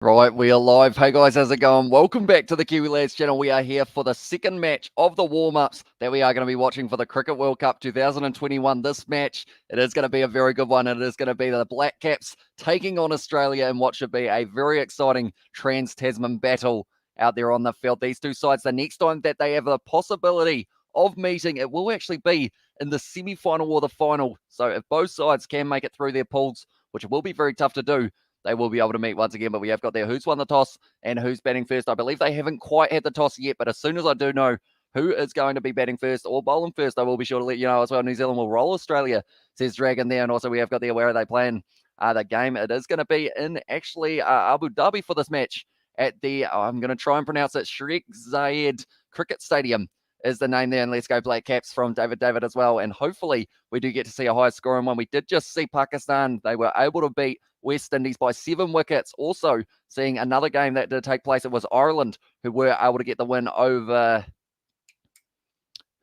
Right, we are live. Hey guys, how's it going? Welcome back to the Kiwi Lads channel. We are here for the second match of the warm-ups that we are going to be watching for the Cricket World Cup 2021. This match, it is going to be a very good one. It is going to be the Black Caps taking on Australia in what should be a very exciting trans-Tasman battle out there on the field. These two sides, the next time that they have the possibility of meeting, it will actually be in the semi-final or the final. So if both sides can make it through their pools, which will be very tough to do, they will be able to meet once again. But we have got there who's won the toss and who's batting first. I believe they haven't quite had the toss yet, but as soon as I do know who is going to be batting first or bowling first, I will be sure to let you know as well. New Zealand will roll Australia, says Dragon there. And also we have got there, where are they playing the game? It is going to be in actually Abu Dhabi for this match at the, I'm going to try and pronounce it, Sheikh Zayed Cricket Stadium is the name there. And let's go Black Caps from David as well. And hopefully we do get to see a high scoring one. We did just see Pakistan. They were able to beat West Indies by 7 wickets. Also seeing another game that did take place. It was Ireland who were able to get the win over...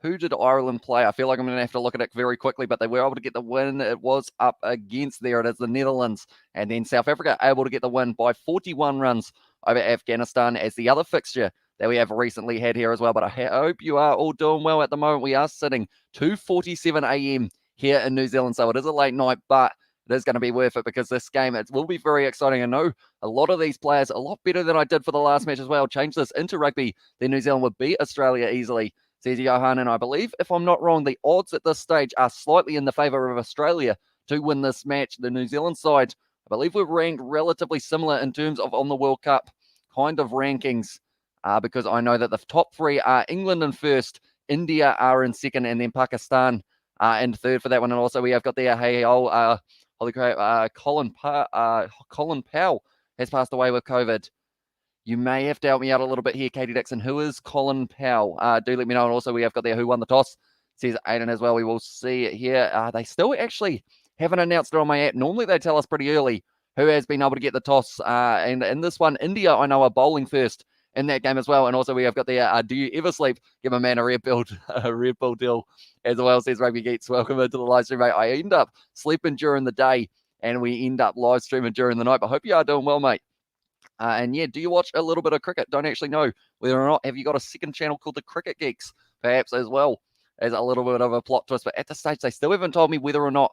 Who did Ireland play? I feel like I'm going to have to look at it very quickly, but they were able to get the win. It was up against, there it is, the Netherlands. And then South Africa able to get the win by 41 runs over Afghanistan as the other fixture that we have recently had here as well. But I hope you are all doing well at the moment. We are sitting 2:47 a.m. here in New Zealand, so it is a late night, but it is going to be worth it because this game, it will be very exciting. I know a lot of these players, a lot better than I did for the last match as well. Change this into rugby, then New Zealand would beat Australia easily, says Johan. And I believe, if I'm not wrong, the odds at this stage are slightly in the favour of Australia to win this match. The New Zealand side, I believe we're ranked relatively similar in terms of on the World Cup kind of rankings, because I know that the top three are England in first, India are in second, and then Pakistan in third for that one. And also we have got there, holy crap, Colin Powell has passed away with COVID. You may have to help me out a little bit here, Katie Dixon. Who is Colin Powell? Do let me know. And also we have got there who won the toss, says Aiden as well. We will see it here. They still actually haven't announced it on my app. Normally they tell us pretty early who has been able to get the toss. And in this one, India, I know, are bowling first in that game as well. And also we have got there, do you ever sleep? Give a man a Red Bull deal as well, says Rugby Geeks. Welcome into the live stream, mate. I end up sleeping during the day and we end up live streaming during the night. But hope you are doing well, mate. And yeah, do you watch a little bit of cricket? Don't actually know whether or not. Have you got a second channel called the Cricket Geeks, perhaps, as well as a little bit of a plot twist? But at this stage, they still haven't told me whether or not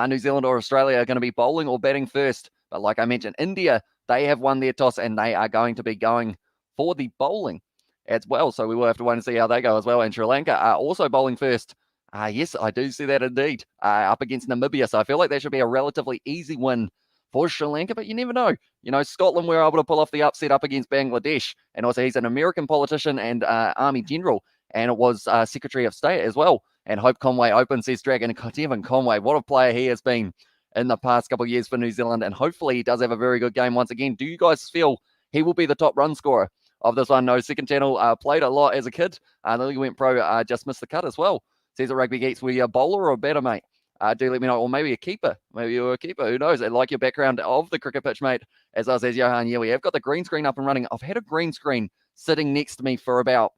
New Zealand or Australia are going to be bowling or batting first. But like I mentioned, India, they have won their toss and they are going to be going for the bowling as well. So we will have to wait and see how they go as well. And Sri Lanka are also bowling first. Yes, I do see that indeed, up against Namibia. So I feel like that should be a relatively easy win for Sri Lanka, but you never know. You know, Scotland were able to pull off the upset up against Bangladesh, and also he's an American politician and Army General, and it was Secretary of State as well. And Hope Conway open, says Dragon. Devin Conway, what a player he has been in the past couple of years for New Zealand, and hopefully he does have a very good game once again. Do you guys feel he will be the top run scorer of this one? No, second channel, played a lot as a kid. Then he went pro, just missed the cut as well. Says the Rugby Geeks, were you a bowler or a batter, mate? Do let me know, or maybe a keeper. Maybe you're a keeper. Who knows? I like your background of the cricket pitch, mate. As I says, Johan, yeah, we have got the green screen up and running. I've had a green screen sitting next to me for about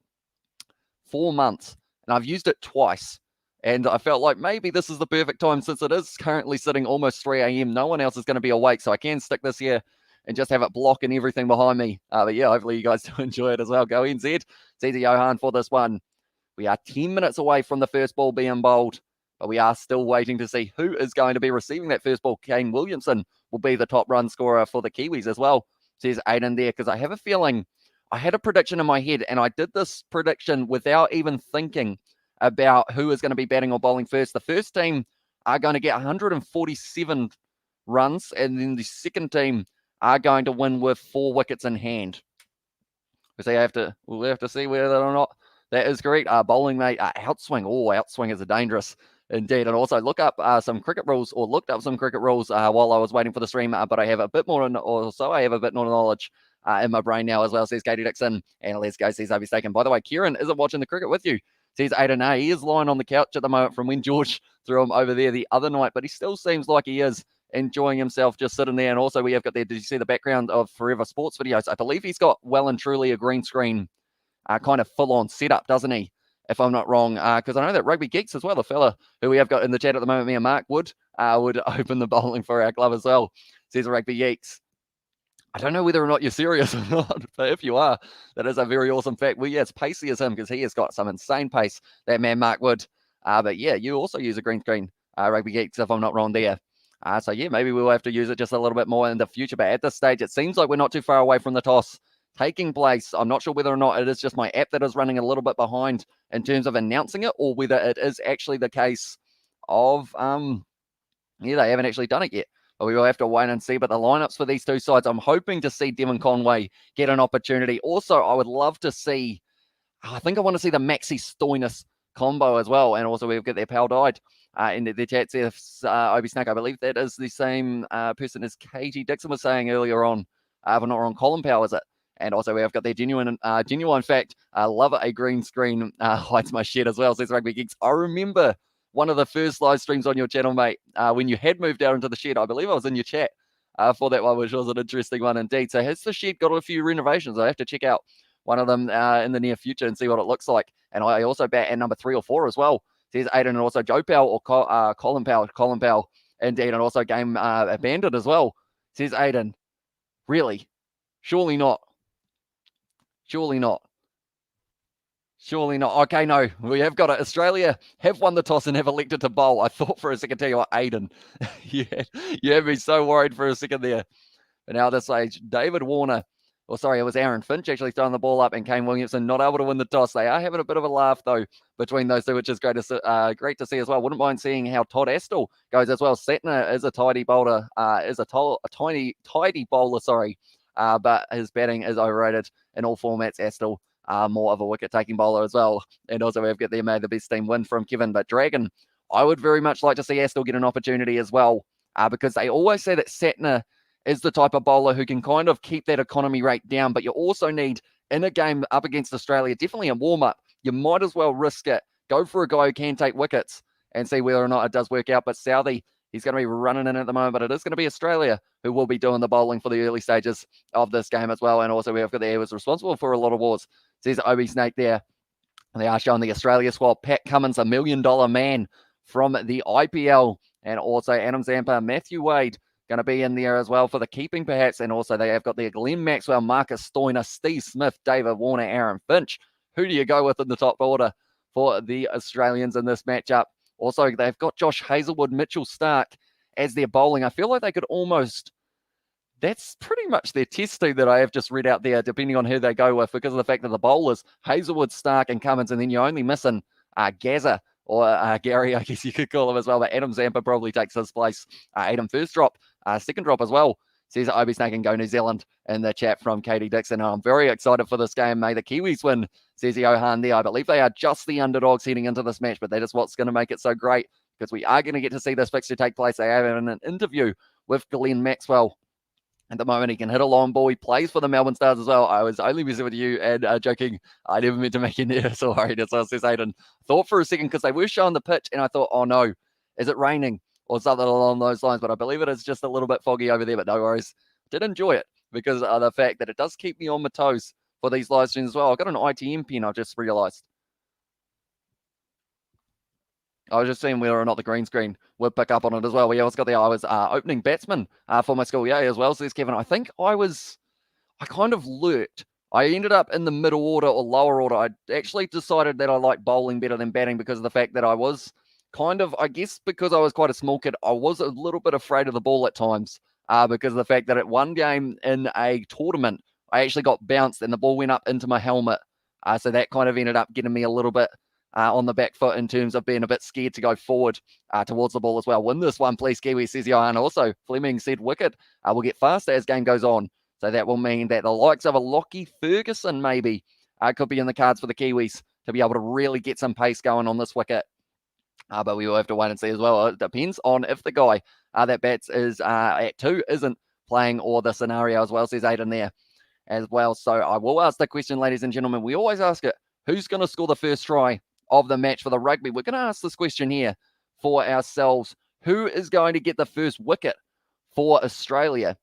4 months, and I've used it twice. And I felt like maybe this is the perfect time, since it is currently sitting almost 3 a.m. No one else is going to be awake, so I can stick this here and just have it blocking everything behind me. But yeah, hopefully you guys do enjoy it as well. Go NZ. It's Johan for this one. We are 10 minutes away from the first ball being bowled, but we are still waiting to see who is going to be receiving that first ball. Kane Williamson will be the top run scorer for the Kiwis as well, says Aiden there, because I have a feeling I had a prediction in my head, and I did this prediction without even thinking about who is going to be batting or bowling first. The first team are going to get 147 runs, and then the second team are going to win with 4 wickets in hand. We'll have to see whether or not that is correct. Bowling, mate, outswing. Oh, outswing is a dangerous indeed. And also looked up some cricket rules while I was waiting for the stream, but I have a bit more, I have a bit more knowledge in my brain now as well, says Katie Dixon. And let's go, says I'll Staken. By the way, Kieran isn't watching the cricket with you, says Aiden. He is lying on the couch at the moment from when George threw him over there the other night, but he still seems like he is enjoying himself just sitting there. And also we have got there, did you see the background of Forever Sports videos? I believe he's got well and truly a green screen kind of full-on setup, doesn't he? If I'm not wrong, because I know that Rugby Geeks as well, the fella who we have got in the chat at the moment, me and Mark would open the bowling for our club as well, says Rugby Geeks. I don't know whether or not you're serious or not, but if you are, that is a very awesome fact. Well, yeah, it's pacey as him because he has got some insane pace, that man Mark Wood. But yeah, you also use a green screen, Rugby Geeks, if I'm not wrong there. So yeah, maybe we'll have to use it just a little bit more in the future. But at this stage, it seems like we're not too far away from the toss taking place. I'm not sure whether or not it is just my app that is running a little bit behind in terms of announcing it, or whether it is actually the case of yeah, they haven't actually done it yet. But we will have to wait and see. But the lineups for these two sides, I'm hoping to see Devon Conway get an opportunity. Also, I would love to see, I think I want to see the Maxi Stoinis combo as well. And also, we've got their pal died in the chat. Obi Snack, I believe that is the same person as KG Dixon was saying earlier on. If I'm not wrong, Colin Powell, is it? And also, we have got their genuine fact. Love a green screen hides my shed as well, says Rugby Geeks. I remember one of the first live streams on your channel, mate, when you had moved out into the shed. I believe I was in your chat for that one, which was an interesting one indeed. So has the shed got a few renovations? I have to check out one of them in the near future and see what it looks like. And I also bat at number 3 or 4 as well. Says Aiden, and also Joe Powell or Colin Powell, indeed, and also game abandoned as well. Says Aiden, really? Surely not. Surely not. Surely not. Okay, no, we have got it. Australia have won the toss and have elected to bowl. I thought for a second, tell you what, Aiden, you had me so worried for a second there. But now at this stage, David Warner, it was Aaron Finch actually throwing the ball up, and Kane Williamson not able to win the toss. They are having a bit of a laugh, though, between those two, which is great to see as well. Wouldn't mind seeing how Todd Astle goes as well. Setner is a tidy bowler, tidy bowler, but his batting is overrated in all formats. Astle more of a wicket-taking bowler as well. And also we've got the Made the Best team win from Kevin. But Dragon, I would very much like to see Astle get an opportunity as well, because they always say that Setner is the type of bowler who can kind of keep that economy rate down. But you also need, in a game up against Australia, definitely a warm-up, you might as well risk it. Go for a guy who can take wickets and see whether or not it does work out. But Southee, he's going to be running in at the moment, but it is going to be Australia who will be doing the bowling for the early stages of this game as well. And also we've got the was responsible for a lot of wars. Says Obi Snake there. They are showing the Australia squad. Pat Cummins, $1 million man from the IPL. And also Adam Zampa, Matthew Wade, going to be in there as well for the keeping perhaps. And also they have got their Glenn Maxwell, Marcus Stoiner, Steve Smith, David Warner, Aaron Finch. Who do you go with in the top order for the Australians in this matchup? Also, they've got Josh Hazelwood, Mitchell Stark as their bowling. I feel like they could almost... That's pretty much their test team that I have just read out there, depending on who they go with, because of the fact that the bowlers, Hazelwood, Stark, and Cummins, and then you're only missing Gazza, or Gary, I guess you could call him as well, but Adam Zampa probably takes his place. Adam first drop, second drop as well, says Obi Snake and go New Zealand in the chat from Katie Dixon. I'm very excited for this game. May the Kiwis win, says Johan there. I believe they are just the underdogs heading into this match, but that is what's going to make it so great, because we are going to get to see this fixture take place. They have an interview with Glenn Maxwell. At the moment, he can hit a long ball. He plays for the Melbourne Stars as well. I was only messing with you and joking. I never meant to make you nervous or worried. So I says Aiden. Thought for a second, because they were showing the pitch, and I thought, oh no, is it raining or something along those lines? But I believe it is just a little bit foggy over there, but no worries. Did enjoy it because of the fact that it does keep me on my toes for these live streams as well. I've got an ITM pin, I just realised. I was just seeing whether or not the green screen would pick up on it as well. We also got I was opening batsman for my school, as well, says Kevin. I think I kind of lurked. I ended up in the middle order or lower order. I actually decided that I like bowling better than batting because of the fact that I was kind of, I guess because I was quite a small kid, I was a little bit afraid of the ball at times because of the fact that at one game in a tournament, I actually got bounced and the ball went up into my helmet. So that kind of ended up getting me a little bit on the back foot in terms of being a bit scared to go forward towards the ball as well. Win this one, please, Kiwi, says Johan. Also, Fleming said wicket will get faster as game goes on. So that will mean that the likes of a Lockie Ferguson maybe could be in the cards for the Kiwis to be able to really get some pace going on this wicket. But we will have to wait and see as well. It depends on if the guy that bats is at 2 isn't playing, or the scenario as well, says Aiden there as well. So I will ask the question, ladies and gentlemen. We always ask it, who's going to score the first try of the match for the rugby? We're going to ask this question here for ourselves. Who is going to get the first wicket for Australia?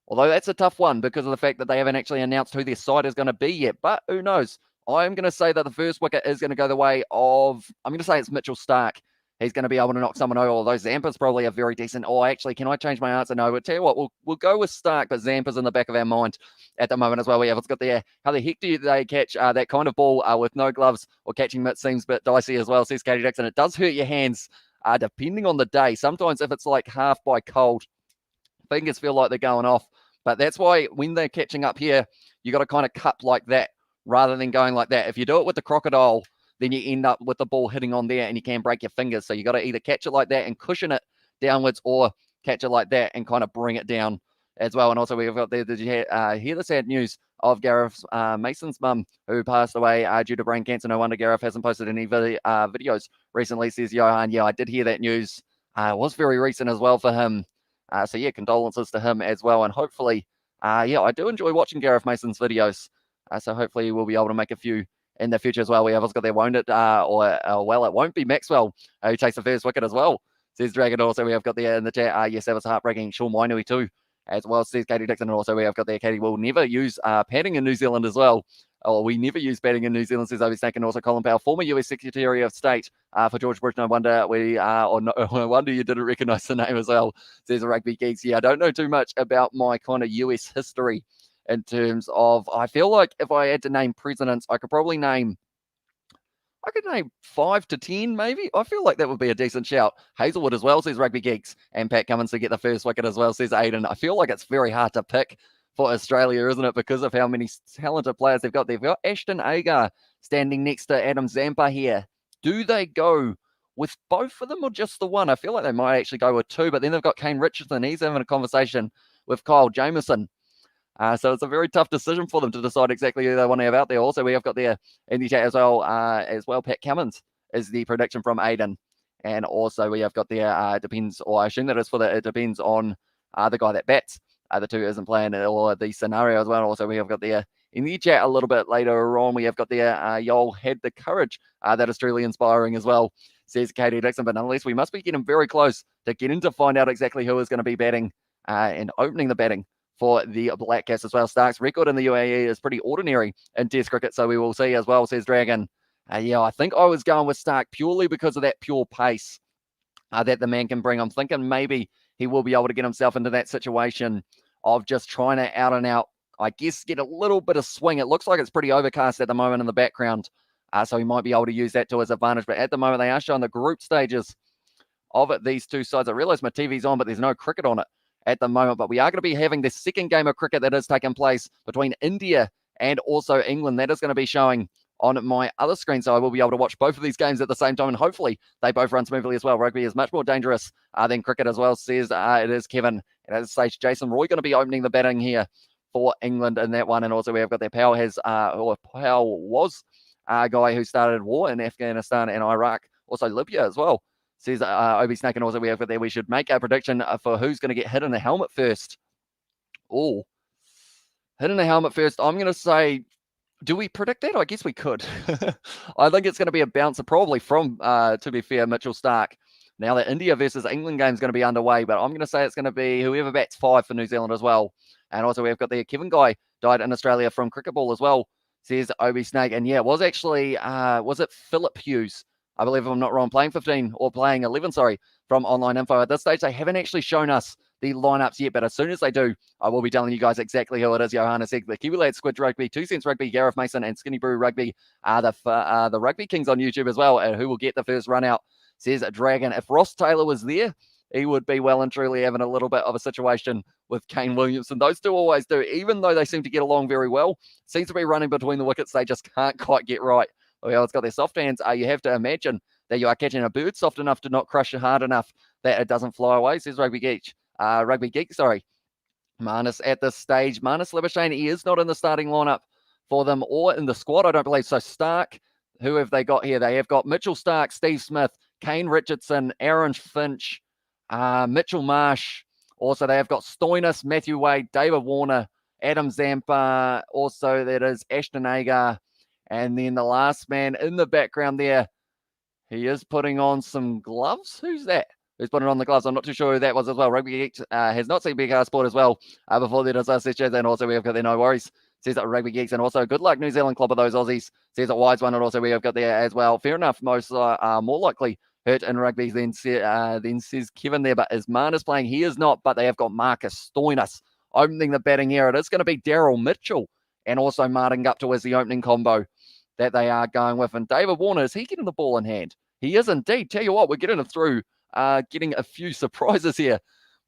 Although that's a tough one because of the fact that they haven't actually announced who their side is going to be yet. But who knows? I'm going to say that the first wicket is going to go the way of, I'm going to say it's Mitchell Stark. he's going to be able to knock someone over. Although Zampa's probably a very decent. Oh, actually, can I change my answer? No, but tell you what, we'll go with Stark, but Zampa's in the back of our mind at the moment as well. We have. It's got there. How the heck do they catch that kind of ball with no gloves or catching mitts seems a bit dicey as well, says Katie Dixon. It does hurt your hands depending on the day. Sometimes if it's like half by cold, fingers feel like they're going off. But that's why when they're catching up here, you got to kind of cup like that rather than going like that. If you do it with the crocodile, then you end up with the ball hitting on there and you can break your fingers. So you got to either catch it like that and cushion it downwards or catch it like that and kind of bring it down as well. And also we've got there, did you hear the sad news of Gareth Mason's mum who passed away due to brain cancer? No wonder Gareth hasn't posted any videos recently, says Johan. Yeah, I did hear that news. It was very recent as well for him. So yeah, condolences to him as well. And hopefully, yeah, I do enjoy watching Gareth Mason's videos. So hopefully we'll be able to make a few in the future as well. We have also got there, won't it? Well, it won't be Maxwell who takes the first wicket as well, says Dragon. Also, we have got there in the chat, yes, that was heartbreaking. Sean Wainui too, as well, says Katie Dixon. And also we have got there, Katie will never use padding in New Zealand as well. Oh, we never use batting in New Zealand, says Obi Snake. And also Colin Powell, former US Secretary of State for George Bush. No wonder no wonder you didn't recognise the name as well, says Rugby Geeks. Yeah, I don't know too much about my kind of US history in terms of, I feel like if I had to name presidents, I could name 5 to 10, maybe. I feel like that would be a decent shout. Hazelwood as well, says Rugby Geeks. And Pat Cummins to get the first wicket as well, says Aiden. I feel like it's very hard to pick for Australia, isn't it? Because of how many talented players they've got. They've got Ashton Agar standing next to Adam Zampa here. Do they go with both of them or just the one? I feel like they might actually go with two, but then they've got Kane Richardson. He's having a conversation with Kyle Jamieson. So it's a very tough decision for them to decide exactly who they want to have out there. Also, we have got there in the chat as well, Pat Cummins is the prediction from Aiden. And also we have got there, depends, or I assume that is it depends on the guy that bats. The two isn't playing or the scenario as well. Also, we have got there in the chat a little bit later on, we have got there, Yol had the courage. That is truly inspiring as well, says Katie Dixon. But nonetheless, we must be getting very close to getting to find out exactly who is going to be batting and opening the batting for the Black Caps as well. Stark's record in the UAE is pretty ordinary in Test cricket, so we will see as well, says Dragon. Yeah, I think I was going with Stark purely because of that pure pace that the man can bring. I'm thinking maybe he will be able to get himself into that situation of just trying to out and out, I guess, get a little bit of swing. It looks like it's pretty overcast at the moment in the background, so he might be able to use that to his advantage. But at the moment, they are showing the group stages of it, these two sides. I realise my TV's on, but there's no cricket on it at the moment. But we are going to be having the second game of cricket that is taking place between India and also England. That is going to be showing on my other screen, so I will be able to watch both of these games at the same time, and hopefully they both run smoothly as well. Rugby is much more dangerous than cricket as well, says it is Kevin. And as I say, Jason Roy going to be opening the batting here for England in that one. And also we have got their Powell was a guy who started war in Afghanistan and Iraq, also Libya as well, says Obi Snake. And also we have got there, we should make a prediction for who's going to get hit in the helmet first. Oh, hit in the helmet first. I'm going to say, do we predict that? I guess we could. I think it's going to be a bouncer, probably from, to be fair, Mitchell Stark. Now the India versus England game is going to be underway, but I'm going to say it's going to be whoever bats 5 for New Zealand as well. And also we've got the Kevin Guy died in Australia from cricket ball as well, says Obi Snake. And yeah, it was actually, was it Philip Hughes? I believe, if I'm not wrong, playing 15 or playing 11, sorry, from Online Info. At this stage, they haven't actually shown us the lineups yet, but as soon as they do, I will be telling you guys exactly who it is. Johanna said the Kiwi Lads Squid Rugby, 2 Cents Rugby, Gareth Mason, and Skinny Brew Rugby are the Rugby Kings on YouTube as well, and who will get the first run out, says Dragon. If Ross Taylor was there, he would be well and truly having a little bit of a situation with Kane Williamson. Those two always do, even though they seem to get along very well. Seems to be running between the wickets. They just can't quite get right. Well, it's got their soft hands. You have to imagine that you are catching a bird soft enough to not crush it hard enough that it doesn't fly away, says Rugby Geek. Marnus at this stage. Marnus Labuschagne, he is not in the starting lineup for them or in the squad, I don't believe. So Stark, who have they got here? They have got Mitchell Stark, Steve Smith, Kane Richardson, Aaron Finch, Mitchell Marsh. Also, they have got Stoinis, Matthew Wade, David Warner, Adam Zampa. Also, that is Ashton Agar. And then the last man in the background there, he is putting on some gloves. Who's that? Who's putting on the gloves? I'm not too sure who that was as well. Rugby Geek has not seen Big Car Sport as well before that, as I said. And also we have got there, no worries, says that Rugby Geeks. And also good luck New Zealand club of those Aussies, says a wise one. And also we have got there as well. Fair enough, most more likely hurt in rugby, then says Kevin there, but is Marnus playing? He is not, but they have got Marcus Stoinis opening the batting here. It is going to be Daryl Mitchell and also Martin Guptill as the opening combo that they are going with. And David Warner, is he getting the ball in hand? He is indeed. Tell you what, we're getting it through, getting a few surprises here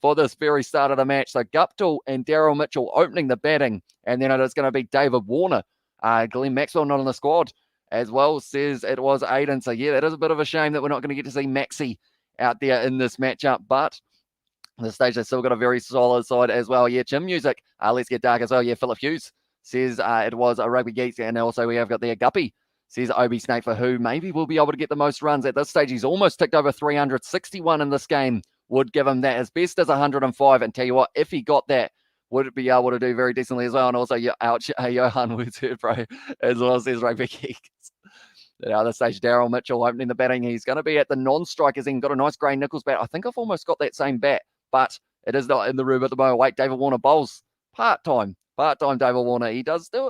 for this very start of the match. So Guptill and Daryl Mitchell opening the batting, and then it is going to be David Warner. Glenn Maxwell not on the squad as well, says it was Aiden. So yeah, that is a bit of a shame that we're not going to get to see Maxi out there in this matchup, but at this stage they've still got a very solid side as well. Yeah, Gym Music, let's get dark as well. Yeah, Philip Hughes says it was a Rugby Geeks, and also we have got there Guppy says Obi Snake for who maybe will be able to get the most runs at this stage. He's almost ticked over 361 in this game. Would give him that as best as 105, and tell you what, if he got that, would be able to do very decently as well. And also Johan Woods, bro, as well, says Rugby Geeks. At the other stage, Daryl Mitchell opening the batting. He's going to be at the non-strikers and got a nice Gray Nichols bat. I think I've almost got that same bat, but it is not in the room at the moment. Wait, David Warner bowls part-time David Warner. He does all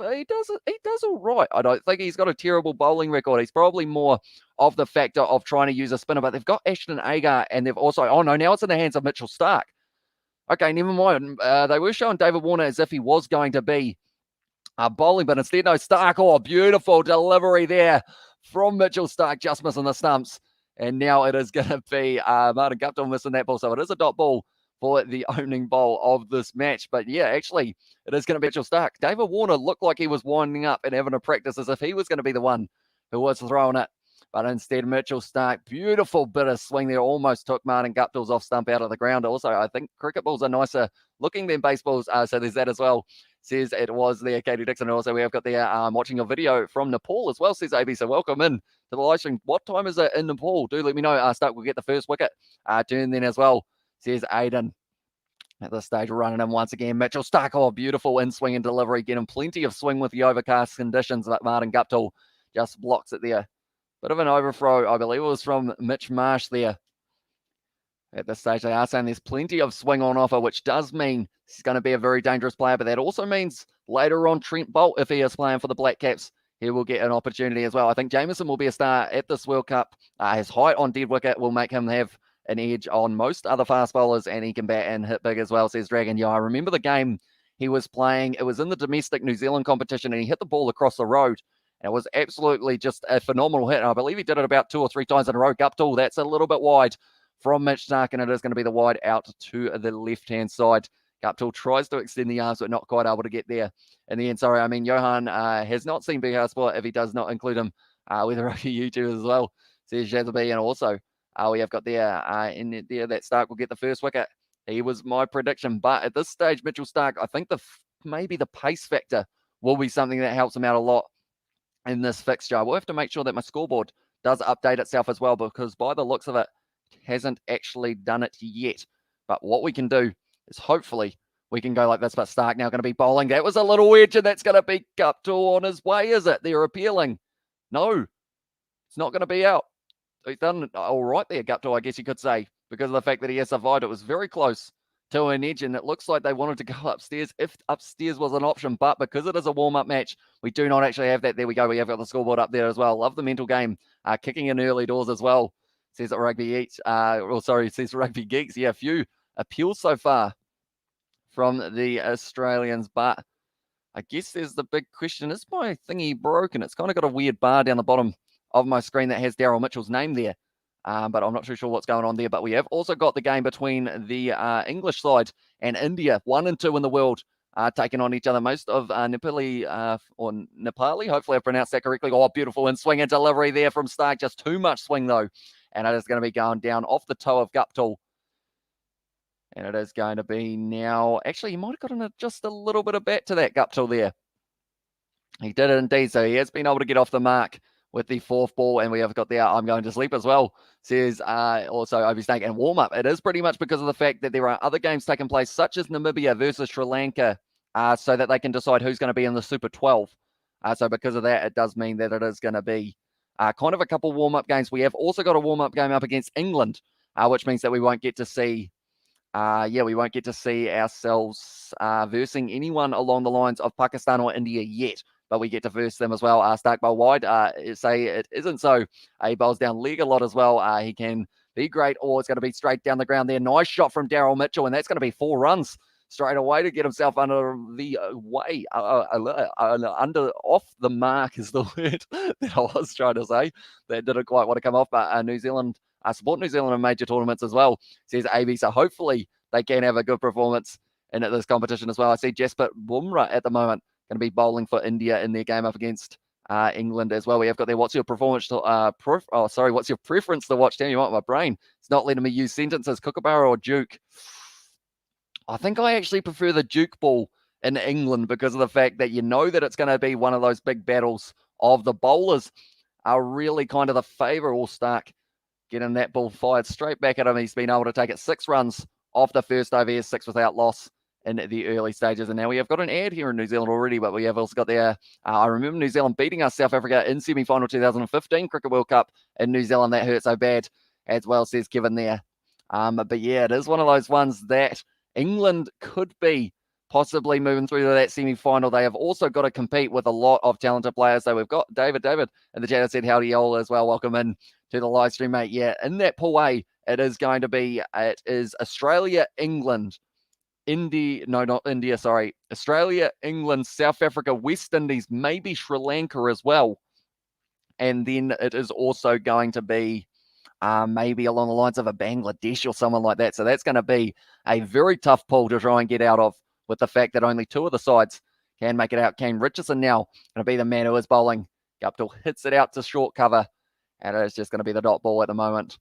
right. I don't think he's got a terrible bowling record. He's probably more of the factor of trying to use a spinner, but they've got Ashton Agar, and they've also, oh no, now it's in the hands of Mitchell Starc. Okay, never mind. They were showing David Warner as if he was going to be bowling, but instead, no, Starc. Oh, beautiful delivery there from Mitchell Starc, just missing the stumps. And now it is going to be Martin Guptill missing that ball. So it is a dot ball for the opening bowl of this match. But yeah, actually, it is going to be Mitchell Starc. David Warner looked like he was winding up and having a practice as if he was going to be the one who was throwing it. But instead, Mitchell Starc, beautiful bit of swing there, almost took Martin Guptill's off stump out of the ground. Also, I think cricket balls are nicer looking than baseballs, so there's that as well. Says it was there, Katie Dixon. And also, we have got there watching a video from Nepal as well, says AB. So welcome in to the live stream. What time is it in Nepal? Do let me know. Starc will get the first wicket. Turn then as well, says Aiden. At this stage, running in once again. Mitchell Starc, oh, beautiful in swing and delivery, getting plenty of swing with the overcast conditions, but Martin Guptill just blocks it there. Bit of an overthrow, I believe it was from Mitch Marsh there. At this stage, they are saying there's plenty of swing on offer, which does mean he's going to be a very dangerous player, but that also means later on Trent Bolt, if he is playing for the Black Caps, he will get an opportunity as well. I think Jameson will be a star at this World Cup. His height on dead wicket will make him have an edge on most other fast bowlers, and he can bat and hit big as well, says Dragon. Yeah, I remember the game he was playing. It was in the domestic New Zealand competition, and he hit the ball across the road. It was absolutely just a phenomenal hit. And I believe he did it about 2 or 3 times in a row. Guptill, that's a little bit wide from Mitch Starc, and it is going to be the wide out to the left-hand side. Guptill tries to extend the arms, but not quite able to get there in the end. Sorry, I mean, Johan has not seen Big House Sport if he does not include him with a rugby YouTube as well, says Jazzaby. And also, we have got there in there that Starc will get the first wicket. He was my prediction. But at this stage, Mitchell Starc, I think maybe the pace factor will be something that helps him out a lot in this fixture. We'll have to make sure that my scoreboard does update itself as well, because by the looks of it, it hasn't actually done it yet. But what we can do is hopefully we can go like this. But Starc now going to be bowling. That was a little wedge, and that's going to be Guptill on his way, is it? They're appealing. No, it's not going to be out. He's done all right there, Guptill, I guess you could say, because of the fact that he has survived. It was very close to an edge, and it looks like they wanted to go upstairs if upstairs was an option, but because it is a warm-up match, we do not actually have that. There we go. We have got the scoreboard up there as well. Love the mental game, kicking in early doors as well, says Rugby Eats. Says Rugby Geeks. Yeah, a few appeals so far from the Australians, but I guess there's the big question. Is my thingy broken? It's kind of got a weird bar down the bottom of my screen that has Daryl Mitchell's name there. But I'm not too sure what's going on there. But we have also got the game between the English side and India, 1 and 2 in the world, taking on each other. Most of Nepali, hopefully I pronounced that correctly. Oh, beautiful in swing and delivery there from Starc. Just too much swing, though. And it is going to be going down off the toe of Guptill. And it is going to be now. Actually, he might have gotten just a little bit of bat to that Guptill there. He did it indeed. So he has been able to get off the mark with the 4th ball, and we have got the I'm going to sleep as well, says also Obi Snake. And warm-up, it is pretty much because of the fact that there are other games taking place, such as Namibia versus Sri Lanka, so that they can decide who's going to be in the Super 12. So because of that, it does mean that it is going to be kind of a couple warm-up games. We have also got a warm-up game up against England, which means that we won't get to see we won't get to see ourselves versing anyone along the lines of Pakistan or India yet. but we get to verse them as well. Stark bowl wide. Say it isn't so. He bowls down leg a lot as well. He can be great, or it's going to be straight down the ground there. Nice shot from Daryl Mitchell, and that's going to be 4 runs straight away to get himself under the way, under off the mark is the word that I was trying to say. That didn't quite want to come off, but New Zealand, support New Zealand in major tournaments as well, says AB. So hopefully they can have a good performance in this competition as well. I see Jasprit Bumrah at the moment going to be bowling for India in their game up against England as well. We have got there. What's your performance? What's your preference to watch? Damn, you want my brain? It's not letting me use sentences. Kookaburra or Duke? I think I actually prefer the Duke ball in England because of the fact that you know that it's going to be one of those big battles of the bowlers are really kind of the favour. All Stark getting that ball fired straight back at him. He's been able to take it 6 runs off the first over here, 6 without loss in the early stages. And now we have got an ad here in New Zealand already, but we have also got there. I remember New Zealand beating us, South Africa, in semi-final 2015 Cricket World Cup in New Zealand. That hurt so bad, as well, says Kevin there. But yeah, it is one of those ones that England could be possibly moving through to that semi-final. They have also got to compete with a lot of talented players. So we've got David in the chat said howdy all as well. Welcome in to the live stream, mate. Yeah, in that pool A, it is Australia, England, Australia, England, South Africa, West Indies, maybe Sri Lanka as well. And then it is also going to be maybe along the lines of a Bangladesh or someone like that. So that's going to be a very tough pool to try and get out of, with the fact that only 2 of the sides can make it out. Kane Richardson now going to be the man who is bowling. Guptill hits it out to short cover, and it is just going to be the dot ball at the moment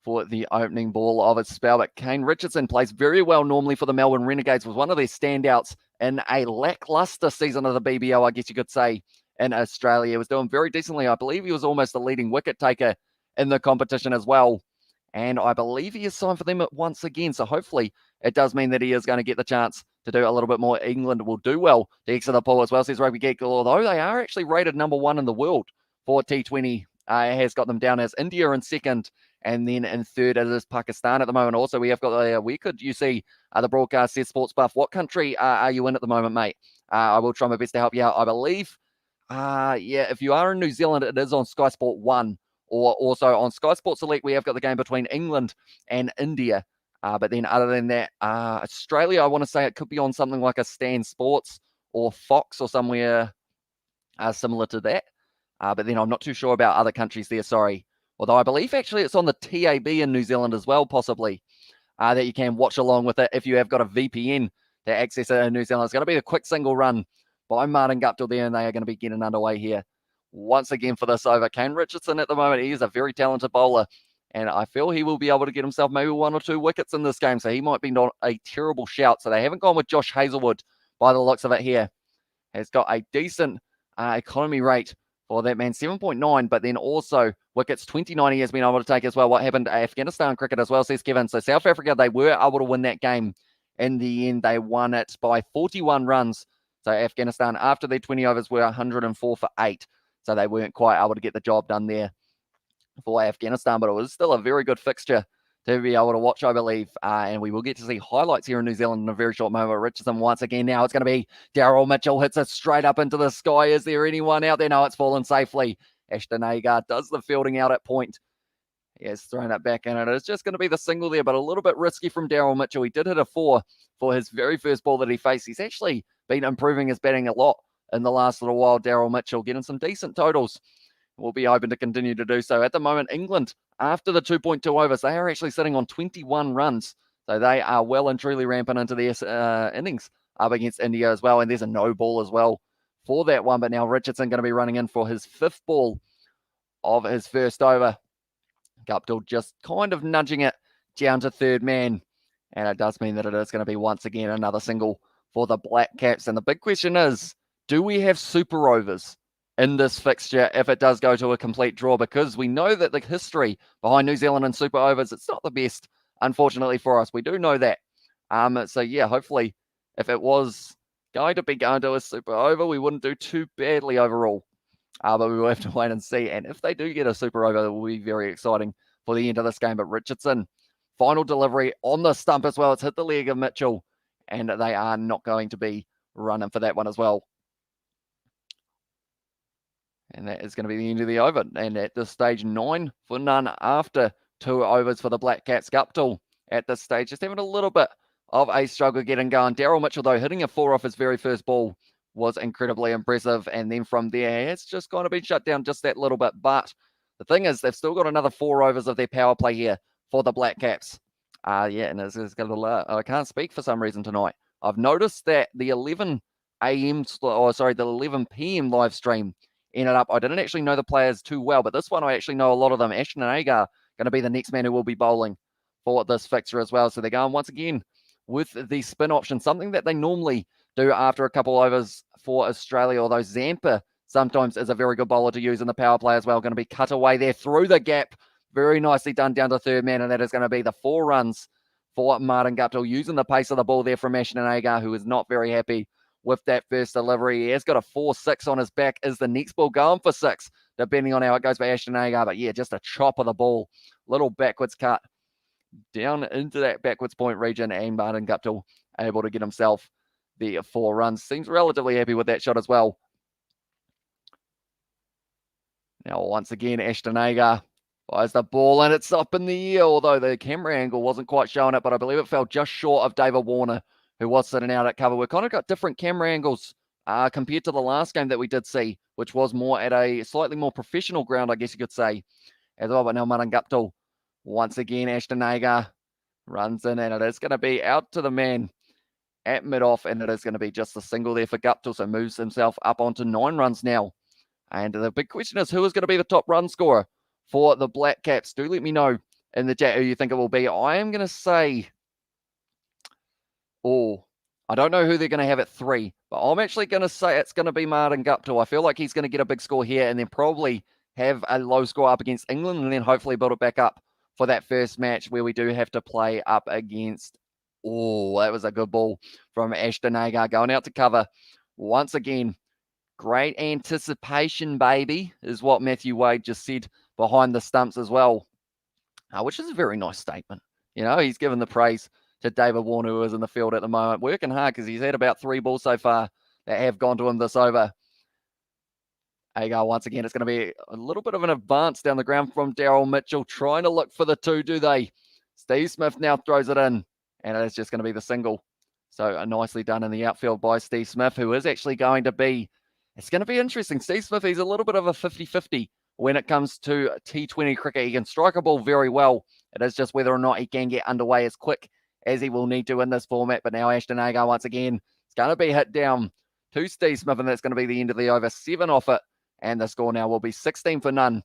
for the opening ball of its spell. But Kane Richardson plays very well normally for the Melbourne Renegades, was one of their standouts in a lackluster season of the BBO, I guess you could say, in Australia. He was doing very decently. I believe he was almost the leading wicket taker in the competition as well. And I believe he is signed for them once again. So hopefully it does mean that he is going to get the chance to do a little bit more. England will do well to exit the pool as well, says Rugby Geek, although they are actually rated number 1 in the world for T20. Has got them down as India in second, and then in third it is Pakistan at the moment. Also, we have got the broadcast says Sports Buff. What country are you in at the moment, mate? I will try my best to help you out. I believe, if you are in New Zealand, it is on Sky Sport 1. Or also on Sky Sports Select, we have got the game between England and India. But then other than that, Australia, I want to say it could be on something like a Stan Sports or Fox or somewhere similar to that. But then I'm not too sure about other countries there, sorry. Although I believe actually it's on the TAB in New Zealand as well, possibly, that you can watch along with it if you have got a VPN to access it in New Zealand. It's going to be a quick single run by Martin Guptill there, and they are going to be getting underway here once again for this over. Kane Richardson at the moment, he is a very talented bowler, and I feel he will be able to get himself maybe 1 or 2 wickets in this game, so he might be not a terrible shout. So they haven't gone with Josh Hazlewood by the looks of it here. Has got a decent economy rate for that man, 7.9, but then also wickets 29 he has been able to take as well. What happened to Afghanistan cricket as well, says Kevin. So South Africa, they were able to win that game. In the end, they won it by 41 runs. So Afghanistan, after their 20 overs, were 104 for 8. So they weren't quite able to get the job done there for Afghanistan, but it was still a very good fixture to be able to watch, I believe. And we will get to see highlights here in New Zealand in a very short moment. Richardson once again now. It's going to be Daryl Mitchell hits it straight up into the sky. Is there anyone out there? No, it's fallen safely. Ashton Agar does the fielding out at point. He has thrown it back in. It's just going to be the single there, but a little bit risky from Daryl Mitchell. He did hit a 4 for his very first ball that he faced. He's actually been improving his batting a lot in the last little while. Daryl Mitchell getting some decent totals. Will be open to continue to do so. At the moment, England, after the 2.2 overs, they are actually sitting on 21 runs. So they are well and truly ramping into their innings up against India as well. And there's a no ball as well for that one. But now Richardson going to be running in for his 5th ball of his first over. Guptill just kind of nudging it down to third man. And it does mean that it is going to be once again another single for the Black Caps. And the big question is, do we have super overs in this fixture if it does go to a complete draw? Because we know that the history behind New Zealand and super overs, it's not the best, unfortunately, for us. We do know that. So yeah, hopefully if it was going to be going to a super over, we wouldn't do too badly overall. But we will have to wait and see. And if they do get a super over, it will be very exciting for the end of this game. But Richardson, final delivery on the stump as well. It's hit the leg of Mitchell, and they are not going to be running for that one as well. And that is going to be the end of the over. And at this stage, 9 for none after 2 overs for the Black Caps. Guptill at this stage just having a little bit of a struggle getting going. Daryl Mitchell, though, hitting a 4 off his very first ball was incredibly impressive. And then from there, it's just kind of been shut down just that little bit. But the thing is, they've still got another 4 overs of their power play here for the Black Caps. Yeah, and it's going to, I can't speak for some reason tonight. I've noticed that the 11 a.m. the 11 p.m. live stream ended up. I didn't actually know the players too well, but this one I actually know a lot of them. Ashton and Agar going to be the next man who will be bowling for this fixture as well. So they're going once again with the spin option, something that they normally do after a couple overs for Australia, although Zampa sometimes is a very good bowler to use in the power play as well. Going to be cut away there through the gap. Very nicely done down to third man, and that is going to be the 4 runs for Martin Guptill, using the pace of the ball there from Ashton Agar, who is not very happy with that first delivery. He has got a 4-6 on his back. Is the next ball going for 6, depending on how it goes for Ashton Agar? But yeah, just a chop of the ball. Little backwards cut down into that backwards point region, and Martin Guptill able to get himself the 4 runs. Seems relatively happy with that shot as well. Now, once again, Ashton Agar fires the ball, and it's up in the air, although the camera angle wasn't quite showing it, but I believe it fell just short of David Warner, who was sitting out at cover. We've kind of got different camera angles compared to the last game that we did see, which was more at a slightly more professional ground, I guess you could say, as well. But now Martin Guptill, once again, Ashton Agar runs in, and it is going to be out to the man at mid-off, and it is going to be just a single there for Guptill, so moves himself up onto 9 runs now. And the big question is, who is going to be the top run scorer for the Black Caps? Do let me know in the chat who you think it will be. I am going to say, I don't know who they're going to have at 3, but I'm actually going to say it's going to be Martin Guptill. I feel like he's going to get a big score here and then probably have a low score up against England and then hopefully build it back up for that first match where we do have to play up against. That was a good ball from Ashton Agar going out to cover once again. Great anticipation, baby, is what Matthew Wade just said behind the stumps as well, which is a very nice statement. You know, he's given the praise to David Warner, who is in the field at the moment, working hard because he's had about 3 balls so far that have gone to him this over. Agar, once again, it's going to be a little bit of an advance down the ground from Daryl Mitchell, trying to look for the 2, do they? Steve Smith now throws it in, and it's just going to be the single. So nicely done in the outfield by Steve Smith, who is actually going to be, it's going to be interesting. Steve Smith, he's a little bit of a 50-50 when it comes to T20 cricket. He can strike a ball very well. It is just whether or not he can get underway as quick as he will need to in this format. But now Ashton Agar, once again, it's going to be hit down to Steve Smith, and that's going to be the end of the over. 7 off it, and the score now will be 16 for none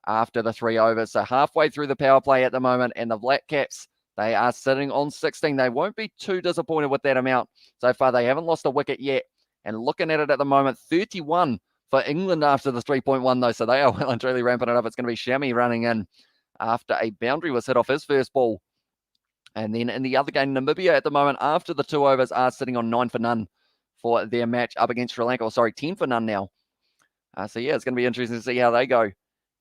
after the 3 overs. So halfway through the power play at the moment, and the Black Caps, they are sitting on 16. They won't be too disappointed with that amount so far. They haven't lost a wicket yet. And looking at it at the moment, 31 for England after the 3.1, though. So they are well and truly ramping it up. It's going to be Shami running in after a boundary was hit off his first ball. And then in the other game, Namibia at the moment, after the 2 overs, are sitting on 9 for none for their match up against Sri Lanka. 10 for none now. So yeah, it's going to be interesting to see how they go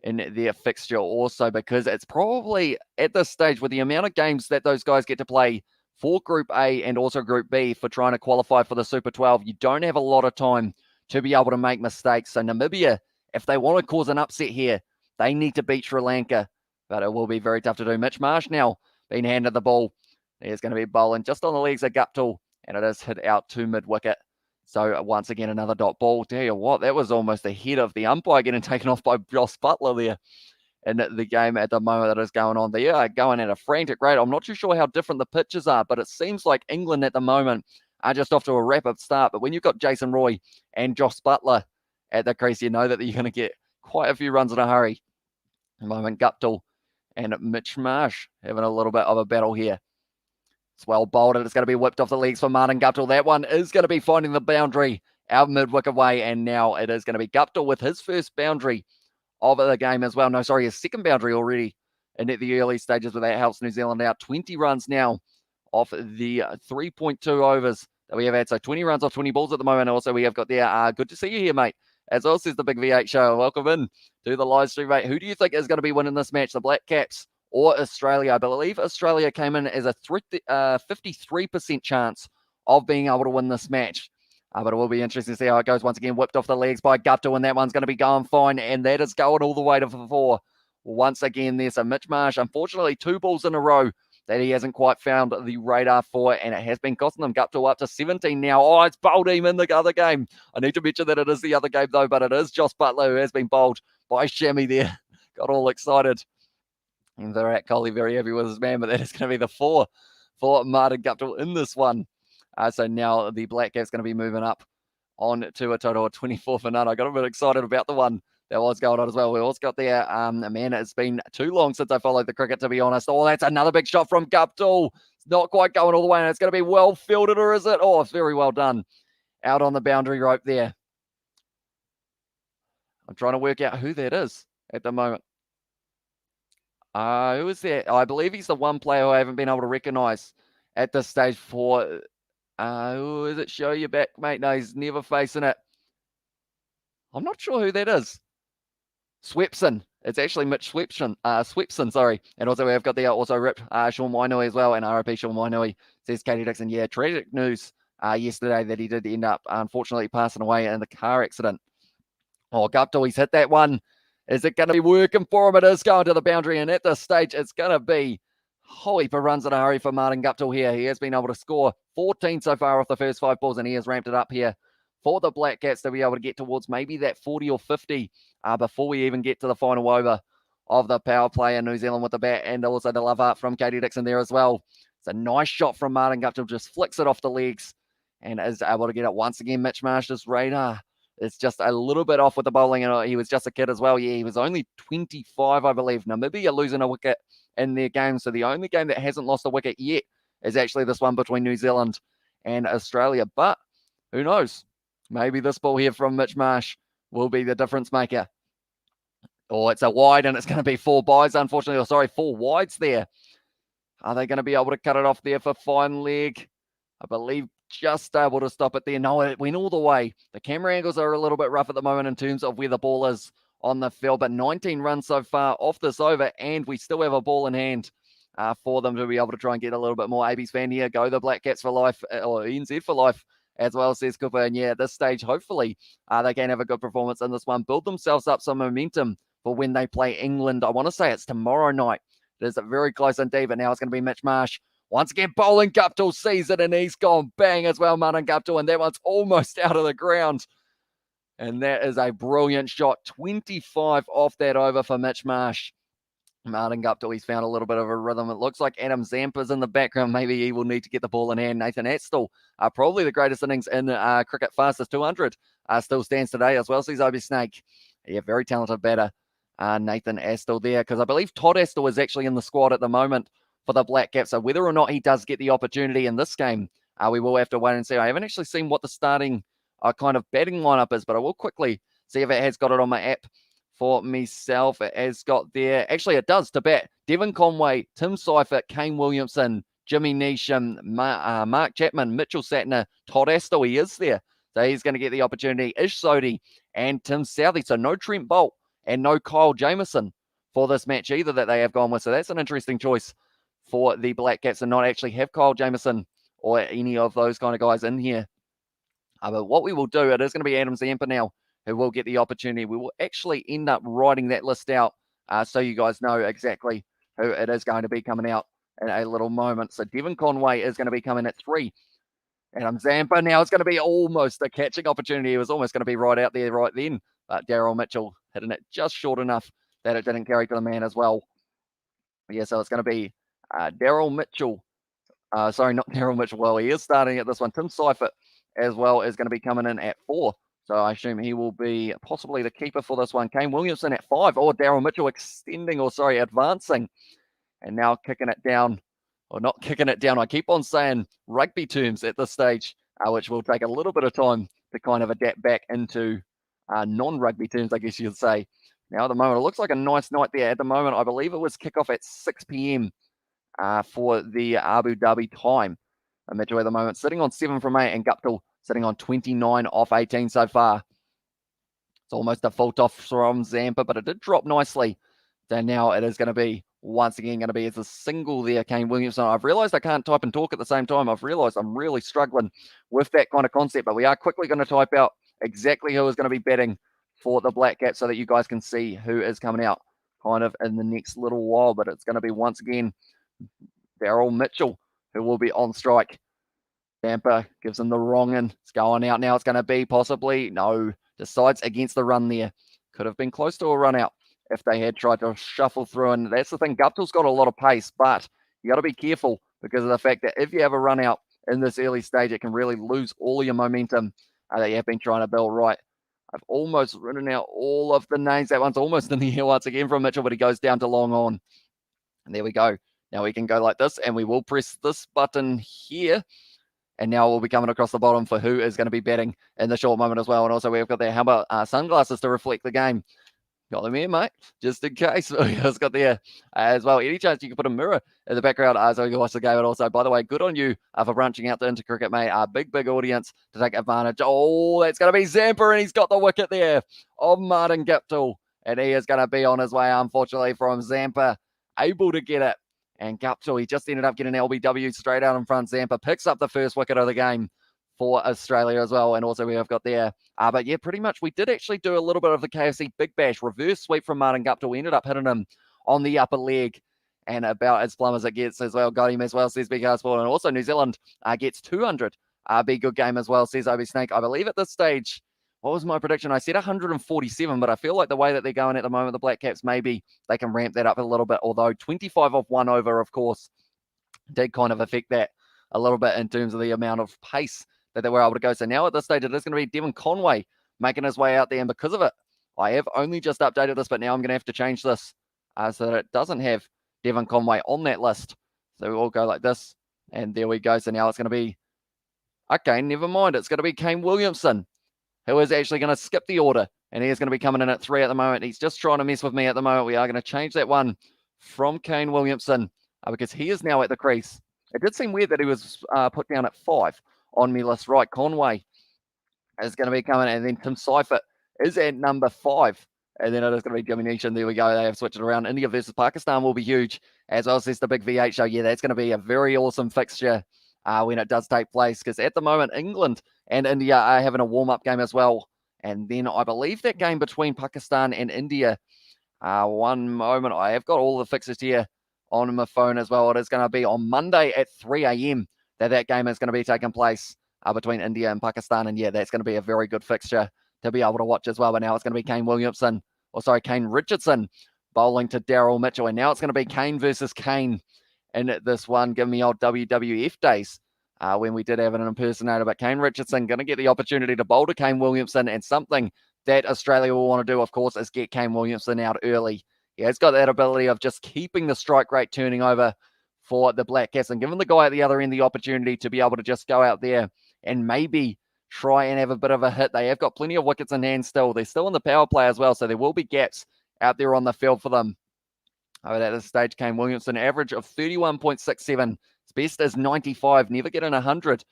in their fixture also, because it's probably at this stage with the amount of games that those guys get to play for Group A and also Group B for trying to qualify for the Super 12, you don't have a lot of time to be able to make mistakes. So Namibia, if they want to cause an upset here, they need to beat Sri Lanka, but it will be very tough to do. Mitch Marsh now being handed the ball. He's going to be bowling just on the legs of Guptill, and it is hit out to mid-wicket. So once again, another dot ball. Tell you what, that was almost ahead of the umpire getting taken off by Josh Butler there in the game at the moment that is going on. They are going at a frantic rate. I'm not too sure how different the pitches are, but it seems like England at the moment are just off to a rapid start. But when you've got Jason Roy and Josh Butler at the crease, you know that you're going to get quite a few runs in a hurry. At the moment, Guptill and Mitch Marsh having a little bit of a battle here. It's well bowled, and it's going to be whipped off the legs for Martin Guptill. That one is going to be finding the boundary out mid-wicket way, and now it is going to be Guptill with his first boundary of the game as well. No, sorry, his second boundary already in the early stages, where that helps New Zealand out. 20 runs now off the 3.2 overs that we have had. So 20 runs off 20 balls at the moment. Also, we have got there. Good to see you here, mate. As well says the Big V8 Show. Welcome in to the live stream, mate. Who do you think is going to be winning this match, the Black Caps or Australia? I believe Australia came in as a 53% chance of being able to win this match. But it will be interesting to see how it goes. Once again, whipped off the legs by Guptill, and that one's going to be going fine, and that is going all the way to 4. Once again, there's a Mitch Marsh. Unfortunately, 2 balls in a row that he hasn't quite found the radar for, and it has been costing them. Guptill up to 17 now. Oh, it's bowled him in the other game. I need to mention that it is the other game, though, but it is Josh Butler who has been bowled by Shammy there. Got all excited. And Virat Kohli very happy with his man, but that is going to be the 4 for Martin Guptill in this one. So now the Black Cap's going to be moving up on to a total of 24 for none. I got a bit excited about the one that was going on as well. We also got there, man, it's been too long since I followed the cricket, to be honest. Oh, that's another big shot from Guptill. It's not quite going all the way, and it's going to be well fielded, or is it? Oh, it's very well done. Out on the boundary rope there. I'm trying to work out who that is at the moment. Who is that? I believe he's the one player who I haven't been able to recognise at this stage for. Who is it? Show you back, mate. No, he's never facing it. I'm not sure who that is. Swepson. It's actually Mitch Swepson, sorry. And also we've got the also ripped Sean Wainui as well, and RIP Sean Wainui, says Katie Dixon. Yeah, tragic news yesterday that he did end up, unfortunately, passing away in the car accident. Oh, Guptill, he's hit that one. Is it going to be working for him? It is going to the boundary, and at this stage, it's going to be whole heap of runs in a hurry for Martin Guptill here. He has been able to score 14 so far off the first 5 balls, and he has ramped it up here for the Black Caps to be able to get towards maybe that 40 or 50 before we even get to the final over of the power play in New Zealand with the bat, and also the love art from Katie Dixon there as well. It's a nice shot from Martin Guptill, just flicks it off the legs and is able to get it once again. Mitch Marsh's radar, it's just a little bit off with the bowling, and he was just a kid as well. Yeah, he was only 25, I believe. Namibia losing a wicket in their game, so the only game that hasn't lost a wicket yet is actually this one between New Zealand and Australia. But who knows? Maybe this ball here from Mitch Marsh will be the difference maker. Oh, it's a wide, and it's going to be 4 byes, unfortunately. Oh, sorry, 4 wides there. Are they going to be able to cut it off there for fine leg? I believe just able to stop it there. No, it went all the way. The camera angles are a little bit rough at the moment in terms of where the ball is on the field, but 19 runs so far off this over, and we still have a ball in hand for them to be able to try and get a little bit more. AB's fan here, go the Black Caps for life, or NZ for life as well, says Cooper. And yeah, at this stage, hopefully they can have a good performance in this one, build themselves up some momentum for when they play England. I want to say it's tomorrow night. It is very close indeed, but now it's going to be Mitch Marsh. Once again, bowling. Guptill sees it, and he's gone bang as well, Martin Guptill, and that one's almost out of the ground. And that is a brilliant shot. 25 off that over for Mitch Marsh. Martin Guptill, he's found a little bit of a rhythm. It looks like Adam Zampa's in the background. Maybe he will need to get the ball in hand. Nathan Atstall, probably the greatest innings in cricket, fastest 200, still stands today as well. So he's Obi Snake. Yeah, very talented batter, Nathan Atstall there, because I believe Todd Atstall is actually in the squad at the moment for the Black Caps. So whether or not he does get the opportunity in this game, we will have to wait and see. I haven't actually seen what the starting kind of batting lineup is, but I will quickly see if it has got it on my app for myself. It has got there. Actually, it does to bat. Devon Conway, Tim Seifert, Kane Williamson, Jimmy Neesham, Mark Chapman, Mitchell Satner, Todd Atstall. He is there. So he's going to get the opportunity. Ish Sodhi and Tim Southey. So no Trent Bolt and no Kyle Jamieson for this match either that they have gone with. So that's an interesting choice for the Black Caps, and not actually have Kyle Jamieson or any of those kind of guys in here. But what we will do, it is going to be Adam Zampa now who will get the opportunity. We will actually end up writing that list out so you guys know exactly who it is going to be coming out in a little moment. So Devon Conway is going to be coming at 3. Adam Zampa now it's going to be almost a catching opportunity. It was almost going to be right out there right then. But Daryl Mitchell hitting it just short enough that it didn't carry to the man as well. Yeah, so it's going to be Daryl Mitchell. Sorry, not Daryl Mitchell. Well, he is starting at this one. Tim Seifert as well is going to be coming in at 4. So I assume he will be possibly the keeper for this one. Kane Williamson at 5. Or Daryl Mitchell advancing. And now kicking it down. Or not kicking it down. I keep on saying rugby terms at this stage, which will take a little bit of time to kind of adapt back into non-rugby terms, I guess you'd say. Now at the moment, it looks like a nice night there. At the moment, I believe it was kickoff at 6 p.m. For the Abu Dhabi time. Mitchell at the moment sitting on 7 from 8, and Guptill sitting on 29 off 18 so far. It's almost a fault off from Zampa, but it did drop nicely. So now it is going to be once again going to be as a single there, Kane Williamson. I've realised I can't type and talk at the same time. I've realised I'm really struggling with that kind of concept, but we are quickly going to type out exactly who is going to be batting for the Black Caps so that you guys can see who is coming out kind of in the next little while. But it's going to be once again Daryl Mitchell who will be on strike. Zampa gives him the wrong in. It's going out now. It's going to be possibly, no, decides against the run there. Could have been close to a run out if they had tried to shuffle through. And that's the thing. Guptill's got a lot of pace, but you got to be careful because of the fact that if you have a run out in this early stage, it can really lose all your momentum that you have been trying to build. Right. I've almost written out all of the names. That one's almost in the air once again from Mitchell, but he goes down to long on. And there we go. Now we can go like this, and we will press this button here. And now we'll be coming across the bottom for who is going to be batting in the short moment as well. And also we've got there, how about sunglasses to reflect the game? Got them here, mate, just in case. It's got there as well. Any chance you can put a mirror in the background so you can watch the game? And also, by the way, good on you for branching out into cricket, mate. Big audience to take advantage. Oh, that's going to be Zampa, and he's got the wicket there of Martin Guptill. And he is going to be on his way, unfortunately, from Zampa, able to get it. And Guptill, he just ended up getting an LBW straight out in front. Zampa picks up the first wicket of the game for Australia as well. And also we have got there. But yeah, pretty much we did actually do a little bit of the KFC Big Bash reverse sweep from Martin Guptill. We ended up hitting him on the upper leg and about as plumb as it gets as well. Got him as well, says Big House Ball. And also New Zealand gets 200. Be good game as well, says Obi Snake. I believe at this stage, what was my prediction? I said 147, but I feel like the way that they're going at the moment, the Black Caps, maybe they can ramp that up a little bit. Although 25 off 1 over, of course, did kind of affect that a little bit in terms of the amount of pace that they were able to go. So now at this stage, it is going to be Devon Conway making his way out there. And because of it, I have only just updated this, but now I'm going to have to change this so that it doesn't have Devon Conway on that list. So we'll go like this. And there we go. So now it's going to be, okay, never mind. It's going to be Kane Williamson, who is actually going to skip the order. And he is going to be coming in at 3 at the moment. He's just trying to mess with me at the moment. We are going to change that one from Kane Williamson because he is now at the crease. It did seem weird that he was put down at 5 on me list. Right, Conway is going to be coming, and then Tim Seifert is at number 5. And then it is going to be Jimmy Nishan. There we go. They have switched it around. India versus Pakistan will be huge, as well as the big V8 show. Yeah, that's going to be a very awesome fixture when it does take place, because at the moment, England and India are having a warm-up game as well. And then I believe that game between Pakistan and India, one moment, I have got all the fixtures here on my phone as well. It is going to be on Monday at 3 a.m. that game is going to be taking place between India and Pakistan. And yeah, that's going to be a very good fixture to be able to watch as well. But now it's going to be Kane Richardson bowling to Daryl Mitchell. And now it's going to be Kane versus Kane in this one. Give me old WWF days when we did have an impersonator. But Kane Richardson going to get the opportunity to bowl to Kane Williamson. And something that Australia will want to do, of course, is get Kane Williamson out early. Yeah, he's got that ability of just keeping the strike rate turning over for the Black Caps and giving the guy at the other end the opportunity to be able to just go out there and maybe try and have a bit of a hit. They have got plenty of wickets in hand still. They're still in the power play as well, so there will be gaps out there on the field for them. At this stage, Kane Williamson, average of 31.67. His best is 95. Never getting 100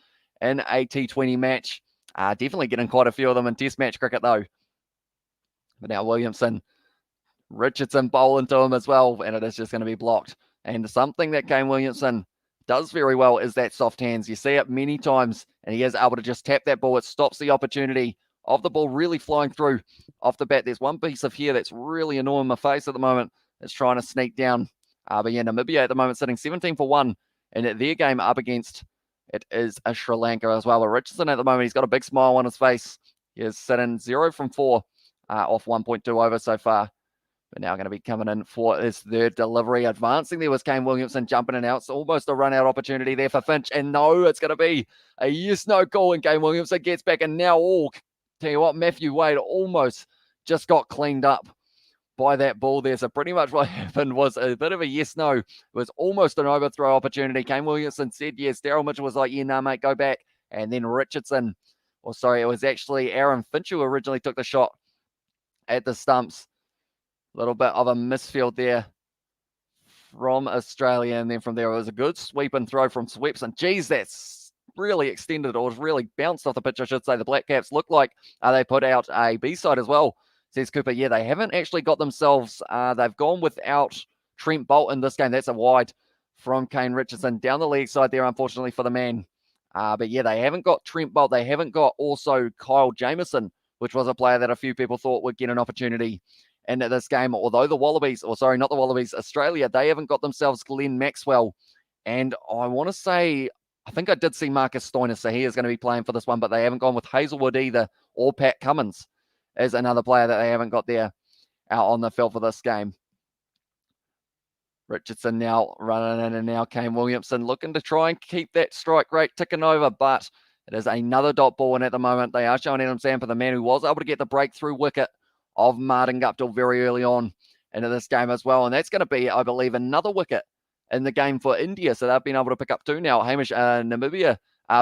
in a T20 match. Definitely getting quite a few of them in Test match cricket, though. But now Williamson, Richardson bowling to him as well, and it is just going to be blocked. And something that Kane Williamson does very well is that soft hands. You see it many times, and he is able to just tap that ball. It stops the opportunity of the ball really flying through off the bat. There's one piece of hair that's really annoying my face at the moment. It's trying to sneak down. But yeah, Namibia at the moment sitting 17 for 1 in their game up against, it is a Sri Lanka as well. But Richardson at the moment, he's got a big smile on his face. He is sitting 0 from 4 off 1.2 over so far. But now going to be coming in for his third delivery. Advancing there was Kane Williamson jumping in and out. It's almost a run-out opportunity there for Finch. And no, it's going to be a yes-no call. And Kane Williamson gets back. And now, tell you what, Matthew Wade almost just got cleaned up by that ball there. So pretty much what happened was a bit of a yes-no. It was almost an overthrow opportunity. Kane Williamson said yes. Daryl Mitchell was like, yeah, no, mate, go back. And then Richardson, it was actually Aaron Finch who originally took the shot at the stumps. A little bit of a misfield there from Australia. And then from there, it was a good sweep and throw from Swepson. Geez, that's really extended, or really bounced off the pitch, I should say. The Black Caps look like they put out a B-side as well, says Cooper. Yeah, they haven't actually got themselves, they've gone without Trent Boult in this game. That's a wide from Kane Richardson down the leg side there, unfortunately, for the man. But yeah, they haven't got Trent Boult. They haven't got also Kyle Jamieson, which was a player that a few people thought would get an opportunity in this game. Although the Wallabies, or sorry, not the Wallabies, Australia, they haven't got themselves Glenn Maxwell. And I want to say, I think I did see Marcus Stoinis, so he is going to be playing for this one, but they haven't gone with Hazelwood either, or Pat Cummins is another player that they haven't got there out on the field for this game. Richardson now running in, and now Kane Williamson looking to try and keep that strike rate ticking over, but it is another dot ball, and at the moment they are showing Adam Zampa, the man who was able to get the breakthrough wicket of Martin Guptill very early on into this game as well, and that's going to be, I believe, another wicket in the game for India, so they've been able to pick up two now. Hamish Namibia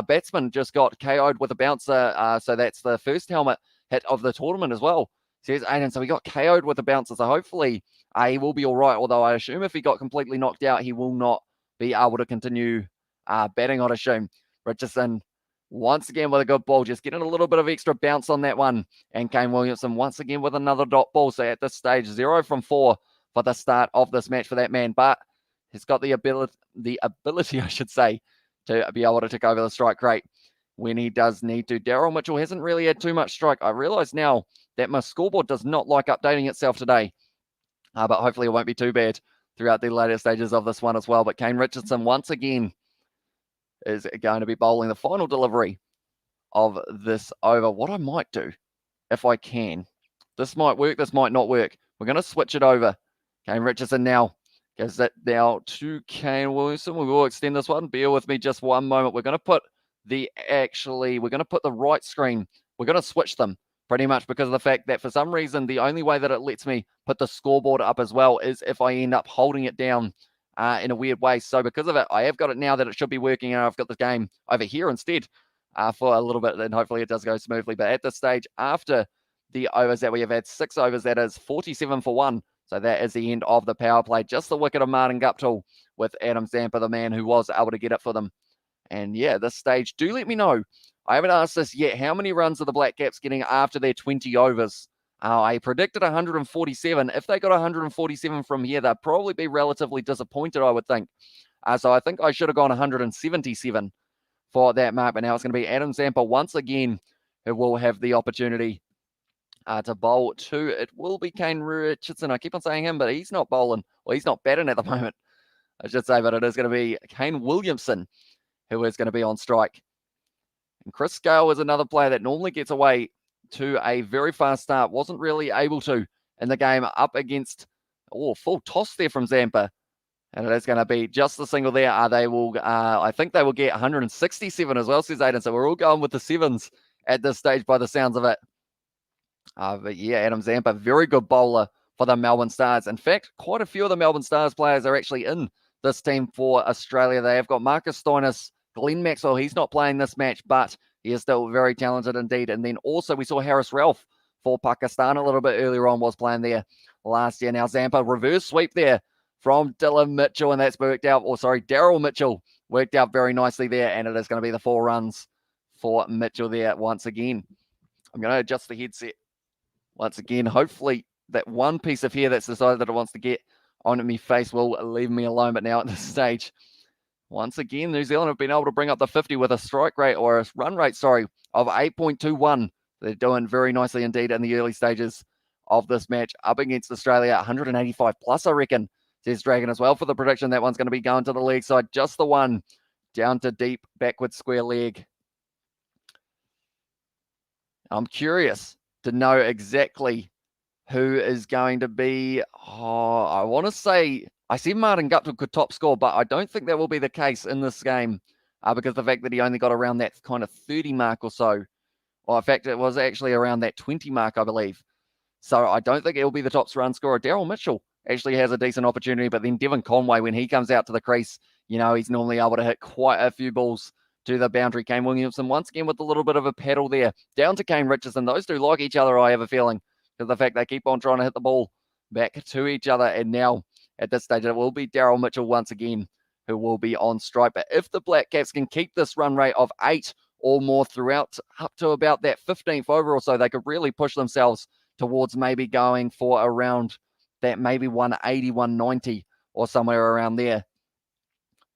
batsman just got KO'd with a bouncer, so that's the first helmet hit of the tournament as well. Says Aiden, so he got KO'd with a bouncer, so hopefully he will be all right, although I assume if he got completely knocked out, he will not be able to continue batting, I'd assume. Richardson, once again with a good ball, just getting a little bit of extra bounce on that one. And Kane Williamson, once again with another dot ball. So at this stage, 0 from 4 for the start of this match for that man. But he's got the ability, I should say, to be able to take over the strike rate when he does need to. Daryl Mitchell hasn't really had too much strike. I realise now that my scoreboard does not like updating itself today. But hopefully it won't be too bad throughout the later stages of this one as well. But Kane Richardson, once again, is going to be bowling the final delivery of this over. What I might do, if I can, this might work, this might not work. We're going to switch it over. Kane Richardson now goes that now to Kane Williamson. We will extend this one. Bear with me just one moment. We're going to put the right screen. We're going to switch them pretty much because of the fact that for some reason, the only way that it lets me put the scoreboard up as well is if I end up holding it down in a weird way. So because of it, I have got it now that it should be working, and I've got the game over here instead for a little bit, and hopefully it does go smoothly. But at this stage, after the overs that we have had, 6 overs, that is 47 for 1. So that is the end of the power play. Just the wicket of Martin Guptill with Adam Zampa, the man who was able to get it for them. And yeah, this stage, do let me know. I haven't asked this yet. How many runs are the Black Caps getting after their 20 overs? I predicted 147. If they got 147 from here, they'll probably be relatively disappointed, I would think. So I think I should have gone 177 for that mark. But now it's going to be Adam Zampa once again who will have the opportunity to bowl to. It will be Kane Richardson. I keep on saying him, but he's not bowling. Well, he's not batting at the moment, I should say. But it is going to be Kane Williamson who is going to be on strike. And Chris Gale is another player that normally gets away to a very fast start. Wasn't really able to in the game up against, full toss there from Zampa. And it is going to be just the single there. I think they will get 167 as well, says Aiden. So we're all going with the 7s at this stage by the sounds of it. But yeah, Adam Zampa, very good bowler for the Melbourne Stars. In fact, quite a few of the Melbourne Stars players are actually in this team for Australia. They have got Marcus Stoinis, Glenn Maxwell. He's not playing this match, but he is still very talented indeed. And then also we saw Harris Ralph for Pakistan a little bit earlier on, was playing there last year. Now Zampa, reverse sweep there from Dylan Mitchell, and that's worked out, Daryl Mitchell worked out very nicely there, and it is going to be the 4 runs for Mitchell there once again. I'm going to adjust the headset once again. Hopefully that one piece of hair that's decided that it wants to get on my face will leave me alone. But now at this stage, once again, New Zealand have been able to bring up the 50 with a strike rate, or a run rate, of 8.21. They're doing very nicely indeed in the early stages of this match. Up against Australia, 185 plus, I reckon, says Dragon as well for the prediction. That one's going to be going to the leg side. Just the one down to deep, backward square leg. I'm curious to know exactly who is going to be. I want to say, I see Martin Guptill could top score, but I don't think that will be the case in this game because of the fact that he only got around that kind of 30 mark or so. Well, in fact, it was actually around that 20 mark, I believe. So I don't think it'll be the top run scorer. Daryl Mitchell actually has a decent opportunity, but then Devon Conway, when he comes out to the crease, he's normally able to hit quite a few balls to the boundary. Kane Williamson, once again, with a little bit of a paddle there. Down to Kane Richardson. Those two like each other, I have a feeling, because of the fact they keep on trying to hit the ball back to each other. And now, at this stage, it will be Daryl Mitchell once again who will be on strike. But if the Black Caps can keep this run rate of 8 or more throughout up to about that 15th over or so, they could really push themselves towards maybe going for around that maybe 180, 190 or somewhere around there.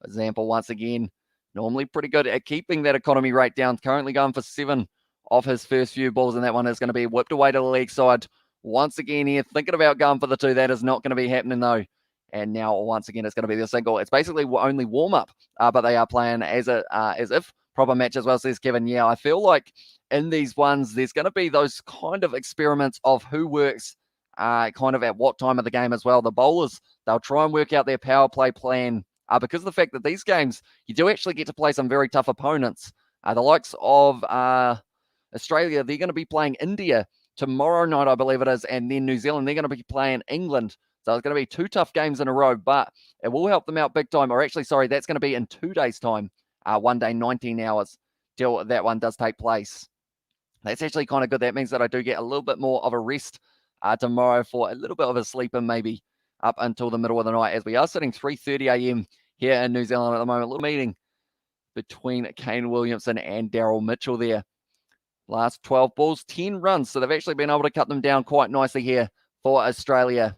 For example, once again, normally pretty good at keeping that economy rate down. Currently going for 7 of his first few balls, and that one is going to be whipped away to the leg side. Once again here, thinking about going for the 2. That is not going to be happening, though. And now, once again, it's going to be the single. It's basically only warm-up, but they are playing as if proper match as well, says Kevin. Yeah, I feel like in these ones, there's going to be those kind of experiments of who works kind of at what time of the game as well. The bowlers, they'll try and work out their power play plan because of the fact that these games, you do actually get to play some very tough opponents. The likes of Australia, they're going to be playing India tomorrow night, I believe it is, and then New Zealand, they're going to be playing England. So it's going to be 2 tough games in a row, but it will help them out big time. Or actually, sorry, that's going to be in 2 days' time. 1 day, 19 hours till that one does take place. That's actually kind of good. That means that I do get a little bit more of a rest tomorrow for a little bit of a sleep in maybe up until the middle of the night, as we are sitting 3:30 a.m. here in New Zealand at the moment. A little meeting between Kane Williamson and Daryl Mitchell there. Last 12 balls, 10 runs. So they've actually been able to cut them down quite nicely here for Australia.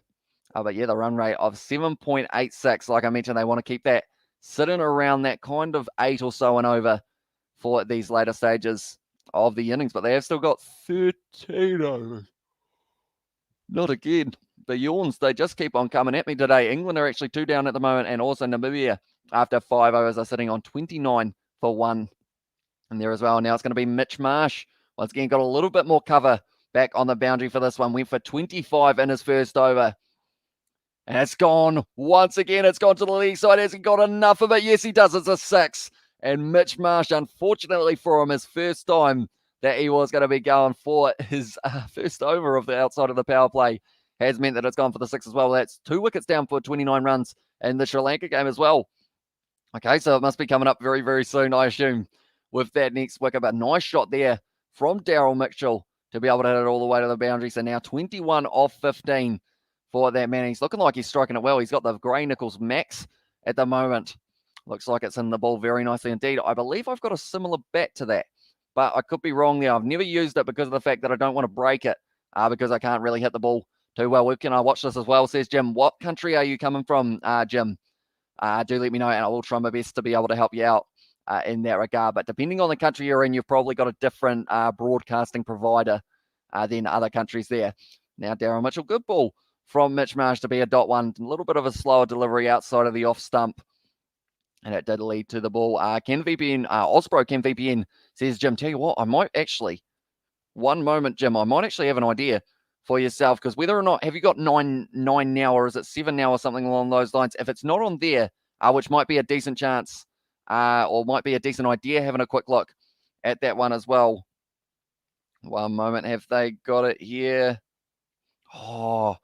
But yeah, the run rate of 7.86. Like I mentioned, they want to keep that sitting around that kind of 8 or so and over for these later stages of the innings. But they have still got 13 overs. Not again. The yawns, they just keep on coming at me today. England are actually 2 down at the moment, and also Namibia, after 5 overs, are sitting on 29 for 1. And there as well. Now it's going to be Mitch Marsh. Once again, got a little bit more cover back on the boundary for this one. Went for 25 in his first over. And it's gone. Once again, it's gone to the leg side. Hasn't got enough of it. Yes, he does. It's a 6. And Mitch Marsh, unfortunately for him, his first time that he was going to be going for his first over of the outside of the power play, has meant that it's gone for the 6 as well. That's 2 wickets down for 29 runs in the Sri Lanka game as well. Okay, so it must be coming up very, very soon, I assume, with that next wicket. But nice shot there from Daryl Mitchell to be able to hit it all the way to the boundary. So now 21 off 15 for that man. He's looking like he's striking it well. He's got the Gray Nichols Max at the moment. Looks like it's in the ball very nicely indeed. I believe I've got a similar bat to that, but I could be wrong there. I've never used it because of the fact that I don't want to break it because I can't really hit the ball too well. Where can I watch this as well, says Jim. What country are you coming from, Jim? Do let me know, and I will try my best to be able to help you out in that regard. But depending on the country you're in, you've probably got a different broadcasting provider than other countries there. Now, Daryl Mitchell, good ball from Mitch Marsh to be a .1. A little bit of a slower delivery outside of the off stump. And it did lead to the ball. Ken VPN, Osbro Ken VPN says, Jim, tell you what, I might actually, one moment, Jim, I might actually have an idea for yourself, because whether or not, have you got nine now, or is it 7 now, or something along those lines? If it's not on there, which might be a decent chance, or might be a decent idea, having a quick look at that one as well. One moment, have they got it here? Oh,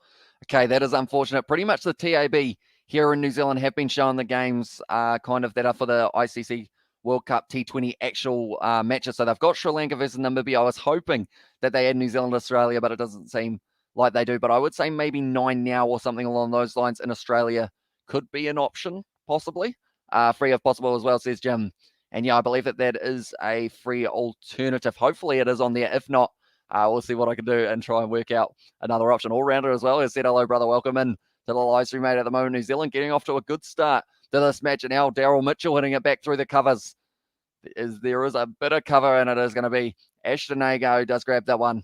okay, that is unfortunate. Pretty much the TAB here in New Zealand have been showing the games kind of that are for the ICC World Cup T20 actual matches. So they've got Sri Lanka versus Namibia. I was hoping that they had New Zealand, Australia, but it doesn't seem like they do. But I would say maybe 9 now or something along those lines in Australia could be an option, possibly. Free if possible as well, says Jim. And yeah, I believe that that is a free alternative. Hopefully it is on there. If not, we'll see what I can do and try and work out another option. All-rounder as well has said, hello, brother. Welcome in to the live stream, mate, at the moment. New Zealand getting off to a good start to this match. And now Daryl Mitchell hitting it back through the covers. There is a bit of cover, and it is going to be Ashton Agar who does grab that one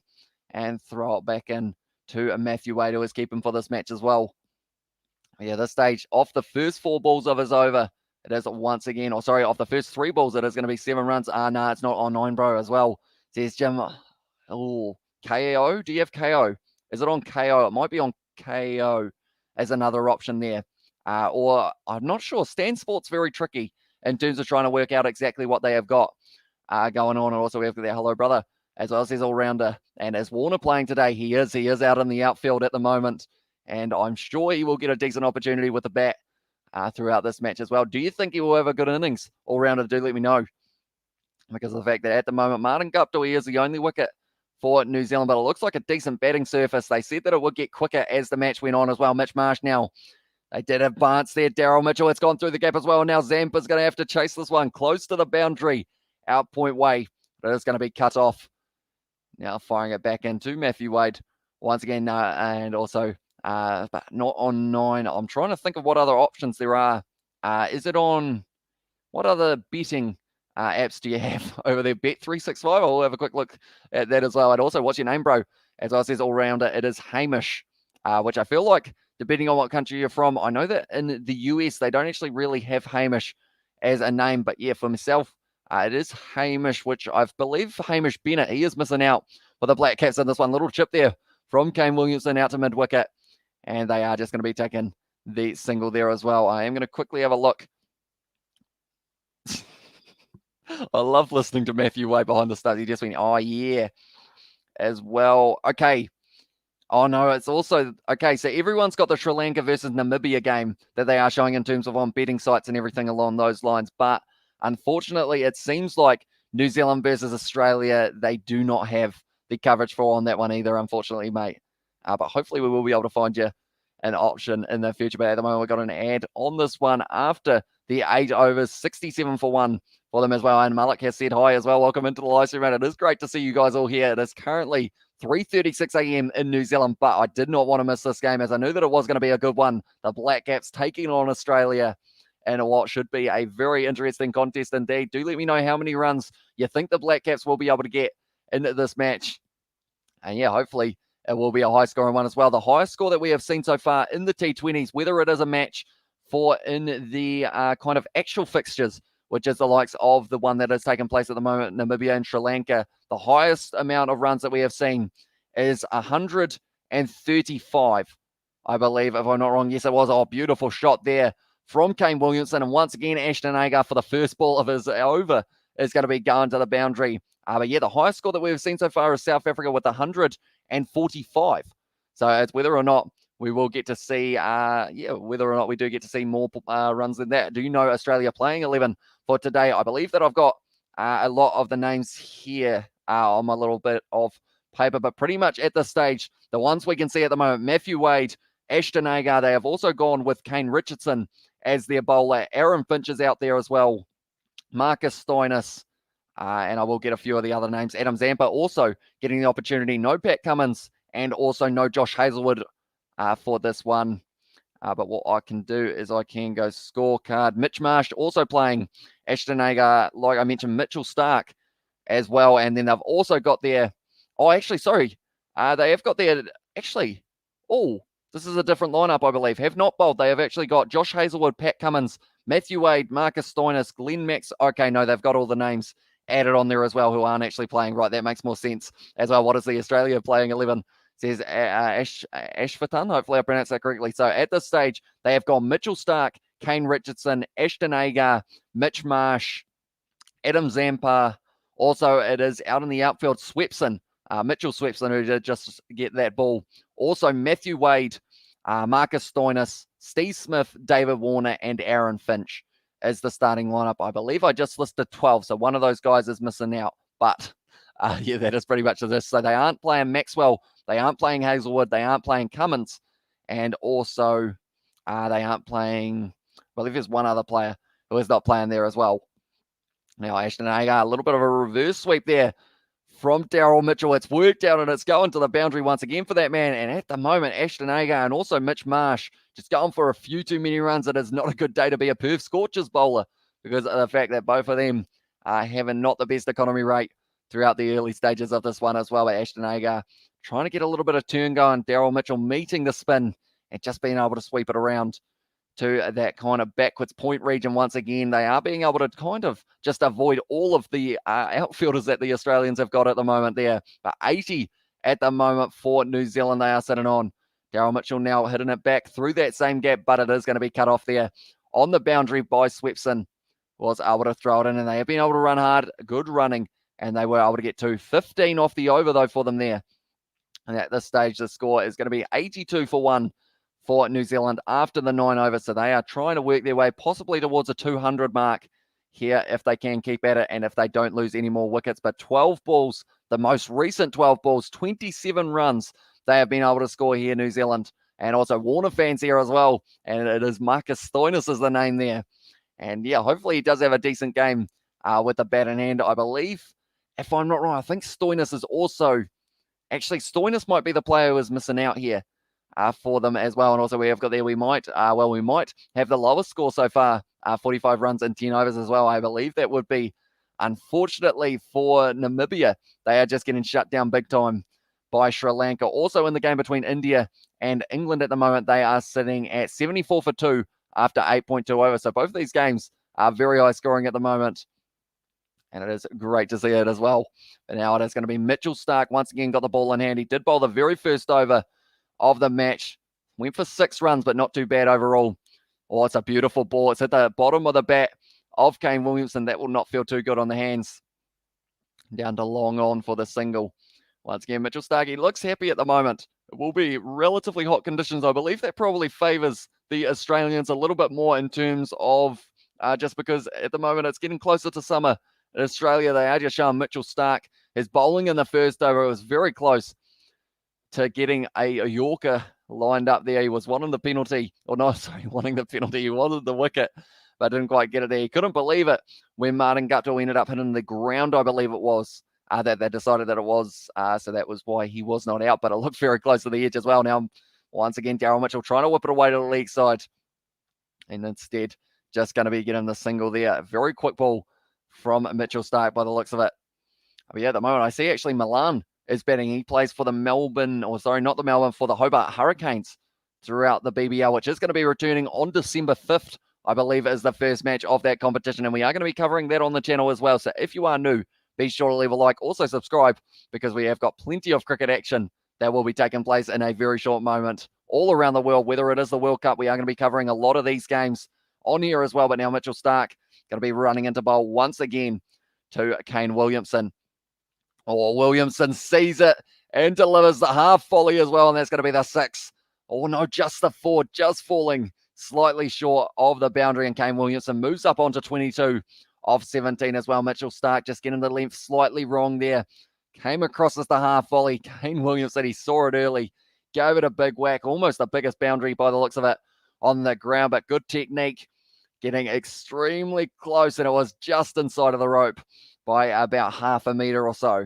and throw it back in to Matthew Wade, who is keeping for this match as well. Yeah, this stage, off the first 4 balls of his over, it is once again, off the first 3 balls, it is going to be 7 runs. No, it's not on 9, bro, as well, says Jim. Oh, KO? Do you have KO? Is it on KO? It might be on KO as another option there. Or I'm not sure. Stan Sport's very tricky in terms of trying to work out exactly what they have got going on. And also we have their hello brother as well as his all-rounder. And as Warner playing today, he is out in the outfield at the moment. And I'm sure he will get a decent opportunity with the bat throughout this match as well. Do you think he will have a good innings all-rounder? Do let me know. Because of the fact that at the moment, Martin Guptill, he is the only wicket for New Zealand, but it looks like a decent batting surface. They said that it would get quicker as the match went on as well. Mitch Marsh now. They did advance there. Daryl Mitchell, it's gone through the gap as well. Now Zampa's going to have to chase this one close to the boundary. Out point way. But it's going to be cut off. Now firing it back into Matthew Wade once again. And also but not on 9. I'm trying to think of what other options there are. Is it on, what other betting apps do you have over there? Bet365. I'll have a quick look at that as well. And also, what's your name, bro? As I says, all rounder, it is Hamish, which I feel like, depending on what country you're from, I know that in the US, they don't actually really have Hamish as a name. But yeah, for myself, it is Hamish, which I believe Hamish Bennett, he is missing out for the Black Caps in this one. Little chip there from Kane Williamson out to mid-wicket. And they are just going to be taking the single there as well. I am going to quickly have a look. I love listening to Matthew way behind the stats. He just went, oh, yeah, as well. Okay. Oh, no, it's also, okay, so everyone's got the Sri Lanka versus Namibia game that they are showing in terms of on betting sites and everything along those lines. But unfortunately, it seems like New Zealand versus Australia, they do not have the coverage for on that one either, unfortunately, mate. But hopefully we will be able to find you an option in the future. But at the moment, we've got an ad on this one after the 8 overs, 67 for 1 for them as well. And Malik has said hi as well. Welcome into the live stream, man. It is great to see you guys all here. It is currently 3:36 a.m. in New Zealand, but I did not want to miss this game as I knew that it was going to be a good one. The Black Caps taking on Australia in what should be a very interesting contest indeed. Do let me know how many runs you think the Black Caps will be able to get into this match. And yeah, hopefully it will be a high-scoring one as well. The highest score that we have seen so far in the T20s, whether it is a match for in the kind of actual fixtures, which is the likes of the one that has taken place at the moment, Namibia and Sri Lanka, the highest amount of runs that we have seen is 135, I believe, if I'm not wrong. Yes, it was. Oh, beautiful shot there from Kane Williamson. And once again, Ashton Agar for the first ball of his over is going to be going to the boundary. But yeah, the highest score that we've seen so far is South Africa with 145. So it's whether or not we will get to see, whether or not we do get to see more runs than that. Do you know Australia playing 11 for today? I believe that I've got a lot of the names here on my little bit of paper, but pretty much at this stage, the ones we can see at the moment, Matthew Wade, Ashton Agar, they have also gone with Kane Richardson as their bowler. Aaron Finch is out there as well. Marcus Stoinis, and I will get a few of the other names. Adam Zampa also getting the opportunity. No Pat Cummins, and also no Josh Hazlewood for this one. But what I can do is I can go scorecard. Mitch Marsh also playing. Ashton Agar, like I mentioned, Mitchell Stark as well. And then they've also got their, they have got their, this is a different lineup, I believe. Have not bowled. They have actually got Josh Hazlewood, Pat Cummins, Matthew Wade, Marcus Stoinis, Glenn Max. Okay, no, they've got all the names added on there as well who aren't actually playing. Right, that makes more sense as well. What is the Australia playing 11? Says Ashfatan. Hopefully I pronounced that correctly. So at this stage, they have gone Mitchell Stark, Kane Richardson, Ashton Agar, Mitch Marsh, Adam Zampa. Also, it is out in the outfield, Swepson, Mitchell Swepson, who did just get that ball. Also, Matthew Wade, Marcus Stoinis, Steve Smith, David Warner, and Aaron Finch is the starting lineup. I believe I just listed 12, so one of those guys is missing out. But yeah, that is pretty much this. So they aren't playing Maxwell, they aren't playing Hazlewood, they aren't playing Cummins, and also they aren't playing, I believe there's one other player who is not playing there as well. Now, Ashton Agar, a little bit of a reverse sweep there from Daryl Mitchell. It's worked out and it's going to the boundary once again for that man. And at the moment, Ashton Agar and also Mitch Marsh just going for a few too many runs. It is not a good day to be a Perth Scorchers bowler because of the fact that both of them are having not the best economy rate throughout the early stages of this one as well. But Ashton Agar trying to get a little bit of turn going. Daryl Mitchell meeting the spin and just being able to sweep it around to that kind of backwards point region once again. They are being able to kind of just avoid all of the outfielders that the Australians have got at the moment there. But 80 at the moment for New Zealand they are sitting on. Daryl Mitchell now hitting it back through that same gap, but it is going to be cut off there on the boundary by Swepson. Was able to throw it in, and they have been able to run hard. Good running, and they were able to get to 15 off the over, though, for them there. And at this stage, the score is going to be 82 for 1 for New Zealand after the 9 overs. So they are trying to work their way possibly towards a 200 mark here if they can keep at it and if they don't lose any more wickets. But 12 balls, the most recent 12 balls, 27 runs they have been able to score here, New Zealand. And also Warner fans here as well. And it is Marcus Stoinis is the name there. And yeah, hopefully he does have a decent game with the bat in hand. I believe, if I'm not wrong, I think Stoinis is also, actually Stoinis might be the player who is missing out here. for them as well. And also we have got there, we might have the lowest score so far, 45 runs in 10 overs as well. I believe that would be, unfortunately for Namibia, they are just getting shut down big time by Sri Lanka. Also in the game between India and England at the moment, they are sitting at 74 for 2 after 8.2 overs. So both of these games are very high scoring at the moment. And it is great to see it as well. And now it is going to be Mitchell Starc once again got the ball in hand. He did bowl the very first over of the match. Went for 6 runs, but not too bad overall. Oh, it's a beautiful ball. It's at the bottom of the bat of Kane Williamson. That will not feel too good on the hands. Down to long on for the single. Once again, Mitchell Starc, he looks happy at the moment. It will be relatively hot conditions. I believe that probably favours the Australians a little bit more in terms of just because at the moment it's getting closer to summer. In Australia, they are just showing Mitchell Starc. His bowling in the first over was very close to getting a Yorker lined up there. He was wanting the penalty. Wanting the penalty. He wanted the wicket, but didn't quite get it there. He couldn't believe it when Martin Guptill ended up hitting the ground, I believe it was, that they decided that it was. So that was why he was not out, but it looked very close to the edge as well. Now, once again, Daryl Mitchell trying to whip it away to the leg side. And instead, just going to be getting the single there. Very quick ball from Mitchell Starc by the looks of it. But yeah, at the moment, I see actually Milan is batting. He plays for the for the Hobart Hurricanes throughout the BBL, which is going to be returning on December 5th, I believe, is the first match of that competition. And we are going to be covering that on the channel as well. So if you are new, be sure to leave a like. Also subscribe, because we have got plenty of cricket action that will be taking place in a very short moment all around the world, whether it is the World Cup. We are going to be covering a lot of these games on here as well. But now Mitchell Starc going to be running into bowl once again to Kane Williamson. Oh, Williamson sees it and delivers the half volley as well, and that's going to be the 6. Oh no, just the 4, just falling slightly short of the boundary, and Kane Williamson moves up onto 22 of 17 as well. Mitchell Starc just getting the length slightly wrong there. Came across as the half volley. Kane Williamson, he saw it early, gave it a big whack, almost the biggest boundary by the looks of it on the ground, but good technique, getting extremely close, and it was just inside of the rope by about half a metre or so.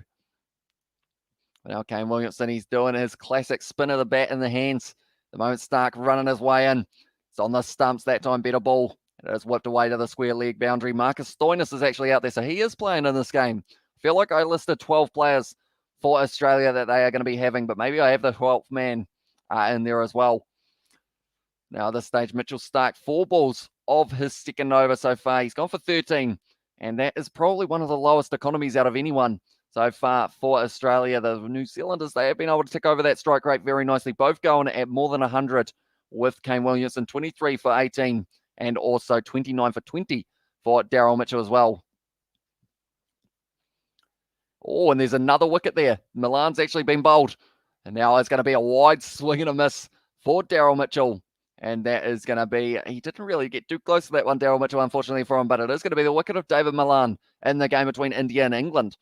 Now Kane Williamson, he's doing his classic spin of the bat in the hands. The moment Starc running his way in. It's on the stumps that time, better ball. It is whipped away to the square leg boundary. Marcus Stoinis is actually out there, so he is playing in this game. I feel like I listed 12 players for Australia that they are going to be having, but maybe I have the 12th man in there as well. Now at this stage, Mitchell Starc, 4 balls of his second over so far. He's gone for 13, and that is probably one of the lowest economies out of anyone so far for Australia. The New Zealanders, they have been able to tick over that strike rate very nicely, both going at more than 100 with Kane Williamson, 23 for 18, and also 29 for 20 for Daryl Mitchell as well. Oh, and there's another wicket there. Milan's actually been bowled, and now it's going to be a wide swing and a miss for Daryl Mitchell. And that is going to be, he didn't really get too close to that one, Daryl Mitchell, unfortunately for him, but it is going to be the wicket of David Milan in the game between India and England,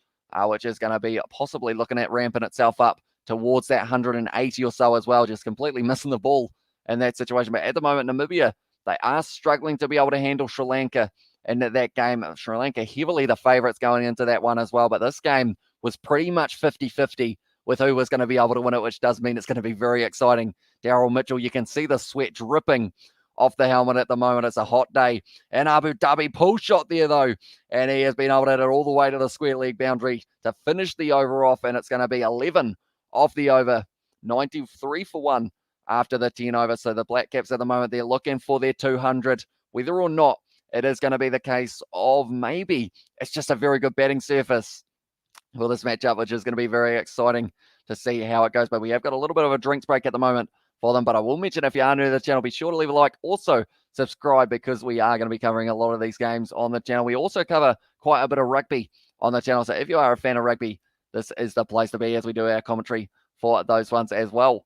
which is going to be possibly looking at ramping itself up towards that 180 or so as well, just completely missing the ball in that situation. But at the moment, Namibia, they are struggling to be able to handle Sri Lanka in that game. Sri Lanka heavily the favourites going into that one as well, but this game was pretty much 50-50 with who was going to be able to win it, which does mean it's going to be very exciting. Daryl Mitchell, you can see the sweat dripping off the helmet at the moment. It's a hot day in Abu Dhabi. Pull shot there, though, and he has been able to hit it all the way to the square leg boundary to finish the over off, and it's going to be 11 off the over, 93 for 1 after the 10 over. So the Black Caps at the moment, they're looking for their 200. Whether or not it is going to be the case of maybe it's just a very good batting surface for this matchup, which is going to be very exciting to see how it goes. But we have got a little bit of a drinks break at the moment for them. But I will mention, if you are new to the channel, be sure to leave a like. Also, subscribe, because we are going to be covering a lot of these games on the channel. We also cover quite a bit of rugby on the channel. So if you are a fan of rugby, this is the place to be as we do our commentary for those ones as well.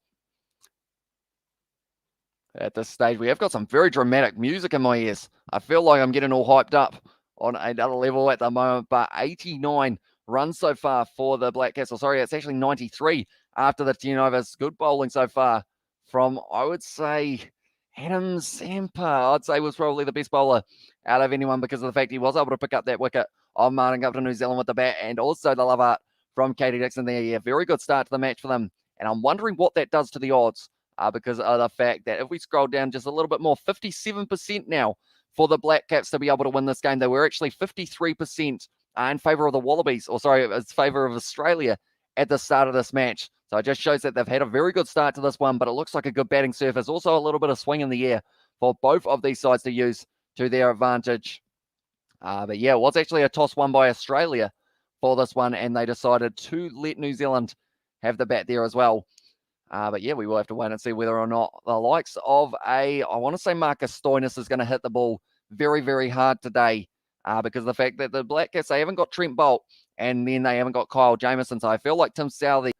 At this stage, we have got some very dramatic music in my ears. I feel like I'm getting all hyped up on another level at the moment, but 89 runs so far for the Black Caps. Sorry, it's actually 93 after the 10 overs. Good bowling so far from, I would say, Adam Zampa. I'd say was probably the best bowler out of anyone, because of the fact he was able to pick up that wicket on Martin Guptill, New Zealand, with the bat, and also the love art from Katie Dixon there. Yeah, very good start to the match for them. And I'm wondering what that does to the odds because of the fact that if we scroll down just a little bit more, 57% now for the Black Caps to be able to win this game. They were actually 53% in favour of the Wallabies, it's favour of Australia at the start of this match. So it just shows that they've had a very good start to this one, but it looks like a good batting surface. Also a little bit of swing in the air for both of these sides to use to their advantage. But yeah, it was actually a toss won by Australia for this one, and they decided to let New Zealand have the bat there as well. But yeah, we will have to wait and see whether or not the likes of I want to say Marcus Stoinis is going to hit the ball very, very hard today because of the fact that the Black Caps, they haven't got Trent Boult and then they haven't got Kyle Jamieson. So I feel like Tim Southee,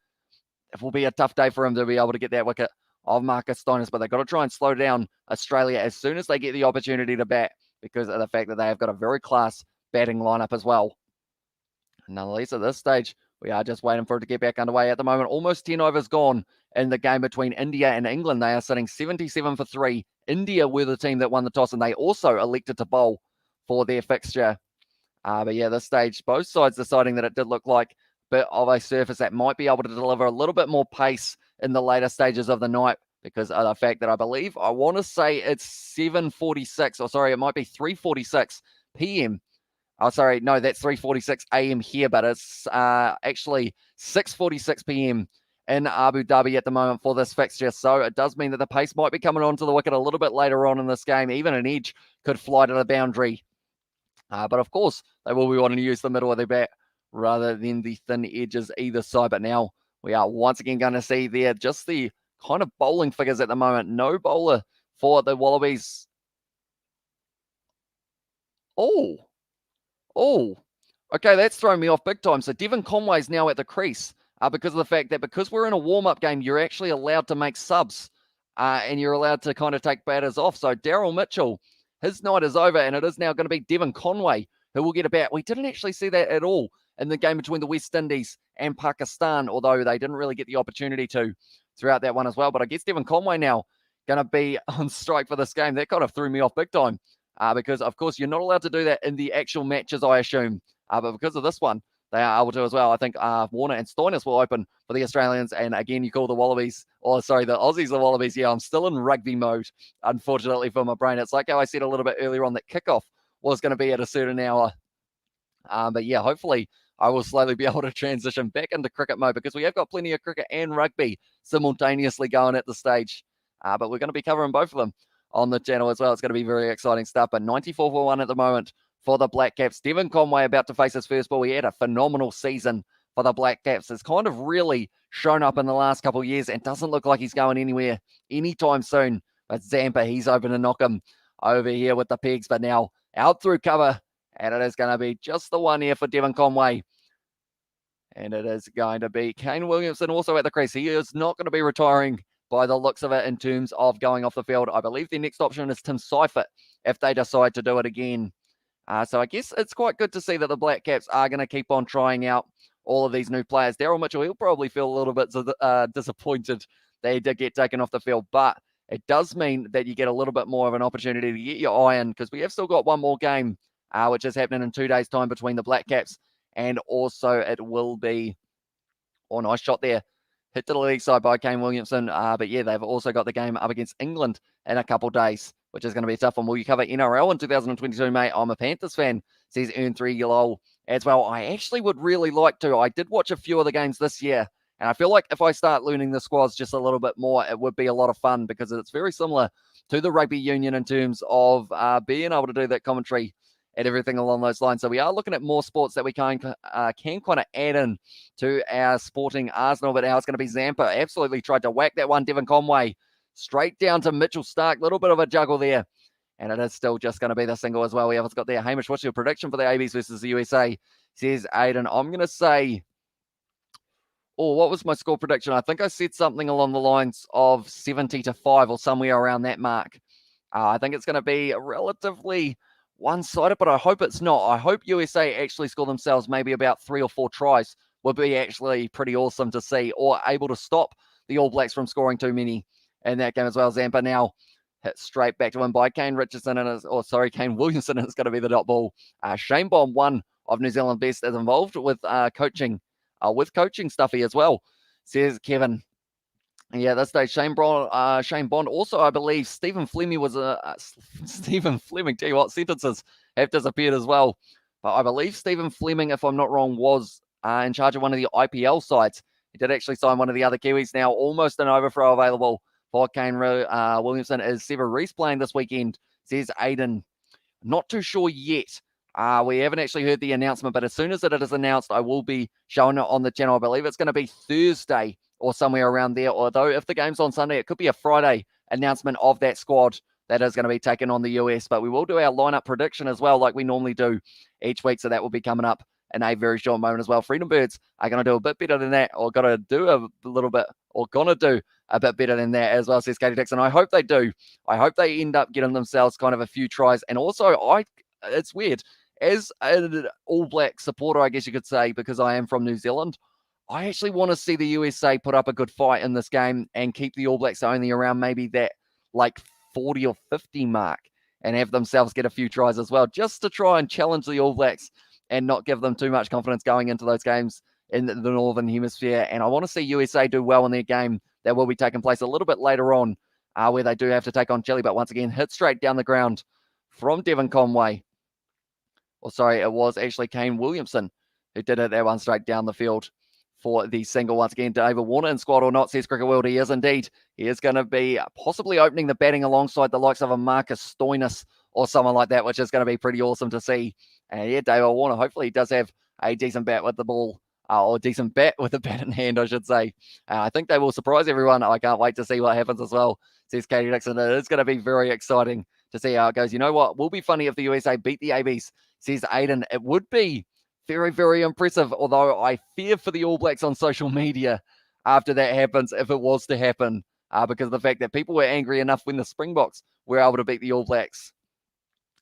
it will be a tough day for him to be able to get that wicket of Marcus Stoinis, but they've got to try and slow down Australia as soon as they get the opportunity to bat because of the fact that they have got a very class batting lineup as well. Nonetheless, at this stage, we are just waiting for it to get back underway at the moment. Almost 10 overs gone in the game between India and England. They are sitting 77 for 3. India were the team that won the toss, and they also elected to bowl for their fixture. But yeah, this stage, both sides deciding that it did look like a bit of a surface that might be able to deliver a little bit more pace in the later stages of the night because of the fact that I want to say it's 7:46, it might be 3:46 p.m. Oh, sorry, no, that's 3:46 a.m. here, but it's actually 6:46 p.m. in Abu Dhabi at the moment for this fixture. So it does mean that the pace might be coming onto the wicket a little bit later on in this game. Even an edge could fly to the boundary. But of course, they will be wanting to use the middle of their bat rather than the thin edges either side. But now we are once again going to see there just the kind of bowling figures at the moment. No bowler for the Wallabies. Oh, okay, that's thrown me off big time. So Devon Conway's now at the crease because of the fact that because we're in a warm-up game, you're actually allowed to make subs and you're allowed to kind of take batters off. So Daryl Mitchell, his night is over, and it is now going to be Devon Conway who will get a bat. We didn't actually see that at all in the game between the West Indies and Pakistan, although they didn't really get the opportunity to throughout that one as well. But I guess Devon Conway now going to be on strike for this game. That kind of threw me off big time. Because, of course, you're not allowed to do that in the actual matches, I assume. But because of this one, they are able to as well. I think Warner and Stoinis will open for the Australians. And again, you call the Wallabies, the Aussies the Wallabies. Yeah, I'm still in rugby mode, unfortunately, for my brain. It's like how I said a little bit earlier on that kickoff was going to be at a certain hour. But yeah, hopefully I will slowly be able to transition back into cricket mode because we have got plenty of cricket and rugby simultaneously going at the stage. But we're going to be covering both of them on the channel as well. It's going to be very exciting stuff. But 94 for 1 at the moment for the Black Caps. Devon Conway about to face his first ball. He had a phenomenal season for the Black Caps. It's kind of really shown up in the last couple of years and doesn't look like he's going anywhere anytime soon. But Zampa, he's open to knock him over here with the pegs. But now out through cover. And it is going to be just the one here for Devon Conway. And it is going to be Kane Williamson also at the crease. He is not going to be retiring by the looks of it in terms of going off the field. I believe the next option is Tim Seifert if they decide to do it again. So I guess it's quite good to see that the Black Caps are going to keep on trying out all of these new players. Daryl Mitchell, he'll probably feel a little bit disappointed that he did get taken off the field, but it does mean that you get a little bit more of an opportunity to get your eye in because we have still got one more game, which is happening in 2 days' time between the Black Caps and also it will be, nice shot there. Hit to the leg side by Kane Williamson. But yeah, they've also got the game up against England in a couple days, which is going to be a tough one. Will you cover NRL in 2022, mate? I'm a Panthers fan, says Earn 3 Yellow as well. I actually would really like to. I did watch a few of the games this year, and I feel like if I start learning the squads just a little bit more, it would be a lot of fun because it's very similar to the rugby union in terms of being able to do that commentary and everything along those lines. So we are looking at more sports that we can kind of add in to our sporting arsenal. But now it's going to be Zampa. Absolutely tried to whack that one. Devon Conway straight down to Mitchell Starc. Little bit of a juggle there. And it is still just going to be the single as well. We have got there. Hamish, what's your prediction for the ABs versus the USA? Says Aiden. I'm going to say, what was my score prediction? I think I said something along the lines of 70-5 or somewhere around that mark. I think it's going to be a relatively one-sided, but I hope it's not. I hope USA actually score themselves maybe about 3 or 4 tries. Would be actually pretty awesome to see, or able to stop the All Blacks from scoring too many in that game as well. Zampa now hit straight back to win by Kane Williamson, and Kane Williamson is going to be the dot ball. Shane Bond, one of New Zealand best, is involved with coaching stuffy as well, says Kevin. Yeah, at this stage, Shane Bond. Also, I believe Stephen Fleming was Stephen Fleming. Tell you what, sentences have disappeared as well. But I believe Stephen Fleming, if I'm not wrong, was in charge of one of the IPL sides. He did actually sign one of the other Kiwis. Now, almost an overthrow available for Kane Williamson. Is Sever Reese playing this weekend? Says Aiden. Not too sure yet. We haven't actually heard the announcement, but as soon as it is announced, I will be showing it on the channel. I believe it's going to be Thursday or somewhere around there. Although if the game's on Sunday, it could be a Friday announcement of that squad that is going to be taking on the US. But we will do our lineup prediction as well, like we normally do each week. So that will be coming up in a very short moment as well. Freedom Birds are going to do a bit better than that, or going to do a little bit, or going to do a bit better than that as well, says Katie Dixon. I hope they do. I hope they end up getting themselves kind of a few tries. And also, it's weird. As an All Black supporter, I guess you could say, because I am from New Zealand, I actually want to see the USA put up a good fight in this game and keep the All Blacks only around maybe that like 40 or 50 mark and have themselves get a few tries as well, just to try and challenge the All Blacks and not give them too much confidence going into those games in the Northern Hemisphere. And I want to see USA do well in their game that will be taking place a little bit later on, where they do have to take on Chile. But once again, hit straight down the ground from Devon Conway. Or sorry, it was actually Kane Williamson who did it that one straight down the field for the single. Once again, David Warner in squad or not, says Cricket World. He is indeed. He is going to be possibly opening the batting alongside the likes of a Marcus Stoinis or someone like that, which is going to be pretty awesome to see. And yeah, David Warner, hopefully he does have a decent bat with the ball, or decent bat with the bat in hand, I should say. I think they will surprise everyone. I can't wait to see what happens as well, says Katie Dixon. It is going to be very exciting to see how it goes. You know what? Will be funny if the USA beat the ABs, says Aiden. It would be very, very impressive, although I fear for the All Blacks on social media after that happens, if it was to happen, because of the fact that people were angry enough when the Springboks were able to beat the All Blacks.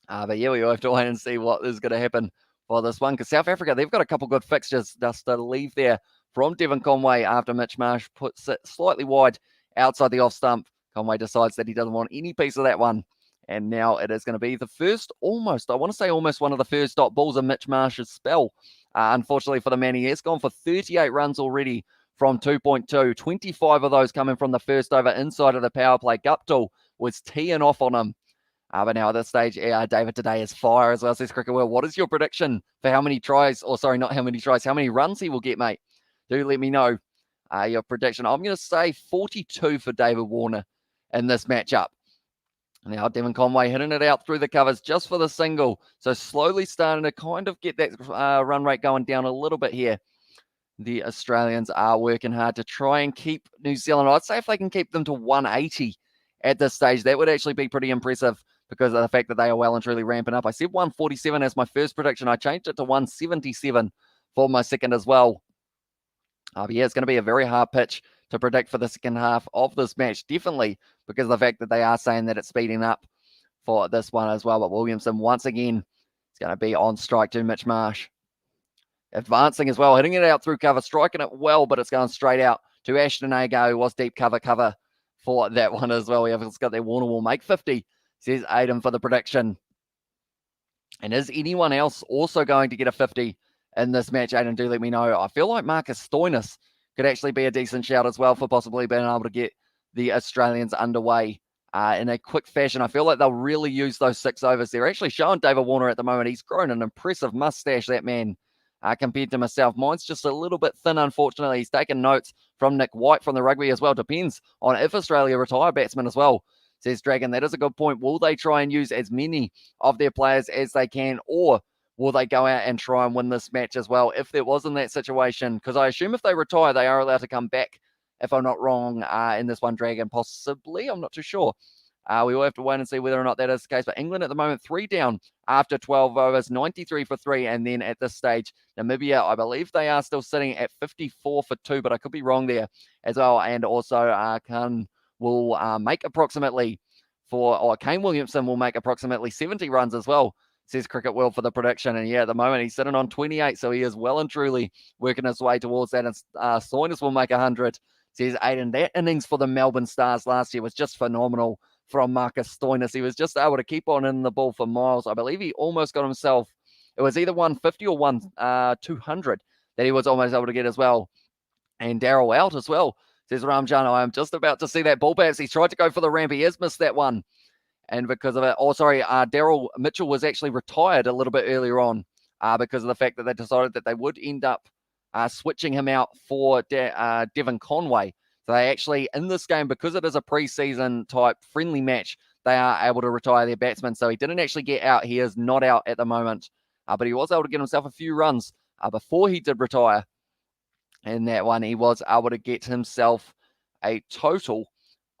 But yeah, we'll have to wait and see what is going to happen for this one, because South Africa, they've got a couple good fixtures just to leave there from Devon Conway after Mitch Marsh puts it slightly wide outside the off stump. Conway decides that he doesn't want any piece of that one. And now it is going to be the first, almost one of the first dot balls of Mitch Marsh's spell. Unfortunately for the man, he has gone for 38 runs already from 2.2. 25 of those coming from the first over inside of the power play. Guptill was teeing off on him. But now at this stage, David today is fire as well, says Cricket World. What is your prediction for how many tries, or sorry, not how many tries, how many runs he will get, mate? Do let me know your prediction. I'm going to say 42 for David Warner in this matchup. Now, Devon Conway hitting it out through the covers just for the single. So slowly starting to kind of get that run rate going down a little bit here. The Australians are working hard to try and keep New Zealand. I'd say if they can keep them to 180 at this stage, that would actually be pretty impressive because of the fact that they are well and truly ramping up. I said 147 as my first prediction. I changed it to 177 for my second as well. But yeah, it's going to be a very hard pitch to predict for the second half of this match, definitely because of the fact that they are saying that it's speeding up for this one as well. But Williamson, once again, is going to be on strike to Mitch Marsh. Advancing as well, hitting it out through cover, striking it well, but it's going straight out to Ashton Agar, who was deep cover for that one as well. We have got that Warner will make 50, says Aiden for the prediction. And is anyone else also going to get a 50 in this match? Aiden, do let me know. I feel like Marcus Stoinis could actually be a decent shout as well for possibly being able to get the Australians underway in a quick fashion. I feel like they'll really use those 6 overs. They're actually showing David Warner at the moment. He's grown an impressive mustache, that man, compared to myself. Mine's just a little bit thin, unfortunately. He's taken notes from Nick White from the rugby as well. Depends on if Australia retire batsmen as well, says Dragon. That is a good point. Will they try and use as many of their players as they can, or will they go out and try and win this match as well if there was in that situation? Because I assume if they retire, they are allowed to come back, if I'm not wrong, in this one, Dragon. Possibly, I'm not too sure. We will have to wait and see whether or not that is the case. But England at the moment, 3 down after 12 overs, 93 for 3. And then at this stage, Namibia, I believe they are still sitting at 54 for 2, but I could be wrong there as well. And also, Kane Williamson will make approximately 70 runs as well, says Cricket World for the prediction. And yeah, at the moment, he's sitting on 28, so he is well and truly working his way towards that. And Stoinis will make 100, says Aiden. That innings for the Melbourne Stars last year was just phenomenal from Marcus Stoinis. He was just able to keep on in the ball for miles. I believe he almost got himself, it was either 150 or 200 that he was almost able to get as well. And Darryl out as well Says Ramjan, I am just about to see that ball. Perhaps he's tried to go for the ramp. He has missed that one. And because of it, Daryl Mitchell was actually retired a little bit earlier on because of the fact that they decided that they would end up switching him out for Devon Conway. So they actually, in this game, because it is a preseason type friendly match, they are able to retire their batsman. So he didn't actually get out. He is not out at the moment. But he was able to get himself a few runs before he did retire. In that one, he was able to get himself a total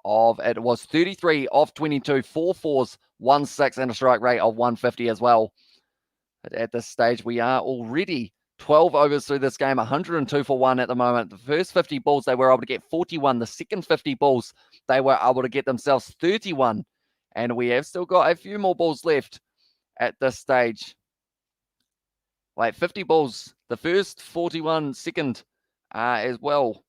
of, it was 33 off 22, 4 fours, 1 6, and a strike rate of 150 as well. But at this stage, we are already 12 overs through this game, 102 for 1 at the moment. The first 50 balls, they were able to get 41. The second 50 balls, they were able to get themselves 31. And we have still got a few more balls left at this stage. 50 balls, the first 41 second as well.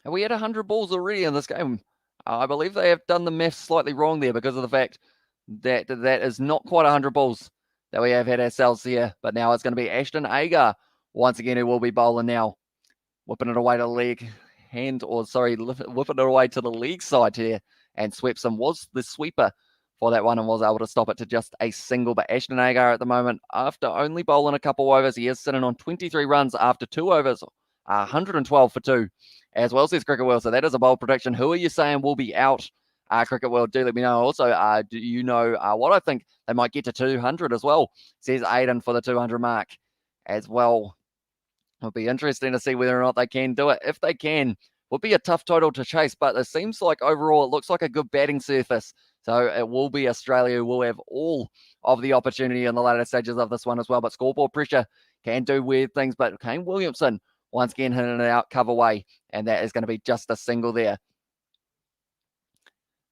And we had 100 balls already in this game. I believe they have done the maths slightly wrong there because of the fact that that is not quite 100 balls that we have had ourselves here. But now it's going to be Ashton Agar once again who will be bowling now. Whipping it away to the leg whipping it away to the leg side here. And Swepson was the sweeper for that one and was able to stop it to just a single. But Ashton Agar at the moment, after only bowling a couple overs, he is sitting on 23 runs after 2 overs, 112 for 2. As well, says Cricket World. So that is a bold prediction. Who are you saying will be out? Cricket World, do let me know. Also, do you know what I think they might get to 200 as well? Says Aiden for the 200 mark as well. It'll be interesting to see whether or not they can do it. If they can, would be a tough total to chase, but it seems like overall it looks like a good batting surface. So it will be Australia who will have all of the opportunity in the later stages of this one as well. But scoreboard pressure can do weird things. But Kane Williamson once again hitting it out cover way, and that is going to be just a single there.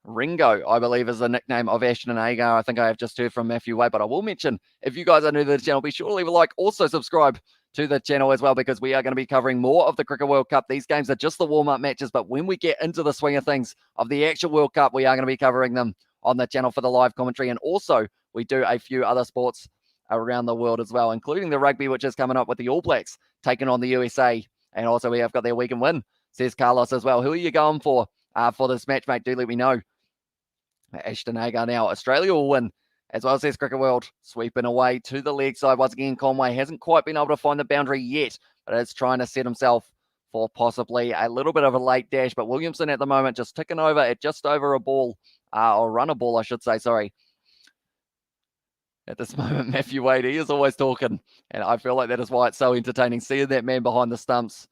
Ringo, I believe, is the nickname of Ashton Agar. I think I have just heard from Matthew Way, but I will mention, if you guys are new to the channel, be sure to leave a like. Also subscribe to the channel as well, because we are going to be covering more of the Cricket World Cup. These games are just the warm-up matches, but when we get into the swing of things of the actual World Cup, we are going to be covering them on the channel for the live commentary. And also, we do a few other sports around the world as well, including the rugby, which is coming up with the All Blacks taking on the USA. And also, we have got their weekend win, says Carlos as well. Who are you going for this match, mate? Do let me know. Ashton Agar now. Australia will win, as well, says Cricket World. Sweeping away to the leg side. Once again, Conway hasn't quite been able to find the boundary yet, but is trying to set himself for possibly a little bit of a late dash. But Williamson at the moment just ticking over at just over a ball, or run a ball, I should say, sorry. At this moment, Matthew Wade, he is always talking, and I feel like that is why it's so entertaining seeing that man behind the stumps,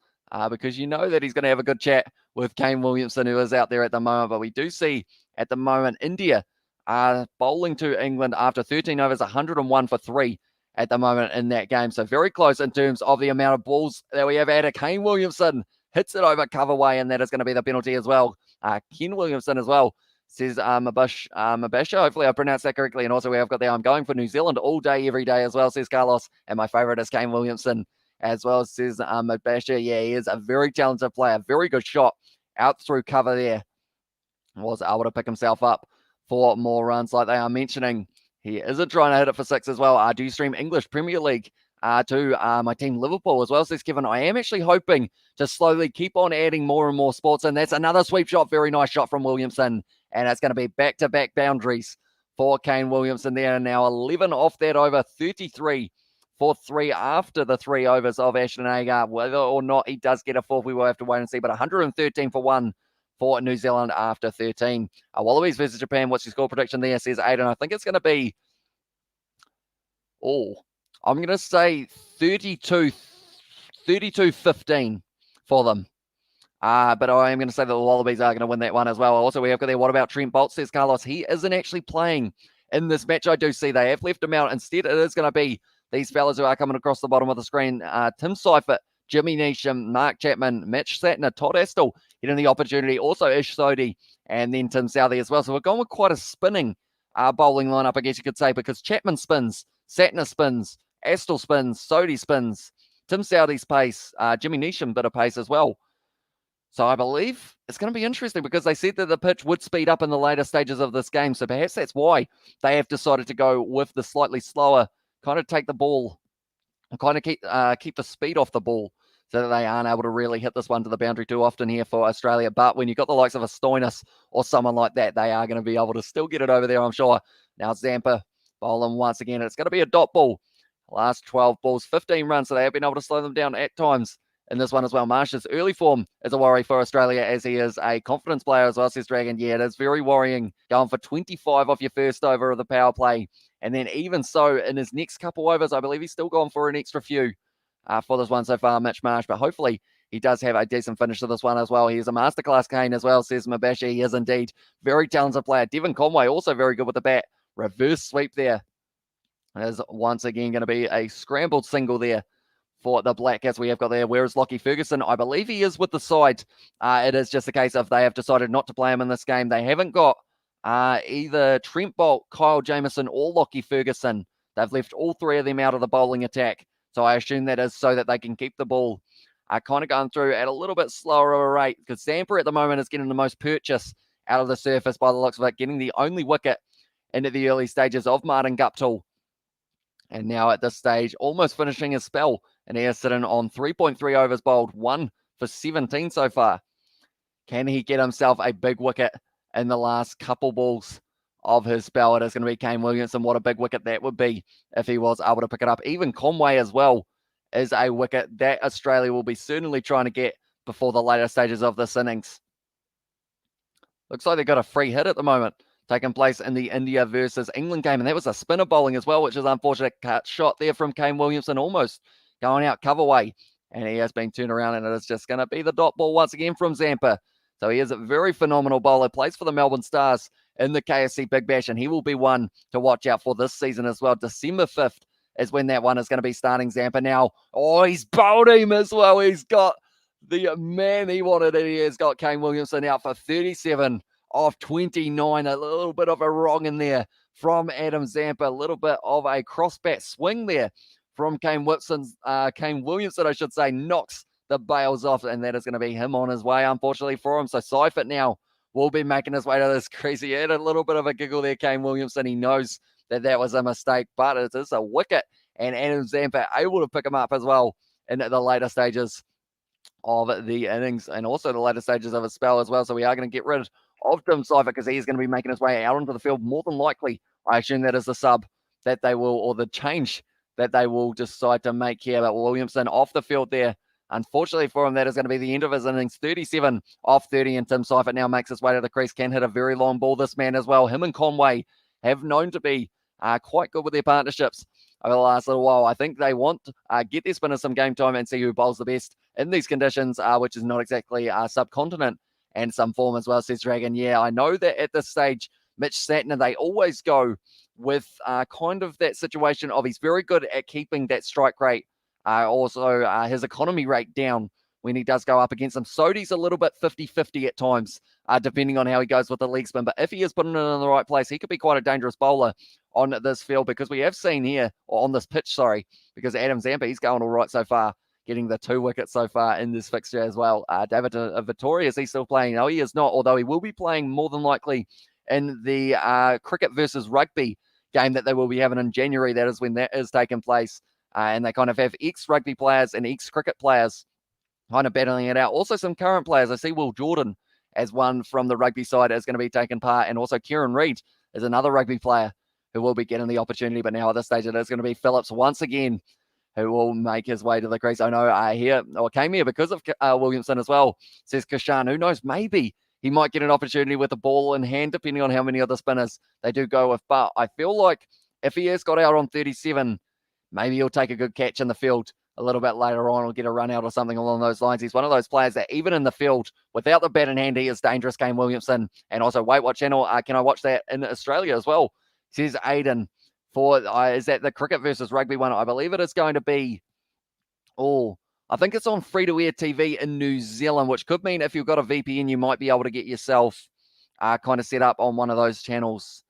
because you know that he's going to have a good chat with Kane Williamson, who is out there at the moment. But we do see at the moment India are bowling to England after 13 overs, 101 for 3 at the moment in that game. So very close in terms of the amount of balls that we have had. Kane Williamson hits it over cover way, and that is going to be the penalty as well. Ken Williamson as well, says Mabasha. Hopefully I pronounced that correctly. And also we have got there, I'm going for New Zealand all day, every day as well, says Carlos. And my favorite is Kane Williamson as well, says Mabasha. Yeah, he is a very talented player. Very good shot out through cover there. Was able to pick himself up for more runs like they are mentioning. He isn't trying to hit it for 6 as well. Do you stream English Premier League to my team Liverpool as well, says Kevin. I am actually hoping to slowly keep on adding more and more sports. And that's another sweep shot. Very nice shot from Williamson. And it's going to be back-to-back boundaries for Kane Williamson there. And now 11 off that over, 33 for 3 after the 3 overs of Ashton Agar. Whether or not he does get a fourth, we will have to wait and see. But 113 for 1 for New Zealand after 13. Wallabies versus Japan. What's your score prediction there, says Aiden? I think it's going to be, I'm going to say 32-15 for them. But I am going to say that the Wallabies are going to win that one as well. Also, we have got there, what about Trent Bolt, says Carlos. He isn't actually playing in this match. I do see they have left him out. Instead, it is going to be these fellas who are coming across the bottom of the screen. Tim Seifert, Jimmy Neesham, Mark Chapman, Mitch Satner, Todd Astle getting the opportunity. Also Ish Sodhi and then Tim Southey as well. So we're going with quite a spinning bowling lineup, I guess you could say, because Chapman spins, Satner spins, Astle spins, Sodhi spins, Tim Southey's pace, Jimmy Neesham bit of pace as well. So I believe it's going to be interesting because they said that the pitch would speed up in the later stages of this game. So perhaps that's why they have decided to go with the slightly slower, kind of take the ball, kind of keep the speed off the ball. so that they aren't able to really hit this one to the boundary too often here for Australia. But when you've got the likes of a Stoinis or someone like that, they are going to be able to still get it over there, I'm sure. Now Zampa bowling once again. It's going to be a dot ball. Last 12 balls, 15 runs, so they have been able to slow them down at times in this one as well. Marsh's early form is a worry for Australia, as he is a confidence player as well, says Dragon. Yeah, it is very worrying. Going for 25 off your first over of the power play. And then even so, in his next couple overs, I believe he's still gone for an extra few for this one so far, Mitch Marsh. But hopefully he does have a decent finish to this one as well. He is a masterclass Kane as well, says Mabashi. He is indeed very talented player. Devon Conway also very good with the bat. Reverse sweep there is once again going to be a scrambled single there for the Black, as we have got there. Where is Lockie Ferguson? I believe he is with the side. It is just a case of they have decided not to play him in this game. They haven't got either Trent Bolt, Kyle Jamieson, or Lockie Ferguson. They've left all three of them out of the bowling attack. So I assume that is so that they can keep the ball kind of going through at a little bit slower of a rate, because Zampa at the moment is getting the most purchase out of the surface by the looks of it, getting the only wicket into the early stages of Martin Guptill. And now at this stage, almost finishing his spell. And he is sitting on 3.3 overs bowled, 1 for 17 so far. Can he get himself a big wicket in the last couple balls of his spell? It is going to be Kane Williamson. What a big wicket that would be if he was able to pick it up. Even Conway as well is a wicket that Australia will be certainly trying to get before the later stages of this innings. Looks like they've got a free hit at the moment taking place in the India versus England game. And that was a spinner bowling as well, which is unfortunate. Cut shot there from Kane Williamson, almost going out cover way. And he has been turned around, and it is just going to be the dot ball once again from Zampa. So he is a very phenomenal bowler, plays for the Melbourne Stars in the KFC Big Bash, and he will be one to watch out for this season as well. December 5th is when that one is going to be starting. Zampa now. Oh, he's bowled him as well. He's got the man he wanted, and he has got Kane Williamson out for 37 off 29. A little bit of a wrong in there from Adam Zampa. A little bit of a cross-bat swing there from Kane Williamson, I should say, knocks the bails off, and that is going to be him on his way, unfortunately for him. So Seifert now will be making his way to this crease. He had a little bit of a giggle there, Kane Williamson. He knows that that was a mistake, but it is a wicket, and Adam Zampa able to pick him up as well in the later stages of the innings, and also the later stages of his spell as well. So we are going to get rid of Tim Seifert, because he's going to be making his way out onto the field more than likely. I assume that is the sub that they will, or the change that they will decide to make here. But Williamson off the field there. Unfortunately for him, that is going to be the end of his innings. 37 off 30, and Tim Seifert now makes his way to the crease. Can hit a very long ball, this man as well. Him and Conway have known to be quite good with their partnerships over the last little while. I think they want to get their spinners some game time and see who bowls the best in these conditions, which is not exactly subcontinent, and some form as well, says Dragon. Yeah, I know that at this stage, Mitch Satner, they always go with kind of that situation of he's very good at keeping that strike rate, also his economy rate down when he does go up against them. Sodi's a little bit 50-50 at times, depending on how he goes with the leg spin. But if he is putting it in the right place, he could be quite a dangerous bowler on this field, because we have seen here, or on this pitch, sorry, because Adam Zampa, he's going all right so far, getting the 2 wickets so far in this fixture as well. David Vittori, is he still playing? No, he is not, although he will be playing more than likely in the cricket versus rugby game that they will be having in January. That is when that is taking place. And they kind of have ex-rugby players and ex-cricket players kind of battling it out. Also some current players. I see Will Jordan as one from the rugby side is going to be taking part. And also Kieran Reid is another rugby player who will be getting the opportunity. But now at this stage, it is going to be Phillips once again who will make his way to the crease. I know came here because of Williamson as well, says Kashan. Who knows? Maybe he might get an opportunity with the ball in hand, depending on how many other spinners they do go with. But I feel like if he has got out on 37, maybe he'll take a good catch in the field a little bit later on, or get a run out or something along those lines. He's one of those players that even in the field, without the bat in hand, he is dangerous, Kane Williamson. And also, wait, what channel can I watch that in Australia as well? Says Aiden. Is that the cricket versus rugby one? I believe it is going to be, I think it's on free-to-air TV in New Zealand, which could mean if you've got a VPN, you might be able to get yourself kind of set up on one of those channels.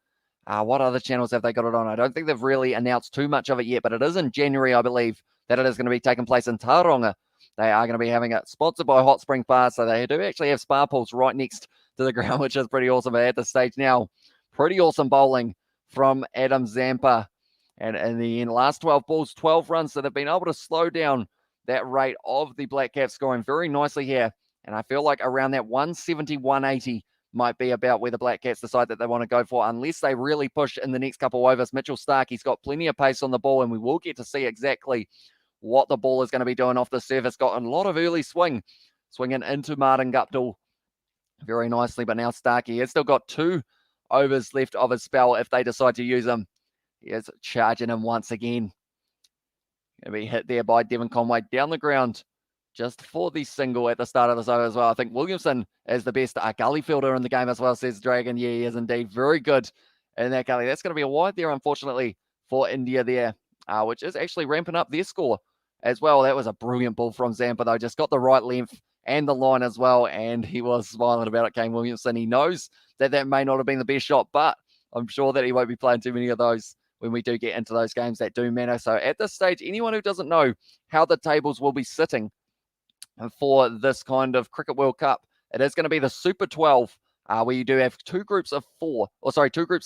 What other channels have they got it on? I don't think they've really announced too much of it yet, but it is in January, I believe, that it is going to be taking place in Tauranga. They are going to be having it sponsored by Hot Spring Bar, so they do actually have spa pools right next to the ground, which is pretty awesome. But at this stage now, pretty awesome bowling from Adam Zampa. And in the end, last 12 balls, 12 runs, so they've been able to slow down that rate of the Black Caps scoring very nicely here. And I feel like around that 170, 180 might be about where the Black Caps decide that they want to go for, unless they really push in the next couple of overs. Mitchell Starc, he's got plenty of pace on the ball, and we will get to see exactly what the ball is going to be doing off the surface. Got a lot of early swinging into Martin Guptill very nicely, but now Starkey has still got 2 overs left of his spell if they decide to use him. He is charging him once again. Going to be hit there by Devon Conway down the ground just for the single at the start of this over as well. I think Williamson is the best gully fielder in the game as well, says Dragon. Yeah, he is indeed very good in that gully. That's going to be a wide there, unfortunately, for India there, which is actually ramping up their score as well. That was a brilliant ball from Zampa, though. Just got the right length and the line as well, and he was smiling about it, Kane Williamson. He knows that may not have been the best shot, but I'm sure that he won't be playing too many of those when we do get into those games that do matter. So at this stage, anyone who doesn't know how the tables will be sitting for this kind of Cricket World Cup, it is going to be the Super 12, where you do have 2 groups of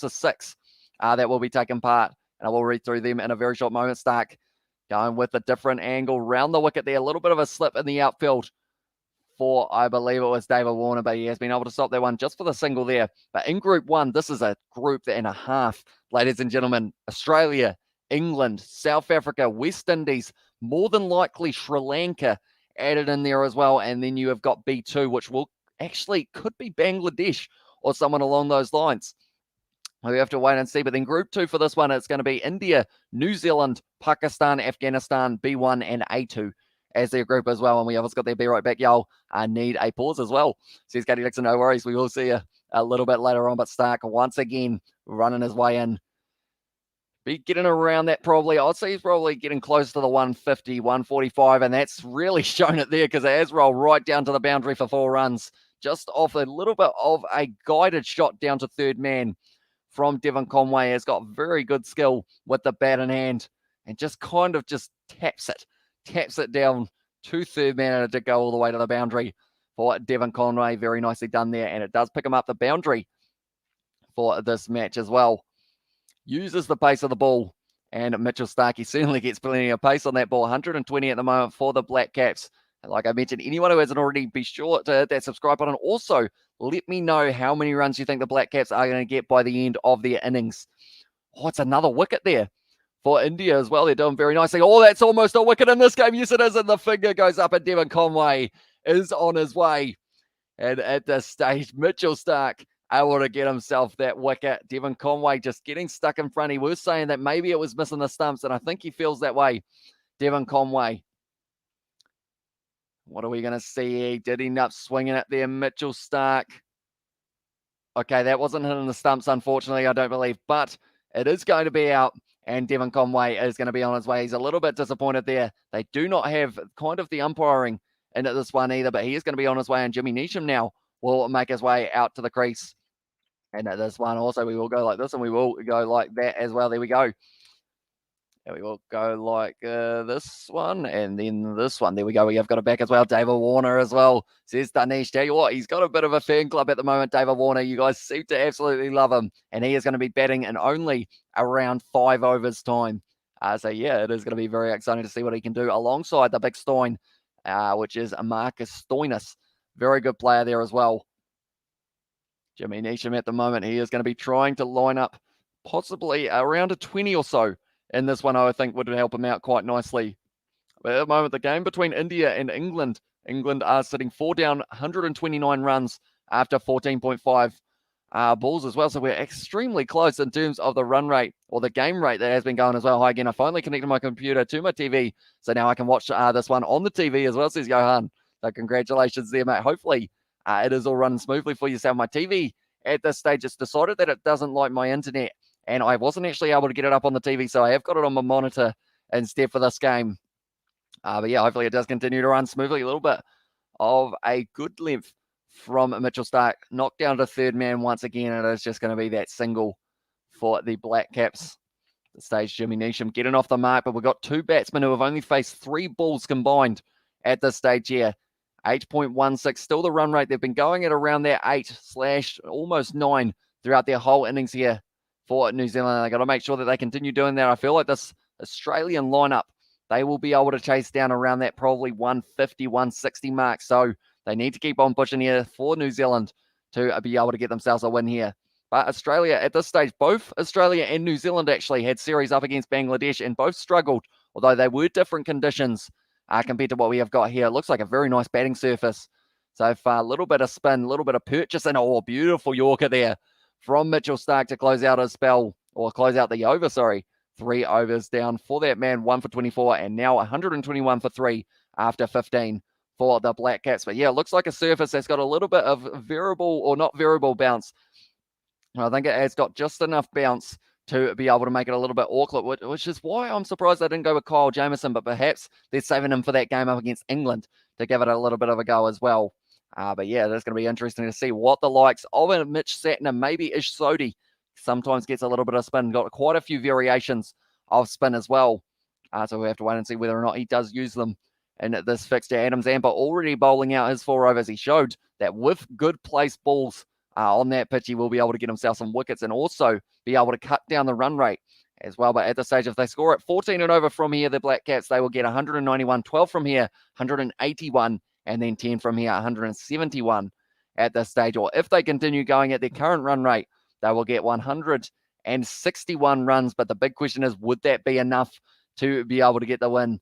6 that will be taking part. And I will read through them in a very short moment. Stark going with a different angle round the wicket there. A little bit of a slip in the outfield for, I believe it was David Warner, but he has been able to stop that one just for the single there. But in Group 1, this is a group and a half, ladies and gentlemen. Australia, England, South Africa, West Indies, more than likely Sri Lanka added in there as well. And then you have got B2, which could be Bangladesh or someone along those lines. We have to wait and see. But then Group 2 for this one, it's going to be India, New Zealand, Pakistan, Afghanistan, B1 and A2 as their group as well. And we obviously got their Be Right Back, y'all. I need a pause as well. Says Katie Dixon, no worries. We will see you a little bit later on. But Stark once again running his way in. Be getting around that probably. I'd say he's probably getting close to the 150, 145. And that's really shown it there because it has rolled right down to the boundary for 4 runs. Just off a little bit of a guided shot down to third man from Devon Conway. Has got very good skill with the bat in hand and just taps it down to third man, and it did go all the way to the boundary for Devon Conway. Very nicely done there, and it does pick him up the boundary for this match as well. Uses the pace of the ball, and Mitchell Starkey certainly gets plenty of pace on that ball. 120 at the moment for the Black Caps. And like I mentioned, anyone who hasn't already, be sure to hit that subscribe button. Also, let me know how many runs you think the Black Caps are going to get by the end of their innings. Oh, it's another wicket there for India as well. They're doing very nicely. Oh, that's almost a wicket in this game. Yes, it is. And the finger goes up, and Devon Conway is on his way. And at this stage, Mitchell Starc able to get himself that wicket. Devon Conway just getting stuck in front. He was saying that maybe it was missing the stumps, and I think he feels that way. Devon Conway. What are we going to see? He did end up swinging it there, Mitchell Starc. Okay, that wasn't hitting the stumps, unfortunately, I don't believe, but it is going to be out, and Devon Conway is going to be on his way. He's a little bit disappointed there. They do not have kind of the umpiring into this one either, but he is going to be on his way, and Jimmy Neesham now will make his way out to the crease. And at this one also, we will go like this, and we will go like that as well. There we go. And we will go like this one, and then this one. There we go. We have got it back as well. David Warner as well, says Danish. Tell you what, he's got a bit of a fan club at the moment, David Warner. You guys seem to absolutely love him. And he is going to be batting in only around 5 overs time. So, yeah, it is going to be very exciting to see what he can do alongside the big Stoin, which is Marcus Stoinis. Very good player there as well. Jimmy Neesham at the moment, he is going to be trying to line up possibly around a 20 or so in this one. I think would help him out quite nicely. But at the moment, the game between India and England are sitting 4 down, 129 runs after 14.5 balls as well. So we're extremely close in terms of the run rate or the game rate that has been going as well. Hi again, I finally connected my computer to my TV, so now I can watch this one on the TV as well, says Johan. So congratulations there, mate. Hopefully it is all running smoothly for yourself. My TV at this stage, it's decided that it doesn't like my internet, and I wasn't actually able to get it up on the TV, so I have got it on my monitor instead for this game. But yeah, hopefully it does continue to run smoothly. A little bit of a good length from Mitchell Starc. Knocked down to third man once again, and it is just going to be that single for the Black Caps. At the stage, Jimmy Neesham getting off the mark, but we've got 2 batsmen who have only faced 3 balls combined at this stage here. 8.16, still the run rate. They've been going at around their 8/ almost 9 throughout their whole innings here for New Zealand. They've got to make sure that they continue doing that. I feel like this Australian lineup they will be able to chase down around that probably 150, 160 mark. So they need to keep on pushing here for New Zealand to be able to get themselves a win here. But Australia at this stage, both Australia and New Zealand actually had series up against Bangladesh and both struggled, although they were different conditions compared to what we have got here. It looks like a very nice batting surface so far. A little bit of spin, a little bit of purchase, and beautiful Yorker there from Mitchell Starc to close out his spell, or close out the over, sorry. 3 overs down for that man, 1 for 24, and now 121 for 3 after 15 for the Black Caps. But yeah, it looks like a surface that's got a little bit of variable, or not variable, bounce. I think it has got just enough bounce to be able to make it a little bit awkward, which is why I'm surprised they didn't go with Kyle Jamieson, but perhaps they're saving him for that game up against England to give it a little bit of a go as well. But yeah, that's going to be interesting to see what the likes of a Mitch Satner, maybe Ish Sodhi, sometimes gets a little bit of spin. Got quite a few variations of spin as well. So we have to wait and see whether or not he does use them in this fixture. Adam Zampa already bowling out his 4 overs. He showed that with good placed balls on that pitch, he will be able to get himself some wickets and also be able to cut down the run rate as well. But at the stage, if they score at 14 and over from here, the Black Caps, they will get 191, 12 from here, 181, and then 10 from here, 171 at this stage. Or if they continue going at their current run rate, they will get 161 runs. But the big question is, would that be enough to be able to get the win?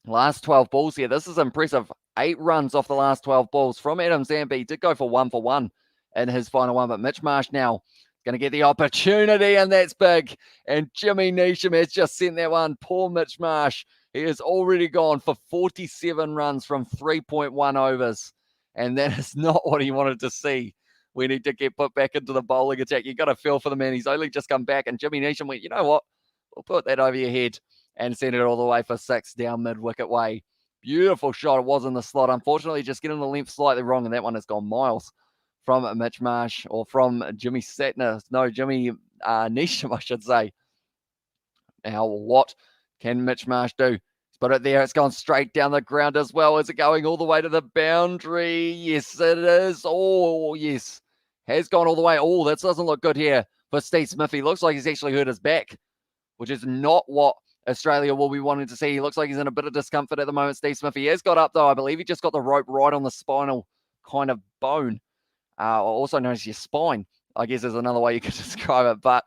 Last 12 balls here. This is impressive. 8 runs off the last 12 balls from Adam Zampa. He did go for 1 for 1 in his final one, but Mitch Marsh now going to get the opportunity, and that's big. And Jimmy Neesham has just sent that one. Poor Mitch Marsh. He has already gone for 47 runs from 3.1 overs, and that is not what he wanted to see. We need to get put back into the bowling attack. You got to feel for the man. He's only just come back, and Jimmy Neesham went, you know what? We'll put that over your head and send it all the way for 6 down mid-wicket way. Beautiful shot. It was in the slot. Unfortunately, just getting the length slightly wrong, and that one has gone miles from Mitch Marsh, or from Jimmy Satner. No, Jimmy Neesham, I should say. Now, what can Mitch Marsh do? He's put it there. It's gone straight down the ground as well. Is it going all the way to the boundary? Yes, it is. Oh, yes. Has gone all the way. Oh, that doesn't look good here for Steve Smith. He looks like he's actually hurt his back, which is not what Australia will be wanting to see. He looks like he's in a bit of discomfort at the moment, Steve Smith. He has got up, though. I believe he just got the rope right on the spinal kind of bone. Also known as your spine, I guess is another way you could describe it. But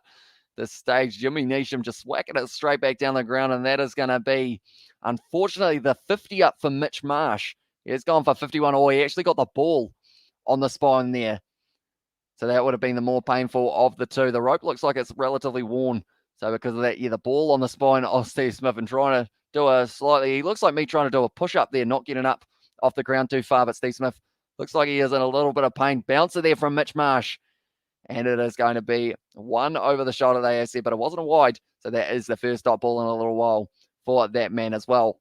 this stage, Jimmy Neesham just whacking it straight back down the ground, and that is going to be, unfortunately, the 50 up for Mitch Marsh. He's gone for 51. Oh, he actually got the ball on the spine there. So that would have been the more painful of the two. The rope looks like it's relatively worn. So because of that, yeah, the ball on the spine of Steve Smith and trying to do a slightly, he looks like me trying to do a push-up there, not getting up off the ground too far, but Steve Smith looks like he is in a little bit of pain. Bouncer there from Mitch Marsh. And it is going to be 1 over the shoulder, they have said, but it wasn't a wide. So that is the first dot ball in a little while for that man as well.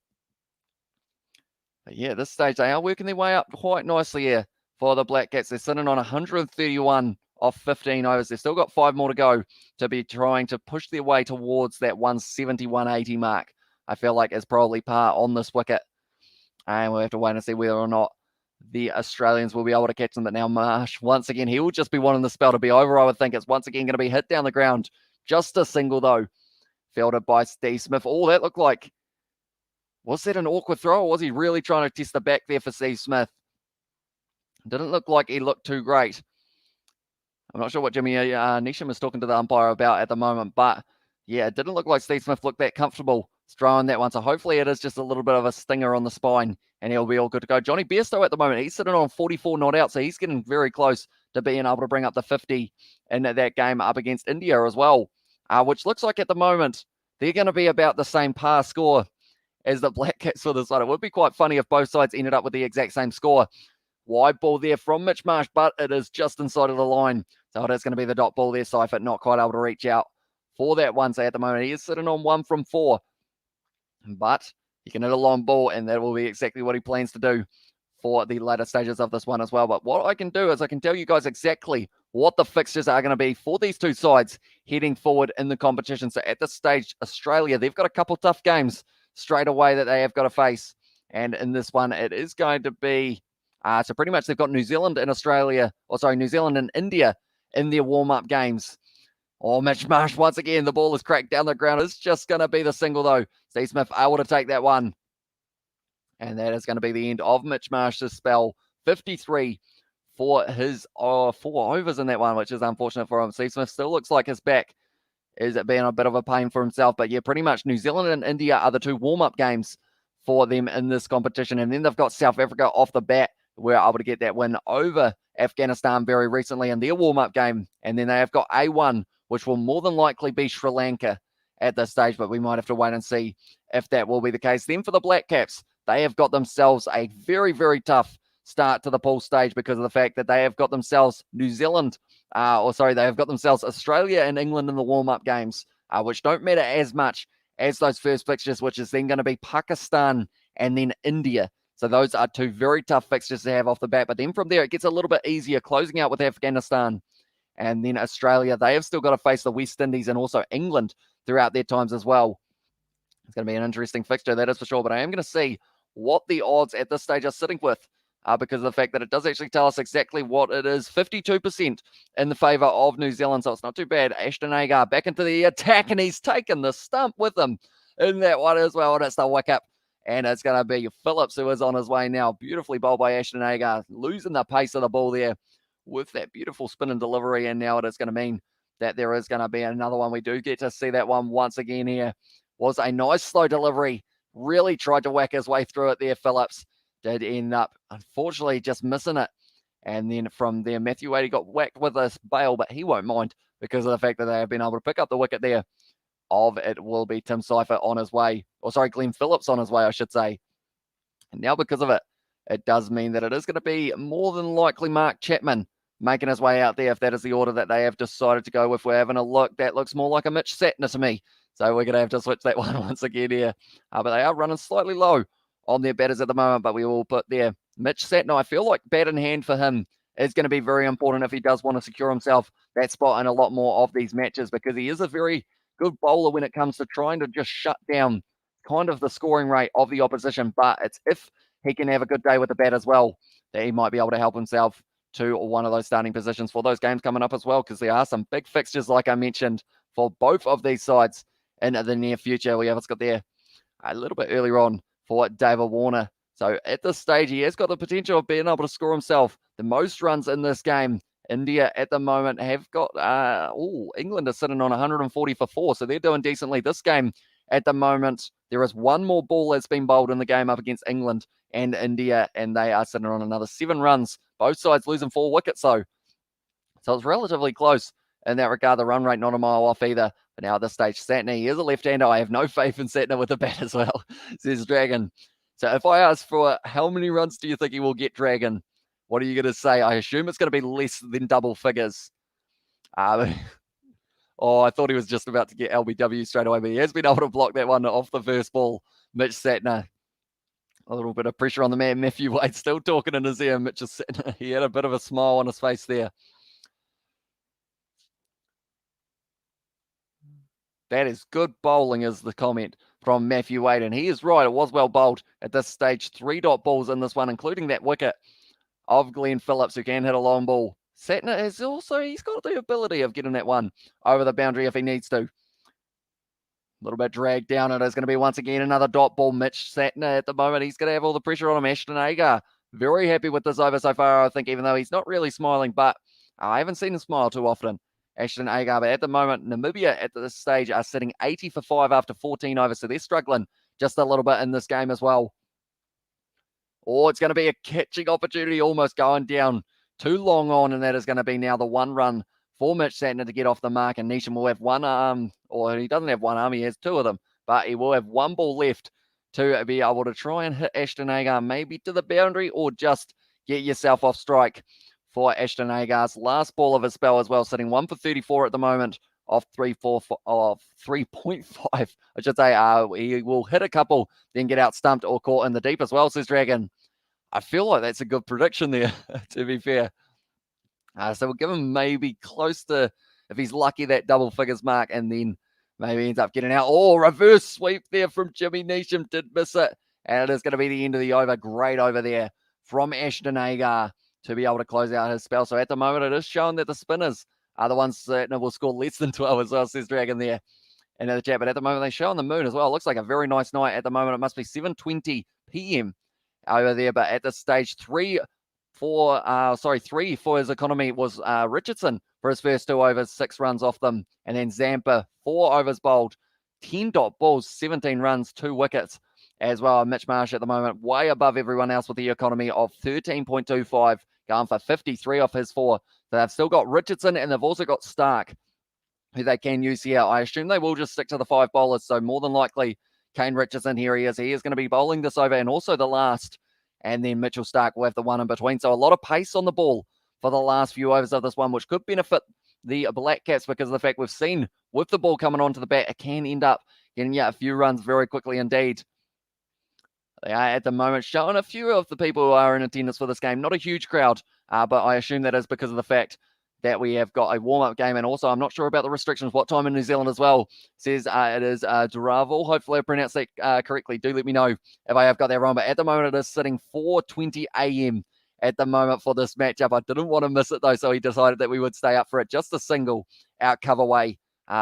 But yeah, this stage, they are working their way up quite nicely here for the Black Cats. They're sitting on 131 off 15 overs. They've still got 5 more to go to be trying to push their way towards that 170, 180 mark. I feel like is probably par on this wicket. And we'll have to wait and see whether or not the Australians will be able to catch them. But now Marsh, once again, he will just be wanting the spell to be over, I would think. It's once again going to be hit down the ground. Just a single, though. Fielded by Steve Smith. Oh, that looked like... Was that an awkward throw, or was he really trying to test the back there for Steve Smith? Didn't look like he looked too great. I'm not sure what Jimmy Neesham is talking to the umpire about at the moment, but yeah, it didn't look like Steve Smith looked that comfortable throwing that one. So hopefully it is just a little bit of a stinger on the spine and he'll be all good to go. Johnny Bairstow at the moment, he's sitting on 44 not out, so he's getting very close to being able to bring up the 50 in that game up against India as well, which looks like at the moment they're going to be about the same par score as the Black Caps for this side. It would be quite funny if both sides ended up with the exact same score. Wide ball there from Mitch Marsh, but it is just inside of the line. So it is going to be the dot ball there. Seifert not quite able to reach out for that one. So at the moment, he is sitting on 1 from 4. But he can hit a long ball, and that will be exactly what he plans to do for the later stages of this one as well. But what I can do is I can tell you guys exactly what the fixtures are going to be for these two sides heading forward in the competition. So at this stage, Australia, they've got a couple tough games straight away that they have got to face. And in this one, it is going to be... so pretty much they've got New Zealand and Australia, New Zealand and India in their warm-up games Oh, Mitch Marsh once again. The ball is cracked down the ground. It's just going to be the single, though. Steve Smith able to take that one. And that is going to be the end of Mitch Marsh's spell. 53 for his 4 overs in that one, which is unfortunate for him. Steve Smith still looks like his back is being a bit of a pain for himself. But yeah, pretty much New Zealand and India are the 2 warm-up games for them in this competition. And then they've got South Africa off the bat. We're able to get that win over Afghanistan very recently in their warm-up game. And then they have got A1, which will more than likely be Sri Lanka at this stage, but we might have to wait and see if that will be the case. Then for the Black Caps, they have got themselves a very, very tough start to the pool stage because of the fact that they have got themselves New Zealand, they have got themselves Australia and England in the warm-up games, which don't matter as much as those first fixtures, which is then going to be Pakistan and then India. So those are 2 very tough fixtures to have off the bat. But then from there, it gets a little bit easier, closing out with Afghanistan and then Australia. They have still got to face the West Indies and also England throughout their times as well. It's going to be an interesting fixture, that is for sure. But I am going to see what the odds at this stage are sitting with because of the fact that it does actually tell us exactly what it is. 52% in the favour of New Zealand, so it's not too bad. Ashton Agar back into the attack, and he's taken the stump with him in that one as well. And it's the wicket. And it's going to be Phillips who is on his way now. Beautifully bowled by Ashton Agar, losing the pace of the ball there with that beautiful spin and delivery. And now it is going to mean that there is going to be another one. We do get to see that one once again here. Was a nice slow delivery. Really tried to whack his way through it there, Phillips. Did end up, unfortunately, just missing it. And then from there, Matthew Wade got whacked with a bail, but he won't mind because of the fact that they have been able to pick up the wicket there. It will be Tim Seifert on his way. Glenn Phillips on his way, I should say. And now because of it, it does mean that it is going to be more than likely Mark Chapman making his way out there if that is the order that they have decided to go with. We're having a look. That looks more like a Mitch Santner to me. So we're going to have to switch that one once again here. But they are running slightly low on their batters at the moment, but we will put there Mitch Santner. I feel like bat in hand for him is going to be very important if he does want to secure himself that spot in a lot more of these matches, because he is a very good bowler when it comes to trying to just shut down kind of the scoring rate of the opposition. But it's if he can have a good day with the bat as well that he might be able to help himself to one of those starting positions for those games coming up as well, because there are some big fixtures, like I mentioned, for both of these sides in the near future. We have got there a little bit earlier on for David Warner. So at this stage, he has got the potential of being able to score himself the most runs in this game. India at the moment have got, England is sitting on 140 for 4, so they're doing decently. This game at the moment, there is one more ball that's been bowled in the game up against England and India, and they are sitting on another 7 runs. Both sides losing 4 wickets, though. So it's relatively close in that regard. The run rate not a mile off either. But now at this stage, Santner, he is a left-hander. I have no faith in Santner with the bat as well, says Dragon. So if I ask for how many runs do you think he will get, Dragon, what are you going to say? I assume it's going to be less than double figures. I thought he was just about to get LBW straight away, but he has been able to block that one off the first ball. Mitch Santner. A little bit of pressure on the man. Matthew Wade still talking in his ear. Mitch Santner, he had a bit of a smile on his face there. That is good bowling, is the comment from Matthew Wade. And he is right. It was well bowled at this stage. 3 dot balls in this one, including that wicket of Glenn Phillips, who can hit a long ball. Santner is also, he's got the ability of getting that one over the boundary if he needs to. A little bit dragged down. It is going to be once again another dot ball. Mitch Santner at the moment, he's going to have all the pressure on him. Ashton Agar, very happy with this over so far, I think, even though he's not really smiling, but I haven't seen him smile too often. Ashton Agar, but at the moment, Namibia at this stage are sitting 80 for 5 after 14 overs, so they're struggling just a little bit in this game as well. It's going to be a catching opportunity, almost going down too long on, and that is going to be now the 1 run for Mitch Santner to get off the mark, and Neesham will have 1 arm, or he doesn't have 1 arm, he has 2 of them, but he will have 1 ball left to be able to try and hit Ashton Agar maybe to the boundary or just get yourself off strike for Ashton Agar's last ball of his spell as well, sitting 1 for 34 at the moment off 3.5. I should say he will hit a couple, then get out stumped or caught in the deep as well, says Dragon. I feel like that's a good prediction there, to be fair. So we'll give him maybe close to, if he's lucky, that double figures mark, and then maybe ends up getting out. Reverse sweep there from Jimmy Neesham. Did miss it. And it is going to be the end of the over. Great over there from Ashton Agar to be able to close out his spell. So at the moment, it is showing that the spinners are the ones that will score less than 12 as well, says Dragon there in the chat. But at the moment, they show on the moon as well. It looks like a very nice night at the moment. It must be 7:20 p.m. over there. But at this stage, 3 for his economy was Richardson for his first 2 overs, 6 runs off them. And then Zampa, 4 overs bowled, 10 dot balls, 17 runs, 2 wickets as well. Mitch Marsh at the moment way above everyone else with the economy of 13.25, going for 53 off his 4. So they've still got Richardson and they've also got Stark, who they can use here. I assume they will just stick to the 5 bowlers. So more than likely, Kane Richardson, here he is. He is going to be bowling this over and also the last. And then Mitchell Stark will have the one in between. So a lot of pace on the ball for the last few overs of this one, which could benefit the Black Caps because of the fact we've seen with the ball coming onto the bat, it can end up getting a few runs very quickly indeed. They are at the moment showing a few of the people who are in attendance for this game. Not a huge crowd, but I assume that is because of the fact that we have got a warm-up game. And also, I'm not sure about the restrictions. What time in New Zealand as well? Says it is Duravel. Hopefully I pronounced that correctly. Do let me know if I have got that wrong. But at the moment, it is sitting 4:20 a.m. at the moment for this matchup. I didn't want to miss it, though, so he decided that we would stay up for it. Just a single out coverway.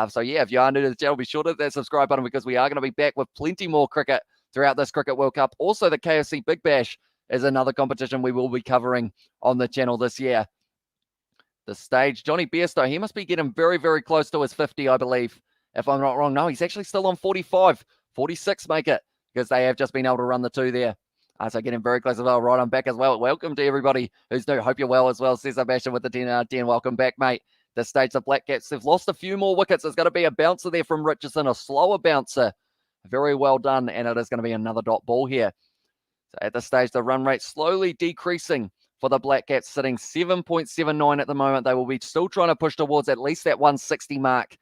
So, yeah, if you are new to the channel, be sure to hit that subscribe button because we are going to be back with plenty more cricket throughout this Cricket World Cup. Also, the KFC Big Bash is another competition we will be covering on the channel this year. The stage, Johnny Bairstow, he must be getting very, very close to his 50, I believe, if I'm not wrong. No, he's actually still on 45. 46 make it because they have just been able to run the 2 there. So getting very close as well. Right, I'm back as well. Welcome to everybody who's new. Hope you're well as well. Cesar Basher with the 10 out of 10. Welcome back, mate. The stage, the Black Caps, they've lost a few more wickets. There's going to be a bouncer there from Richardson, a slower bouncer. Very well done, and it is going to be another dot ball here. So at this stage, the run rate slowly decreasing for the Black Caps, sitting 7.79 at the moment. They will be still trying to push towards at least that 160 mark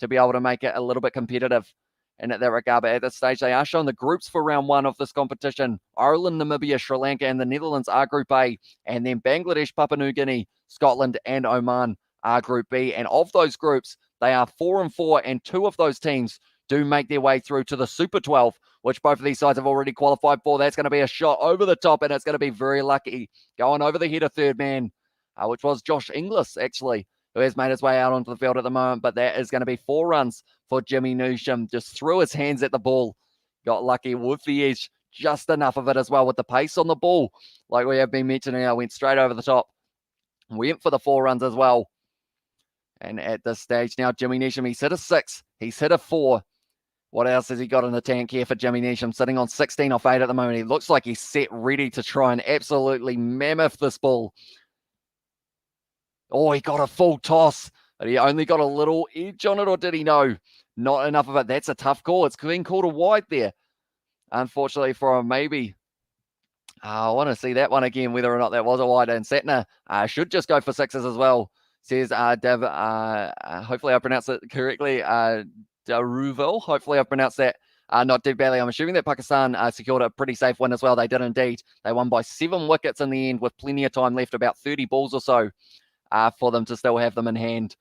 to be able to make it a little bit competitive in that regard. But at this stage, they are showing the groups for round 1 of this competition. Ireland, Namibia, Sri Lanka, and the Netherlands are Group A. And then Bangladesh, Papua New Guinea, Scotland, and Oman are Group B. And of those groups, they are 4-4, and 2 of those teams do make their way through to the Super 12, which both of these sides have already qualified for. That's going to be a shot over the top, and it's going to be very lucky. Going over the head of third man, which was Josh Inglis, actually, who has made his way out onto the field at the moment. But that is going to be 4 runs for Jimmy Newsham. Just threw his hands at the ball. Got lucky with the edge. Just enough of it as well with the pace on the ball. Like we have been mentioning, I went straight over the top. Went for the 4 runs as well. And at this stage now, Jimmy Newsham, he's hit a 6. He's hit a 4. What else has he got in the tank here for Jimmy Newsham? Sitting on 16 off 8 at the moment. He looks like he's set, ready to try and absolutely mammoth this ball. Oh, he got a full toss, but he only got a little edge on it, or did he know? Not enough of it. That's a tough call. It's been called a wide there, unfortunately for him, maybe. I want to see that one again, whether or not that was a wide. And Satner should just go for 6s as well, says Dev. Hopefully I pronounced it correctly. Daruval. Hopefully I pronounced that not too badly. I'm assuming that Pakistan secured a pretty safe win as well. They did indeed. They won by 7 wickets in the end with plenty of time left, about 30 balls or so for them to still have them in hand.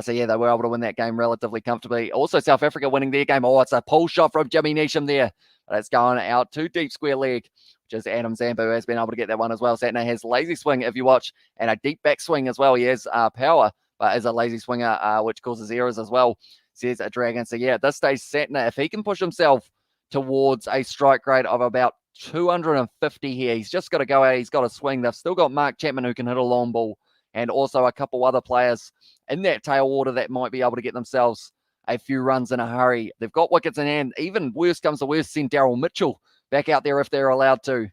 So, yeah, they were able to win that game relatively comfortably. Also, South Africa winning their game. Oh, it's a pull shot from Jimmy Newsham there. But it's going out to deep square leg, which is Adam Zampa, who has been able to get that one as well. Satner has lazy swing, if you watch, and a deep back swing as well. He has power, but is a lazy swinger, which causes errors as well, says a Dragon. So, yeah, at this stage, Satner, if he can push himself towards a strike rate of about 250 here, he's just got to go out. He's got to swing. They've still got Mark Chapman, who can hit a long ball, and also a couple other players in that tail order that might be able to get themselves a few runs in a hurry. They've got wickets in hand. Even worse comes to worse, send Daryl Mitchell back out there if they're allowed to,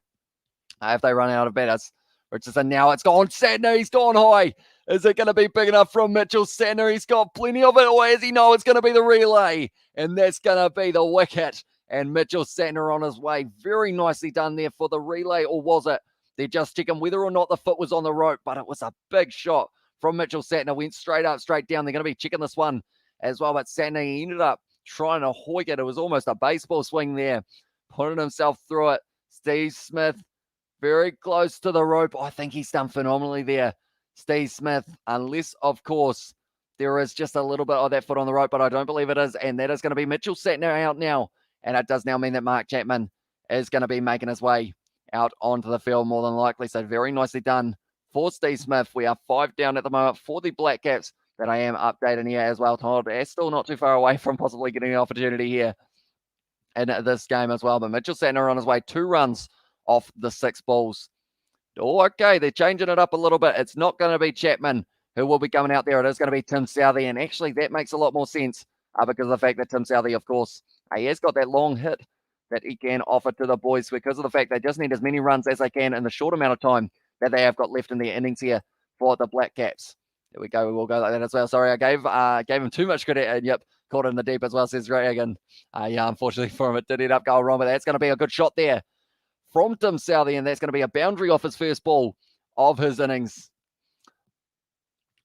if they run out of batters. Richardson, now it's gone. Satner, he's gone high. Is it going to be big enough from Mitchell? Satner, he's got plenty of it. Or does he know it's going to be the relay? And that's going to be the wicket. And Mitchell Satner on his way. Very nicely done there for the relay, or was it? They're just checking whether or not the foot was on the rope, but it was a big shot from Mitchell Satner. Went straight up, straight down. They're going to be checking this one as well, but Satner, he ended up trying to hoik it. It was almost a baseball swing there, putting himself through it. Steve Smith, very close to the rope. I think he's done phenomenally there, Steve Smith, unless, of course, there is just a little bit of that foot on the rope, but I don't believe it is, and that is going to be Mitchell Satner out now, and it does now mean that Mark Chapman is going to be making his way out onto the field more than likely. So very nicely done for Steve Smith. We are 5 down at the moment for the Black Caps. that I am updating here as well. Todd is still not too far away from possibly getting an opportunity here in this game as well. But Mitchell Santner on his way, 2 runs off the 6 balls. Oh, okay, they're changing it up a little bit. It's not going to be Chapman who will be coming out there. It is going to be Tim Southee, and actually that makes a lot more sense because of the fact that Tim Southee, of course, he has got that long hit that he can offer to the boys because of the fact they just need as many runs as they can in the short amount of time that they have got left in their innings here for the Black Caps. There we go. We'll go like that as well. Sorry, I gave him too much credit, and yep, caught in the deep as well, says Dragon. Yeah, unfortunately for him, it did end up going wrong, but that's going to be a good shot there from Tim Southee, and that's going to be a boundary off his first ball of his innings.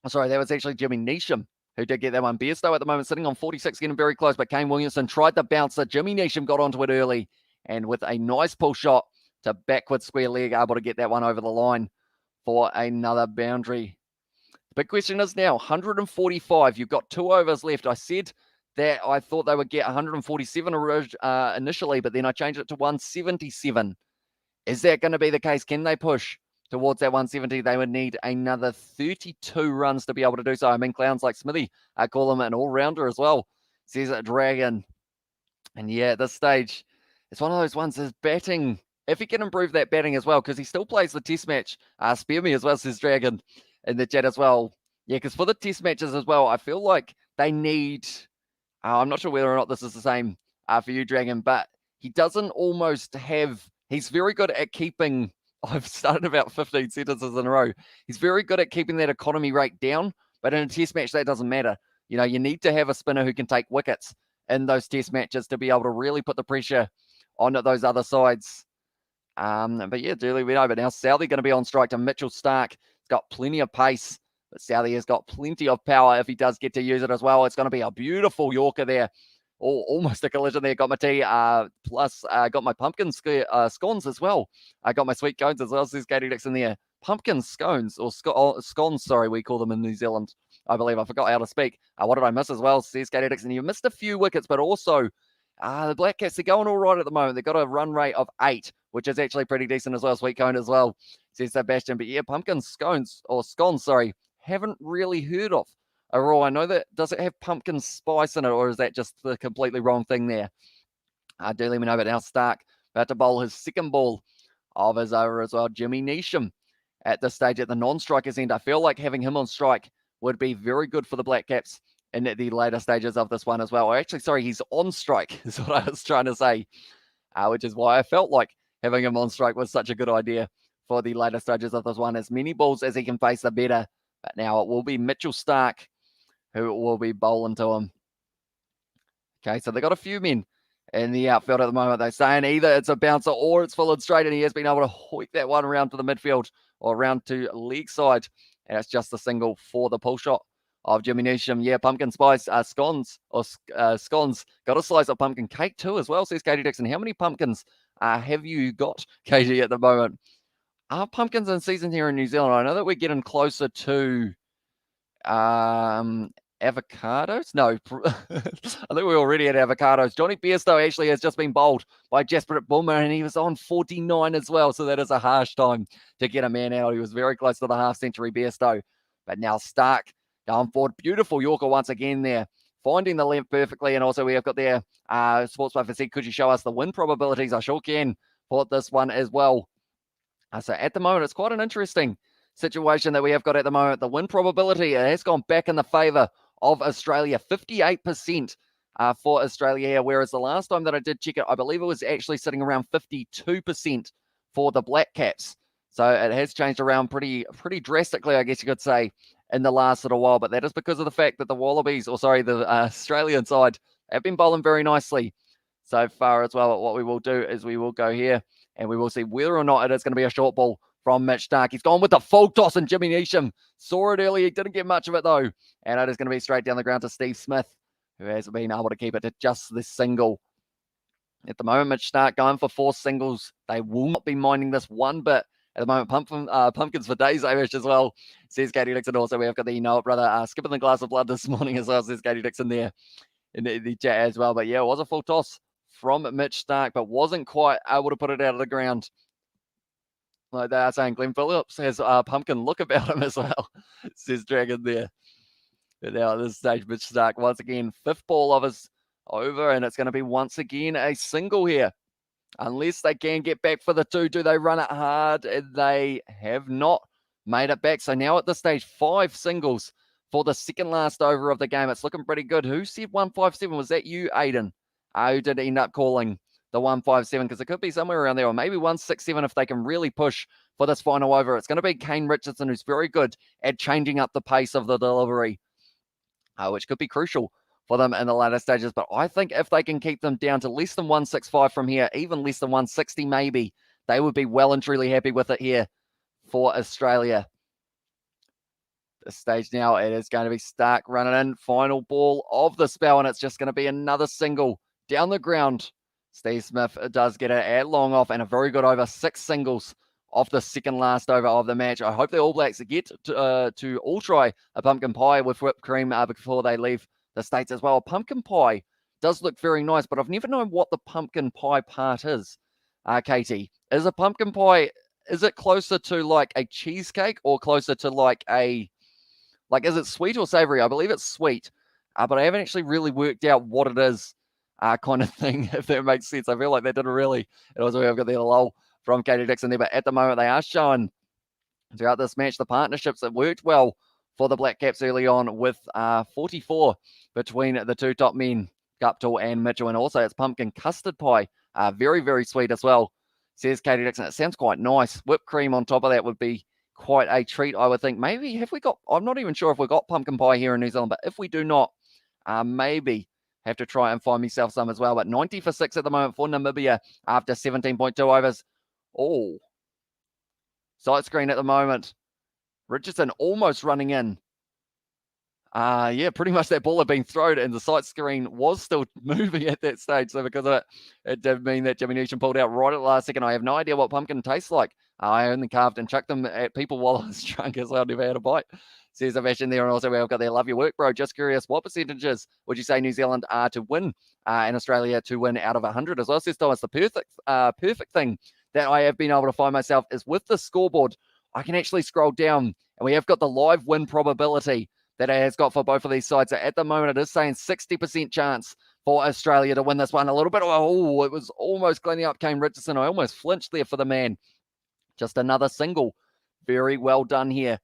Sorry, that was actually Jimmy Neesham who did get that one. Bairstow at the moment sitting on 46, getting very close, but Kane Williamson tried the bouncer. Jimmy Neesham got onto it early, and with a nice pull shot to backward square leg, able to get that one over the line for another boundary. The big question is now, 145. You've got 2 overs left. I said that I thought they would get 147 initially, but then I changed it to 177. Is that going to be the case? Can they push towards that 170? They would need another 32 runs to be able to do so. I mean, clowns like Smithy call him an all-rounder as well, says a Dragon. And yeah, at this stage, it's one of those ones, his batting, if he can improve that batting as well, because he still plays the test match, spare me as well, says Dragon in the chat as well. Yeah, because for the test matches as well, I feel like they need, I'm not sure whether or not this is the same for you, Dragon, but he doesn't almost have, he's very good at keeping, I've started about 15 sentences in a row. He's very good at keeping that economy rate down, but in a test match, that doesn't matter. You know, you need to have a spinner who can take wickets in those test matches to be able to really put the pressure on those other sides. But yeah, duly we know. But now Southee going to be on strike to Mitchell Starc. He's got plenty of pace, but Southee has got plenty of power if he does get to use it as well. It's going to be a beautiful Yorker there. Oh, almost a collision there. Got my tea, plus got my pumpkin scones as well. I got my sweet cones as well. Says Katie Dixon there. Pumpkin scones, or scones, sorry, we call them in New Zealand. I believe I forgot how to speak. What did I miss as well? Says Katie Dixon. You missed a few wickets, but also the Black Cats, they're going all right at the moment. They've got a run rate of 8, which is actually pretty decent as well. Sweet cone as well, says Sebastian. But yeah, pumpkin scones, or scones, sorry, haven't really heard of. Raw, I know that. Does it have pumpkin spice in it, or is that just the completely wrong thing there? Do let me know. But now Starc about to bowl his second ball of his over as well. Jimmy Neesham at this stage at the non-strikers end. I feel like having him on strike would be very good for the Black Caps in the later stages of this one as well. Or actually, sorry, he's on strike is what I was trying to say, which is why I felt like having him on strike was such a good idea for the later stages of this one. As many balls as he can face, the better. But now it will be Mitchell Starc who will be bowling to him. Okay, so they got a few men in the outfield at the moment. They're saying either it's a bouncer or it's full and straight, and he has been able to hoik that one around to the midfield or around to leg side. And it's just a single for the pull shot of Jimmy Neesham. Yeah, pumpkin spice scones, or scones. Got a slice of pumpkin cake too as well, says Katie Dixon. How many pumpkins have you got, Katie, at the moment? Are pumpkins in season here in New Zealand? I know that we're getting closer to avocados? No, I think we're already at avocados. Johnny Bairstow actually has just been bowled by Jasprit Bumrah, and he was on 49 as well, so that is a harsh time to get a man out. He was very close to the half-century Bairstow, but now Starc down forward. Beautiful Yorker once again there, finding the length perfectly, and also we have got there, Sports Buffet said, could you show us the win probabilities? I sure can for this one as well. So at the moment, it's quite an interesting situation that we have got at the moment. The win probability has gone back in the favour of Australia, 58% for Australia here, whereas the last time that I did check it, I believe it was actually sitting around 52% for the Black Caps. So it has changed around pretty drastically, I guess you could say, in the last little while. But that is because of the fact that the Wallabies, or sorry, the Australian side, have been bowling very nicely so far as well. But what we will do is we will go here and we will see whether or not it is going to be a short ball from Mitch Starc. He's gone with the full toss, and Jimmy Neesham saw it early. He didn't get much of it, though. And it is going to be straight down the ground to Steve Smith, who has been able to keep it to just this single. At the moment, Mitch Starc going for 4 singles. They will not be minding this one bit. At the moment, pumpkins for days, Irish as well, says Katie Dixon. Also, we have got the Know It brother skipping the glass of blood this morning as well, says Katie Dixon there in the chat as well. But yeah, it was a full toss from Mitch Starc, but wasn't quite able to put it out of the ground. Like they are saying, Glenn Phillips has a pumpkin look about him as well, says Dragon there. But now at this stage, Mitch Starc once again, 5th ball of his over, and it's going to be once again a single here. Unless they can get back for the 2, do they run it hard? They have not made it back. So now at this stage, 5 singles for the second last over of the game. It's looking pretty good. Who said 157? Was that you, Aiden? Who did end up calling the 157? Because it could be somewhere around there, or maybe 167 if they can really push for this final over. It's going to be Kane Richardson, who's very good at changing up the pace of the delivery, which could be crucial for them in the latter stages. But I think if they can keep them down to less than 165 from here, even less than 160 maybe, they would be well and truly happy with it here for Australia. This stage now, it is going to be Starc running in. Final ball of the spell, and it's just going to be another single down the ground. Steve Smith does get it at long off, and a very good over. 6 singles off the second last over of the match. I hope the All Blacks get to all try a pumpkin pie with whipped cream before they leave the States as well. Pumpkin pie does look very nice, but I've never known what the pumpkin pie part is. Katie, is a pumpkin pie, is it closer to like a cheesecake or closer to like a, like, is it sweet or savory? I believe it's sweet, but I haven't actually really worked out what it is, kind of thing, if that makes sense. I feel like that didn't really, it was I've got the lull from Katie Dixon there, but at the moment they are showing throughout this match the partnerships that worked well for the Black Caps early on with 44 between the 2 top men, Guptill and Mitchell, and also it's pumpkin custard pie, very, very sweet as well, says Katie Dixon. It sounds quite nice. Whipped cream on top of that would be quite a treat, I would think. Maybe, have we got, I'm not even sure if we've got pumpkin pie here in New Zealand, but if we do not, maybe have to try and find myself some as well. But 90 for 6 at the moment for Namibia after 17.2 overs. Oh, sight screen at the moment. Richardson almost running in. Yeah, pretty much that ball had been thrown and the sight screen was still moving at that stage. So because of it, it did mean that Jimmy Neesham pulled out right at the last second. I have no idea what pumpkin tastes like. I only carved and chucked them at people while I was drunk as well. Never had a bite. Says Sebastian there. And also we've got there. Love your work, bro. Just curious, what percentages would you say New Zealand are to win and Australia to win out of 100 as well? Says Thomas, the perfect thing that I have been able to find myself is with the scoreboard, I can actually scroll down and we have got the live win probability that it has got for both of these sides. So at the moment, it is saying 60% chance for Australia to win this one. A little bit, oh, it was almost cleaning up Kane Richardson. I almost flinched there for the man. Just another single. Very well done here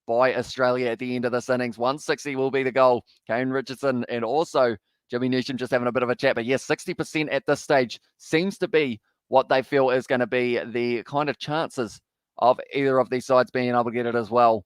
by Australia at the end of this innings. 160 will be the goal. Kane Richardson and also Jimmy Neesham just having a bit of a chat. But yes, 60% at this stage seems to be what they feel is going to be the kind of chances of either of these sides being able to get it as well.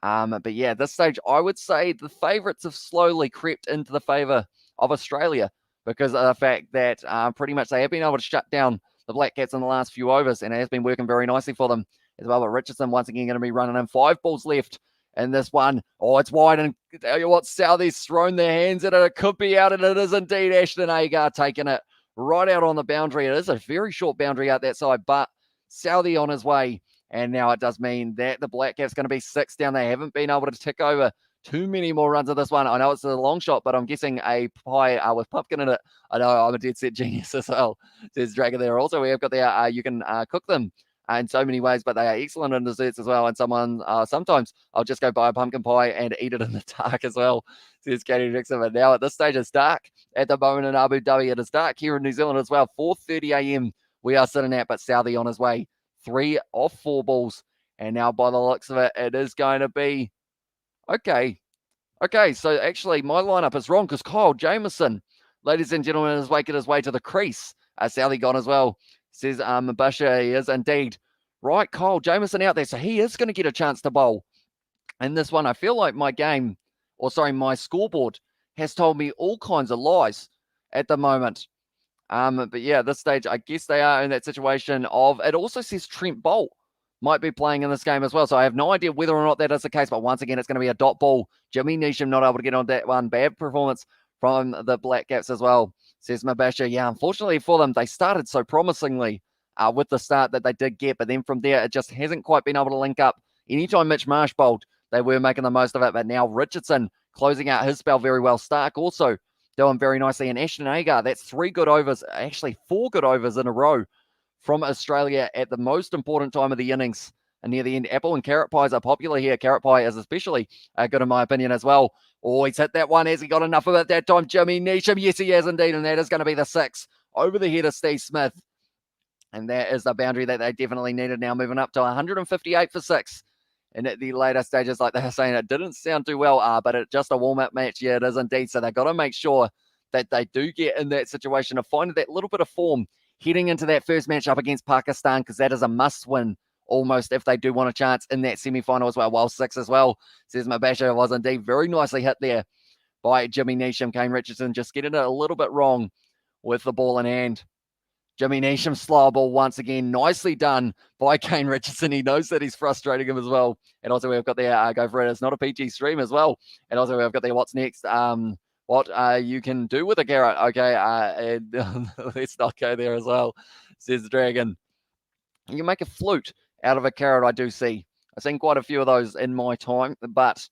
But yeah, at this stage, I would say the favourites have slowly crept into the favour of Australia because of the fact that pretty much they have been able to shut down the Black Caps in the last few overs, and it has been working very nicely for them as well. But Richardson once again going to be running in 5 balls left in this one. Oh, it's wide, and tell you what, Southie's thrown their hands at it. It could be out, and it is indeed Ashton Agar taking it right out on the boundary. It is a very short boundary out that side, but Southie on his way. And now it does mean that the Black Caps going to be 6 down. They haven't been able to tick over too many more runs of this one. I know it's a long shot, but I'm guessing a pie with pumpkin in it. I know I'm a dead set genius as well, says Dragon there. Also, we have got there, you can cook them in so many ways, but they are excellent in desserts as well. And sometimes I'll just go buy a pumpkin pie and eat it in the dark as well, says Katie Dixon. But now at this stage, it's dark at the moment in Abu Dhabi. It is dark here in New Zealand as well. 4:30 a.m. we are sitting at, but Southie on his way. 3 off 4 balls. And now by the looks of it, it is going to be, okay, so actually my lineup is wrong because Kyle Jamieson, ladies and gentlemen, is making his way to the crease. Southie gone as well, says Mabasha. He is indeed. Right, Kyle Jamieson out there, so he is going to get a chance to bowl. In this one, I feel like my scoreboard has told me all kinds of lies at the moment. But yeah, at this stage, I guess they are in that situation of, it also says Trent Bolt might be playing in this game as well. So I have no idea whether or not that is the case. But once again, it's going to be a dot ball. Jimmy Neesham not able to get on that one. Bad performance from the Black Caps as well, says Mabasha. Yeah, unfortunately for them, they started so promisingly with the start that they did get. But then from there, it just hasn't quite been able to link up. Anytime Mitch Marsh bowled, they were making the most of it. But now Richardson closing out his spell very well. Starc also doing very nicely. And Ashton Agar, that's 3 good overs, actually 4 good overs in a row from Australia at the most important time of the innings near the end. Apple and carrot pies are popular here. Carrot pie is especially good in my opinion as well. Oh, he's hit that one. Has he got enough of it that time? Jimmy Neesham. Yes, he has indeed. And that is going to be the 6 over the head of Steve Smith. And that is the boundary that they definitely needed now, moving up to 158 for 6. And at the later stages, like they were saying, it didn't sound too well, but it's just a warm-up match. Yeah, it is indeed. So they've got to make sure that they do get in that situation of finding that little bit of form heading into that first match up against Pakistan, because that is a must-win almost if they do want a chance in that semi-final as well. While 6 as well, says Mabasha, was indeed very nicely hit there by Jimmy Neesham. Kane Richardson just getting it a little bit wrong with the ball in hand. Jimmy Neesham slow ball once again. Nicely done by Kane Richardson. He knows that he's frustrating him as well. And also we've got there, go for it. It's not a PG stream as well. And also we've got there, what's next? What you can do with a carrot. Okay, let's not go there as well, says the Dragon. You can make a flute out of a carrot, I do see. I've seen quite a few of those in my time. But,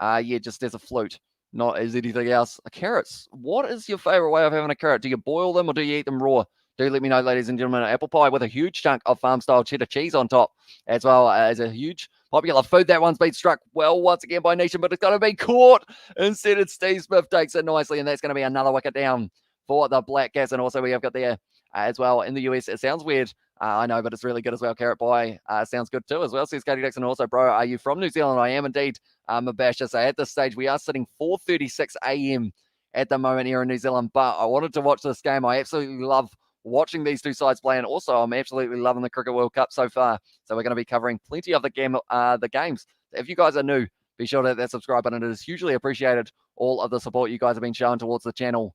yeah, just as a flute. Not as anything else. Carrots. What is your favorite way of having a carrot? Do you boil them or do you eat them raw? Do let me know, ladies and gentlemen. Apple pie with a huge chunk of farm-style cheddar cheese on top, as well as a huge popular food. That one's been struck well once again by Nation, but it's going to be caught. Instead, it's Steve Smith takes it nicely, and that's going to be another wicket down for the Black Cats. And also we have got there as well in the US. It sounds weird. I know, but it's really good as well. Carrot pie sounds good too as well, says Cody Dixon. Also, bro, are you from New Zealand? I am indeed, Mabasha. So at this stage, we are sitting 4:36 a.m. at the moment here in New Zealand, but I wanted to watch this game. I absolutely love watching these two sides play, and also I'm absolutely loving the Cricket World Cup so far. So we're going to be covering plenty of the games. If you guys are new, be sure to hit that subscribe button. It is hugely appreciated, all of the support you guys have been showing towards the channel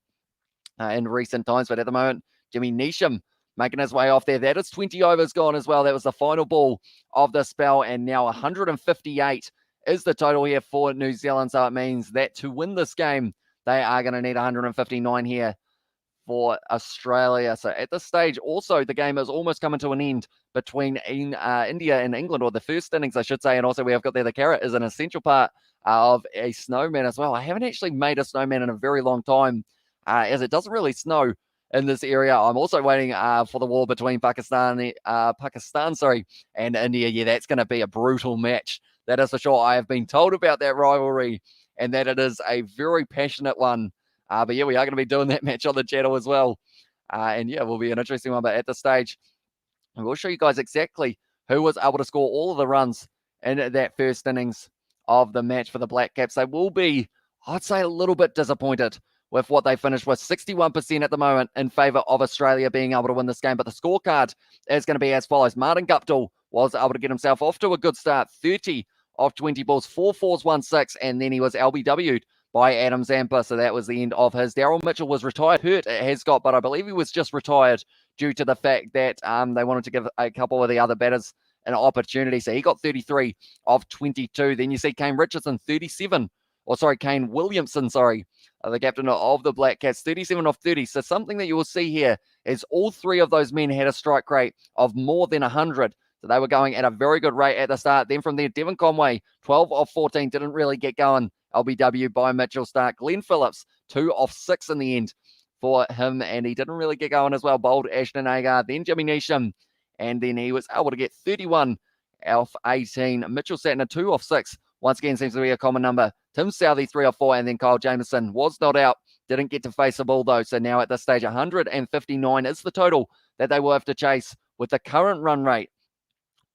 in recent times. But at the moment, Jimmy Neesham making his way off there. That is 20 overs gone as well. That was the final ball of the spell, and now 158 is the total here for New Zealand. So it means that to win this game, they are going to need 159 here for Australia. So at this stage, also, the game is almost coming to an end between India and England, or the first innings, I should say. And also we have got there, the carrot is an essential part of a snowman as well. I haven't actually made a snowman in a very long time, as it doesn't really snow in this area. I'm also waiting for the war between Pakistan, and India. Yeah, that's going to be a brutal match. That is for sure. I have been told about that rivalry and that it is a very passionate one. But yeah, we are going to be doing that match on the channel as well. And yeah, it will be an interesting one. But at this stage, we'll show you guys exactly who was able to score all of the runs in that first innings of the match for the Black Caps. They will be, I'd say, a little bit disappointed with what they finished with. 61% at the moment in favour of Australia being able to win this game. But the scorecard is going to be as follows. Martin Guptill was able to get himself off to a good start. 30 of 20 balls, 4 fours, 1 6, and then he was LBW'd by Adam Zampa. So that was the end of his. Daryl Mitchell was retired, hurt at Hascott, but I believe he was just retired due to the fact that they wanted to give a couple of the other batters an opportunity. So he got 33 of 22. Then you see Kane Williamson, the captain of the Black Cats, 37 of 30. So something that you will see here is all three of those men had a strike rate of more than 100. So they were going at a very good rate at the start. Then from there, Devon Conway, 12 of 14, didn't really get going. LBW by Mitchell Stark. Glenn Phillips, 2 of 6 in the end for him, and he didn't really get going as well. Bowled Ashton Agar, then Jimmy Neesham, and then he was able to get 31 off 18. Mitchell Santner, 2 of 6. Once again, seems to be a common number. Tim Southey, 3 of 4, and then Kyle Jamieson was not out. Didn't get to face the ball, though. So now at this stage, 159 is the total that they will have to chase with the current run rate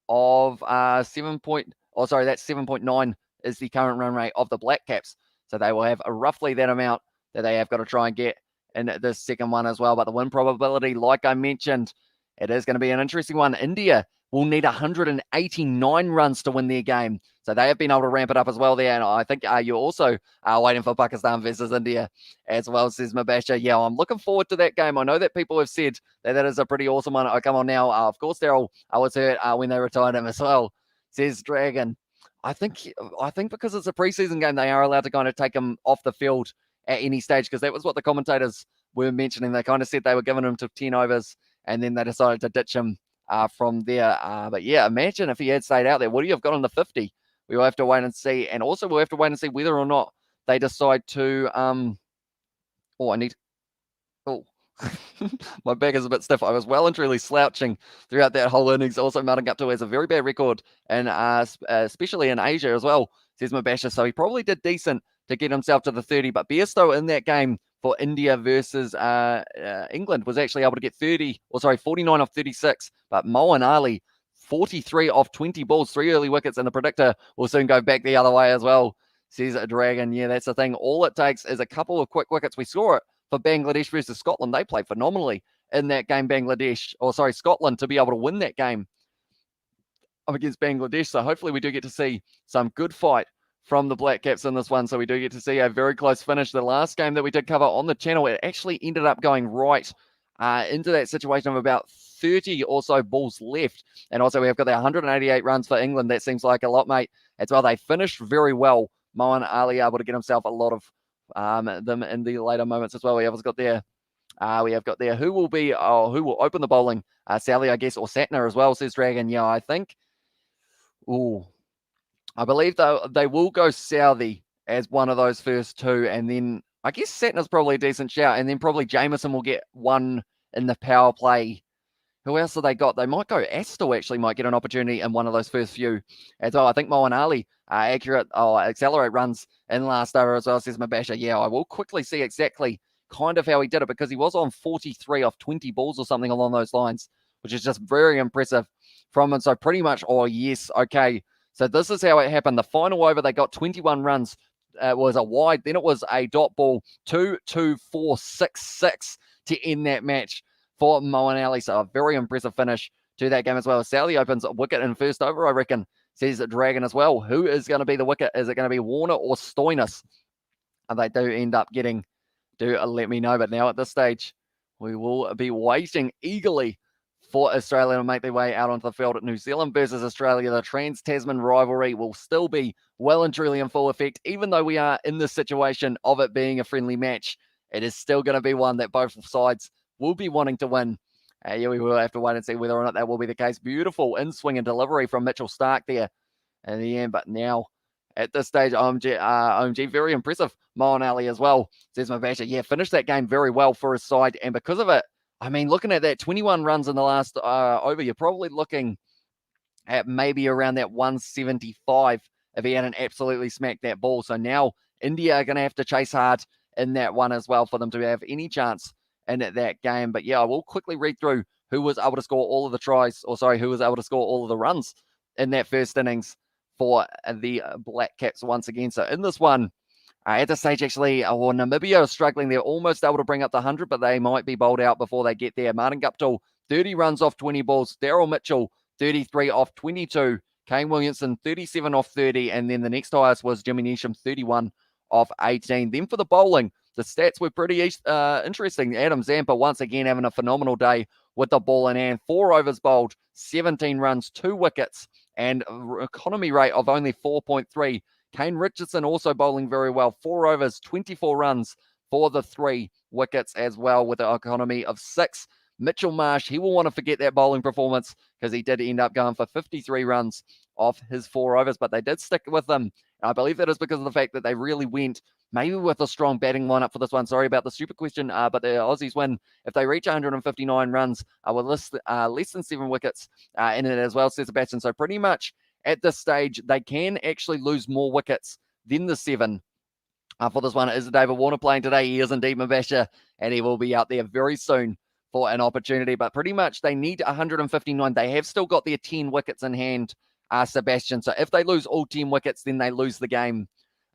of 7.9 is the current run rate of the Black Caps. So they will have roughly that amount that they have got to try and get in this second one as well. But the win probability, like I mentioned, it is going to be an interesting one. India will need 189 runs to win their game. So they have been able to ramp it up as well there. And I think you're also waiting for Pakistan versus India as well, says Mabasha. Yeah, I'm looking forward to that game. I know that people have said that that is a pretty awesome one. Oh, come on now. Of course, Daryl was hurt when they retired him as well, says Dragon. I think because it's a preseason game, they are allowed to kind of take him off the field at any stage, because that was what the commentators were mentioning. They kind of said they were giving him to 10 overs, and then they decided to ditch him from there. But yeah, imagine if he had stayed out there. Would he have got on the 50? We will have to wait and see. And also we'll have to wait and see whether or not they decide to My back is a bit stiff. I was well and truly slouching throughout that whole innings. Also, Martin Guptill has a very bad record, and especially in Asia as well, says Mabasha. So he probably did decent to get himself to the 30. But Bairstow in that game for India versus England was actually able to get 49 off 36. But Moeen Ali, 43 off 20 balls, 3 early wickets, and the predictor will soon go back the other way as well, says Dragon. Yeah, that's the thing. All it takes is a couple of quick wickets. We saw it for Bangladesh versus Scotland. They played phenomenally in that game, Scotland, to be able to win that game up against Bangladesh. So hopefully we do get to see some good fight from the Black Caps in this one. So we do get to see a very close finish. The last game that we did cover on the channel, it actually ended up going right into that situation of about 30 or so balls left. And also we have got the 188 runs for England. That seems like a lot, mate. As well, they finished very well. Moeen Ali able to get himself a lot of them in the later moments as well. We have got there who will open the bowling. Sally, I guess, or Satner as well, says Dragon. Yeah, I think. I believe they will go Southey as one of those first two, and then I guess Satner's probably a decent shout, and then probably Jameson will get one in the power play. Who else have they got? They might go Astle, actually might get an opportunity in one of those first few as well. I think Moeen Ali, accelerate runs in last over as well, says Mabasha. Yeah, I will quickly see exactly kind of how he did it, because he was on 43 off 20 balls or something along those lines, which is just very impressive from him. So pretty much, yes, okay. So this is how it happened. The final over, they got 21 runs. It was a wide, then it was a dot ball, 2-2-4-6-6 to end that match for Moeen Ali. So a very impressive finish to that game as well. Sally opens a wicket in first over, I reckon, says Dragon as well. Who is going to be the wicket? Is it going to be Warner or Stoinis? And they do end up getting, do let me know. But now at this stage, we will be waiting eagerly for Australia to make their way out onto the field at New Zealand versus Australia. The Trans-Tasman rivalry will still be well and truly in full effect. Even though we are in this situation of it being a friendly match, it is still going to be one that both sides will be wanting to win. We will have to wait and see whether or not that will be the case. Beautiful in-swing and delivery from Mitchell Starc there in the end. But now, at this stage, OMG, very impressive. Moeen Ali as well, says Mabasha. Yeah, finished that game very well for his side. And because of it, I mean, looking at that, 21 runs in the last over, you're probably looking at maybe around that 175 if he hadn't absolutely smacked that ball. So now India are going to have to chase hard in that one as well for them to have any chance in that game. But yeah, I will quickly read through who was able to score all of the who was able to score all of the runs in that first innings for the Black Caps once again. So in this one, at this stage, actually, Namibia are struggling. They're almost able to bring up the 100, but they might be bowled out before they get there. Martin Guptill, 30 runs off 20 balls. Daryl Mitchell, 33 off 22. Kane Williamson, 37 off 30. And then the next highest was Jimmy Neesham, 31 off 18. Then for the bowling, the stats were pretty interesting. Adam Zampa, once again, having a phenomenal day with the ball in hand. 4 overs bowled, 17 runs, 2 wickets, and economy rate of only 4.3. Kane Richardson also bowling very well. 4 overs, 24 runs for the 3 wickets as well, with an economy of 6. Mitchell Marsh, he will want to forget that bowling performance, because he did end up going for 53 runs off his 4 overs, but they did stick with him. I believe that is because of the fact that they really went maybe with a strong batting lineup for this one. Sorry about the stupid question, but the Aussies win if they reach 159 runs with less than 7 wickets in it as well, says Sebastian. So pretty much at this stage, they can actually lose more wickets than the 7. For this one, is David Warner playing today? He is indeed, Mabasha, and he will be out there very soon for an opportunity. But pretty much they need 159. They have still got their 10 wickets in hand, Sebastian. So if they lose all 10 wickets, then they lose the game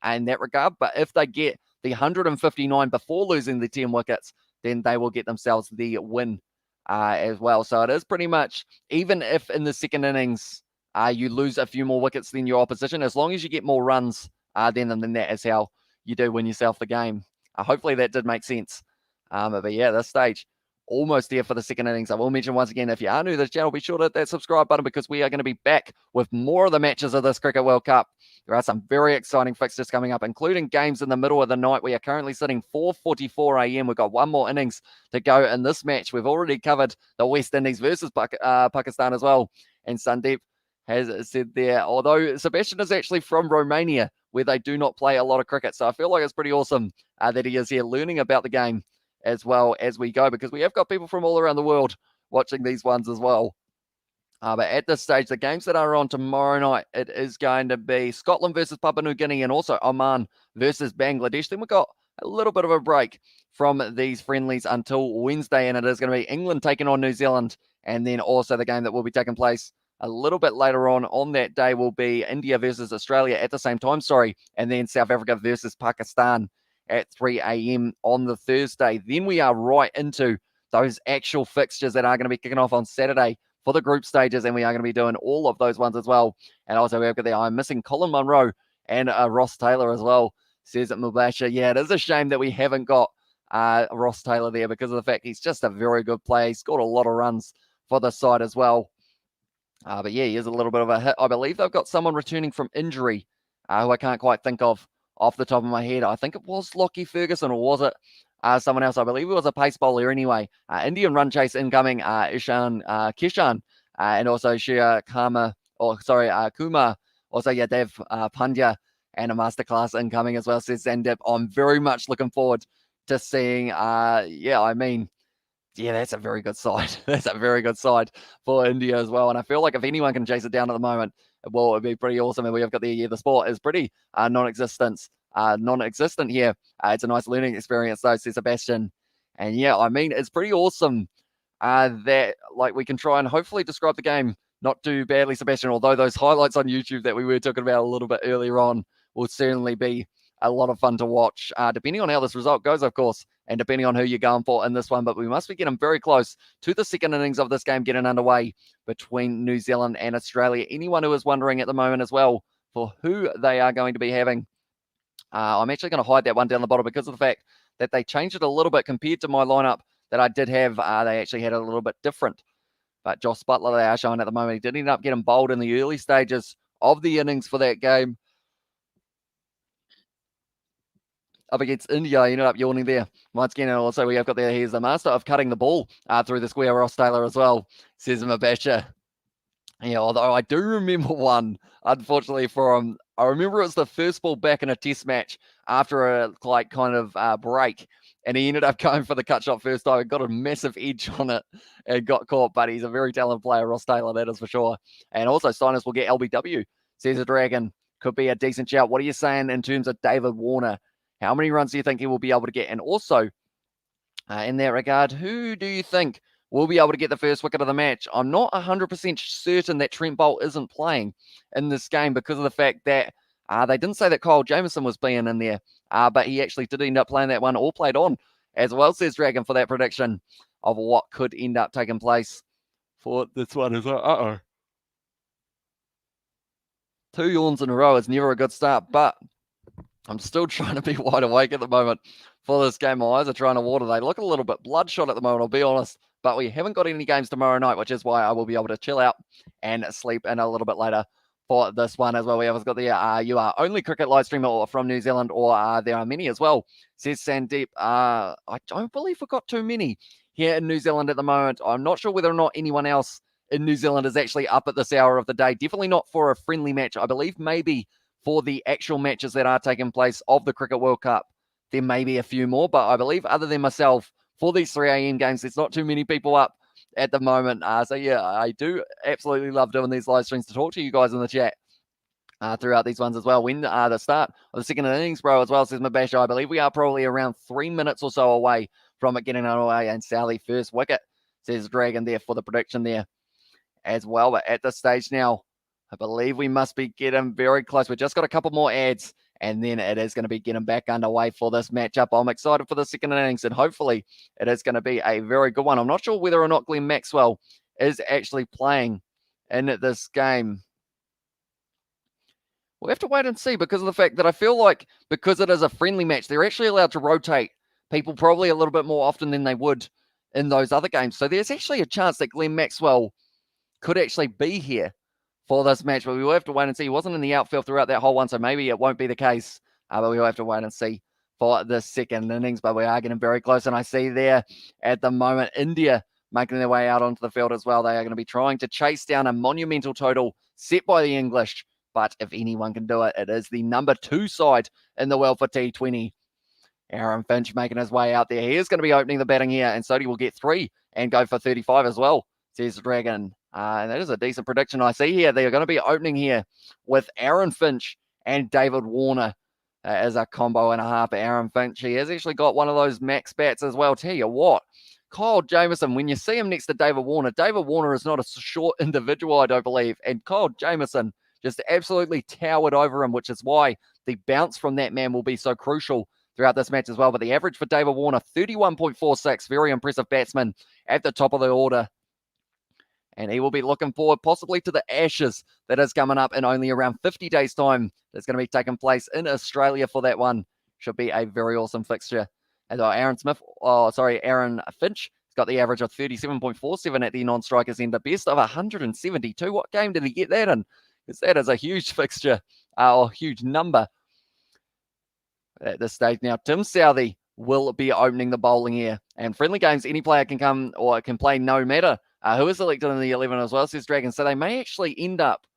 in that regard. But if they get the 159 before losing the 10 wickets, then they will get themselves the win as well. So it is pretty much, even if in the second innings you lose a few more wickets than your opposition, as long as you get more runs than them, then that is how you do win yourself the game. Hopefully that did make sense. But yeah, this stage, almost there for the second innings. I will mention once again, if you are new to this channel, be sure to hit that subscribe button, because we are going to be back with more of the matches of this Cricket World Cup. There are some very exciting fixtures coming up, including games in the middle of the night. We are currently sitting 4:44 a.m. We've got one more innings to go in this match. We've already covered the West Indies versus Pakistan as well. And Sandeep has said there, although Sebastian is actually from Romania, where they do not play a lot of cricket. So I feel like it's pretty awesome that he is here learning about the game as well as we go, because we have got people from all around the world watching these ones as well. But at this stage, the games that are on tomorrow night, it is going to be Scotland versus Papua New Guinea and also Oman versus Bangladesh. Then we've got a little bit of a break from these friendlies until Wednesday, and it is going to be England taking on New Zealand. And then also the game that will be taking place a little bit later on that day will be India versus Australia at the same time, and then South Africa versus Pakistan at 3 a.m. on the Thursday. Then we are right into those actual fixtures that are going to be kicking off on Saturday for the group stages, and we are going to be doing all of those ones as well. And also we've got the I'm missing Colin Munro and Ross Taylor as well, says Mubasha. Yeah, it is a shame that we haven't got Ross Taylor there because of the fact he's just a very good player. He scored a lot of runs for the side as well. But yeah, he is a little bit of a hit. I believe they've got someone returning from injury who I can't quite think of off the top of my head. I think it was Lockie Ferguson, or was it someone else? I believe it was a pace bowler anyway. Indian run chase incoming, Kishan, and also Shia Kumar. Also, yeah, Dev Pandya, and a masterclass incoming as well, says Zandip. I'm very much looking forward to seeing, yeah, that's a very good side. That's a very good side for India as well. And I feel like if anyone can chase it down at the moment, well, it'd be pretty awesome. And we have got the sport is pretty non-existent here. It's a nice learning experience, though, says Sebastian. And yeah, I mean, it's pretty awesome that like we can try and hopefully describe the game not too badly, Sebastian, although those highlights on YouTube that we were talking about a little bit earlier on will certainly be a lot of fun to watch, depending on how this result goes, of course, and depending on who you're going for in this one. But we must be getting very close to the second innings of this game getting underway between New Zealand and Australia. Anyone who is wondering at the moment as well for who they are going to be having, I'm actually going to hide that one down the bottom because of the fact that they changed it a little bit compared to my lineup that I did have. They actually had it a little bit different. But Josh Butler, they are showing at the moment. He did end up getting bowled in the early stages of the innings for that game up against India. He ended up yawning there once again. And also we have got there, he's the master of cutting the ball through the square, Ross Taylor as well, says Mabasha. Yeah, although I do remember one, unfortunately, for him. I remember it was the first ball back in a test match after a break, and he ended up going for the cut shot first time and got a massive edge on it and got caught. But he's a very talented player, Ross Taylor, that is for sure. And also Steiners will get LBW, says the Dragon. Could be a decent shout. What are you saying in terms of David Warner? How many runs do you think he will be able to get? And also, in that regard, who do you think will be able to get the first wicket of the match? I'm not 100% certain that Trent Bolt isn't playing in this game because of the fact that they didn't say that Kyle Jamieson was being in there, but he actually did end up playing that one or played on as well, says Dragon, for that prediction of what could end up taking place for this one. Is uh-oh. 2 yawns in a row is never a good start, but I'm still trying to be wide awake at the moment for this game. My eyes are trying to water. They look a little bit bloodshot at the moment, I'll be honest. But we haven't got any games tomorrow night, which is why I will be able to chill out and sleep in a little bit later for this one as well. We have got the you are only cricket live streamer from New Zealand, or there are many as well, says Sandeep. I don't believe we've got too many here in New Zealand at the moment. I'm not sure whether or not anyone else in New Zealand is actually up at this hour of the day. Definitely not for a friendly match. I believe maybe for the actual matches that are taking place of the Cricket World Cup, there may be a few more, but I believe other than myself, for these 3 a.m. games, there's not too many people up at the moment. So yeah, I do absolutely love doing these live streams to talk to you guys in the chat throughout these ones as well. When the start of the second innings, bro, as well, says Mabasha, I believe we are probably around 3 minutes or so away from it getting underway, and Sally first wicket, says Dragon there for the prediction there as well. But at this stage now, I believe we must be getting very close. We've just got a couple more ads, and then it is going to be getting back underway for this matchup. I'm excited for the second innings, and hopefully it is going to be a very good one. I'm not sure whether or not Glenn Maxwell is actually playing in this game. We'll have to wait and see, because of the fact that I feel like because it is a friendly match, they're actually allowed to rotate people probably a little bit more often than they would in those other games. So there's actually a chance that Glenn Maxwell could actually be here for this match, but we will have to wait and see. He wasn't in the outfield throughout that whole one, so maybe it won't be the case, but we will have to wait and see for the second innings. But we are getting very close, and I see there at the moment India making their way out onto the field as well. They are going to be trying to chase down a monumental total set by the English, but if anyone can do it, it is the number 2 side in the world for T20. Aaron Finch making his way out there. He is going to be opening the batting here, and Sodhi will get 3 and go for 35 as well, says Dragon. And that is a decent prediction I see here. They're going to be opening here with Aaron Finch and David Warner as a combo and a half. Aaron Finch, he has actually got one of those max bats as well. Tell you what, Kyle Jamieson, when you see him next to David Warner is not a short individual, I don't believe. And Kyle Jamieson just absolutely towered over him, which is why the bounce from that man will be so crucial throughout this match as well. But the average for David Warner, 31.46, very impressive batsman at the top of the order. And he will be looking forward possibly to the Ashes that is coming up in only around 50 days' time. That's going to be taking place in Australia for that one. Should be a very awesome fixture. And Aaron Finch has got the average of 37.47 at the non-strikers end, the best of 172. What game did he get that in? Because that is a huge fixture, or huge number at this stage. Now, Tim Southee will be opening the bowling here. And friendly games, any player can come or can play no matter who is selected in the 11 as well, says Dragon. So they may actually end up.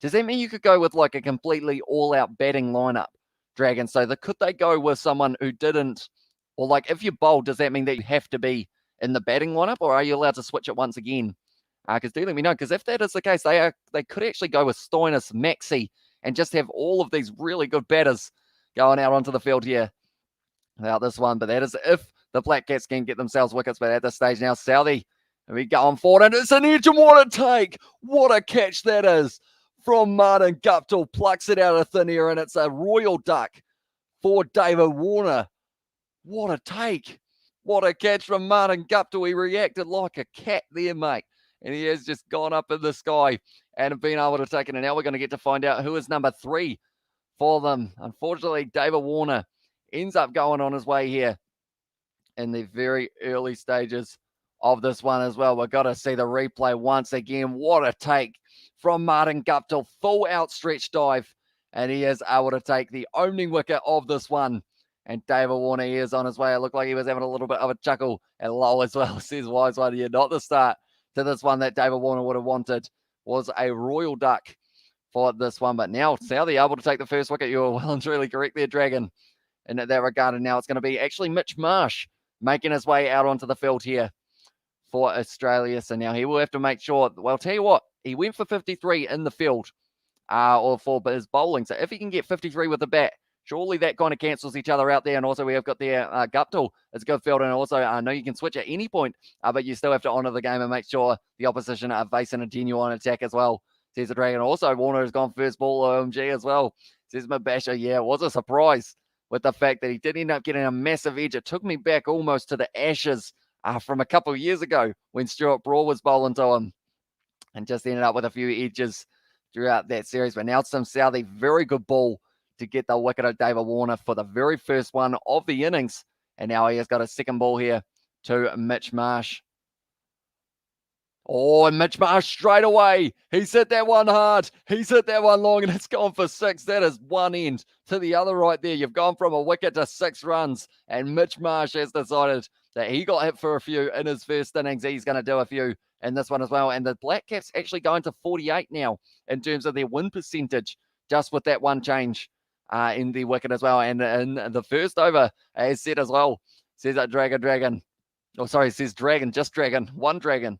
Does that mean you could go with like a completely all-out batting lineup, Dragon? So could they go with someone who didn't, or like if you bowl, does that mean that you have to be in the batting lineup, or are you allowed to switch it once again? Because do let me know, because if that is the case, they could actually go with Stoinis, Maxi, and just have all of these really good batters going out onto the field here without this one. But that is if the Black Cats can get themselves wickets. But at this stage now, Southee, we go on forward, and it's an edge, and what a take! What a catch that is from Martin Guptill. Plucks it out of thin air, and it's a royal duck for David Warner. What a take! What a catch from Martin Guptill. He reacted like a cat there, mate. And he has just gone up in the sky and been able to take it. And now we're going to get to find out who is number 3 for them. Unfortunately, David Warner ends up going on his way here in the very early stages of this one as well. We've got to see the replay once again. What a take from Martin Guptill. Full outstretched dive. And he is able to take the opening wicket of this one. And David Warner is on his way. It looked like he was having a little bit of a chuckle and lol as well. Says Wise One here. Not the start to this one that David Warner would have wanted. Was a royal duck for this one. But now Southee able to take the first wicket. You were well and truly correct there, Dragon, in that regard. And now it's going to be actually Mitch Marsh making his way out onto the field here for Australia. So now he will have to make sure. Well, tell you what, he went for 53 in the field or for his bowling. So if he can get 53 with the bat, surely that kind of cancels each other out there. And also we have got there Guptill as a good fielder. And also I know you can switch at any point, but you still have to honour the game and make sure the opposition are facing a genuine attack as well, says the Dragon. Also, Warner has gone first ball OMG as well, says Mabasha. Yeah, it was a surprise with the fact that he did end up getting a massive edge. It took me back almost to the Ashes from a couple of years ago when Stuart Broad was bowling to him and just ended up with a few edges throughout that series. But now Tim Southee, very good ball to get the wicket of David Warner for the very first one of the innings. And now he has got a second ball here to Mitch Marsh. Oh, and Mitch Marsh straight away. He's hit that one hard. He's hit that one long, and it's gone for 6. That is one end to the other right there. You've gone from a wicket to 6 runs, and Mitch Marsh has decided that he got hit for a few in his first innings. He's going to do a few in this one as well. And the Black Caps actually going to 48 now in terms of their win percentage, just with that one change in the wicket as well. And in the first over, as said as well, says that Dragon. Oh, sorry, says Dragon, just Dragon, one Dragon.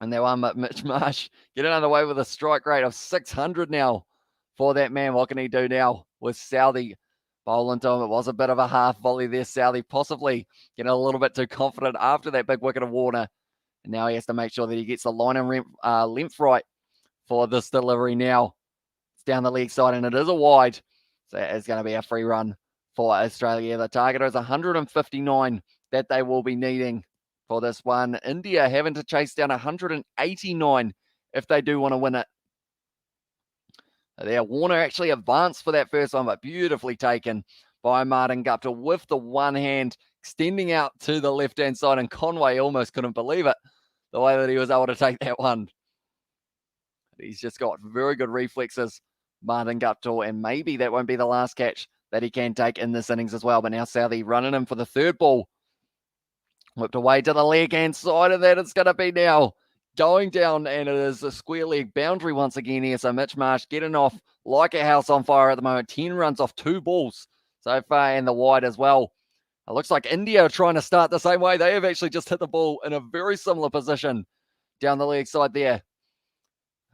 And that one, Mitch Marsh getting underway with a strike rate of 600 now for that man. What can he do now with Southee bowling to him? It was a bit of a half volley there. Southee possibly getting a little bit too confident after that big wicket of Warner. And now he has to make sure that he gets the line and length right for this delivery now. It's down the leg side, and it is a wide. So it's going to be a free run for Australia. The target is 159 that they will be needing for this one. India having to chase down 189 if they do want to win it. There, Warner actually advanced for that first one, but beautifully taken by Martin Guptill with the one hand extending out to the left-hand side, and Conway almost couldn't believe it, the way that he was able to take that one. He's just got very good reflexes, Martin Guptill, and maybe that won't be the last catch that he can take in this innings as well. But now Southee running him for the third ball. Whipped away to the leg-hand side of that. It's going to be now going down, and it is a square leg boundary once again here. So Mitch Marsh getting off like a house on fire at the moment. 10 runs off 2 balls so far, and the wide as well It looks like India are trying to start the same way. They have actually just hit the ball in a very similar position down the leg side there.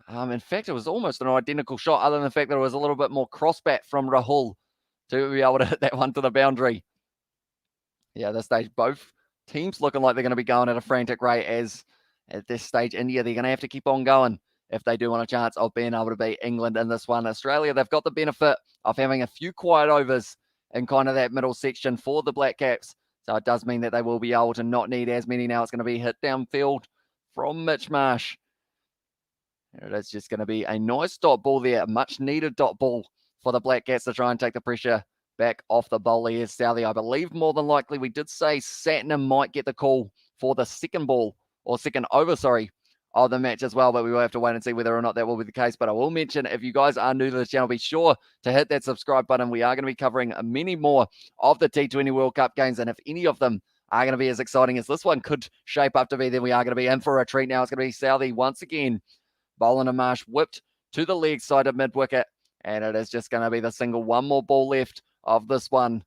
In fact, it was almost an identical shot, other than the fact that it was a little bit more crossbat from Rahul to be able to hit that one to the boundary. Yeah, at this stage, both teams looking like they're going to be going at a frantic rate, as at this stage, India, they're going to have to keep on going if they do want a chance of being able to beat England in this one. Australia, they've got the benefit of having a few quiet overs in kind of that middle section for the Black Caps. So it does mean that they will be able to not need as many now. It's going to be hit downfield from Mitch Marsh. It is just going to be a nice dot ball there, a much needed dot ball for the Black Caps to try and take the pressure back off the bowler here, Southey. I believe more than likely we did say Satnam might get the call for the second ball, or second over, sorry, of the match as well, but we will have to wait and see whether or not that will be the case. But I will mention, if you guys are new to the channel, be sure to hit that subscribe button. We are going to be covering many more of the T20 World Cup games, and if any of them are going to be as exciting as this one could shape up to be, then we are going to be in for a treat now. It's going to be Southey once again. Bowling and Marsh whipped to the leg side of mid-wicket, and it is just going to be the single. One more ball left of this one.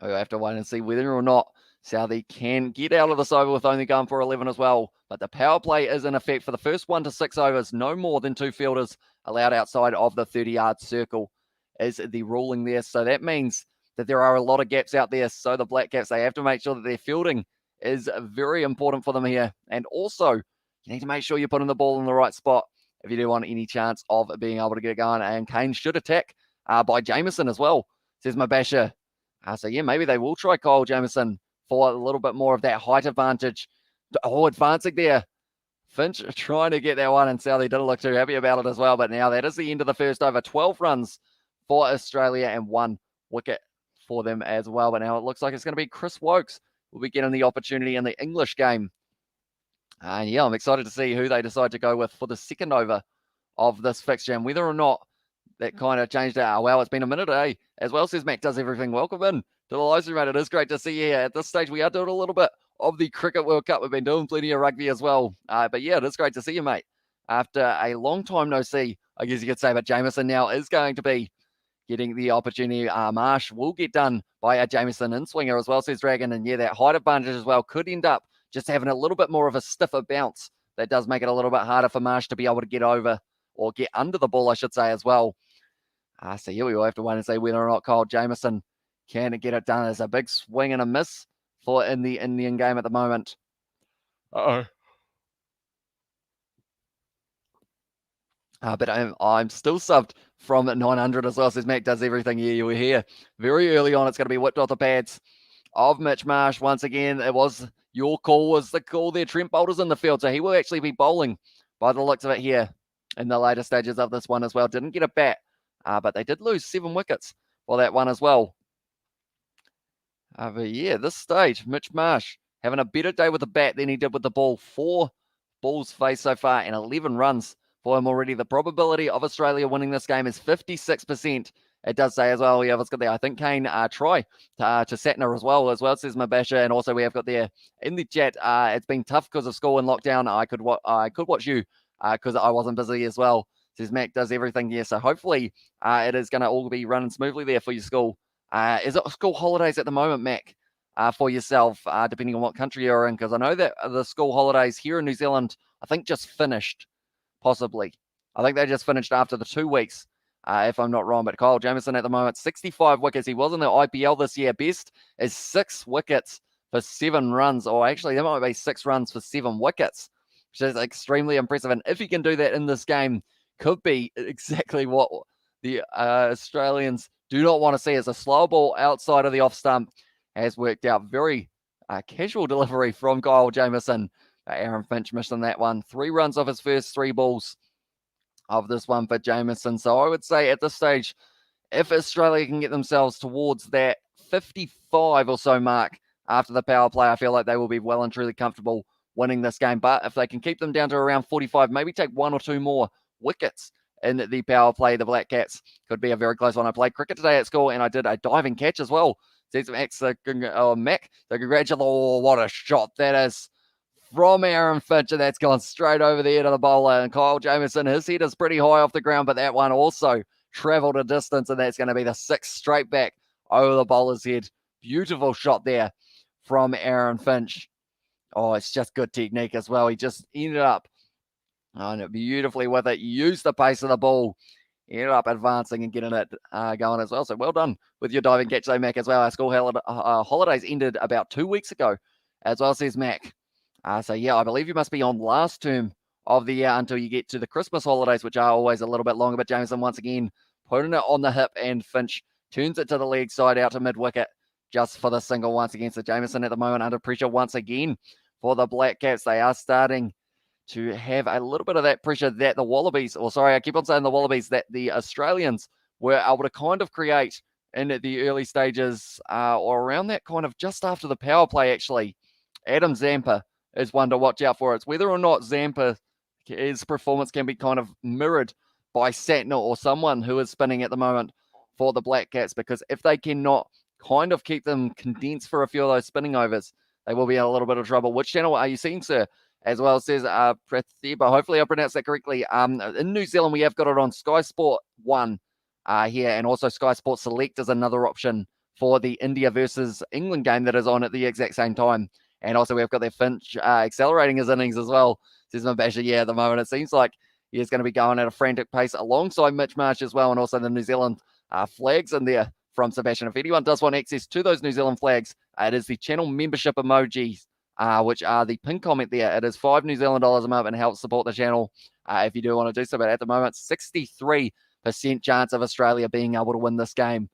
We'll have to wait and see whether or not Southey can get out of this over with only going for 11 as well. But the power play is in effect for the first 1 to 6 overs. No more than 2 fielders allowed outside of the 30-yard circle is the ruling there. So that means that there are a lot of gaps out there. So the Black Caps, they have to make sure that their fielding is very important for them here. And also, you need to make sure you're putting the ball in the right spot if you do want any chance of being able to get going. And Kane should attack by Jameson as well, says Mabasher. So yeah, maybe they will try Kyle Jameson for a little bit more of that height advantage. Oh, advancing there. Finch trying to get that one, and Southey didn't look too happy about it as well. But now that is the end of the first over. 12 runs for Australia and 1 wicket for them as well. But now it looks like it's going to be Chris Wokes will be getting the opportunity in the English game. And yeah, I'm excited to see who they decide to go with for the second over of this fixture, and whether or not that kind of changed it. Well, it's been a minute, eh? As well, says Mac does everything. Welcome in to the live stream, mate. It is great to see you here. At this stage, we are doing a little bit of the Cricket World Cup. We've been doing plenty of rugby as well. But yeah, it is great to see you, mate. After a long time no see, I guess you could say, but Jameson now is going to be getting the opportunity. Marsh will get done by a Jameson in swinger as well, says Dragon. And yeah, that height advantage as well could end up just having a little bit more of a stiffer bounce. That does make it a little bit harder for Marsh to be able to get over, or get under the ball, I should say, as well. So here we will have to wait and see whether or not Kyle Jameson can get it done. There's a big swing and a miss for in the Indian game at the moment. But I'm still subbed from 900 as well, says Mac does everything. Yeah, you were here very early on. It's going to be whipped off the pads of Mitch Marsh once again. It was your call, was the call there. Trent Boulder's in the field, so he will actually be bowling by the looks of it here in the later stages of this one as well. Didn't get a bat, but they did lose 7 wickets for that one as well. But yeah, this stage, Mitch Marsh having a better day with the bat than he did with the ball. 4 balls faced so far and 11 runs for him already. The probability of Australia winning this game is 56%. It does say as well, yeah, let's get there. I think Kane try to Satner as well, says Mabasha. And also we have got there in the chat, it's been tough because of school and lockdown. I could watch you because I wasn't busy as well, says Mac does everything. Yeah, so hopefully it is going to all be running smoothly there for your school. Is it school holidays at the moment, Mac, for yourself, depending on what country you're in? Because I know that the school holidays here in New Zealand, I think just finished, possibly. I think they just finished after the 2 weeks, if I'm not wrong. But Kyle Jameson at the moment, 65 wickets. He was in the IPL this year. Best is 6 wickets for 7 runs. Or actually, that might be 6 runs for 7 wickets, which is extremely impressive. And if he can do that in this game, could be exactly what the Australians do not want to see, as a slow ball outside of the off stump has worked out. Very casual delivery from Kyle Jameson. Aaron Finch missing that one. 3 runs off his first 3 balls of this one for Jameson. So I would say at this stage, if Australia can get themselves towards that 55 or so mark after the power play, I feel like they will be well and truly comfortable winning this game. But if they can keep them down to around 45, maybe take 1 or 2 more wickets in the power play, the Black Cats could be a very close one. I played cricket today at school and I did a diving catch as well. Says Mac, so congratulations. Oh, what a shot that is from Aaron Finch. That's gone straight over the head of the bowler. And Kyle Jameson, his head is pretty high off the ground, but that one also traveled a distance, and that's going to be the 6th straight back over the bowler's head Beautiful shot there from Aaron Finch. Oh, it's just good technique as well. He just ended up on it beautifully with it. Used the pace of the ball. Ended up advancing and getting it going as well. So well done with your diving catch though, Mac, as well. Our school holidays ended about 2 weeks ago as well, says Mac. So yeah, I believe you must be on last term of the year until you get to the Christmas holidays, which are always a little bit longer. But Jameson once again putting it on the hip, and Finch turns it to the leg side out to mid-wicket just for the single once again. So Jameson at the moment under pressure once again for the Black Caps. They are starting to have a little bit of that pressure that the Wallabies, or sorry, I keep on saying the Wallabies, that the Australians were able to kind of create in the early stages or around that kind of just after the power play, actually. Adam Zampa is one to watch out for. It's whether or not Zampa's performance can be kind of mirrored by Satner or someone who is spinning at the moment for the Black Caps, because if they cannot kind of keep them condensed for a few of those spinning overs, they will be in a little bit of trouble. Which channel are you seeing, sir? As well, says Prathiba. Hopefully I pronounced that correctly. In New Zealand, we have got it on Sky Sport 1 here, and also Sky Sport Select is another option for the India versus England game that is on at the exact same time. And also we've got their Finch accelerating his innings as well, says Mabasha. Yeah, at the moment it seems like he is going to be going at a frantic pace alongside Mitch Marsh as well, and also the New Zealand flags in there from Sebastian. If anyone does want access to those New Zealand flags, it is the channel membership emojis, which are the pin comment there. It is $5 New Zealand a month and helps support the channel if you do want to do so. But at the moment, 63% chance of Australia being able to win this game,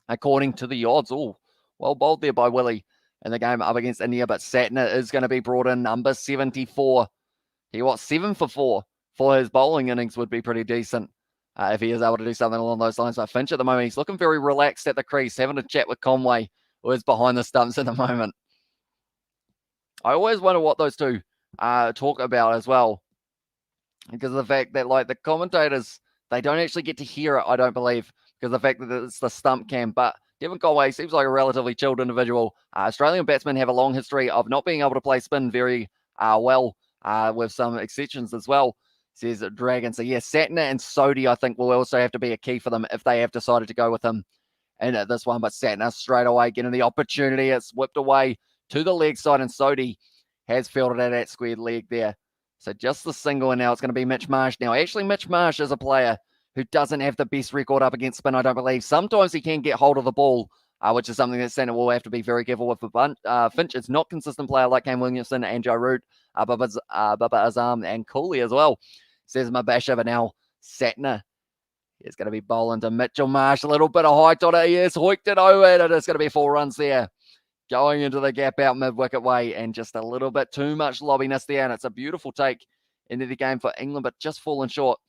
according to the odds. Oh, well bowled there by Willie in the game up against India. But Satner is going to be brought in, number 74. He wants 7 for 4 for his bowling innings would be pretty decent if he is able to do something along those lines. But Finch at the moment, he's looking very relaxed at the crease, having a chat with Conway, who is behind the stumps at the moment. I always wonder what those two talk about as well, because of the fact that, like, the commentators, they don't actually get to hear it, I don't believe, because of the fact that it's the stump cam. But Devon Conway seems like a relatively chilled individual. Australian batsmen have a long history of not being able to play spin very well, with some exceptions as well, says Dragon. So yeah, Satner and Sodhi, I think, will also have to be a key for them if they have decided to go with him in this one. But Satner straight away getting the opportunity. It's whipped away to the leg side, and Sodhi has fielded at that squared leg there. So just the single, and now it's going to be Mitch Marsh. Now, actually, Mitch Marsh is a player who doesn't have the best record up against spin, I don't believe. Sometimes he can get hold of the ball, which is something that Satner will have to be very careful with. Finch is not consistent player like Kane Williamson and Joe Root, Baba Azam and Cooley as well, says Mabasha. But now Satner is going to be bowling to Mitchell Marsh. A little bit of height on it. He has hoiked it over, and it's going to be 4 runs there, going into the gap out mid-wicket way, and just a little bit too much lobbiness there. And it's a beautiful take into the game for England, but just falling short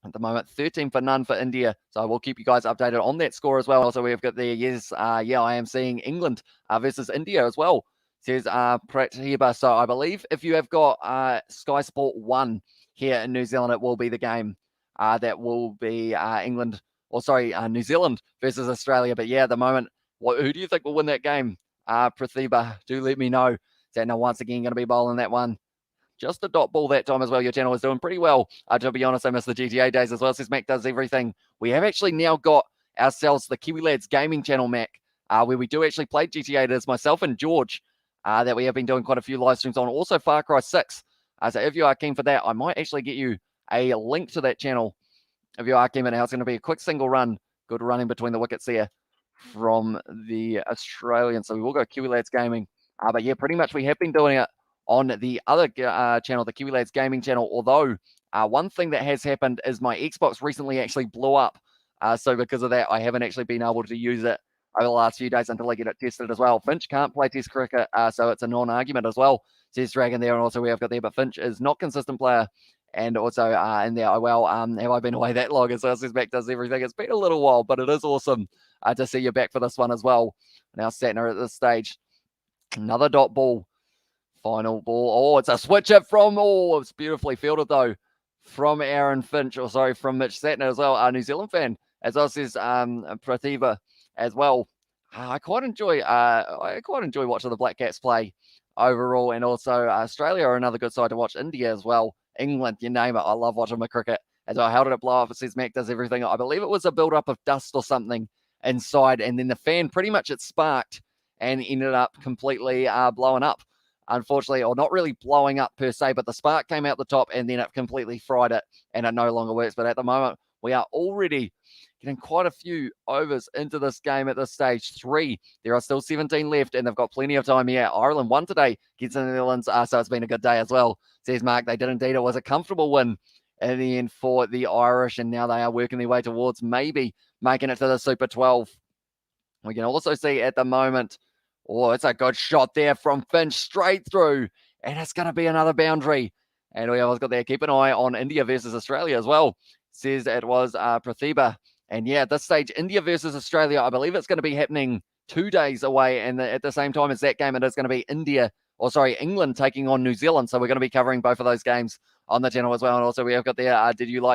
at the moment. 13 for none for India. So we'll keep you guys updated on that score as well. Also, we've got the I am seeing England versus India as well, says Prathiba. So I believe if you have got Sky Sport 1 here in New Zealand, it will be the game that will be New Zealand versus Australia. But yeah, at the moment, who do you think will win that game? Prathiba, do let me know. Satner once again going to be bowling that one. Just a dot ball that time as well. Your channel is doing pretty well. To be honest, I miss the GTA days as well. Says Mac does everything. We have actually now got ourselves the Kiwi Lads gaming channel, Mac, where we do actually play GTA. It is myself and George that we have been doing quite a few live streams on. Also Far Cry 6. So if you are keen for that, I might actually get you a link to that channel if you are keen. Now it's going to be a quick single run. Good running between the wickets there from the Australians. So we will go Kiwi Lads Gaming. But yeah, pretty much we have been doing it on the other channel, the Kiwi Lads Gaming channel. Although one thing that has happened is my Xbox recently actually blew up. So because of that, I haven't actually been able to use it over the last few days until I get it tested as well. Finch can't play Test cricket, so it's a non-argument as well, says Dragon there. And also we have got there, but Finch is not consistent player. And also in there, have I been away that long? As well, says Mac does everything. It's been a little while, but it is awesome to see you back for this one as well. Now Satner at this stage. Another dot ball. Final ball. Oh, it's a switch it from, it's beautifully fielded though from Aaron Finch, from Mitch Satner as well, a New Zealand fan, as well, says Prathiba as well. I quite enjoy watching the Black Caps play overall, and also Australia are another good side to watch. India as well, England, you name it. I love watching my cricket. As well, how did it blow up? It says Mac does everything. I believe it was a build-up of dust or something inside, and then the fan pretty much it sparked and ended up completely blowing up. Unfortunately, or not really blowing up per se, but the spark came out the top and then it completely fried it and it no longer works. But at the moment, we are already getting quite a few overs into this game at this stage. 3. There are still 17 left and they've got plenty of time here. Ireland won today against the Netherlands, so it's been a good day as well. Says Mark, they did indeed. It was a comfortable win in the end for the Irish, and now they are working their way towards maybe making it to the Super 12. We can also see at the moment, oh, it's a good shot there from Finch straight through, and it's going to be another boundary. And we always got there. Keep an eye on India versus Australia as well. Says it was Pratibha. And yeah, at this stage, India versus Australia, I believe it's going to be happening 2 days away. And at the same time as that game, it is going to be England taking on New Zealand. So we're going to be covering both of those games on the channel as well. And also we have got there, did you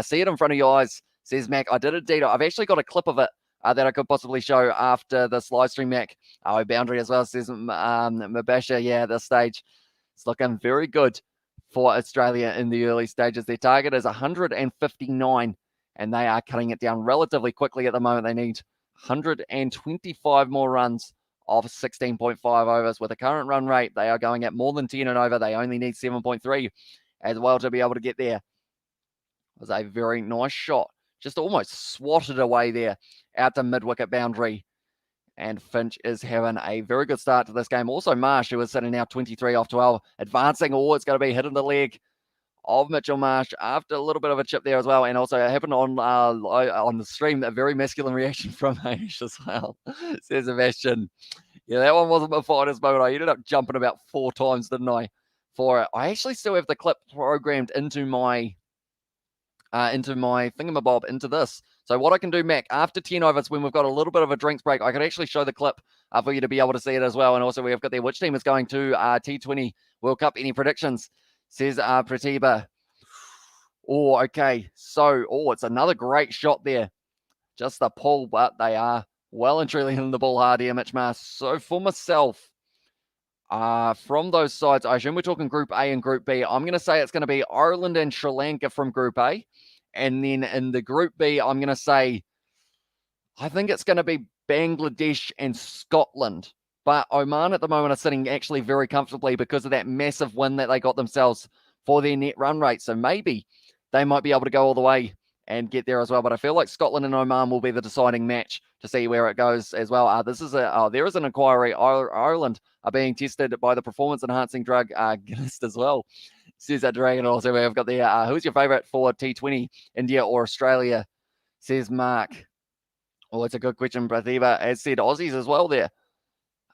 see it in front of your eyes? Says Mac, I did indeed. I've actually got a clip of it that I could possibly show after this live stream, Mac. Boundary as well, says Mabasha. Yeah, at this stage, it's looking very good for Australia in the early stages. Their target is 159, and they are cutting it down relatively quickly at the moment. They need 125 more runs of 16.5 overs. With the current run rate, they are going at more than 10 and over. They only need 7.3 as well to be able to get there. It was a very nice shot. Just almost swatted away there out to mid-wicket boundary. And Finch is having a very good start to this game. Also Marsh, who is sitting now 23 off 12, advancing. Oh, it's going to be hitting the leg of Mitchell Marsh after a little bit of a chip there as well. And also it happened on the stream, a very masculine reaction from Hamish as well, says Sebastian. Yeah, that one wasn't my finest moment. I ended up jumping about 4 times, didn't I, for it. I actually still have the clip programmed into my thingamabob, into this. So what I can do, Mac, after 10 overs, when we've got a little bit of a drinks break, I can actually show the clip for you to be able to see it as well. And also we have got there, which team is going to T20 World Cup? Any predictions? Says Pratibha. Oh, okay. So, it's another great shot there. Just the pull, but they are well and truly in the ball hard here, Mitch Marsh. So for myself, from those sides, I assume we're talking Group A and Group B. I'm going to say it's going to be Ireland and Sri Lanka from Group A. And then in the Group B, I'm going to say, I think it's going to be Bangladesh and Scotland. But Oman at the moment are sitting actually very comfortably because of that massive win that they got themselves for their net run rate. So maybe they might be able to go all the way and get there as well. But I feel like Scotland and Oman will be the deciding match to see where it goes as well. There is an inquiry. Ireland are being tested by the performance-enhancing drug Guinness as well. Says that Dragon. Also, we've got there. Who's your favourite for T20, India or Australia? Says Mark. Oh, it's a good question, Pratibha. As said, Aussies as well there.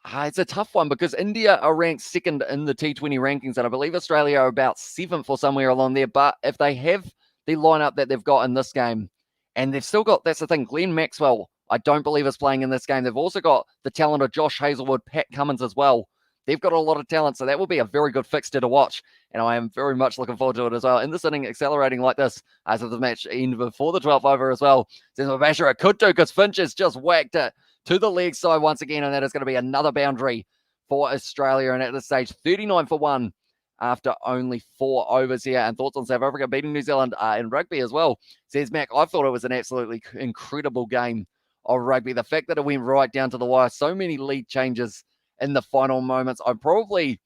It's a tough one because India are ranked second in the T20 rankings, and I believe Australia are about 7th or somewhere along there. But if they have the lineup that they've got in this game, and they've still got, that's the thing, Glenn Maxwell, I don't believe is playing in this game. They've also got the talent of Josh Hazlewood, Pat Cummins as well. They've got a lot of talent, so that will be a very good fixture to watch, and I am very much looking forward to it as well. In this inning, accelerating like this, as of the match end before the 12th over as well. Says Mabasha, it could do, because Finch has just whacked it to the leg side once again, and that is going to be another boundary for Australia. And at this stage, 39 for 1 after only 4 overs here. And thoughts on South Africa beating New Zealand in rugby as well. Says Mac, I thought it was an absolutely incredible game of rugby. The fact that it went right down to the wire, so many lead changes in the final moments. I'm probably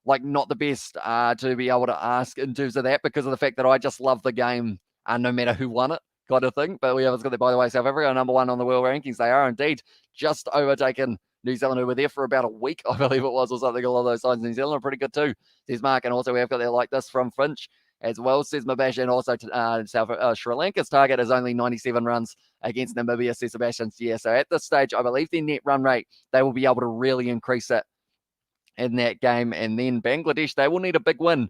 not the best to be able to ask in terms of that, because of the fact that I just love the game no matter who won it, kind of thing. But we have got there, by the way, South Africa number 1 on the world rankings. They are indeed just overtaken New Zealand, who were there for about a week, I believe it was, or something along those lines. New Zealand are pretty good too, says Mark. And also we have got there like this from Finch as well, says Mabasha. And also Sri Lanka's target is only 97 runs against Namibia, says Sebastian. Yeah, so at this stage, I believe their net run rate, they will be able to really increase it in that game. And then Bangladesh, they will need a big win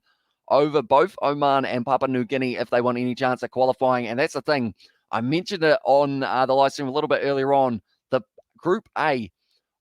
over both Oman and Papua New Guinea if they want any chance at qualifying. And that's the thing. I mentioned it on the live stream a little bit earlier on. The Group A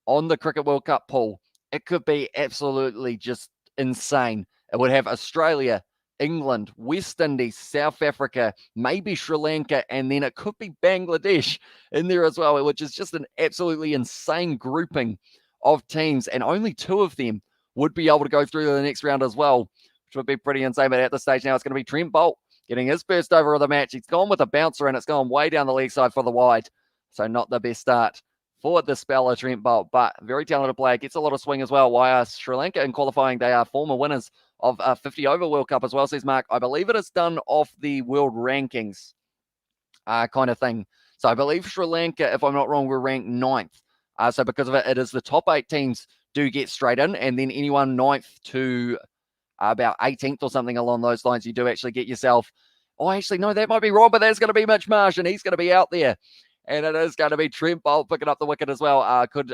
on the Cricket World Cup pool, it could be absolutely just insane. It would have Australia, England, West Indies, South Africa, maybe Sri Lanka, and then it could be Bangladesh in there as well, which is just an absolutely insane grouping of teams. And only 2 of them would be able to go through to the next round as well, which would be pretty insane. But at this stage now, it's going to be Trent Boult getting his first over of the match. He's gone with a bouncer, and it's gone way down the leg side for the wide. So not the best start for the speller, Trent Boult, but very talented player. Gets a lot of swing as well. Why are Sri Lanka in qualifying? They are former winners of 50 over World Cup as well, says Mark. I believe it is done off the world rankings kind of thing. So I believe Sri Lanka, if I'm not wrong, we're ranked 9th. So because of it, it is the top 8 teams do get straight in, and then anyone 9th to about 18th or something along those lines, you do actually get yourself. Oh, actually, no, that might be wrong, but that's going to be Mitch Marsh, and he's going to be out there. And it is going to be Trent Boult picking up the wicket as well. Could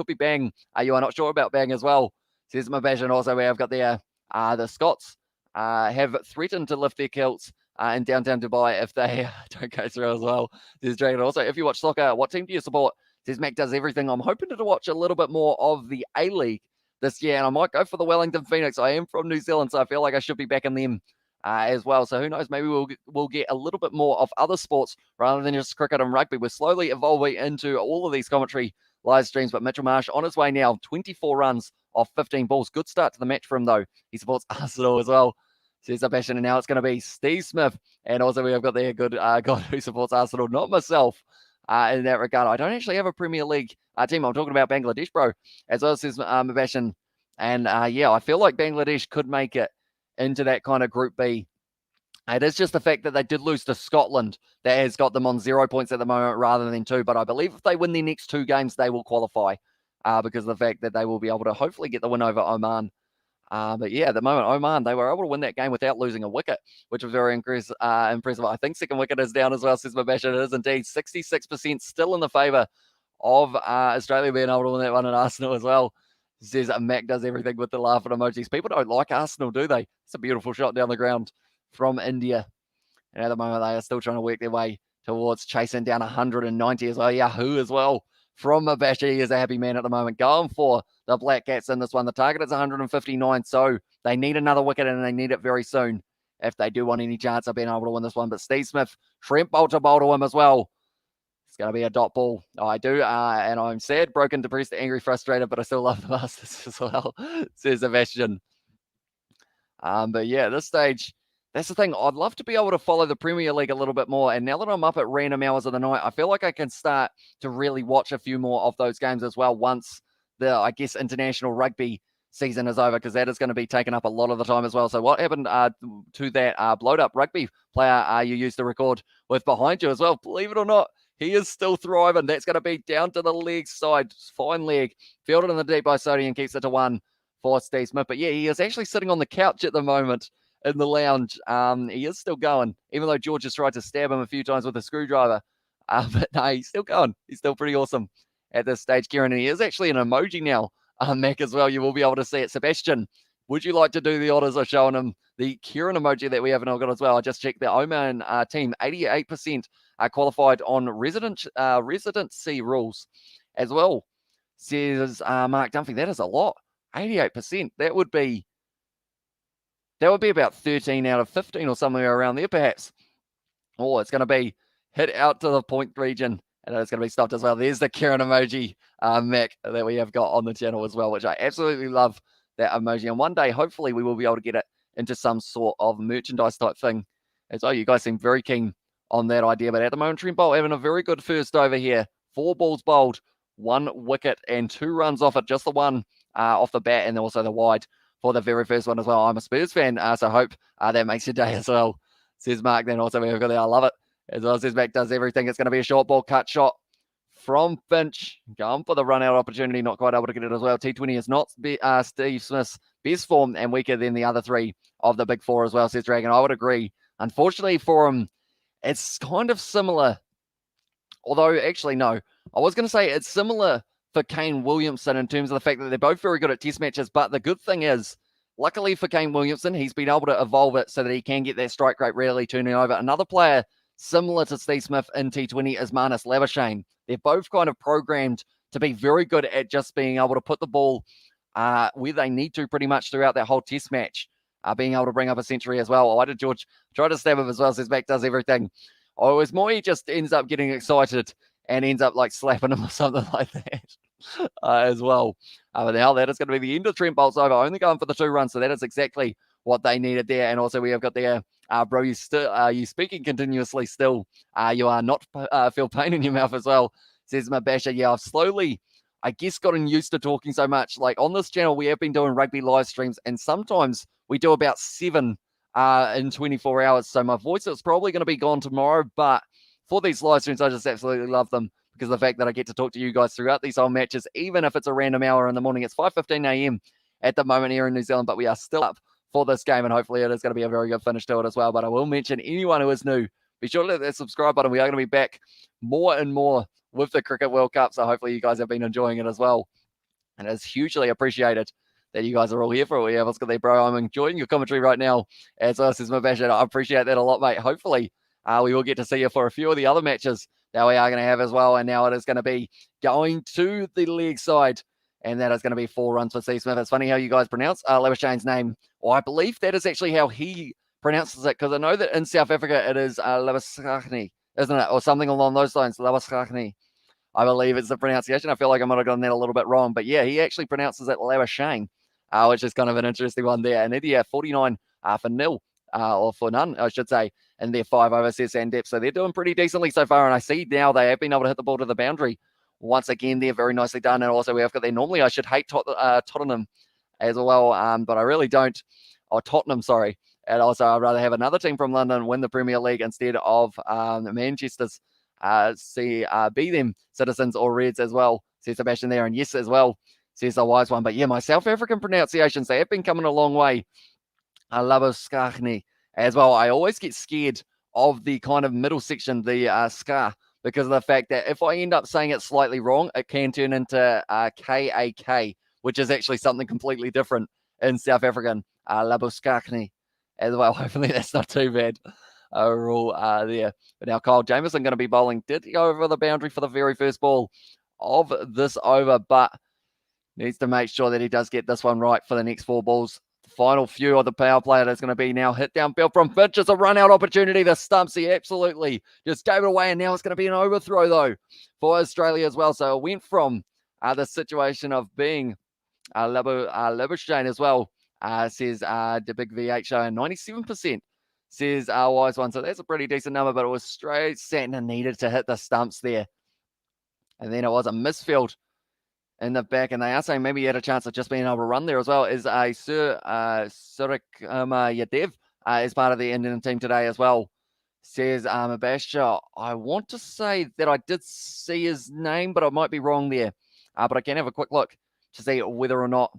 be Bang. You are not sure about Bang as well, says Mabashin. Also, we have got there the Scots have threatened to lift their kilts in downtown Dubai if they don't go through as well. Says Dragon. Also, if you watch soccer, what team do you support? Says Mac does everything. I'm hoping to watch a little bit more of the A-League this year, and I might go for the Wellington Phoenix. I am from New Zealand, so I feel like I should be back in them as well. So who knows? Maybe we'll get a little bit more of other sports rather than just cricket and rugby. We're slowly evolving into all of these commentary live streams. But Mitchell Marsh on his way now, 24 runs off 15 balls. Good start to the match for him, though. He supports Arsenal as well. Says a passion, and now it's going to be Steve Smith. And also we have got there a good guy who supports Arsenal, not myself. In that regard, I don't actually have a Premier League team. I'm talking about Bangladesh, bro, as well, says Mabashin. And yeah, I feel like Bangladesh could make it into that kind of Group B. It is just the fact that they did lose to Scotland that has got them on 0 points at the moment rather than 2. But I believe if they win their next 2 games, they will qualify because of the fact that they will be able to hopefully get the win over Oman. But yeah, at the moment, Oman, they were able to win that game without losing a wicket, which was very impressive. I think second wicket is down as well, says Mabashin. It is indeed 66% still in the favour of Australia being able to win that one, and Arsenal as well. Says Mac does everything with the laughing emojis. People don't like Arsenal, do they? It's a beautiful shot down the ground from India. And at the moment, they are still trying to work their way towards chasing down 190 as well. Yahoo as well from Mabashin. He is a happy man at the moment. Going for the Black Cats in this one. The target is 159, so they need another wicket, and they need it very soon if they do want any chance of being able to win this one. But Steve Smith, Trent Boult to bowl to him as well. It's going to be a dot ball. Oh, I do, and I'm sad, broken, depressed, angry, frustrated, but I still love the Masters as well, says Sebastian. But yeah, at this stage, that's the thing. I'd love to be able to follow the Premier League a little bit more. And now that I'm up at random hours of the night, I feel like I can start to really watch a few more of those games as well once the, I guess, international rugby season is over, because that is going to be taken up a lot of the time as well. So what happened to that blowed up rugby player you used to record with behind you as well? Believe it or not, he is still thriving. That's going to be down to the leg side. Fine leg. Fielded in the deep by Sodi and keeps it to 1 for Steve Smith. But yeah, he is actually sitting on the couch at the moment in the lounge. He is still going, even though George has tried to stab him a few times with a screwdriver. But no, he's still going. He's still pretty awesome at this stage, Kieran. And he is actually an emoji now, Mac, as well. You will be able to see it. Sebastian, would you like to do the honors of showing him the Kieran emoji that we haven't all got as well? I just checked the Oman team, 88% are qualified on residency rules as well, says Mark Dunphy. That is a lot. 88%. That would be about 13 out of 15 or somewhere around there, perhaps. Oh, it's going to be hit out to the point region, and it's going to be stopped as well. There's the Kieran emoji, Mac, that we have got on the channel as well, which I absolutely love, that emoji. And one day, hopefully, we will be able to get it into some sort of merchandise type thing as well. You guys seem very keen on that idea. But at the moment, Trent Boult having a very good first over here. 4 balls bowled, 1 wicket, and 2 runs off it. Just the one off the bat, and also the wide for the very first one as well. I'm a Spurs fan, so I hope that makes your day as well, says Mark. Then also we've got there. I love it. As well, says Mac does everything. It's going to be a short ball cut shot from Finch. Going for the run out opportunity. Not quite able to get it as well. T20 is not Steve Smith's best form, and weaker than the other 3 of the big 4 as well, says Dragon. I would agree. Unfortunately for him, it's kind of similar. Although, actually, no. I was going to say it's similar for Kane Williamson in terms of the fact that they're both very good at test matches. But the good thing is, luckily for Kane Williamson, he's been able to evolve it so that he can get that strike rate rarely turning over. Another player similar to Steve Smith in T20 is Marnus Labuschagne. They're both kind of programmed to be very good at just being able to put the ball where they need to pretty much throughout that whole test match. Being able to bring up a century as well. Why did George try to stab him as well? Says Mac does everything. Oh, it was more he just ends up getting excited and ends up like slapping him or something like that as well. But now that is going to be the end of Trent Boult's over. Only going for the 2 runs, so that is exactly what they needed there. And also we have got there, bro, you speaking continuously still. You are not feel pain in your mouth as well, says Mabasha. Yeah, I've slowly, I guess, gotten used to talking so much. Like on this channel, we have been doing rugby live streams, and sometimes we do about 7 in 24 hours. So my voice is probably going to be gone tomorrow, but for these live streams, I just absolutely love them because of the fact that I get to talk to you guys throughout these whole matches, even if it's a random hour in the morning. It's 5:15 a.m. at the moment here in New Zealand, but we are still up for this game, and hopefully it is going to be a very good finish to it as well. But I will mention anyone who is new, be sure to hit that subscribe button. We are going to be back more and more with the Cricket World Cup, so hopefully you guys have been enjoying it as well. And it's hugely appreciated that you guys are all here for it. Yeah, what's good there, bro? I'm enjoying your commentary right now. As well as my bash, I appreciate that a lot, mate. Hopefully, we will get to see you for a few of the other matches that we are going to have as well. And now it is going to be going to the leg side, and that is going to be 4 runs for Steve Smith. It's funny how you guys pronounce Labuschagn's name. Well, I believe that is actually how he pronounces it, because I know that in South Africa it is Labuschagne, isn't it? Or something along those lines, Labuschagne. I believe it's the pronunciation. I feel like I might have gotten that a little bit wrong. But yeah, he actually pronounces it Labuschagne, which is kind of an interesting one there. And India 49 for nil, or for none, I should say, in their 5 over, says Sandep. So they're doing pretty decently so far. And I see now they have been able to hit the ball to the boundary. Once again, they're very nicely done. And also we have got there. Normally I should hate Tottenham as well, but I really don't. Or Tottenham, sorry. And also I'd rather have another team from London win the Premier League instead of Manchester's. Be them Citizens or Reds as well, says Sebastian there. And yes, as well, says the wise one. But yeah, my South African pronunciations, they have been coming a long way. Labuschagne as well. I always get scared of the kind of middle section, the ska, because of the fact that if I end up saying it slightly wrong, it can turn into KAK, which is actually something completely different in South African. Labuschagne as well. Hopefully that's not too bad. Rule there. But now Kyle Jamieson going to be bowling. Did go over the boundary for the very first ball of this over, but needs to make sure that he does get this one right for the next 4 balls. The final few of the power play that's going to be now hit down Bill from Finch. It's a run out opportunity. The stumps, he absolutely just gave it away, and now it's going to be an overthrow though for Australia as well. So it went from the situation of being Labuschagne as well, says the big VH show, and 97%. Says wise one. So that's a pretty decent number, but it was straight Santner needed to hit the stumps there. And then it was a misfield in the back. And they are saying maybe he had a chance of just being able to run there as well. Is Surik Yadev is part of the Indian team today as well. Says Mabasha. I want to say that I did see his name, but I might be wrong there. But I can have a quick look to see whether or not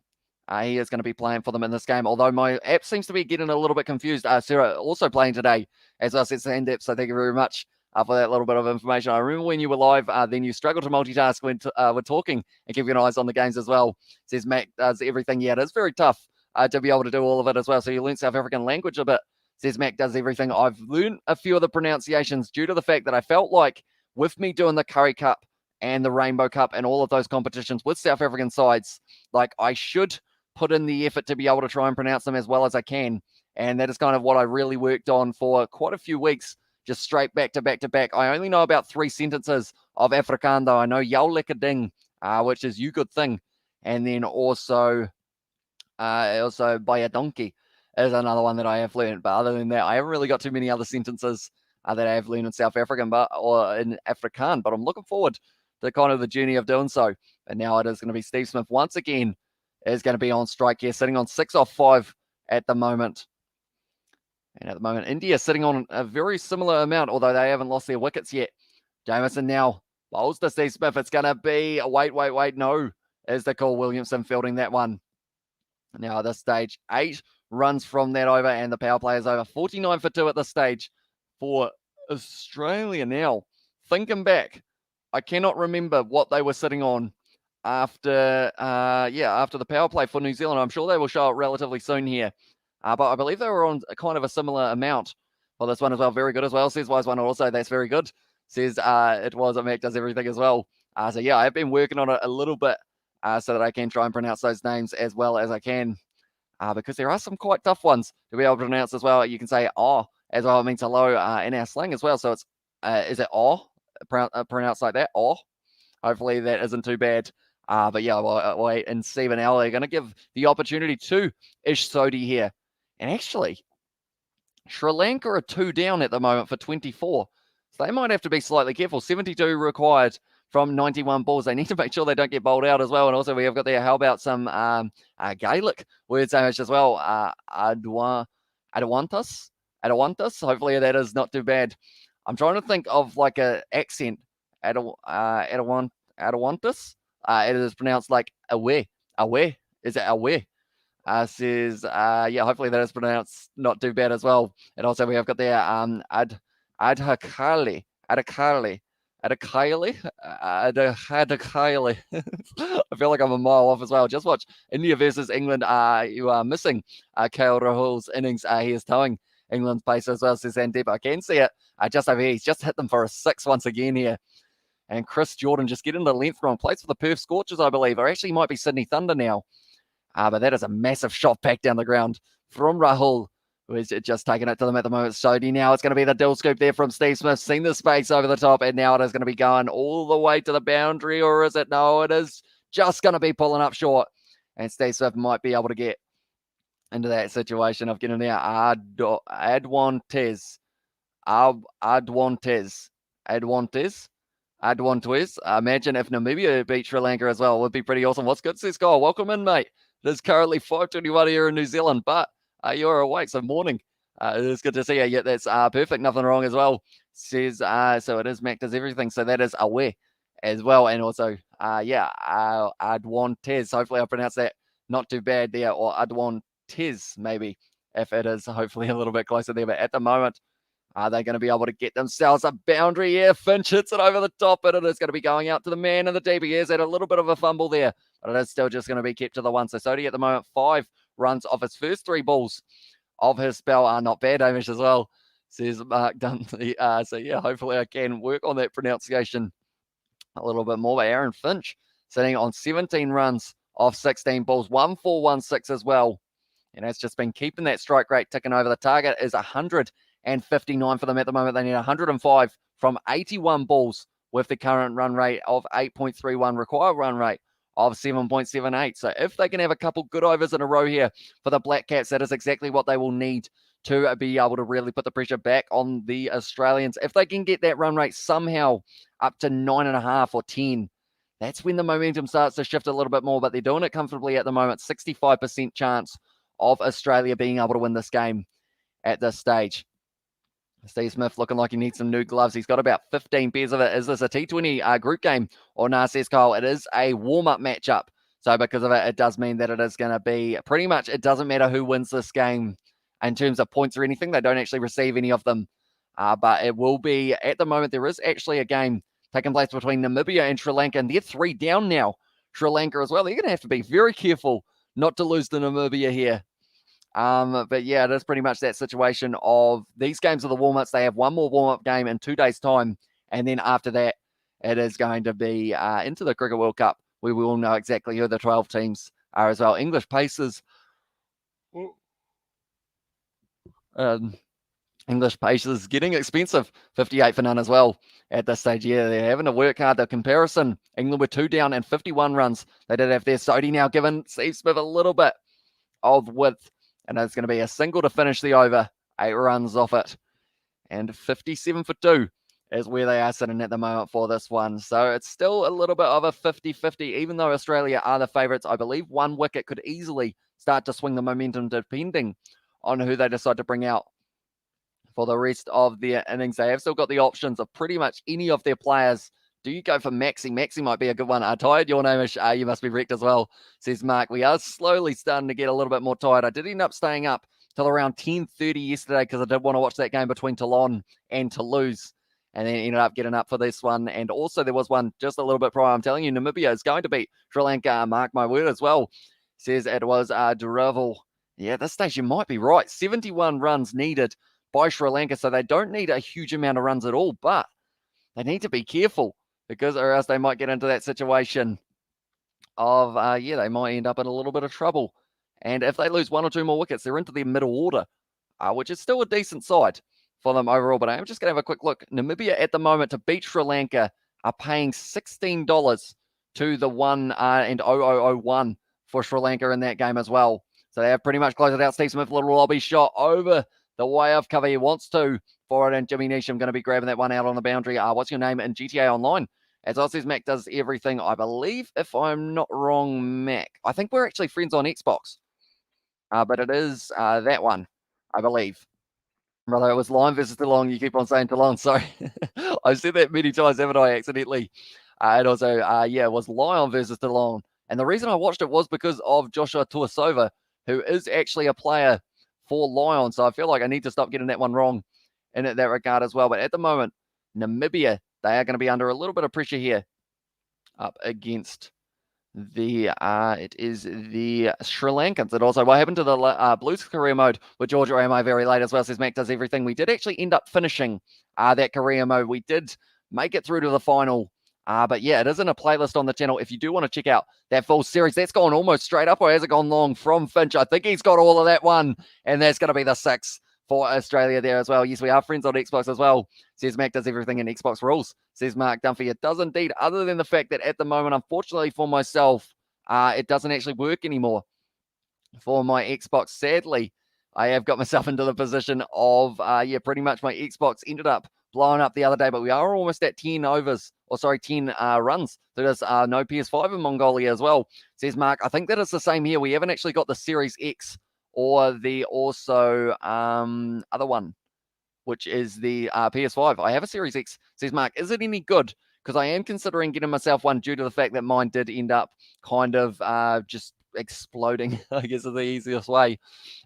he is going to be playing for them in this game, although my app seems to be getting a little bit confused. Sarah also playing today, as I said, Sandep, so thank you very much for that little bit of information. I remember when you were live, then you struggled to multitask when we're talking and keeping an eyes on the games as well. Says Mac does everything. Yeah, it is very tough to be able to do all of it as well. So you learn South African language a bit. Says Mac does everything. I've learned a few of the pronunciations due to the fact that I felt like with me doing the Curry Cup and the Rainbow Cup and all of those competitions with South African sides, like I should put in the effort to be able to try and pronounce them as well as I can. And that is kind of what I really worked on for quite a few weeks, just straight back to back to back. I only know about 3 sentences of Afrikaans, though. I know Jou lekker ding, which is you good thing. And then also by a donkey is another one that I have learned. But other than that, I haven't really got too many other sentences that I have learned in South African or in Afrikaans. But I'm looking forward to kind of the journey of doing so. And now it is going to be Steve Smith once again is going to be on strike here, sitting on 6 off 5 at the moment. And at the moment, India sitting on a very similar amount, although they haven't lost their wickets yet. Jamieson now bowls to Steve Smith. It's going to be, wait, no, is the call. Williamson fielding that one. Now at this stage, 8 runs from that over, and the power play is over. 49 for 2 at this stage for Australia. Now, thinking back, I cannot remember what they were sitting on after the power play for New Zealand. I'm sure they will show it relatively soon here. But I believe they were on kind of a similar amount for this one as well. Very good as well, says Wise One also. That's very good. Says it was a Mac does everything as well. So yeah, I've been working on it a little bit so that I can try and pronounce those names as well as I can. Because there are some quite tough ones to be able to pronounce as well. You can say "oh" as well. It means hello in our slang as well. So it's is it "oh" pronounced like that? "Oh." Hopefully that isn't too bad. But yeah, we'll wait and see. But now they're going to give the opportunity to Ish Sodhi here. And actually, Sri Lanka are 2 down at the moment for 24. So they might have to be slightly careful. 72 required from 91 balls. They need to make sure they don't get bowled out as well. And also we have got there, how about some Gaelic words as well? Adawantas. Hopefully that is not too bad. I'm trying to think of like a accent. Adawantas. It is pronounced like away. Away. Is it away? Says, yeah, hopefully that is pronounced not too bad as well. And also we have got there, Adhakali. I feel like I'm a mile off as well. Just watch India versus England. You are missing KL Rahul's innings. He is towing England's pace as well, says Sandeep. I can see it just over here. He's just hit them for a 6 once again here. And Chris Jordan just getting the length wrong. Plays for the Perth Scorchers, I believe, or actually might be Sydney Thunder now. But that is a massive shot back down the ground from Rahul, who is just taking it to them at the moment. Sodhi now, it's going to be the dill scoop there from Steve Smith. Seen the space over the top, and now it is going to be going all the way to the boundary, or is it? No, it is just going to be pulling up short. And Steve Smith might be able to get into that situation of getting there. Adwantes. Imagine if Namibia beat Sri Lanka as well. It would be pretty awesome. What's good, Cisco? Welcome in, mate. It is currently 5:21 here in New Zealand, but you're awake, so morning. It is good to see you. Yeah, that's perfect. Nothing wrong as well. Says, so it is Mac does everything. So that is aware as well. And also, Adwantes. Hopefully I pronounced that not too bad there, or Adwantes maybe, if it is hopefully a little bit closer there. But at the moment, are they going to be able to get themselves a boundary? Yeah, Finch hits it over the top, but it is going to be going out to the man in the deep. He has had a little bit of a fumble there, but it is still just going to be kept to the one. So Sodhi at the moment, 5 runs off his first 3 balls of his spell. Are not bad, Hamish, as well, says Mark Dunley. So yeah, hopefully I can work on that pronunciation a little bit more. But Aaron Finch sitting on 17 runs off 16 balls, 1-4-1-6 as well. And it's just been keeping that strike rate ticking over. The target is 159 for them at the moment. They need 105 from 81 balls with the current run rate of 8.31, required run rate of 7.78. So if they can have a couple good overs in a row here for the Black Caps, that is exactly what they will need to be able to really put the pressure back on the Australians. If they can get that run rate somehow up to 9.5 or 10, that's when the momentum starts to shift a little bit more, but they're doing it comfortably at the moment. 65% chance of Australia being able to win this game at this stage. Steve Smith looking like he needs some new gloves. He's got about 15 pairs of it. Is this a T20 group game or nah, says Kyle? It is a warm-up matchup. So because of it, it does mean that it is going to be pretty much, it doesn't matter who wins this game in terms of points or anything. They don't actually receive any of them. But it will be, at the moment, there is actually a game taking place between Namibia and Sri Lanka, and they're 3 down now. Sri Lanka as well. They're going to have to be very careful not to lose to Namibia here. But yeah, it is pretty much that situation of these games are the warm-ups. They have one more warm-up game in 2 days' time. And then after that, it is going to be into the Cricket World Cup. We will know exactly who the 12 teams are as well. English Pacers. English Pacers getting expensive. 58 for none as well at this stage. Yeah, they're having to work hard. The comparison, England were 2 down and 51 runs. They did have their Sodhi now giving Steve Smith a little bit of width. And it's going to be a single to finish the over. 8 runs off it. And 57 for 2 is where they are sitting at the moment for this one. So it's still a little bit of a 50-50, even though Australia are the favourites. I believe 1 wicket could easily start to swing the momentum depending on who they decide to bring out for the rest of their innings. They have still got the options of pretty much any of their players. Do you go for Maxi? Maxi might be a good one. Tired, your name is, you must be wrecked as well, says Mark. We are slowly starting to get a little bit more tired. I did end up staying up till around 10:30 yesterday because I did want to watch that game between Toulon and Toulouse, and then ended up getting up for this one. And also there was one just a little bit prior. I'm telling you, Namibia is going to beat Sri Lanka, mark my word as well, says it was Duravel. Yeah, at this stage you might be right. 71 runs needed by Sri Lanka, so they don't need a huge amount of runs at all, but they need to be careful because or else they might get into that situation of, they might end up in a little bit of trouble. And if they lose 1 or 2 more wickets, they're into their middle order, which is still a decent side for them overall. But I'm just going to have a quick look. Namibia at the moment to beat Sri Lanka are paying $16 to the 1 and 0001 for Sri Lanka in that game as well. So they have pretty much closed it out. Steve Smith, little lobby shot over the way of cover. He wants to for it, and Jimmy Neesham going to be grabbing that one out on the boundary. What's your name in GTA Online? As I says, Mac does everything, I believe, if I'm not wrong, Mac. I think we're actually friends on Xbox, but it is that one, I believe. Brother, it was Lion versus Toulon. You keep on saying Toulon. Sorry. I've said that many times, haven't I, accidentally? And also, it was Lion versus Toulon. And the reason I watched it was because of Joshua Tuasova, who is actually a player for Lion. So I feel like I need to stop getting that one wrong in that regard as well. But at the moment, Namibia, they are going to be under a little bit of pressure here up against it is the Sri Lankans. And also, what happened to the Blues career mode with Georgia Am very late as well, says Mac does everything. We did actually end up finishing that career mode. We did make it through to the final. But yeah, it is in a playlist on the channel. If you do want to check out that full series, that's gone almost straight up, or has it gone long from Finch? I think he's got all of that one, and that's going to be the 6 for Australia there as well. Yes, we are friends on Xbox as well. Says Mac does everything in Xbox rules. Says Mark Dunphy. It does indeed, other than the fact that at the moment, unfortunately for myself, it doesn't actually work anymore for my Xbox. Sadly, I have got myself into the position of, pretty much my Xbox ended up blowing up the other day, but we are almost at 10 overs, 10 runs. So there's no PS5 in Mongolia as well. Says Mark, I think that it's the same here. We haven't actually got the Series X or the also other one, which is the PS5. I have a Series X. Says Mark, is it any good? Because I am considering getting myself one due to the fact that mine did end up kind of just exploding, I guess is the easiest way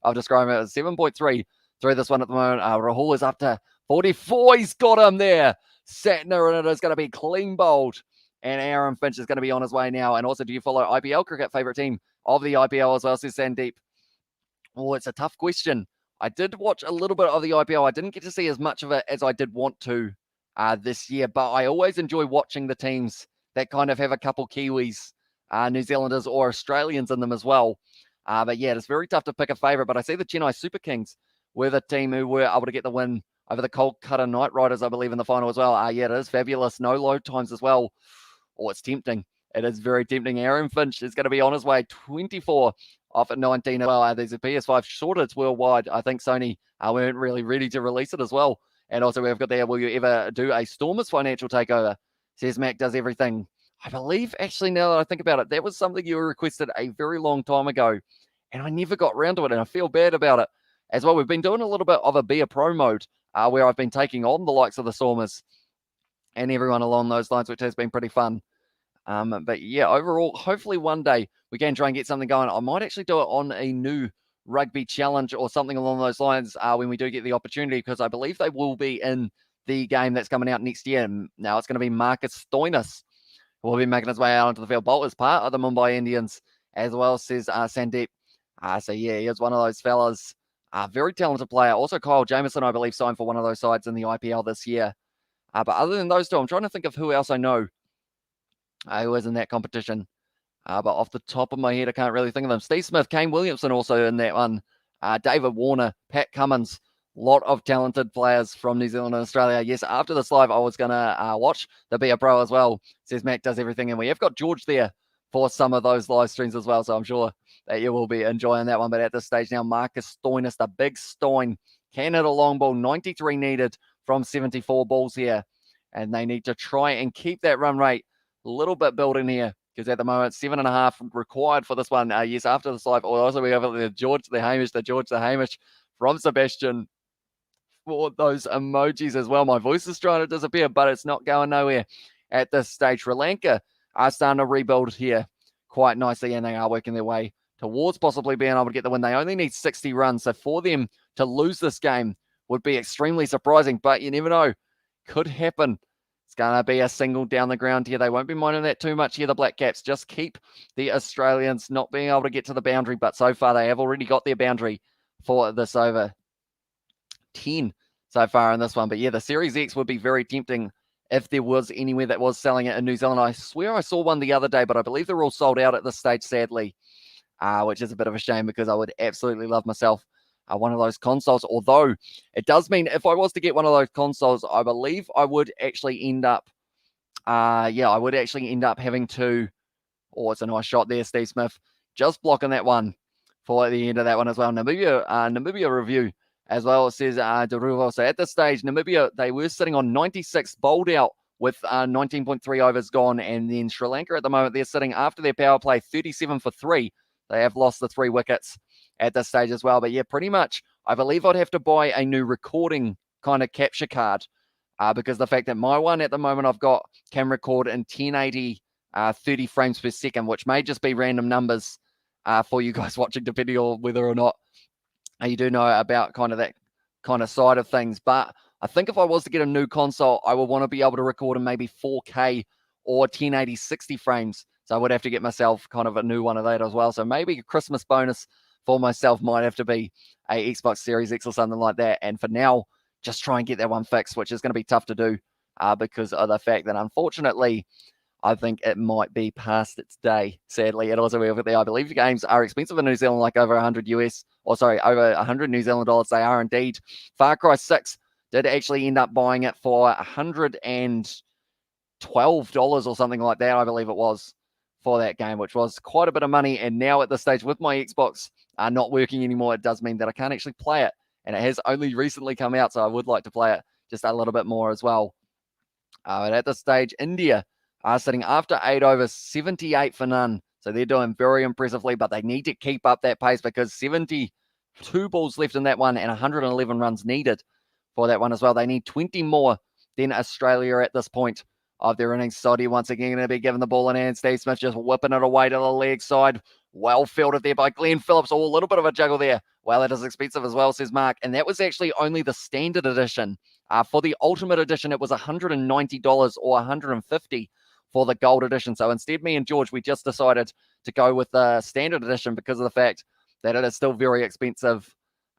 of describing it. 7.3 through this one at the moment. Rahul is up to 44. He's got him there. Satner, and it is going to be clean bowled. And Aaron Finch is going to be on his way now. And also, do you follow IPL cricket? Favorite team of the IPL as well, says Sandeep. Oh, it's a tough question. I did watch a little bit of the IPL. I didn't get to see as much of it as I did want to this year, but I always enjoy watching the teams that kind of have a couple Kiwis, New Zealanders, or Australians in them as well. But yeah, it's very tough to pick a favourite. But I see the Chennai Super Kings were the team who were able to get the win over the Kolkata Knight Riders, I believe, in the final as well. Yeah, it is fabulous. No load times as well. Oh, it's tempting. It is very tempting. Aaron Finch is going to be on his way. 24 off at 19 as well. There's a PS5 shortage worldwide. I think Sony weren't really ready to release it as well. And also we've got there, will you ever do a Stormers financial takeover? Says Mac does everything. I believe, actually, now that I think about it, that was something you requested a very long time ago. And I never got around to it, and I feel bad about it. As well, we've been doing a little bit of a Be a Pro mode where I've been taking on the likes of the Stormers and everyone along those lines, which has been pretty fun. But yeah, overall, hopefully one day we can try and get something going. I might actually do it on a new rugby challenge or something along those lines when we do get the opportunity, because I believe they will be in the game that's coming out next year. Now it's going to be Marcus Stoinis who will be making his way out onto the field. Bolt is part of the Mumbai Indians as well, says Sandeep. So yeah, he is one of those fellas. Very talented player. Also, Kyle Jamieson, I believe, signed for one of those sides in the IPL this year. But other than those two, I'm trying to think of who else I know who was in that competition. But off the top of my head, I can't really think of them. Steve Smith, Kane Williamson also in that one. David Warner, Pat Cummins. Lot of talented players from New Zealand and Australia. Yes, after this live, I was going to watch the Be a Pro as well. Says Mac does everything. And we have got George there for some of those live streams as well. So I'm sure that you will be enjoying that one. But at this stage now, Marcus Stoinis, the big Stoin, can hit a long ball. 93 needed from 74 balls here. And they need to try and keep that run rate a little bit building here, because at the moment, 7.5 required for this one. Yes, after this live, also we have the George the Hamish from Sebastian for those emojis as well. My voice is trying to disappear, but it's not going nowhere at this stage. Sri Lanka are starting to rebuild here quite nicely, and they are working their way towards possibly being able to get the win. They only need 60 runs, so for them to lose this game would be extremely surprising, but you never know. Could happen. It's going to be a single down the ground here. They won't be minding that too much here, the Black Caps. Just keep the Australians not being able to get to the boundary, but so far they have already got their boundary for this over. 10 so far in this one. But yeah, the Series X would be very tempting if there was anywhere that was selling it in New Zealand. I swear I saw one the other day, but I believe they're all sold out at this stage, sadly, which is a bit of a shame, because I would absolutely love myself one of those consoles. Although it does mean if I was to get one of those consoles, I believe I would actually end up, having to, oh, it's a nice shot there, Steve Smith, just blocking that one for the end of that one as well. Namibia review as well, says Deruvo. So at this stage, Namibia, they were sitting on 96, bowled out with 19.3 overs gone. And then Sri Lanka at the moment, they're sitting after their power play 37 for 3. They have lost the 3 wickets at this stage as well. But yeah, pretty much, I believe I'd have to buy a new recording kind of capture card because the fact that my one at the moment I've got can record in 1080 30 frames per second, which may just be random numbers for you guys watching, depending on whether or not you do know about kind of that kind of side of things. But I think if I was to get a new console, I would want to be able to record in maybe 4K or 1080 60 frames. So I would have to get myself kind of a new one of that as well. So maybe a Christmas bonus for myself might have to be a Xbox Series X or something like that. And for now, just try and get that one fixed, which is going to be tough to do because of the fact that, unfortunately, I think it might be past its day, sadly. And also, I believe the games are expensive in New Zealand, like over 100 US, or sorry, over 100 New Zealand dollars. They are indeed. Far Cry 6 did actually end up buying it for $112 or something like that, I believe it was, for that game, which was quite a bit of money. And now at this stage, with my Xbox not working anymore, it does mean that I can't actually play it. And it has only recently come out, so I would like to play it just a little bit more as well. But at this stage, India are sitting after 8 overs, 78 for none. So they're doing very impressively, but they need to keep up that pace because 72 balls left in that one and 111 runs needed for that one as well. They need 20 more than Australia at this point of their innings. Sodhi once again going to be giving the ball in hand. Steve Smith just whipping it away to the leg side. Well fielded there by Glenn Phillips. Oh, a little bit of a juggle there. Well, it is expensive as well, says Mark. And that was actually only the standard edition. For the ultimate edition, it was $190 or $150 for the gold edition. So instead, me and George, we just decided to go with the standard edition because of the fact that it is still very expensive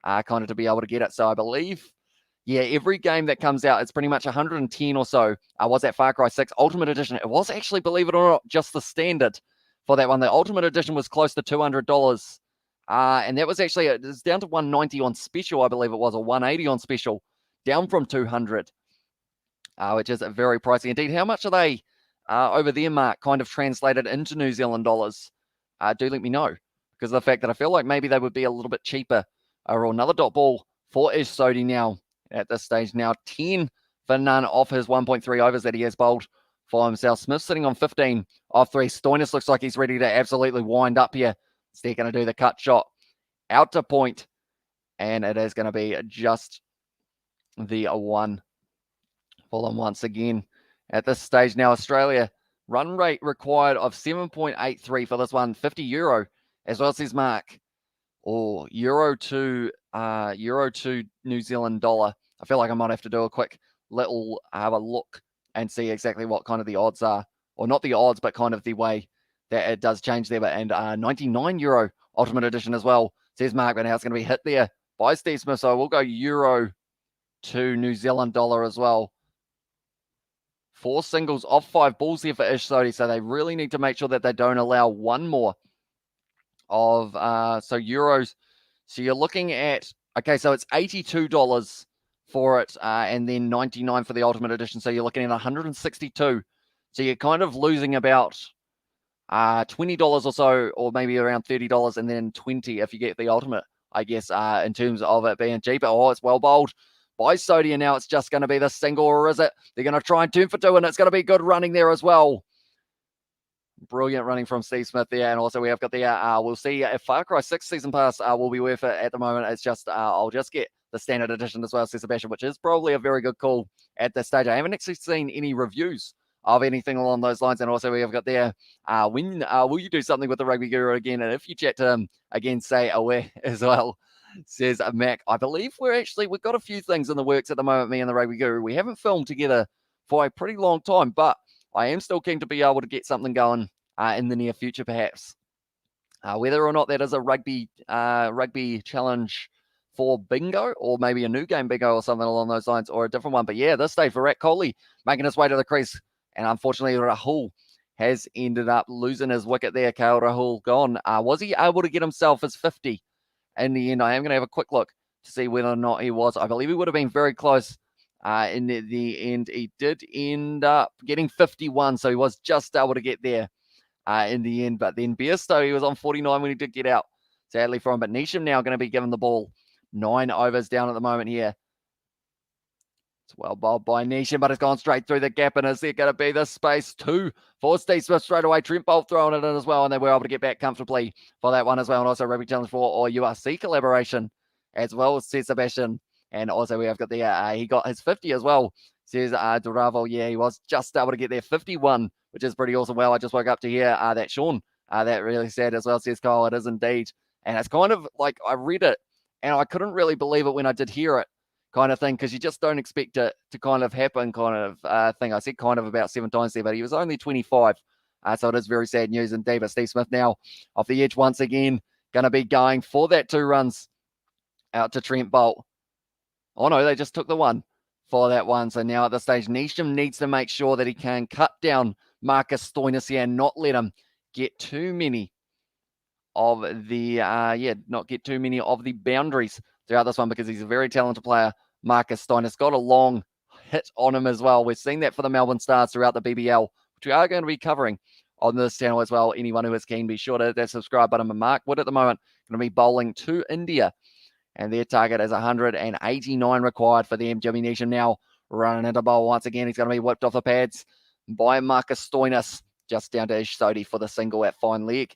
kind of to be able to get it. So I believe, yeah, every game that comes out, it's pretty much 110 or so. Was that Far Cry 6 Ultimate Edition? It was actually, believe it or not, just the standard for that one. The Ultimate Edition was close to $200. And that was actually, it was down to 190 on special, I believe it was, or 180 on special, down from 200, which is very pricey indeed. How much are they over there, Mark, kind of translated into New Zealand dollars? Do let me know, because of the fact that I feel like maybe they would be a little bit cheaper. Or another dot ball for Ish Sodhi now at this stage. Now 10 for none off his 1.3 overs that he has bowled for himself. Smith sitting on 15 off 3. Stoinis looks like he's ready to absolutely wind up here. They're going to do the cut shot out to point, and it is going to be just the 1 for them once again. At this stage now, Australia run rate required of 7.83 for this one, 50 euro, as well as his Mark. Or euro to New Zealand dollar. I feel like I might have to do a quick little have a look and see exactly what kind of the odds are, or not the odds, but kind of the way that it does change there. But and 99 euro Ultimate Edition as well, says Mark. But now it's going to be hit there by Steve Smith. So we'll go euro to New Zealand dollar as well. 4 singles off 5 balls here for Ish Sodhi. So they really need to make sure that they don't allow one more of so euros. So you're looking at, okay, so it's $82 for it, and then 99 for the Ultimate Edition. So you're looking at 162. So you're kind of losing about $20 or so, or maybe around $30, and then 20 if you get the Ultimate, I guess, in terms of it being cheaper. Oh, it's well bowled by Sodhi, and now it's just going to be the single, or is it? They're going to try and turn for 2, and it's going to be good running there as well. Brilliant running from Steve Smith there. And also we have got the, we'll see if Far Cry 6 Season Pass will be worth it at the moment. It's just, I'll just get the standard edition as well, says Sebastian, which is probably a very good call at this stage. I haven't actually seen any reviews of anything along those lines. And also we have got there, when will you do something with the Rugby Guru again? And if you chat to him again, say aware as well, says Mac. I believe we've got a few things in the works at the moment, me and the Rugby Guru. We haven't filmed together for a pretty long time, but I am still keen to be able to get something going in the near future, perhaps. Whether or not that is a rugby challenge for bingo, or maybe a new game bingo or something along those lines, or a different one. But yeah, this day Virat Kohli making his way to the crease. And unfortunately, Rahul has ended up losing his wicket there. KL Rahul gone. Was he able to get himself his 50 in the end? I am going to have a quick look to see whether or not he was. I believe he would have been very close. In the end, he did end up getting 51, so he was just able to get there in the end. But then Bairstow, he was on 49 when he did get out. sadly for him. But Nisham now going to be given the ball. 9 overs down at the moment here. It's well bowled by Nisham, but it's gone straight through the gap. And is there going to be the space? 2 for Steve Smith straight away. Trent Bolt throwing it in as well. And they were able to get back comfortably for that one as well. And also Rugby Challenge 4 or URC collaboration as well, says Sebastian. And also we have got the, he got his 50 as well, says Duravo. Yeah, he was just able to get there. 51, which is pretty awesome. Well, I just woke up to hear that Sean, that really sad as well, says Kyle. It is indeed. And it's kind of like, I read it and I couldn't really believe it when I did hear it, kind of thing, because you just don't expect it to kind of happen, kind of thing. I said kind of about 7 times there, but he was only 25. So it is very sad news indeed. But Steve Smith now off the edge once again, going to be going for that 2 runs out to Trent Bolt. Oh no, they just took the 1 for that one. So now at this stage, Nisham needs to make sure that he can cut down Marcus Stoinis here and not let him get too many of the, not get too many of the boundaries throughout this one, because he's a very talented player. Marcus Stoinis got a long hit on him as well. We've seen that for the Melbourne Stars throughout the BBL, which we are going to be covering on this channel as well. Anyone who is keen, be sure to hit that subscribe button. And Mark Wood at the moment going to be bowling to India, and their target is 189 required for them. Jimmy Nisham now running into bowl once again. He's going to be whipped off the pads by Marcus Stoinis, just down to Ish Sodhi for the single at fine leg.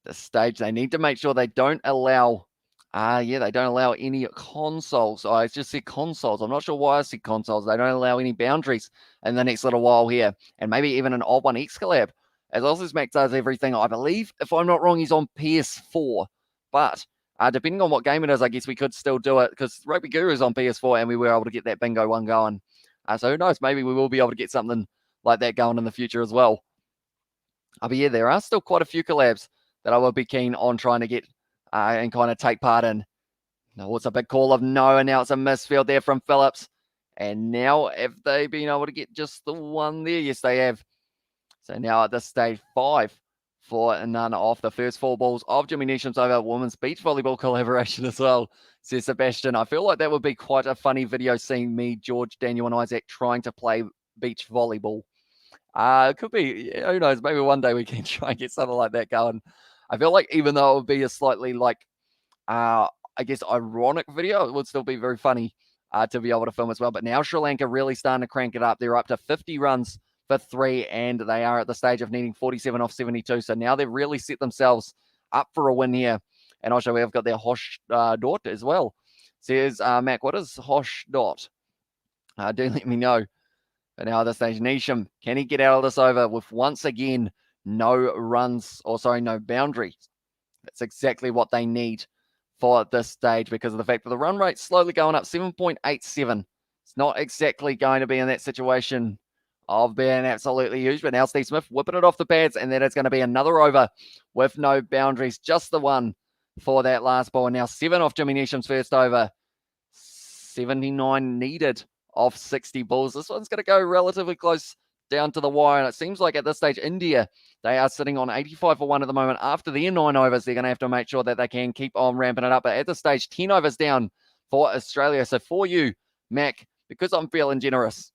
At this stage, they need to make sure they don't allow, they don't allow any consoles. I just said consoles. I'm not sure why I said consoles. They don't allow any boundaries in the next little while here, and maybe even an odd one X collab. As Aussies Mac does everything, I believe, if I'm not wrong, he's on PS4. But depending on what game it is, I guess we could still do it, because Rugby Guru is on PS4 and we were able to get that bingo one going. So who knows, maybe we will be able to get something like that going in the future as well. But yeah, there are still quite a few collabs that I will be keen on trying to get and kind of take part in. No, it's a big call of no, and now it's a misfield there from Phillips. And now have they been able to get just the 1 there? Yes, they have. So now at this stage, 5 for none off the first 4 balls of Jimmy Nisham's over. Women's beach volleyball collaboration as well, says Sebastian. I feel like that would be quite a funny video, seeing me, George, Daniel, and Isaac trying to play beach volleyball. It could be, who knows, maybe one day we can try and get something like that going. I feel like even though it would be a slightly I guess ironic video, it would still be very funny to be able to film as well. But now Sri Lanka really starting to crank it up. They're up to 50 runs for 3, and they are at the stage of needing 47 off 72. So now they've really set themselves up for a win here. And also we have got their Hosh Dot as well. Says Mac, what is Hosh Dot? Do let me know. But now at this stage, Nisham, can he get out of this over with once again no runs, or sorry, no boundaries? That's exactly what they need for this stage, because of the fact that the run rate slowly going up, 7.87. It's not exactly going to be in that situation of being absolutely huge. But now Steve Smith whipping it off the pads, and then it's going to be another over with no boundaries, just the 1 for that last ball. And now 7 off Jimmy Nisham's first over, 79 needed off 60 balls. This one's going to go relatively close down to the wire, and it seems like at this stage, India, they are sitting on 85 for 1 at the moment. After their 9 overs, they're going to have to make sure that they can keep on ramping it up. But at this stage, 10 overs down for Australia. So for you, Mac, because I'm feeling generous,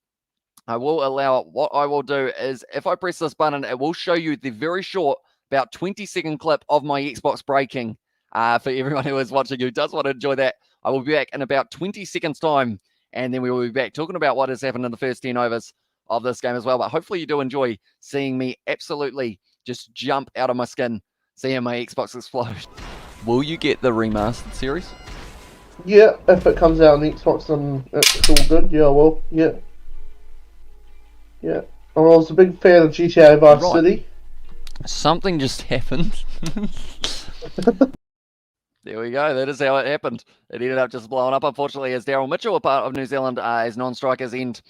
I will allow it. What I will do is, if I press this button, it will show you the very short, about 20-second clip of my Xbox breaking. For everyone who is watching, who does want to enjoy that, I will be back in about 20 seconds time, and then we will be back talking about what has happened in the first 10 overs of this game as well. But hopefully you do enjoy seeing me absolutely just jump out of my skin, seeing my Xbox explode. Will you get the remastered series? Yeah, if it comes out on the Xbox, then it's all good. Yeah, I will. Yeah. Yeah. I was a big fan of GTA Vice City. Something just happened. There we go. That is how it happened. It ended up just blowing up, unfortunately, as Daryl Mitchell, a part of New Zealand, as non-strikers end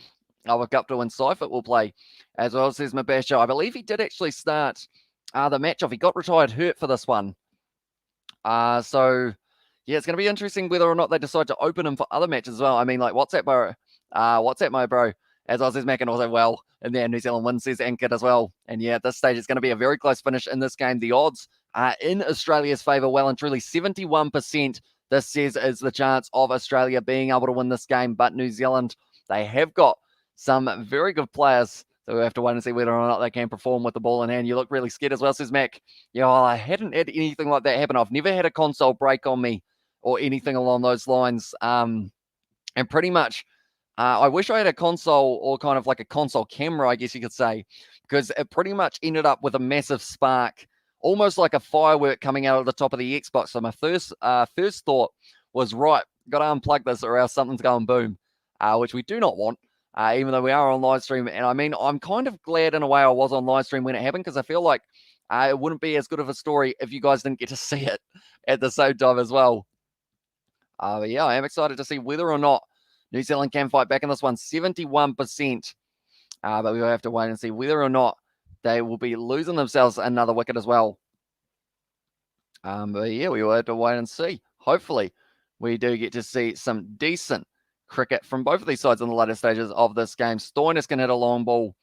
with Gupta and Seifert will play, as well, says Mabasha. I believe he did actually start the match off. He got retired hurt for this one. So, yeah, it's going to be interesting whether or not they decide to open him for other matches as well. I mean, like, WhatsApp, my bro, as well, says Mac, and also, well, and then New Zealand wins, says Ankit as well. And yeah, at this stage, it's going to be a very close finish in this game. The odds are in Australia's favour, well and truly 71%. This says is the chance of Australia being able to win this game. But New Zealand, they have got some very good players So we have to wait and see whether or not they can perform with the ball in hand. You look really scared as well, says Mac. Yeah, well, I hadn't had anything like that happen. I've never had a console break on me or anything along those lines. And pretty much, I wish I had a console or kind of like a console camera, I guess you could say, because it pretty much ended up with a massive spark, almost like a firework coming out of the top of the Xbox. So my first thought was, right, got to unplug this or else something's going boom, which we do not want. Even though we are on live stream. And I mean, I'm kind of glad in a way I was on live stream when it happened, because I feel like it wouldn't be as good of a story if you guys didn't get to see it at the same time as well. But yeah, I am excited to see whether or not New Zealand can fight back in this one. 71%. But we will have to wait and see whether or not they will be losing themselves another wicket as well. But yeah, we will have to wait and see. Hopefully, we do get to see some decent cricket from both of these sides in the later stages of this game. Stoinis can hit a long ball,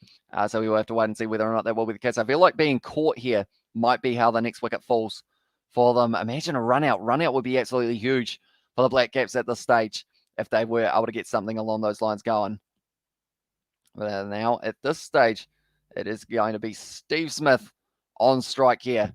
so we will have to wait and see whether or not that will be the case. I feel like being caught here might be how the next wicket falls for them. Imagine a run out. Run out would be absolutely huge for the Black Caps at this stage if they were able to get something along those lines going. But now at this stage, it is going to be Steve Smith on strike here.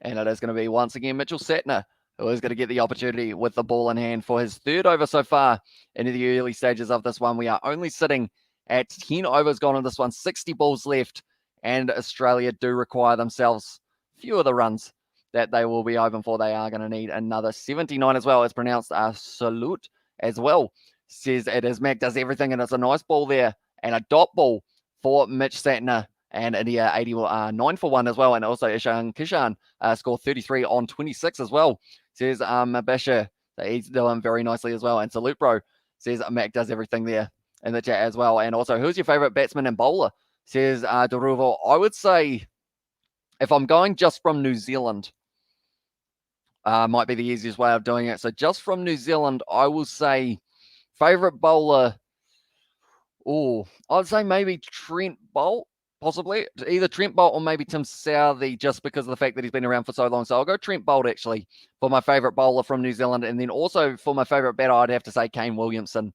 And it is going to be once again Mitchell Satner, who is going to get the opportunity with the ball in hand for his third over so far into the early stages of this one. We are only sitting at 10 overs gone on this one, 60 balls left, and Australia do require themselves few of the runs that they will be open for. They are going to need another 79 as well. It's pronounced salute as well. Says it is Mac does everything, and it's a nice ball there and a dot ball for Mitch Satner. And India 89 for 1 as well. And also Ishan Kishan scored 33 on 26 as well. Says Mabasha, he's doing very nicely as well. And Salute Bro says Mac does everything there in the chat as well. And also, who's your favorite batsman and bowler? Says Deruvo. I would say, if I'm going just from New Zealand, might be the easiest way of doing it. So just from New Zealand, I will say favorite bowler. Oh, I'd say maybe Trent Bolt. Possibly either Trent Bolt or maybe Tim Southey, just because of the fact that he's been around for so long. So I'll go Trent Bolt actually for my favorite bowler from New Zealand. And then also for my favorite batter, I'd have to say Kane Williamson,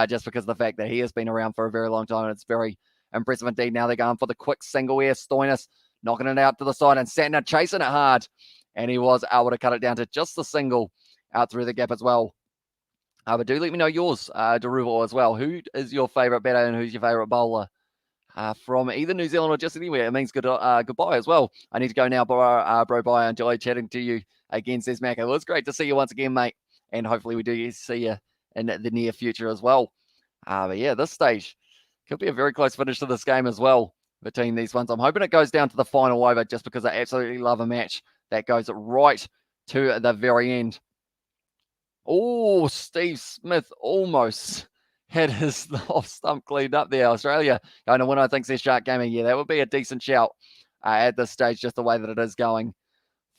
just because of the fact that he has been around for a very long time. And it's very impressive indeed. Now they're going for the quick single here. Stoinis knocking it out to the side and Satner chasing it hard. And he was able to cut it down to just the single out through the gap as well. But do let me know yours, Deruval, as well. Who is your favorite batter and who's your favorite bowler? From either New Zealand or just anywhere. It means goodbye as well. I need to go now, bro. Bye. I enjoy chatting to you again, says Mac. It was great to see you once again, mate. And hopefully we do see you in the near future as well. But yeah, this stage could be a very close finish to this game as well between these ones. I'm hoping it goes down to the final over, just because I absolutely love a match that goes right to the very end. Oh, Steve Smith almost had his off stump cleaned up there. Australia going to win, I think, their Shark Gaming. Yeah, that would be a decent shout at this stage, just the way that it is going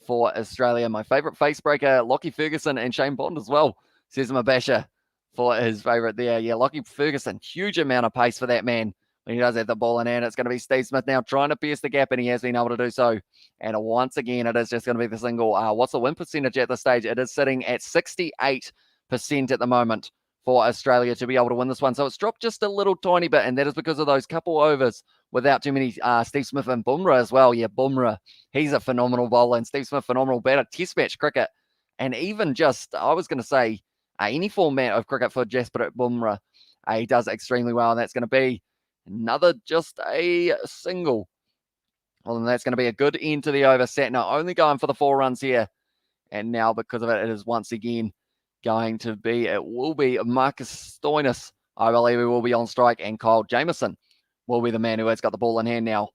for Australia. My favourite face breaker, Lockie Ferguson and Shane Bond as well, says Mabasha for his favourite there. Yeah, Lockie Ferguson, huge amount of pace for that man when he does have the ball in hand. It's going to be Steve Smith now trying to pierce the gap, and he has been able to do so. And once again, it is just going to be the single. What's the win percentage at this stage? It is sitting at 68% at the moment for Australia to be able to win this one. So it's dropped just a little tiny bit, and that is because of those couple overs without too many Steve Smith and Bumrah as well. Yeah, Bumrah, he's a phenomenal bowler, and Steve Smith, phenomenal batter. Test match cricket, and even just, I was going to say, any format of cricket for Jasprit Bumrah, he does extremely well, and that's going to be another just a single. Well, then that's going to be a good end to the over. Satner only going for the 4 runs here, and now because of it, it is once again going to be, it will be Marcus Stoinis, I believe, who will be on strike, and Kyle Jamieson will be the man who has got the ball in hand now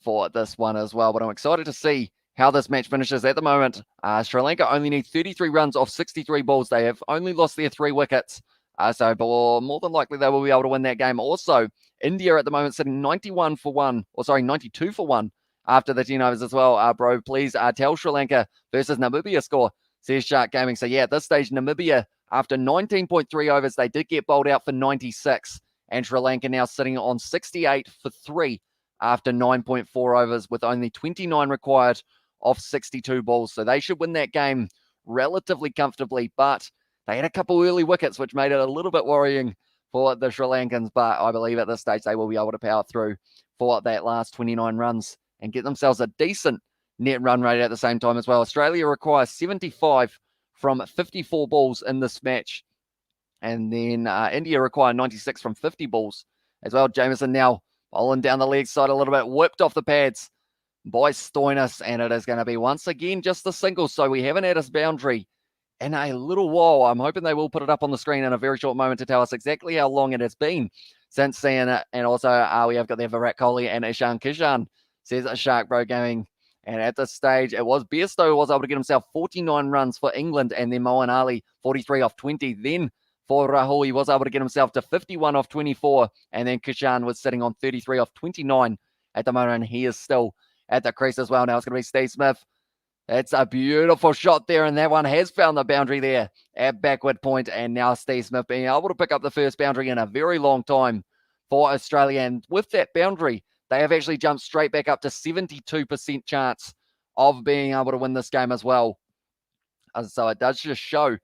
for this one as well. But I'm excited to see how this match finishes at the moment. Sri Lanka only need 33 runs off 63 balls. They have only lost their 3 wickets. So more than likely they will be able to win that game. Also, India at the moment sitting 92 for 1 after the 10 overs as well. Bro, please tell Sri Lanka versus Namibia score, says Shark Gaming. So yeah, at this stage, Namibia, after 19.3 overs, they did get bowled out for 96. And Sri Lanka now sitting on 68 for 3 after 9.4 overs, with only 29 required off 62 balls. So they should win that game relatively comfortably, but they had a couple early wickets, which made it a little bit worrying for the Sri Lankans. But I believe at this stage they will be able to power through for that last 29 runs and get themselves a decent net run rate at the same time as well. Australia requires 75 from 54 balls in this match. And then India require 96 from 50 balls as well. Jamieson now bowling down the leg side a little bit, whipped off the pads by Stoinis, and it is going to be once again just a single. So we haven't had a boundary in a little while. I'm hoping they will put it up on the screen in a very short moment to tell us exactly how long it has been since seeing it. And also we have got there Virat Kohli and Ishan Kishan, says a Shark Bro Gaming. And at this stage, it was Bairstow who was able to get himself 49 runs for England, and then Moeen Ali 43 off 20. Then for Rahul, he was able to get himself to 51 off 24, and then Kishan was sitting on 33 off 29 at the moment, and he is still at the crease as well. Now it's going to be Steve Smith. It's a beautiful shot there, and that one has found the boundary there at backward point, and now Steve Smith being able to pick up the first boundary in a very long time for Australia. And with that boundary, they have actually jumped straight back up to 72% chance of being able to win this game as well. So it does just show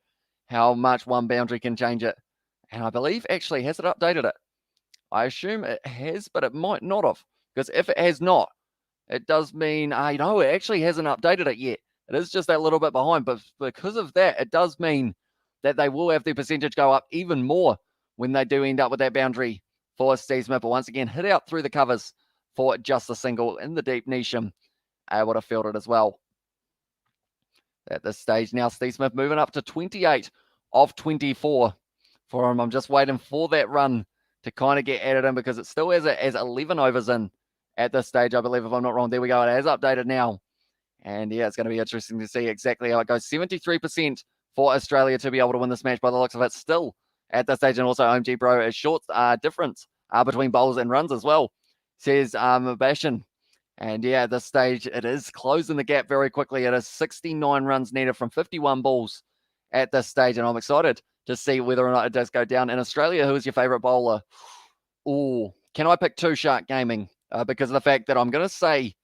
how much one boundary can change it. And I believe, actually, has it updated it? I assume it has, but it might not have. Because if it has not, it does mean, it actually hasn't updated it yet. It is just that little bit behind. But because of that, it does mean that they will have their percentage go up even more when they do end up with that boundary for Steve Smith. But once again, hit out through the covers for just a single in the deep niche, able to field it as well. At this stage now, Steve Smith moving up to 28 of 24 for him. I'm just waiting for that run to kind of get added in because it still has 11 overs in at this stage, I believe, if I'm not wrong. There we go. It has updated now. And yeah, it's going to be interesting to see exactly how it goes. 73% for Australia to be able to win this match by the looks of it still at this stage. And also OMG Bro, a short difference between bowls and runs as well, says Bashan. And yeah, at this stage, it is closing the gap very quickly. It is 69 runs needed from 51 balls at this stage. And I'm excited to see whether or not it does go down. In Australia, who is your favorite bowler? Oh, can I pick two, Shark Gaming? Because of the fact that I'm going to say,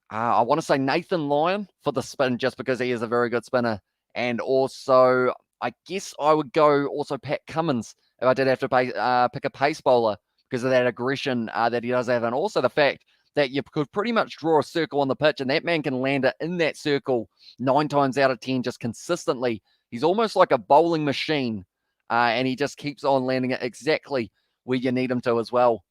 I want to say Nathan Lyon for the spin, just because he is a very good spinner. And also, I guess I would go also Pat Cummins if I did have to pick a pace bowler because of that aggression that he does have. And also the fact that you could pretty much draw a circle on the pitch and that man can land it in that circle 9 times out of 10 just consistently. He's almost like a bowling machine, and he just keeps on landing it exactly where you need him to as well.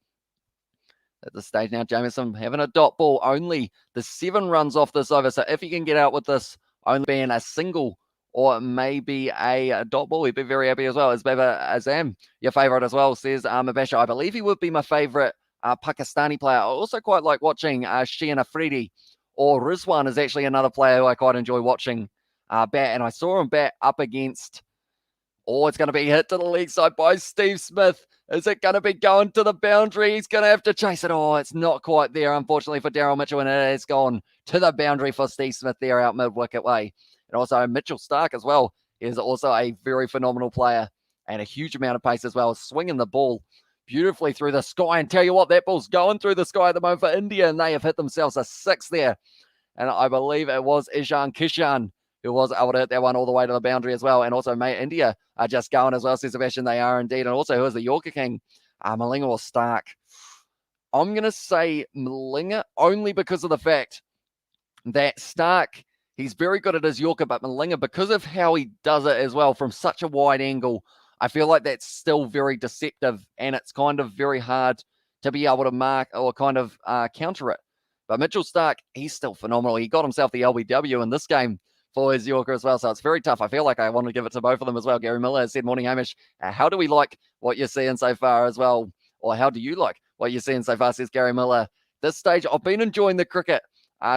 At this stage now, Jamieson having a dot ball, only the 7 runs off this over. So if he can get out with this only being a single or maybe a dot ball, he'd be very happy as well. Is Baba Azam your favourite as well, says Mabasha. I believe he would be my favourite Pakistani player. I also quite like watching Shian Afridi, or Rizwan is actually another player who I quite enjoy watching bat. And I saw him bat up against, it's going to be hit to the leg side by Steve Smith. Is it going to be going to the boundary? He's going to have to chase it. It's not quite there, unfortunately, for Daryl Mitchell, and it has gone to the boundary for Steve Smith there out mid-wicket way. And also Mitchell Starc as well is also a very phenomenal player and a huge amount of pace as well, swinging the ball beautifully through the sky. And tell you what, that ball's going through the sky at the moment for India, and they have hit themselves a 6 there. And I believe it was Ishan Kishan who was able to hit that one all the way to the boundary as well. And also, mate, India are just going as well, says Sebastian. They are indeed. And also, who is the Yorker King? Malinga or Starc? I'm going to say Malinga only because of the fact that Starc, he's very good at his Yorker, but Malinga, because of how he does it as well from such a wide angle, I feel like that's still very deceptive, and it's kind of very hard to be able to mark or kind of counter it. But Mitchell Starc, he's still phenomenal. He got himself the LBW in this game for his Yorker as well, so it's very tough. I feel like I want to give it to both of them as well. Gary Miller has said, morning, Hamish. How do we like what you're seeing so far as well? Or how do you like what you're seeing so far, says Gary Miller. This stage, I've been enjoying the cricket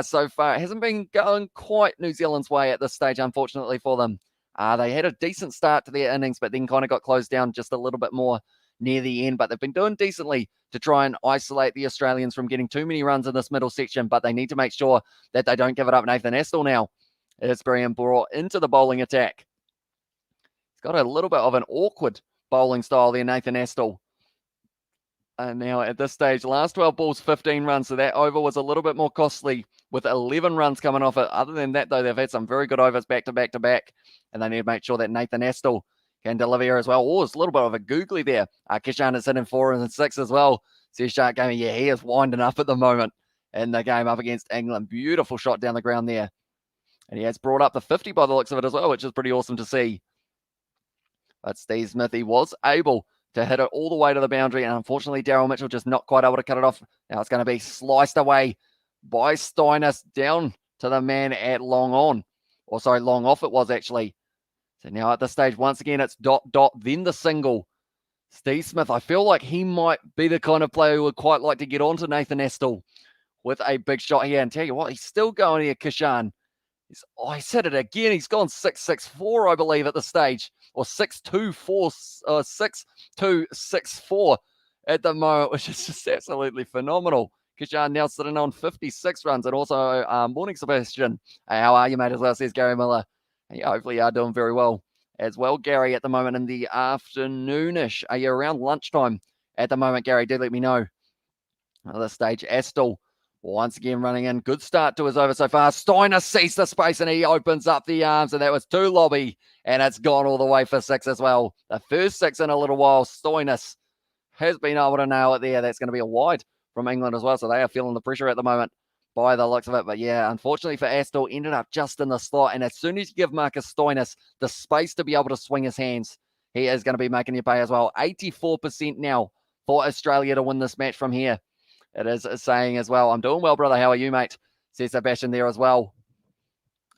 so far. It hasn't been going quite New Zealand's way at this stage, unfortunately for them. They had a decent start to their innings, but then kind of got closed down just a little bit more near the end. But they've been doing decently to try and isolate the Australians from getting too many runs in this middle section, but they need to make sure that they don't give it up. Nathan Astle now is being brought into the bowling attack. He's got a little bit of an awkward bowling style there, Nathan Astle. And now at this stage, last 12 balls, 15 runs. So that over was a little bit more costly with 11 runs coming off it. Other than that, though, they've had some very good overs back to back to back. And they need to make sure that Nathan Astle can deliver here as well. It's a little bit of a googly there. Kishan is hitting 4 and 6 as well, Says Shark Gaming, yeah, he is winding up at the moment in the game up against England. Beautiful shot down the ground there. And he has brought up the 50 by the looks of it as well, which is pretty awesome to see. But Steve Smith, he was able to hit it all the way to the boundary. And unfortunately, Daryl Mitchell just not quite able to cut it off. Now it's going to be sliced away by Steiners down to the man at long on. Or sorry, long off it was actually. So now at this stage, once again, it's dot, then the single. Steve Smith, I feel like he might be the kind of player who would quite like to get on to Nathan Astle with a big shot here. And tell you what, he's still going here, Kishan. He's hit it again. He's gone 6-6-4, I believe, at the stage. Or 6-2-6-4 at the moment, which is just absolutely phenomenal. Kishan now sitting on 56 runs. And also, morning, Sebastian. Hey, how are you, mate? As well, says Gary Miller. And yeah, hopefully you are doing very well as well, Gary, at the moment in the afternoonish. Are you around lunchtime at the moment, Gary? Do let me know. At this stage, Astle once again running in. Good start to his over so far. Steiner sees the space and he opens up the arms, and that was too lobby, and it's gone all the way for 6 as well. The first 6 in a little while. Stoinis has been able to nail it there. That's going to be a wide from England as well, so they are feeling the pressure at the moment by the looks of it. But yeah, unfortunately for Astle, ended up just in the slot, and as soon as you give Marcus Stoinis the space to be able to swing his hands, he is going to be making you pay as well. 84% now for Australia to win this match from here. It is saying as well, I'm doing well, brother. How are you, mate? Says Sebastian there as well.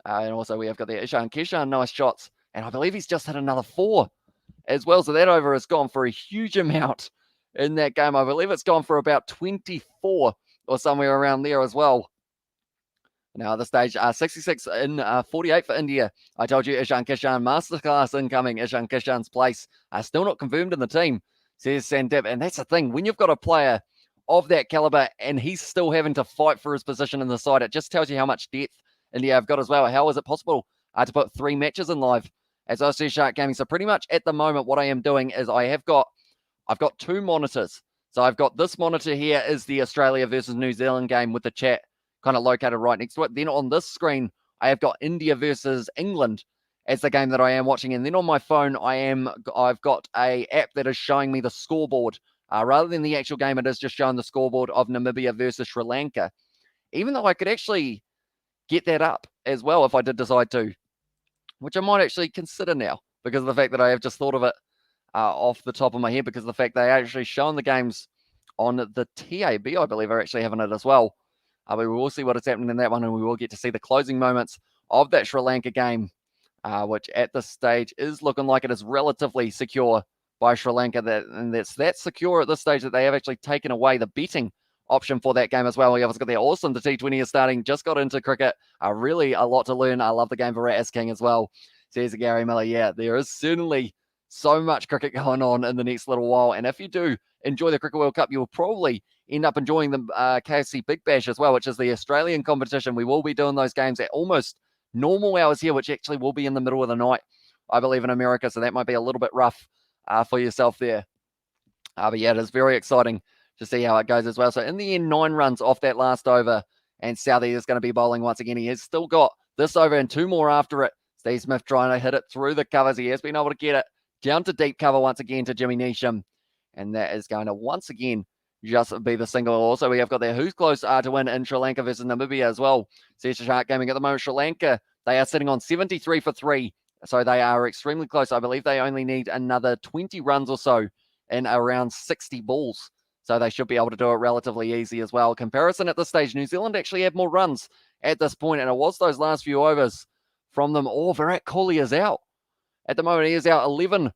And also we have got the Ishan Kishan, nice shots. And I believe he's just hit another 4 as well. So that over has gone for a huge amount in that game. I believe it's gone for about 24 or somewhere around there as well. Now at the stage, 66 in 48 for India. I told you Ishan Kishan, masterclass incoming. Ishan Kishan's place still not confirmed in the team, says Sandip. And that's the thing. When you've got a player of that caliber and he's still having to fight for his position in the side, it just tells you how much depth India have got as well. How is it possible to put 3 matches in live, as I see Shark Gaming? So pretty much at the moment what I am doing is I've got 2 monitors. So I've got this monitor here is the Australia versus New Zealand game with the chat kind of located right next to it. Then on this screen I have got India versus England as the game that I am watching, and then on my phone I've got a app that is showing me the scoreboard. Rather than the actual game, it is just showing the scoreboard of Namibia versus Sri Lanka. Even though I could actually get that up as well if I did decide to, which I might actually consider now because of the fact that I have just thought of it off the top of my head, because of the fact they are actually showing the games on the TAB, I believe, are actually having it as well. We will see what is happening in that one, and we will get to see the closing moments of that Sri Lanka game, which at this stage is looking like it is relatively secure by Sri Lanka, that's that secure at this stage that they have actually taken away the betting option for that game as well. We have got there. Awesome. The T20 is starting. Just got into cricket. Really a lot to learn. I love the game for Rat King as well, says Gary Miller. Yeah, there is certainly so much cricket going on in the next little while. And if you do enjoy the Cricket World Cup, you will probably end up enjoying the KFC Big Bash as well, which is the Australian competition. We will be doing those games at almost normal hours here, which actually will be in the middle of the night, I believe, in America. So that might be a little bit rough for yourself there. But yeah, it is very exciting to see how it goes as well. So in the end, 9 runs off that last over, and Southey is going to be bowling once again. He has still got this over and 2 more after it. Steve Smith trying to hit it through the covers. He has been able to get it down to deep cover once again to Jimmy Neesham. And that is going to once again just be the single. Also, we have got there who's close to win in Sri Lanka versus Namibia as well. Sesha Shark Gaming at the moment. Sri Lanka, they are sitting on 73 for 3. So they are extremely close. I believe they only need another 20 runs or so in around 60 balls. So they should be able to do it relatively easy as well. Comparison at this stage, New Zealand actually have more runs at this point, and it was those last few overs from them. Virat Kohli is out. At the moment, he is out 11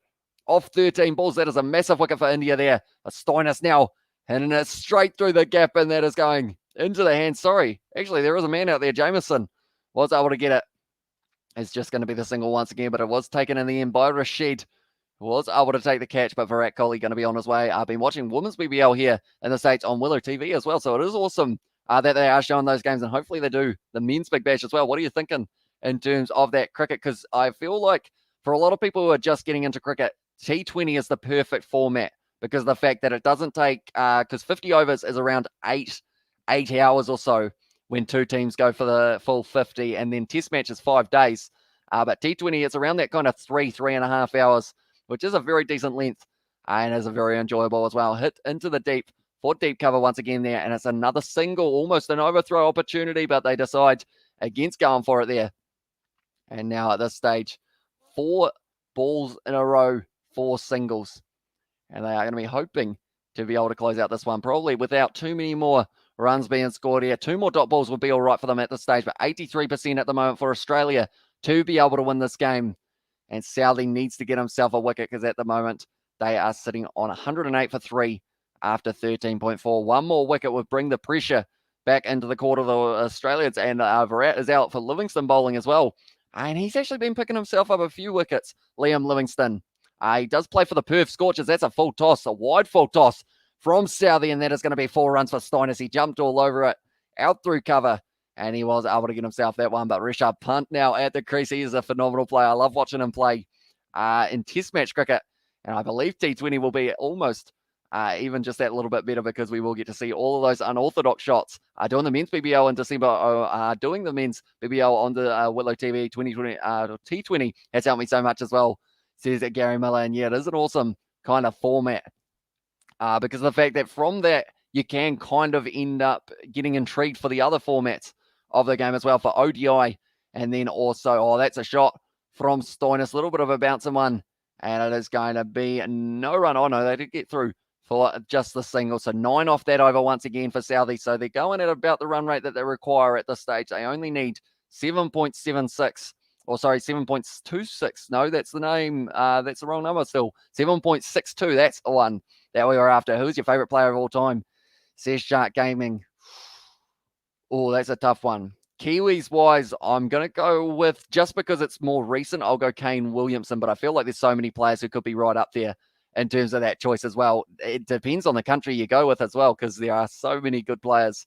off 13 balls. That is a massive wicket for India there. Steiners now hitting it straight through the gap, and that is going into the hands. Sorry. Actually, there is a man out there. Jameson was able to get it. It's just going to be the single once again, but it was taken in the end by Rashid. Was able to take the catch, but Virat Kohli going to be on his way. I've been watching Women's BBL here in the States on Willow TV as well, so it is awesome that they are showing those games, and hopefully they do the men's Big Bash as well. What are you thinking in terms of that cricket? Because I feel like for a lot of people who are just getting into cricket, T20 is the perfect format because of the fact that it doesn't take, because 50 overs is around 8 hours or so when 2 teams go for the full 50, and then test match is 5 days. But T20, it's around that kind of 3.5 hours, which is a very decent length and is a very enjoyable as well. Hit into the deep for deep cover once again there, and it's another single, almost an overthrow opportunity, but they decide against going for it there. And now at this stage, 4 balls in a row, 4 singles. And they are going to be hoping to be able to close out this one, probably without too many more runs being scored here. 2 more dot balls would be all right for them at this stage, but 83% at the moment for Australia to be able to win this game. And Southee needs to get himself a wicket because at the moment they are sitting on 108 for 3 after 13.4. One more wicket would bring the pressure back into the court of the Australians, and Virat is out for Livingston bowling as well. And he's actually been picking himself up a few wickets, Liam Livingston. He does play for the Perth Scorchers. That's a full toss, a wide full toss from Southee, and that is going to be 4 runs for Stoinis. He jumped all over it, out through cover, and he was able to get himself that one. But Rishabh Pant now at the crease. He is a phenomenal player. I love watching him play in Test match cricket, and I believe T20 will be almost even just that little bit better because we will get to see all of those unorthodox shots. Doing the men's BBL in December, doing the men's BBL on the Willow TV 2020 T20 has helped me so much as well, says Gary Miller. And yeah, it is an awesome kind of format because of the fact that from that you can kind of end up getting intrigued for the other formats of the game as well, for ODI. And then also, that's a shot from Stoinis, a little bit of a bouncing one, and it is going to be no run. Oh no, they did get through for just the single. So 9 off that over once again for Southee. So they're going at about the run rate that they require at this stage. They only need 7.76, or sorry, 7.26. No, that's the name. That's the wrong number still. 7.62. That's the one that we were after. Who's your favorite player of all time? Says Shark Gaming. Oh, that's a tough one. Kiwis wise, I'm going to go with, just because it's more recent, I'll go Kane Williamson, but I feel like there's so many players who could be right up there in terms of that choice as well. It depends on the country you go with as well, because there are so many good players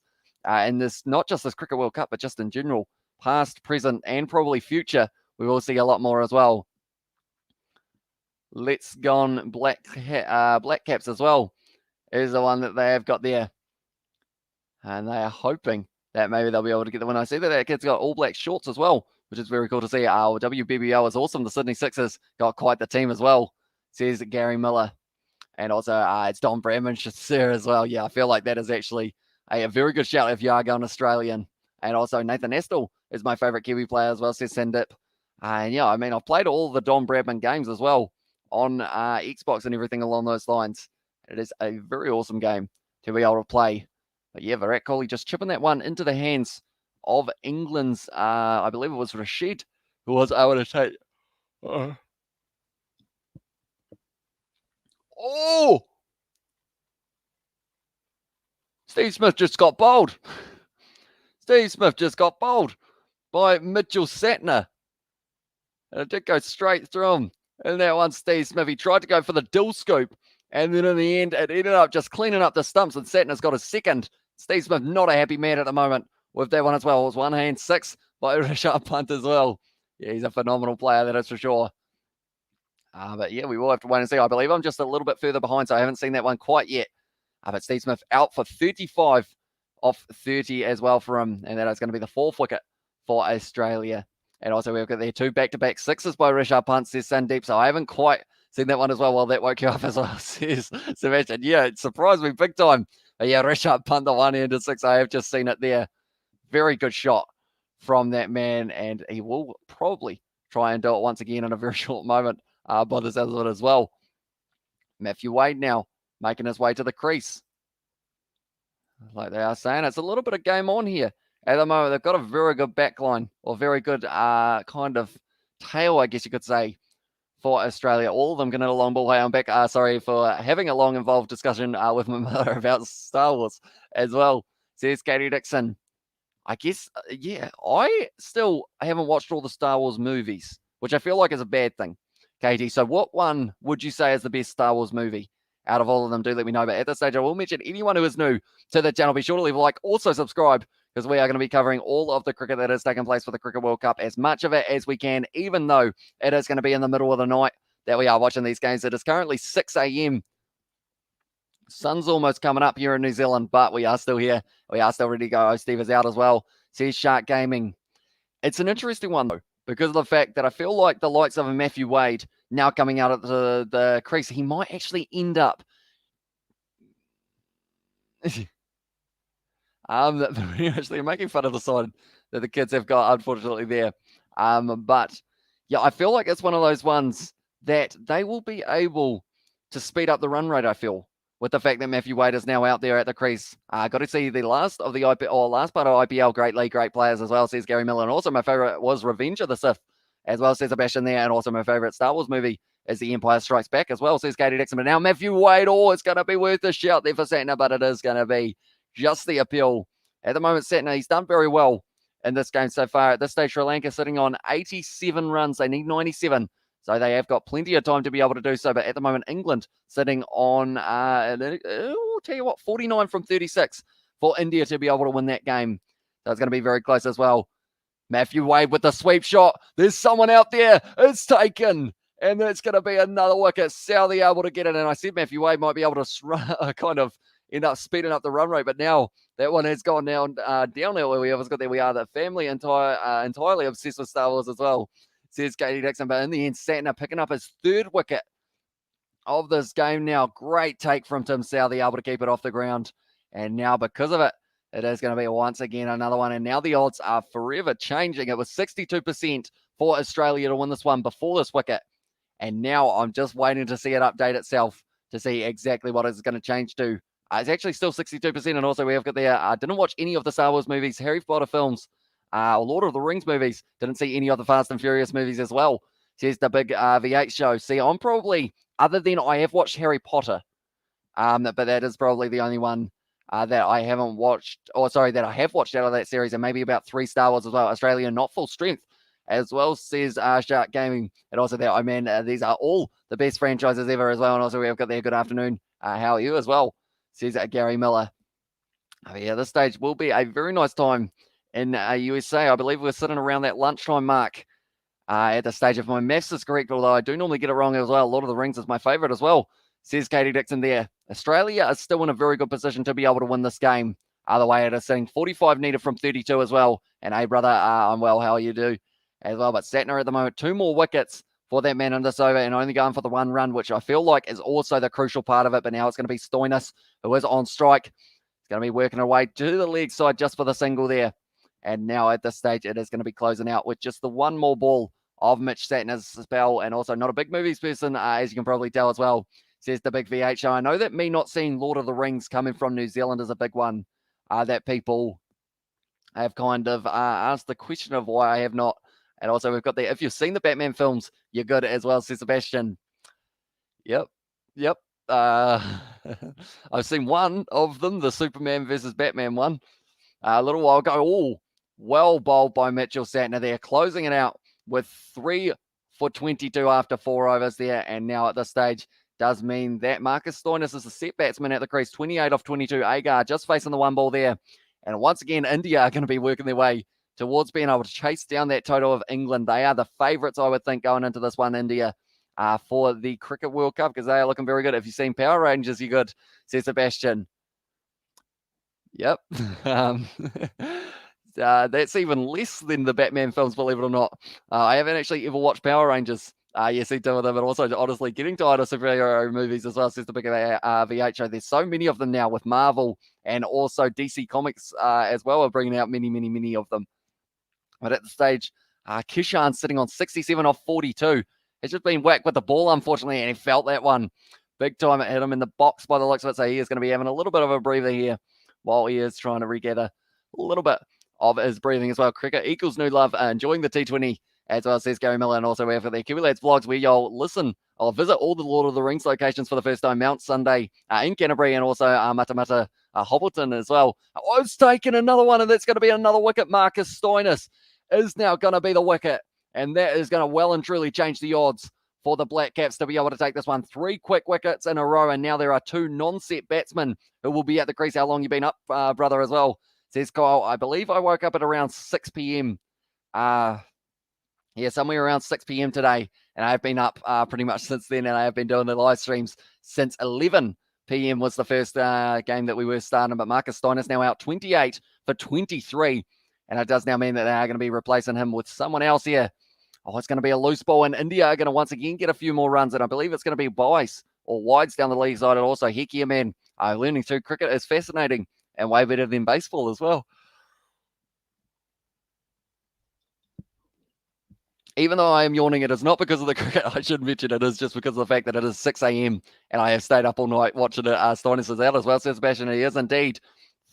in this, not just this Cricket World Cup, but just in general, past, present, and probably future. We will see a lot more as well. Let's go on Black Caps as well is the one that they have got there. And they are hoping that maybe they'll be able to get the win. I see that kid's got all black shorts as well, which is very cool to see. WBBL is awesome. The Sydney Sixers got quite the team as well, says Gary Miller. And also, it's Don Bradman as well. Yeah, I feel like that is actually a very good shout if you are going Australian. And also, Nathan Estel is my favourite Kiwi player as well, says Sendip. And yeah, I mean, I've played all the Don Bradman games as well on Xbox and everything along those lines. It is a very awesome game to be able to play. But yeah, Virat Kohli just chipping that one into the hands of England's, I believe it was Rashid, who was able to take... Oh! Steve Smith just got bowled. Steve Smith just got bowled by Mitchell Satner. And it did go straight through him. And that one, Steve Smith, he tried to go for the dill scoop. And then in the end, it ended up just cleaning up the stumps, and Satner's got a second. Steve Smith, not a happy man at the moment with that one as well. It was one hand 6 by Rishabh Pant as well. Yeah, he's a phenomenal player, that is for sure. But yeah, we will have to wait and see. I believe I'm just a little bit further behind, so I haven't seen that one quite yet. But Steve Smith out for 35 off 30 as well for him. And that is going to be the 4th wicket for Australia. And also we've got there 2 back-to-back 6s by Rishabh Pant, says Sandeep. So I haven't quite seen that one as well. Well, that woke you up as well, says Sebastian. Yeah, it surprised me big time. But yeah, Rishabh Pant, the one-handed 6. I have just seen it there. Very good shot from that man. And he will probably try and do it once again in a very short moment by this other one as well. Matthew Wade now making his way to the crease. Like they are saying, it's a little bit of game on here. At the moment, they've got a very good backline, or very good kind of tail, I guess you could say, for Australia. All of them getting a long ball. Hey, I'm back. Sorry for having a long, involved discussion with my mother about Star Wars as well, says Katie Dixon. I guess, yeah, I still haven't watched all the Star Wars movies, which I feel like is a bad thing, Katie. So what one would you say is the best Star Wars movie? Out of all of them, do let me know. But at this stage, I will mention anyone who is new to the channel, be sure to leave a like, also subscribe, because we are going to be covering all of the cricket that has taken place for the Cricket World Cup, as much of it as we can, even though it is going to be in the middle of the night that we are watching these games. It is currently 6 a.m. Sun's almost coming up here in New Zealand, but we are still here. We are still ready to go. Steve is out as well, says Shark Gaming. It's an interesting one, though, because of the fact that I feel like the likes of a Matthew Wade now coming out of the crease, he might actually end up They're making fun of the side that the kids have got, unfortunately, there. But yeah, I feel like it's one of those ones that they will be able to speed up the run rate, I feel, with the fact that Matthew Wade is now out there at the crease. Got to see the last of the IPL, or last part of IPL, great league, great players as well, says Gary Miller. And also my favorite was Revenge of the Sith, as well, says Sebastian there. And also my favorite Star Wars movie is The Empire Strikes Back as well, says Katie Dixon. But now Matthew Wade, it's going to be worth a shout there for Satner, but it is going to be just the appeal. At the moment, Satner, he's done very well in this game so far. At this stage, Sri Lanka sitting on 87 runs. They need 97. So they have got plenty of time to be able to do so. But at the moment, England sitting on, I'll tell you what, 49 from 36 for India to be able to win that game. So it's going to be very close as well. Matthew Wade with the sweep shot. There's someone out there. It's taken. And it's going to be another wicket. Southey able to get it. And I said Matthew Wade might be able to kind of end up speeding up the run rate. But now that one has gone down there where we always got there. We are the family entirely obsessed with Star Wars as well, says Katie Dixon. But in the end, Satner picking up his third wicket of this game now. Great take from Tim Southey, able to keep it off the ground. And now because of it, it is going to be once again another one. And now the odds are forever changing. It was 62% for Australia to win this one before this wicket. And now I'm just waiting to see it update itself to see exactly what it's going to change to. It's actually still 62%. And also we have got there, didn't watch any of the Star Wars movies, Harry Potter films, or Lord of the Rings movies. Didn't see any of the Fast and Furious movies as well, says the big V8 show. See, I'm probably, other than I have watched Harry Potter, but that is probably the only one that I haven't watched, that I have watched out of that series, and maybe about 3 Star Wars as well. Australia not full strength as well, says Shark Gaming. And also there, these are all the best franchises ever as well. And also we have got there, good afternoon. How are you as well, says Gary Miller. Yeah, this stage will be a very nice time in USA. I believe we're sitting around that lunchtime mark at the stage, if my maths is correct, although I do normally get it wrong as well. Lord of the Rings is my favorite as well, says Katie Dixon there. Australia is still in a very good position to be able to win this game. Other way it is sitting 45 needed from 32 as well. And hey, brother, I'm well. How you do as well? But Satner at the moment, 2 more wickets for that man in this over and only going for the 1 run, which I feel like is also the crucial part of it. But now it's going to be Stoinis, who is on strike. He's going to be working away to the leg side just for the single there. And now at this stage, it is going to be closing out with just the 1 more ball of Mitch Satner's spell. And also not a big movies person, as you can probably tell as well, says the big V8 show. I know that me not seeing Lord of the Rings coming from New Zealand is a big one that people have kind of asked the question of why I have not. And also we've got the, if you've seen the Batman films, you're good as well, says Sebastian. Yep. I've seen one of them, the Superman versus Batman one, a little while ago. Well bowled by Mitchell Satner there, closing it out with 3 for 22 after 4 overs there. And now at this stage does mean that Marcus Stoinis is the set batsman at the crease, 28 off 22. Agar just facing the 1 ball there. And once again, India are going to be working their way towards being able to chase down that total of England. They are the favourites, I would think, going into this one, India, for the Cricket World Cup, because they are looking very good. If you've seen Power Rangers, you're good, says Sebastian. Yep. That's even less than the Batman films, believe it or not. I haven't actually ever watched Power Rangers. Yes, he did with them, but also honestly getting tired of superhero movies as well, says the big V8 show. There's so many of them now with Marvel and also DC Comics as well are bringing out many of them. But at the stage, Kishan sitting on 67 off 42. He's just been whacked with the ball, unfortunately, and he felt that one big time. It hit him in the box by the looks of it, so he is going to be having a little bit of a breather here while he is trying to regather a little bit of his breathing as well. Cricket equals new love, enjoying the T20 as well, says Gary Miller. And also we have the Kiwi Lads vlogs where y'all listen or visit all the Lord of the Rings locations for the first time. Mount Sunday in Canterbury and also Matamata Hobbiton as well. It's taken another one, and that's going to be another wicket. Marcus Stoinis is now going to be the wicket, and that is going to well and truly change the odds for the Black Caps to be able to take this one. 3 quick wickets in a row, and now there are 2 non-set batsmen who will be at the crease. How long you been up, brother, as well, says Kyle. I believe I woke up at around 6 p.m. Somewhere around 6 p.m. today, and I've been up pretty much since then, and I have been doing the live streams since 11 p.m. was the first game that we were starting. But Marcus Stoinis now out 28 for 23, and it does now mean that they are going to be replacing him with someone else here. It's going to be a loose ball, and India are going to once again get a few more runs, and I believe it's going to be Bice or Wides down the leg side, and also Hekia Man learning through cricket is fascinating and way better than baseball as well. Even though I am yawning, it is not because of the cricket. I should mention it is just because of the fact that it is 6 a.m. and I have stayed up all night watching it. Steiners is out as well, says Sebastian. He is indeed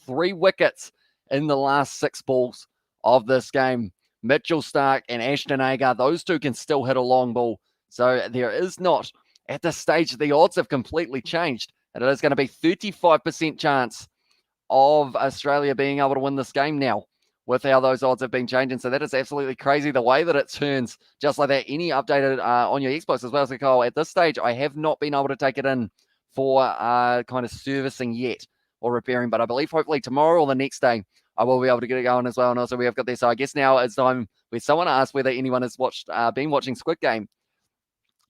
3 wickets in the last 6 balls of this game. Mitchell Starc and Ashton Agar, those two can still hit a long ball. So there is not, at this stage, the odds have completely changed. And it is going to be 35% chance of Australia being able to win this game now, with how those odds have been changing. So that is absolutely crazy, the way that it turns just like that. Any updated on your Xbox as well? So Kyle, at this stage, I have not been able to take it in for kind of servicing yet or repairing, but I believe hopefully tomorrow or the next day, I will be able to get it going as well. And also we have got this. So I guess now it's time where someone asked whether anyone has been watching Squid Game.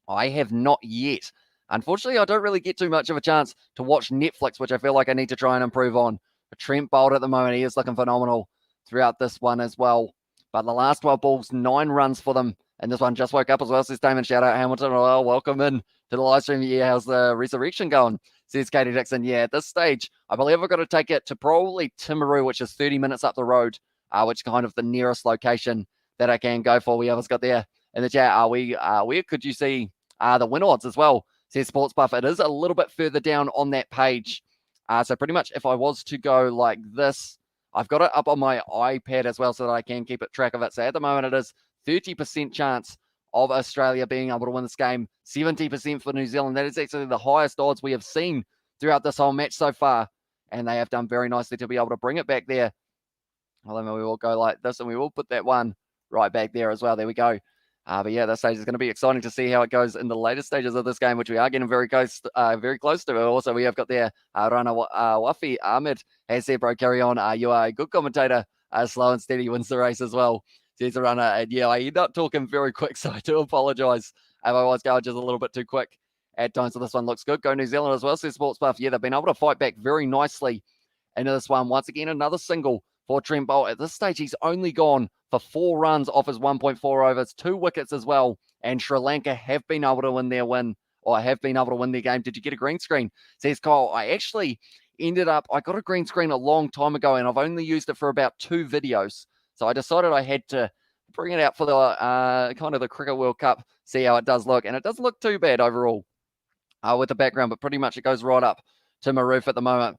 I have not yet. Unfortunately, I don't really get too much of a chance to watch Netflix, which I feel like I need to try and improve on. But Trent Bolt at the moment, he is looking phenomenal throughout this one as well. But the last 12 balls, 9 runs for them. And this one just woke up as well, says Damon. Shout out Hamilton. Well, welcome in to the live stream. Yeah, how's the resurrection going? Says Katie Dixon. Yeah, at this stage, I believe I've got to take it to probably Timaru, which is 30 minutes up the road, which is kind of the nearest location that I can go for. We others got there in the chat. Where could you see the win odds as well? Says Sports Buff. It is a little bit further down on that page. So pretty much if I was to go like this, I've got it up on my iPad as well so that I can keep track of it. So at the moment, it is 30% chance of Australia being able to win this game, 70% for New Zealand. That is actually the highest odds we have seen throughout this whole match so far. And they have done very nicely to be able to bring it back there. Well, then we will go like this, and we will put that one right back there as well. There we go. But yeah, this stage is going to be exciting to see how it goes in the later stages of this game, which we are getting very close to. Also, we have got there Rana Wafi Ahmed has said, bro, carry on. You are a good commentator. Slow and steady wins the race as well. Says a runner. And yeah, I end up talking very quick, so I do apologize if I was going just a little bit too quick at times. So this one looks good. Go New Zealand as well, says Sports Buff. Yeah, they've been able to fight back very nicely into this one. Once again, another single for Trent Bolt. At this stage, he's only gone for 4 runs off his 1.4 overs, 2 wickets as well. And Sri Lanka have been able to win their game. Did you get a green screen? Says Kyle. I actually I got a green screen a long time ago, and I've only used it for about 2 videos. So I decided I had to bring it out for the kind of the Cricket World Cup, see how it does look. And it doesn't look too bad overall with the background, but pretty much it goes right up to my roof at the moment.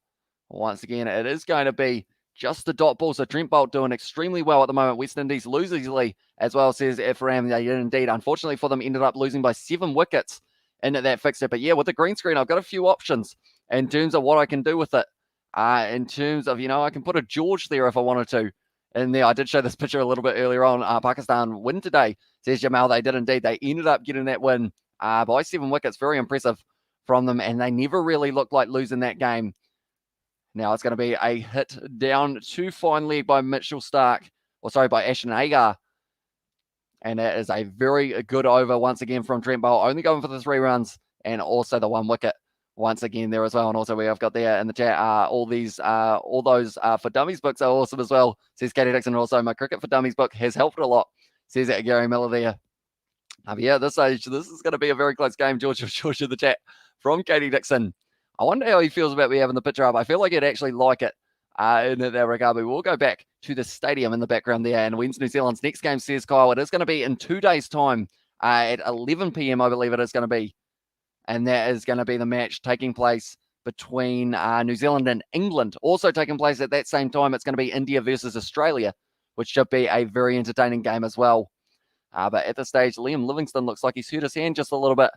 Once again, it is going to be just the dot ball. So Trent Bolt doing extremely well at the moment. West Indies lose easily as well, says Ephraim. They did indeed. Unfortunately for them, ended up losing by 7 wickets into that fixture. But yeah, with the green screen, I've got a few options in terms of what I can do with it. In terms of, I can put a George there if I wanted to. And there, I did show this picture a little bit earlier on. Pakistan win today, says Jamal. They did indeed. They ended up getting that win by 7 wickets. Very impressive from them. And they never really looked like losing that game. Now it's going to be a hit down to fine leg by Mitchell Starc, by Ashton Agar. And that is a very good over once again from Trent Bolt, only going for the 3 runs and also the 1 wicket once again there as well. And also we have got there in the chat all those for Dummies books are awesome as well, says Katie Dixon. And also my Cricket for Dummies book has helped a lot, says Gary Miller there. Yeah, this is going to be a very close game. George in the chat from Katie Dixon. I wonder how he feels about me having the picture up. I feel like he'd actually like it in that regard. But we'll go back to the stadium in the background there. And wins New Zealand's next game, says Kyle. It is going to be in 2 days' time at 11 p.m., I believe it is going to be. And that is going to be the match taking place between New Zealand and England. Also taking place at that same time, it's going to be India versus Australia, which should be a very entertaining game as well. But at this stage, Liam Livingston looks like he's hurt his hand just a little bit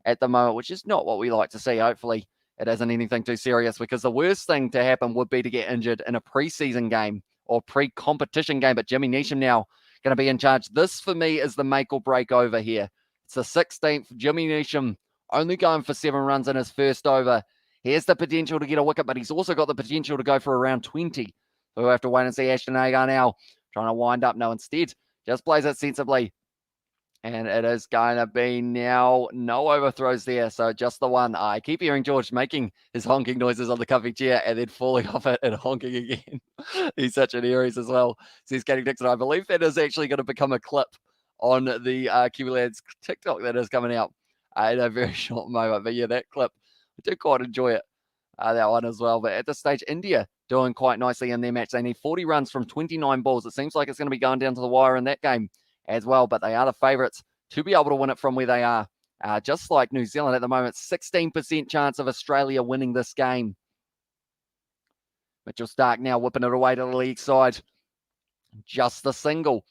at the moment, which is not what we like to see. Hopefully, it isn't anything too serious, because the worst thing to happen would be to get injured in a preseason game or pre-competition game. But Jimmy Neesham now going to be in charge. This, for me, is the make or break over here. It's the 16th. Jimmy Neesham only going for 7 runs in his first over. He has the potential to get a wicket, but he's also got the potential to go for around 20. So we'll have to wait and see. Ashton Agar now trying to wind up. No, instead, just plays it sensibly. And it is going to be now no overthrows there. So just the one. I keep hearing George making his honking noises on the comfy chair and then falling off it and honking again. He's such an Aries as well, says Katie Dixon. I believe that is actually going to become a clip on the Kiwi Lads TikTok that is coming out in a very short moment. But yeah, that clip, I do quite enjoy it. that one as well. But at this stage, India doing quite nicely in their match. They need 40 runs from 29 balls. It seems like it's going to be going down to the wire in that game as well, but they are the favourites to be able to win it from where they are. Just like New Zealand at the moment, 16% chance of Australia winning this game. Mitchell Starc now whipping it away to the league side. Just the single.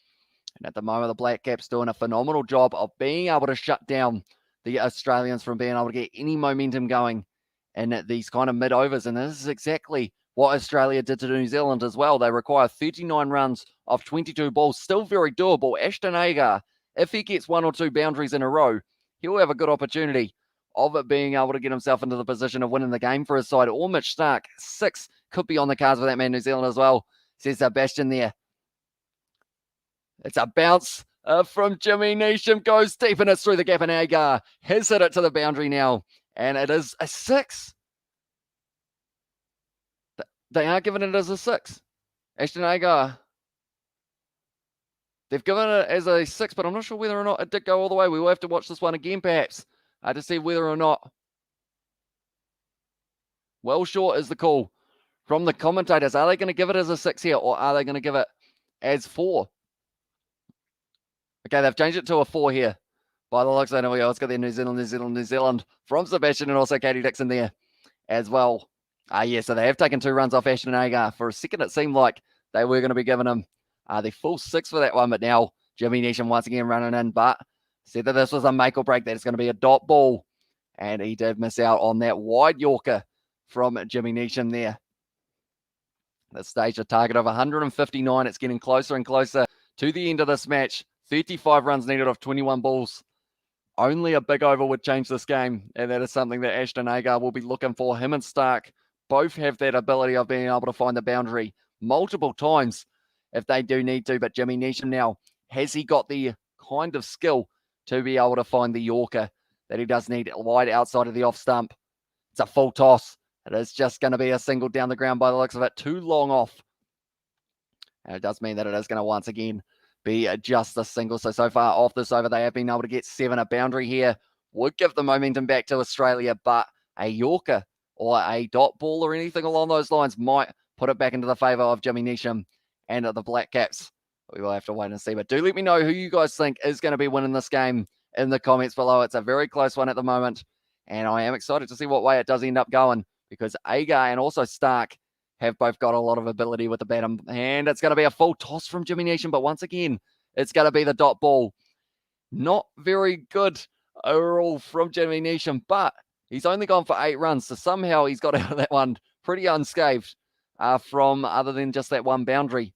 And at the moment, the Black Caps doing a phenomenal job of being able to shut down the Australians from being able to get any momentum going in these kind of mid-overs. And this is exactly what Australia did to New Zealand as well. They require 39 runs off 22 balls. Still very doable. Ashton Agar, if he gets 1 or 2 boundaries in a row, he'll have a good opportunity of it being able to get himself into the position of winning the game for his side. Or Mitch Starc, 6 could be on the cards for that man, New Zealand as well. Says Sebastian there. It's a bounce from Jimmy Neesham. Goes deep and it's through the gap, and Agar has hit it to the boundary now. And it is a 6. They are giving it as a 6. Ashton Agar. They've given it as a 6, but I'm not sure whether or not it did go all the way. We will have to watch this one again, perhaps, to see whether or not. Well short is the call from the commentators. Are they going to give it as a 6 here, or are they going to give it as 4? Okay, they've changed it to a 4 here. By the looks of it, let's go there. New Zealand from Sebastian, and also Katie Dixon there as well. Yeah, so they have taken 2 runs off Ashton Agar. For a second, it seemed like they were going to be giving him the full 6 for that one, but now Jimmy Neesham once again running in, but said that this was a make or break, that it's going to be a dot ball, and he did miss out on that wide Yorker from Jimmy Neesham there. This stage, a target of 159. It's getting closer and closer to the end of this match. 35 runs needed off 21 balls. Only a big over would change this game, and that is something that Ashton Agar will be looking for. Him and Starc both have that ability of being able to find the boundary multiple times if they do need to, but Jimmy Neesham now, has he got the kind of skill to be able to find the Yorker that he does need wide outside of the off stump? It's a full toss. It is just going to be a single down the ground by the looks of it. Too long off. And it does mean that it is going to once again be just a single. So far off this over, they have been able to get 7. A boundary here would give the momentum back to Australia, but a Yorker or a dot ball or anything along those lines might put it back into the favour of Jimmy Neesham and the Black Caps. We will have to wait and see. But do let me know who you guys think is going to be winning this game in the comments below. It's a very close one at the moment, and I am excited to see what way it does end up going, because Agar and also Starc have both got a lot of ability with the bat, and it's going to be a full toss from Jimmy Neesham, but once again, it's going to be the dot ball. Not very good overall from Jimmy Neesham, but he's only gone for 8 runs, so somehow he's got out of that one pretty unscathed from other than just that one boundary.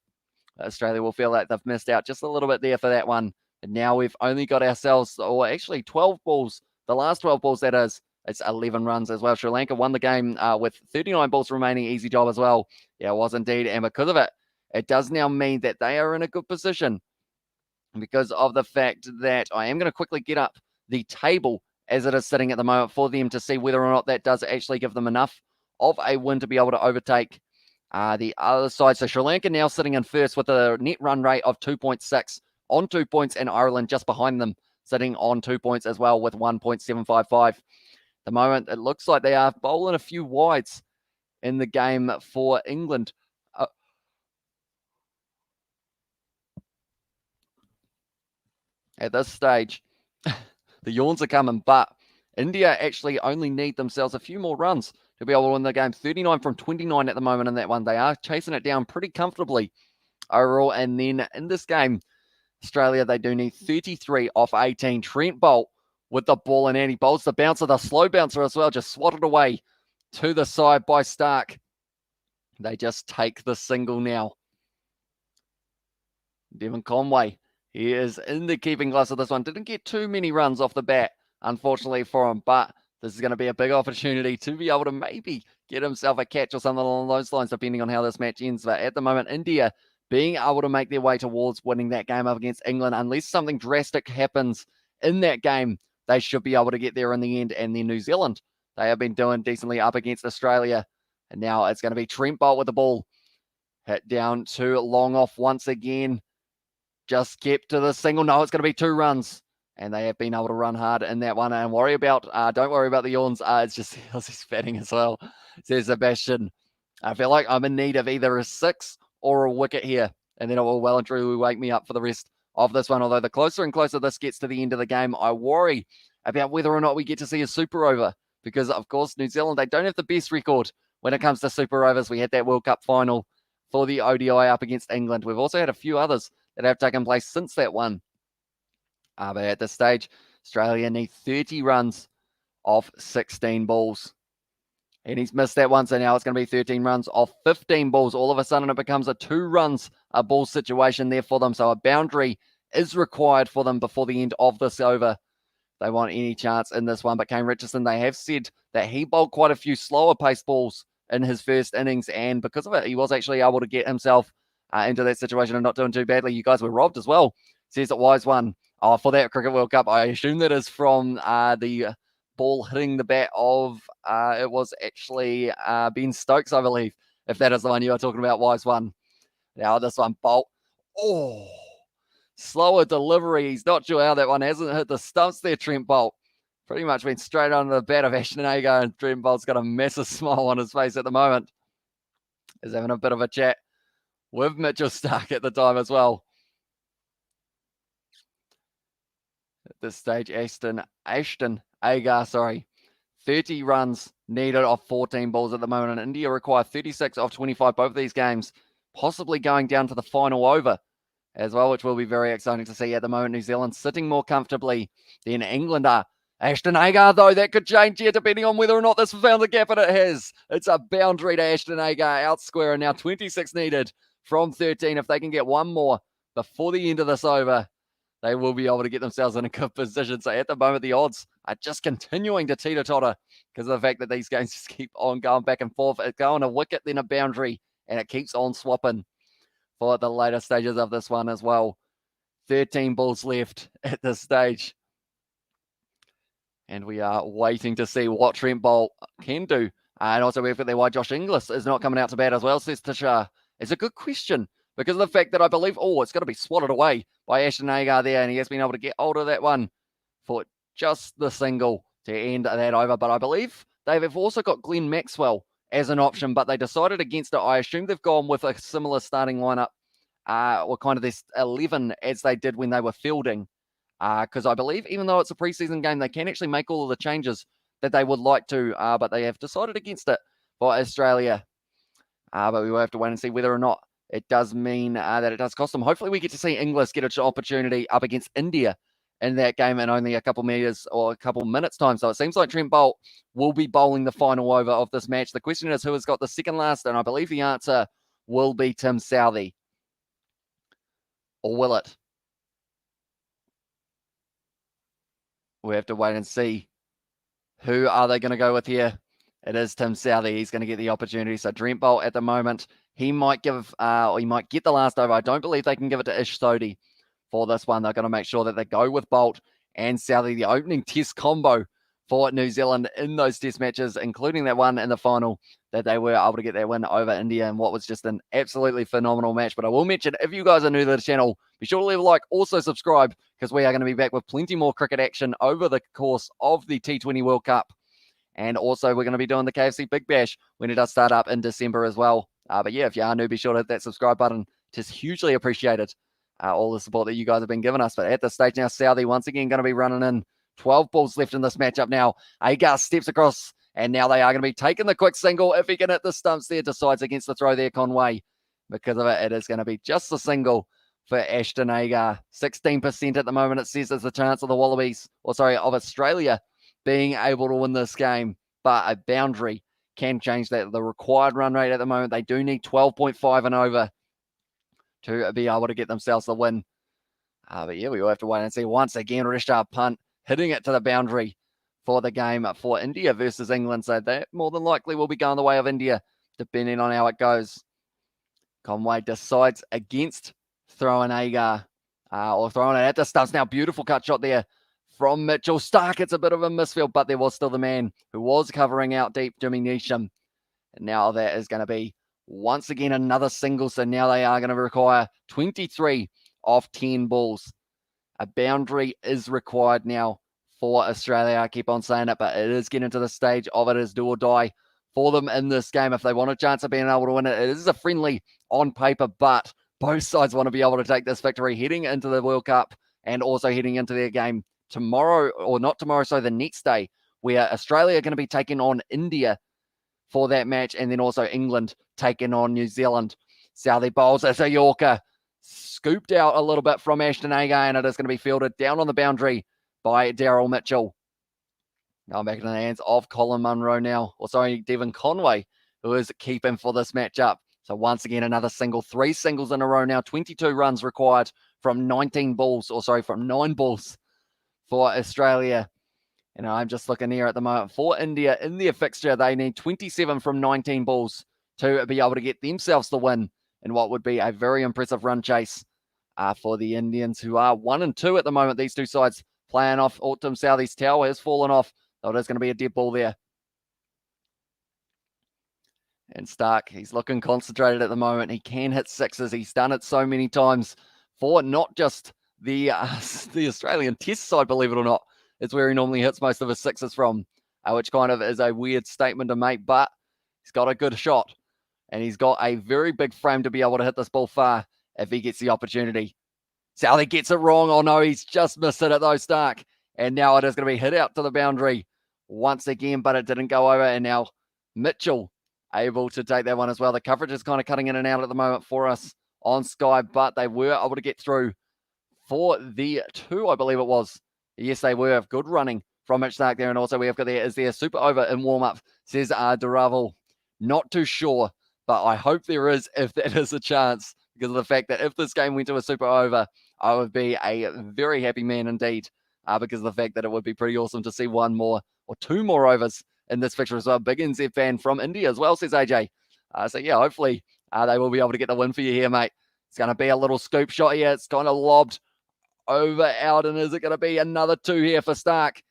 Australia will feel like they've missed out just a little bit there for that one, and now we've only got ourselves, or actually 12 balls, the last 12 balls that is, it's 11 runs as well. Sri Lanka won the game with 39 balls remaining. Easy job as well. Yeah, it was indeed. And because of it, it does now mean that they are in a good position, because of the fact that I am going to quickly get up the table as it is sitting at the moment for them to see whether or not that does actually give them enough of a win to be able to overtake the other side. So Sri Lanka now sitting in first with a net run rate of 2.6 on 2 points, and Ireland just behind them sitting on 2 points as well with 1.755. The moment, it looks like they are bowling a few wides in the game for England. At this stage, the yawns are coming, but India actually only need themselves a few more runs to be able to win the game. 39 from 29 at the moment in that one. They are chasing it down pretty comfortably overall. And then in this game, Australia, they do need 33 off 18. Trent Boult with the ball, and he bowls the bouncer, the slow bouncer as well, just swatted away to the side by Starc. They just take the single now. Devon Conway, he is in the keeping class of this one. Didn't get too many runs off the bat, unfortunately for him, but this is going to be a big opportunity to be able to maybe get himself a catch or something along those lines, depending on how this match ends. But at the moment, India being able to make their way towards winning that game up against England, unless something drastic happens in that game, they should be able to get there in the end. And then New Zealand, they have been doing decently up against Australia. And now it's going to be Trent Boult with the ball. Hit down to long off once again. Just kept to the single. No, it's going to be 2 runs. And they have been able to run hard in that one. And don't worry about the yawns. It's just the Aussies batting as well, says Sebastian. I feel like I'm in need of either a 6 or a wicket here. And then it will well and truly wake me up for the rest of this one. Although the closer and closer this gets to the end of the game, I worry about whether or not we get to see a super over. Because, of course, New Zealand, they don't have the best record when it comes to super overs. We had that World Cup final for the ODI up against England. We've also had a few others that have taken place since that one. But at this stage, Australia need 30 runs off 16 balls. And he's missed that one, so now it's going to be 13 runs off 15 balls. All of a sudden, it becomes a 2 runs a ball situation there for them. So a boundary is required for them before the end of this over. They want any chance in this one. But Kane Richardson, they have said that he bowled quite a few slower pace balls in his first innings. And because of it, he was actually able to get himself into that situation and not doing too badly. You guys were robbed as well, says it Wise One. For that Cricket World Cup, I assume that is from the ball hitting the bat of, it was actually Ben Stokes, I believe, if that is the one you are talking about, Wise One. Now this one, Bolt. Oh, slower delivery. He's not sure how that one hasn't hit the stumps there, Trent Bolt. Pretty much went straight under the bat of Ashton Agar, and Trent Bolt's got a massive smile on his face at the moment. He's having a bit of a chat with Mitchell Starc at the time as well. At this stage, Ashton Agar, 30 runs needed off 14 balls at the moment. And India require 36 off 25, both of these games, possibly going down to the final over as well, which will be very exciting to see. At the moment, New Zealand sitting more comfortably than England are. Ashton Agar, though, that could change here depending on whether or not this found the gap, and it has. It's a boundary to Ashton Agar, out square, and now 26 needed from 13. If they can get one more before the end of this over, they will be able to get themselves in a good position. So at the moment, the odds are just continuing to teeter-totter because of the fact that these games just keep on going back and forth. It's going a wicket, then a boundary, and it keeps on swapping for the later stages of this one as well. 13 balls left at this stage. And we are waiting to see what Trent Bolt can do. And also we've got there why Josh Inglis is not coming out to bat as well, says Tishar. It's a good question because of the fact that I believe, it's got to be swatted away by Ashton Agar there, and he has been able to get hold of that one for just the single to end that over. But I believe they've also got Glenn Maxwell as an option, but they decided against it. I assume they've gone with a similar starting lineup, or kind of this 11 as they did when they were fielding. Because I believe even though it's a preseason game, they can actually make all of the changes that they would like to, but they have decided against it for Australia. But we will have to wait and see whether or not it does mean that it does cost them. Hopefully we get to see Inglis get an opportunity up against India in that game in only a couple meters or a couple minutes time. So it seems like Trent Bolt will be bowling the final over of this match. The question is who has got the second last, and I believe the answer will be Tim Southee. Or will it? We have to wait and see. Who are they going to go with here? It is Tim Southee. He's going to get the opportunity. So Trent Bolt at the moment, he might give, or he might get the last over. I don't believe they can give it to Ish Sodhi for this one. They're going to make sure that they go with Bolt and Southee, the opening test combo for New Zealand in those test matches, including that one in the final, that they were able to get their win over India in what was just an absolutely phenomenal match. But I will mention, if you guys are new to the channel, be sure to leave a like, also subscribe, because we are going to be back with plenty more cricket action over the course of the T20 World Cup. And also, we're going to be doing the KFC Big Bash when it does start up in December as well. But yeah, if you are new, be sure to hit that subscribe button. It is hugely appreciated, all the support that you guys have been giving us. But at this stage now, Southee once again going to be running in. 12 balls left in this matchup now. Agar steps across, and now they are going to be taking the quick single. If he can hit the stumps there, decides against the throw there, Conway. Because of it, it is going to be just a single for Ashton Agar. 16% at the moment, it says, is the chance of the Wallabies, of Australia being able to win this game. But a boundary can change that. The required run rate at the moment, they do need 12.5 and over to be able to get themselves the win. But yeah, we will have to wait and see. Once again, Rishabh Pant hitting it to the boundary for the game for India versus England. So that more than likely will be going the way of India, depending on how it goes. Conway decides against throwing Agar, or throwing it at the stumps. Now, beautiful cut shot there from Mitchell Starc. It's a bit of a misfield, but there was still the man who was covering out deep, Jimmy Neesham. And now that is going to be, once again, another single. So now they are going to require 23 off 10 balls. A boundary is required now for Australia. I keep on saying it, but it is getting to the stage of it is do or die for them in this game. If they want a chance of being able to win it, it is a friendly on paper, but both sides want to be able to take this victory heading into the World Cup and also heading into their game tomorrow, or not tomorrow, so the next day, where Australia are going to be taking on India for that match, and then also England taking on New Zealand. Southey bowls as a Yorker, scooped out a little bit from Ashton Agar, and it is going to be fielded down on the boundary by Daryl Mitchell. Now back in the hands of Colin Munro now, or sorry, Devon Conway, who is keeping for this matchup. So once again, another single, 3 singles in a row now, 22 runs required from 19 balls, or sorry, from 9 balls for Australia. And I'm just looking here at the moment for India in their fixture. They need 27 from 19 balls to be able to get themselves the win in what would be a very impressive run chase for the Indians, who are 1-2 at the moment. These two sides playing off. Autumn Southey's tower has fallen off. So it is going to be a dead ball there. And Stark, he's looking concentrated at the moment. He can hit sixes. He's done it so many times for not just the Australian Test side, believe it or not. It's where he normally hits most of his sixes from, which kind of is a weird statement to make, but he's got a good shot, and he's got a very big frame to be able to hit this ball far if he gets the opportunity. Southey gets it wrong. Oh no, he's just missed it at though, Stark. And now it is going to be hit out to the boundary once again, but it didn't go over, and now Mitchell able to take that one as well. The coverage is kind of cutting in and out at the moment for us on Sky, but they were able to get through for the 2, I believe it was. Yes, they were. Good running from Mitch Stark there. And also we have got there, is there super over in warm-up, says Duravel. Not too sure, but I hope there is, if that is a chance, because of the fact that if this game went to a super over, I would be a very happy man indeed, because of the fact that it would be pretty awesome to see 1 more or 2 more overs in this fixture as well. Big NZ fan from India as well, says AJ. So yeah, hopefully they will be able to get the win for you here, mate. It's going to be a little scoop shot here. It's kind of lobbed over out, and is it going to be another 2 here for Stark?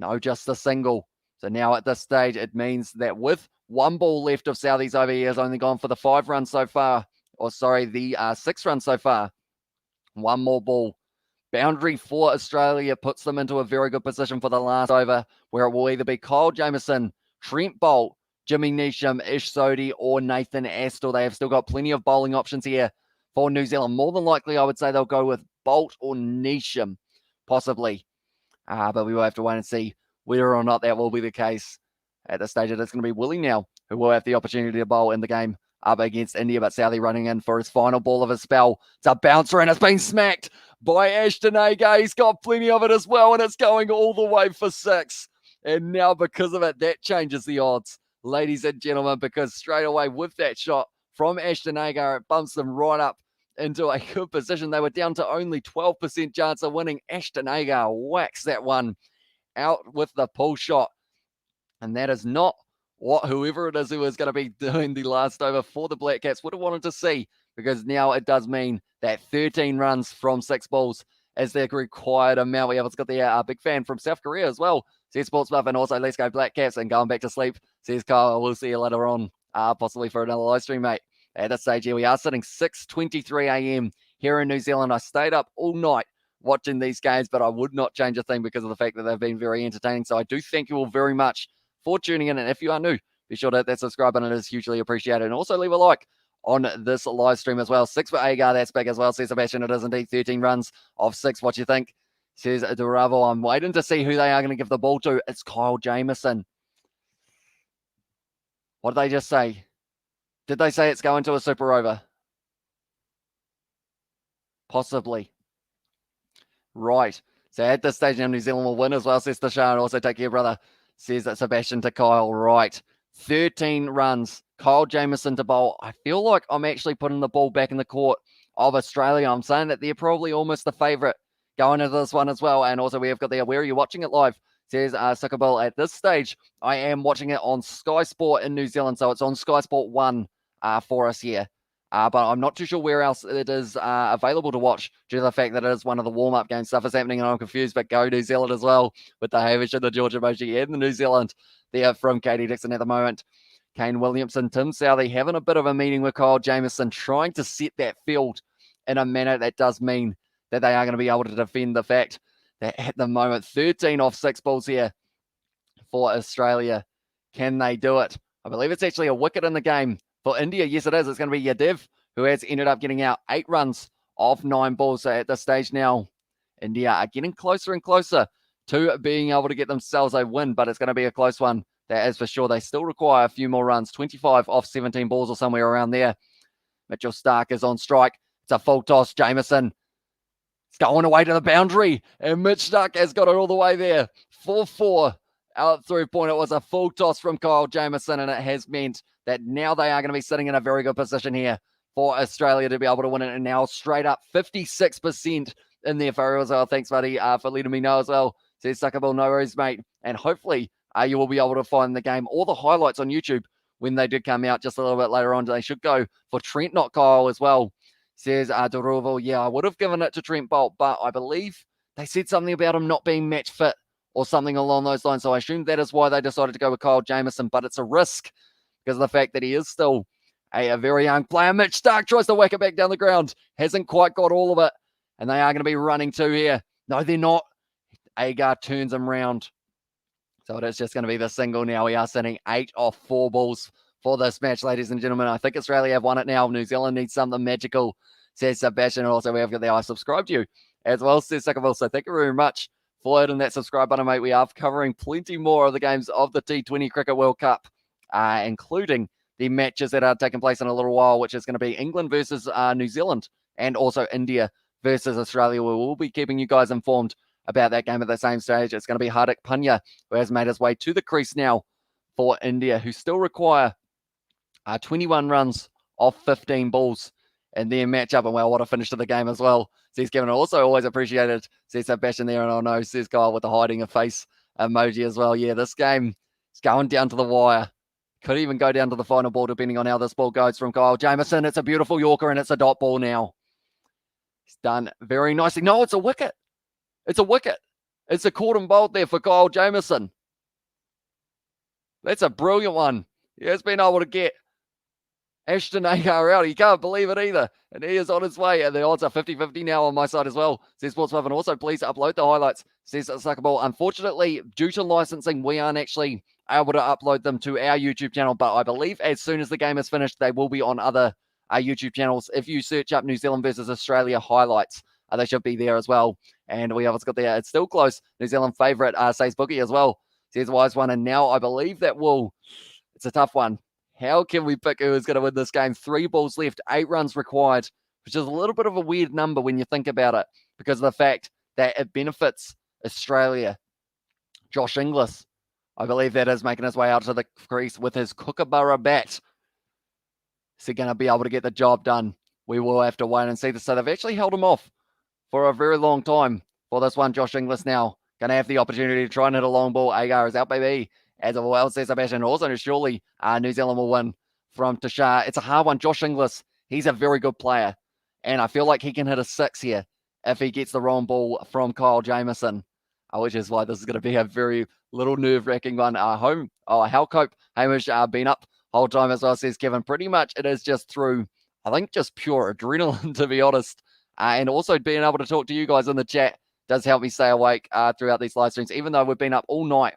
No, just a single. So now at this stage, it means that with 1 ball left of Southey's over, he has only gone for the 5 runs so far, or sorry, the 6 runs so far. 1 more ball. Boundary for Australia puts them into a very good position for the last over, where it will either be Kyle Jamieson, Trent Bolt, Jimmy Neesham, Ish Sodhi, or Nathan Astle. They have still got plenty of bowling options here for New Zealand. More than likely, I would say they'll go with Bolt or Neesham, possibly. But we will have to wait and see whether or not that will be the case. At this stage, it is going to be Willie now, who will have the opportunity to bowl in the game up against India, but Southey running in for his final ball of his spell. It's a bouncer, and it's been smacked by Ashton Agar. He's got plenty of it as well, and it's going all the way for 6. And now, because of it, that changes the odds, ladies and gentlemen, because straight away with that shot from Ashton Agar, it bumps them right up into a good position. They were down to only 12% chance of winning. Ashton Agar whacks that one out with the pull shot. And that is not what whoever it is who is going to be doing the last over for the Black Caps would have wanted to see, because now it does mean that 13 runs from 6 balls is the required amount. We have got the big fan from South Korea as well, says Sports Buff, and also let's go Black Caps and going back to sleep, says Kyle. We'll see you later on, possibly for another live stream, mate. At this stage here, we are sitting 6:23 a.m. here in New Zealand. I stayed up all night watching these games, but I would not change a thing because of the fact that they've been very entertaining. So I do thank you all very much for tuning in. And if you are new, be sure to hit that subscribe button. It is hugely appreciated. And also leave a like on this live stream as well. 6 for Agar, that's big as well, says Sebastian. It is indeed 13 runs of 6. What do you think? Says Duravo. I'm waiting to see who they are going to give the ball to. It's Kyle Jamieson. What did they just say? Did they say it's going to a super over? Possibly. Right. So at this stage now, New Zealand will win as well, says Tashan. Also take care, brother, says that Sebastian to Kyle. Right. 13 runs. Kyle Jamieson to bowl. I feel like I'm actually putting the ball back in the court of Australia. I'm saying that they're probably almost the favourite going into this one as well. And also we have got there, where are you watching it live? Says Suckerbill. At this stage, I am watching it on Sky Sport in New Zealand. So it's on Sky Sport 1 for us here. But I'm not too sure where else it is available to watch due to the fact that it is one of the warm-up game. Stuff is happening and I'm confused, but go New Zealand as well with the Hamish and the George emoji and the New Zealand there from Katie Dixon at the moment. Kane Williamson, Tim Southey having a bit of a meeting with Kyle Jamieson, trying to set that field in a manner that does mean that they are going to be able to defend the fact that at the moment, 13 off 6 balls here for Australia. Can they do it? I believe it's actually a wicket in the game for India. Yes, it is. It's going to be Yadav, who has ended up getting out 8 runs off 9 balls. So at this stage now, India are getting closer and closer to being able to get themselves a win, but it's going to be a close one. That is for sure. They still require a few more runs, 25 off 17 balls or somewhere around there. Mitchell Starc is on strike. It's a full toss. Jameson, it's going away to the boundary, and Mitch Starc has got it all the way there. 4-4 out through point. It was a full toss from Kyle Jameson, and it has meant that now they are going to be sitting in a very good position here for Australia to be able to win it. And now straight up 56% in there for as well. Thanks, buddy, for letting me know as well. Says Suckable, no worries, mate. And hopefully you will be able to find the game or the highlights on YouTube when they did come out just a little bit later on. They should go for Trent, not Kyle, as well. Says Deroval, yeah, I would have given it to Trent Bolt, but I believe they said something about him not being match fit or something along those lines. So I assume that is why they decided to go with Kyle Jameson, but it's a risk because of the fact that he is still a very young player. Mitch Starc tries to whack it back down the ground. Hasn't quite got all of it. And they are going to be running 2 here. No, they're not. Agar turns him round. So it is just going to be the single now. We are sitting 8 off 4 balls for this match, ladies and gentlemen. I think Australia have won it now. New Zealand needs something magical, says Sebastian. And also we have got the I subscribe to you as well, says Suckable. So thank you very much for hitting that subscribe button, mate. We are covering plenty more of the games of the T20 Cricket World Cup, including the matches that are taking place in a little while, which is going to be England versus New Zealand and also India versus Australia. We will be keeping you guys informed about that game at the same stage. It's going to be Hardik Pandya, who has made his way to the crease now for India, who still require 21 runs off 15 balls in their matchup. And well, what a finish to the game as well. Says Kevin, also always appreciated. Says Sebastian there, and I know, says Kyle with the hiding a face emoji as well. Yeah, this game is going down to the wire. Could even go down to the final ball, depending on how this ball goes from Kyle Jameson. It's a beautiful Yorker, and it's a dot ball now. It's done very nicely. No, it's a wicket. It's a wicket. It's a caught and bowled there for Kyle Jameson. That's a brilliant one. He has been able to get Ashton Agar out. He can't believe it either. And he is on his way. And the odds are 50-50 now on my side as well. Says Sportsmuff. And also, please upload the highlights. Says Suckable. Unfortunately, due to licensing, we aren't actually able to upload them to our YouTube channel. But I believe as soon as the game is finished, they will be on other YouTube channels. If you search up New Zealand versus Australia highlights, they should be there as well. And we have got there. It's still close. New Zealand favourite, says Bookie as well. Says Wise one. And now I believe that it's a tough one. How can we pick who is going to win this game? 3 balls left, 8 runs required, which is a little bit of a weird number when you think about it because of the fact that it benefits Australia. Josh Inglis, I believe that is making his way out to the crease with his Kookaburra bat. Is he going to be able to get the job done? We will have to wait and see. So they've actually held him off for a very long time for this one. Josh Inglis now going to have the opportunity to try and hit a long ball. Agar is out, baby. As well, says Sebastian. Also, surely New Zealand will win from Tashar. It's a hard one. Josh Inglis, he's a very good player. And I feel like he can hit a 6 here if he gets the wrong ball from Kyle Jameson, which is why this is going to be a very little nerve-wracking one. Halcope, Hamish, been up whole time as well, says Kevin. Pretty much it is just through, I think, just pure adrenaline, to be honest. And also being able to talk to you guys in the chat does help me stay awake throughout these live streams, even though we've been up all night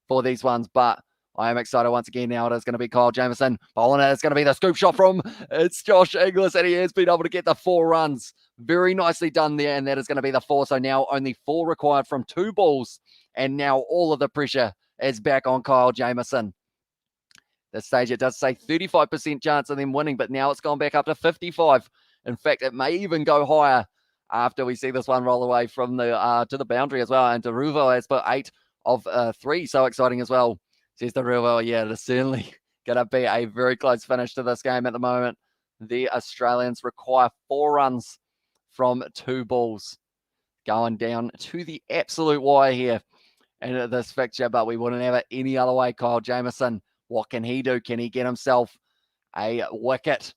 for these ones. But I am excited once again now. It is going to be Kyle Jameson. Bowling it. It's going to be the scoop shot from, it's Josh Inglis, and he has been able to get the 4 runs. Very nicely done there, and that is going to be the 4. So now only 4 required from 2 balls, and now all of the pressure is back on Kyle Jameson. This stage, it does say 35% chance of them winning, but now it's gone back up to 55. In fact, it may even go higher after we see this one roll away from the to the boundary as well. And Deruvo has put 8 of 3. So exciting as well. Says Deruvo, yeah, it is certainly going to be a very close finish to this game at the moment. The Australians require 4 runs from 2 balls. Going down to the absolute wire here in this fixture, but we wouldn't have it any other way. Kyle Jameson, what can he do? Can he get himself a wicket?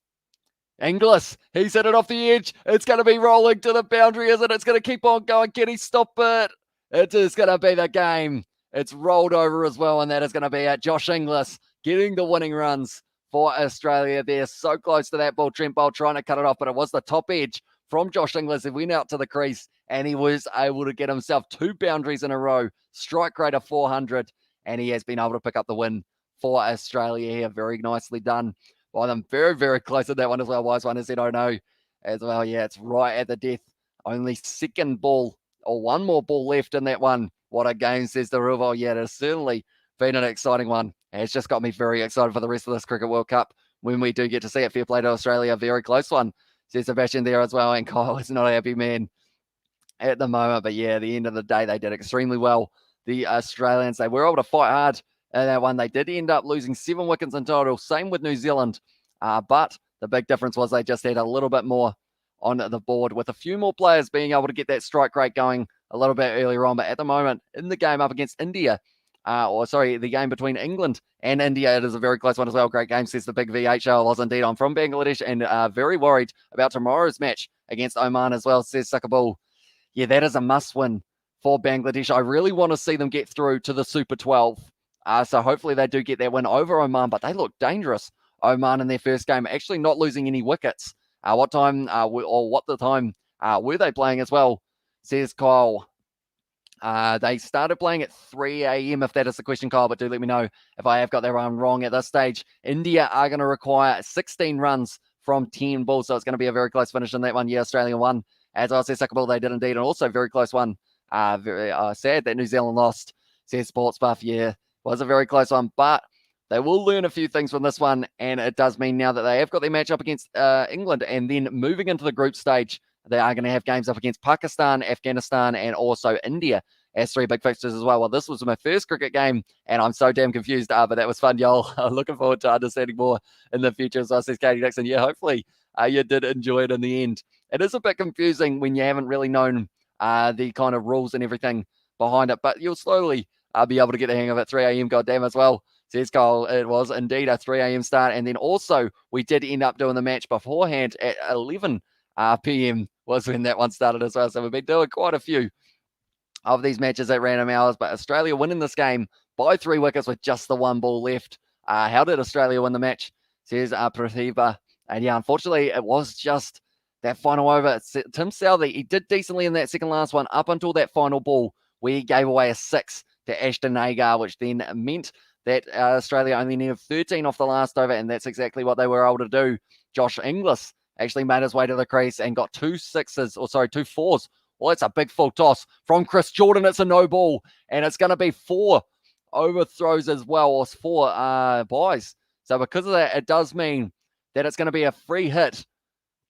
Inglis, he's hit it off the edge. It's going to be rolling to the boundary, isn't it? It's going to keep on going. Can he stop it? It is going to be the game. It's rolled over as well, and that is going to be it. Josh Inglis getting the winning runs for Australia. They're so close to that ball. Trent Bolt trying to cut it off, but it was the top edge from Josh Inglis. He went out to the crease and he was able to get himself 2 boundaries in a row, strike rate of 400, and he has been able to pick up the win for Australia here. Very nicely done by them. Very, very close to that one as well. Wise one has said, oh no, as well. Yeah, it's right at the death. Only second ball or one more ball left in that one. What a game, says the Ruval. Yeah, it's certainly been an exciting one. It's just got me very excited for the rest of this Cricket World Cup when we do get to see it. Fair play to Australia. Very close one, says Sebastian there as well. And Kyle is not a happy man at the moment. But yeah, at the end of the day, they did extremely well. The Australians, they were able to fight hard in that one. They did end up losing 7 wickets in total. Same with New Zealand. But the big difference was they just had a little bit more on the board, with a few more players being able to get that strike rate going a little bit earlier on. But at the moment, in the game up against India, the game between England and India, it is a very close one as well. Great game, says the big VHL. Was indeed. I'm from Bangladesh and very worried about tomorrow's match against Oman as well, says Sakabul. Yeah, that is a must win for Bangladesh. I really want to see them get through to the Super 12. So hopefully they do get that win over Oman, but they look dangerous. Oman in their first game, actually not losing any wickets. What time were they playing as well, says Kyle. They started playing at 3 a.m. if that is the question, Kyle, but do let me know if I have got that one wrong at this stage. India are going to require 16 runs from 10 balls, so it's going to be a very close finish in that one. Yeah, Australia won. As I said, Suckable, they did indeed, and also very close one. Very sad that New Zealand lost, says Sports Buff. Yeah, was a very close one, but they will learn a few things from this one, and it does mean now that they have got their match up against England, and then moving into the group stage, they are going to have games up against Pakistan, Afghanistan, and also India as 3 big fixtures as well. Well, this was my first cricket game, and I'm so damn confused, but that was fun, y'all. Looking forward to understanding more in the future as well, says Katie Dixon. Yeah, hopefully you did enjoy it in the end. It is a bit confusing when you haven't really known the kind of rules and everything behind it, but you'll slowly be able to get the hang of it. 3 a.m. goddamn as well, says Kyle. It was indeed a 3 a.m. start, and then also we did end up doing the match beforehand at 11 p.m. was when that one started as well. So we've been doing quite a few of these matches at random hours, but Australia winning this game by 3 wickets with just the 1 ball left. How did Australia win the match, says Prathiba. And yeah, unfortunately, it was just that final over. Tim Southey, he did decently in that second last one up until that final ball where he gave away a 6 to Ashton Agar, which then meant that Australia only needed 13 off the last over, and that's exactly what they were able to do. Josh Inglis actually made his way to the crease and got 2 4s. Well, it's a big full toss from Chris Jordan. It's a no ball, and it's going to be 4 overthrows as well, or 4 buys. So because of that, it does mean that it's going to be a free hit.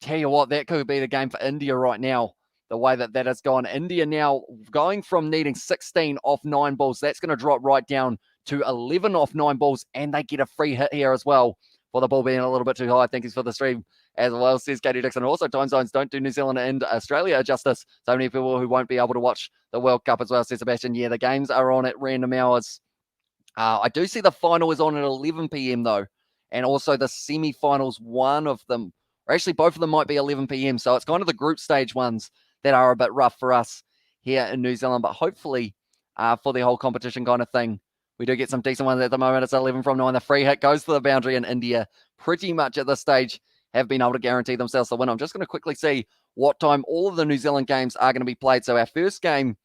Tell you what, that could be the game for India right now, the way that has gone. India now going from needing 16 off 9 balls. That's going to drop right down to 11 off 9 balls, and they get a free hit here as well for the ball being a little bit too high. Thank you for the stream as well, says Katie Dixon. Also, time zones don't do New Zealand and Australia justice. So many people who won't be able to watch the World Cup as well, says Sebastian. Yeah, the games are on at random hours. I do see the final is on at 11 p.m. though, and also the semi-finals, one of them, or actually both of them might be 11 p.m. So it's kind of the group stage ones that are a bit rough for us here in New Zealand, but hopefully for the whole competition kind of thing, we do get some decent ones at the moment. It's 11 from 9. The free hit goes to the boundary, and India pretty much at this stage have been able to guarantee themselves the win. I'm just going to quickly see what time all of the New Zealand games are going to be played. So our first game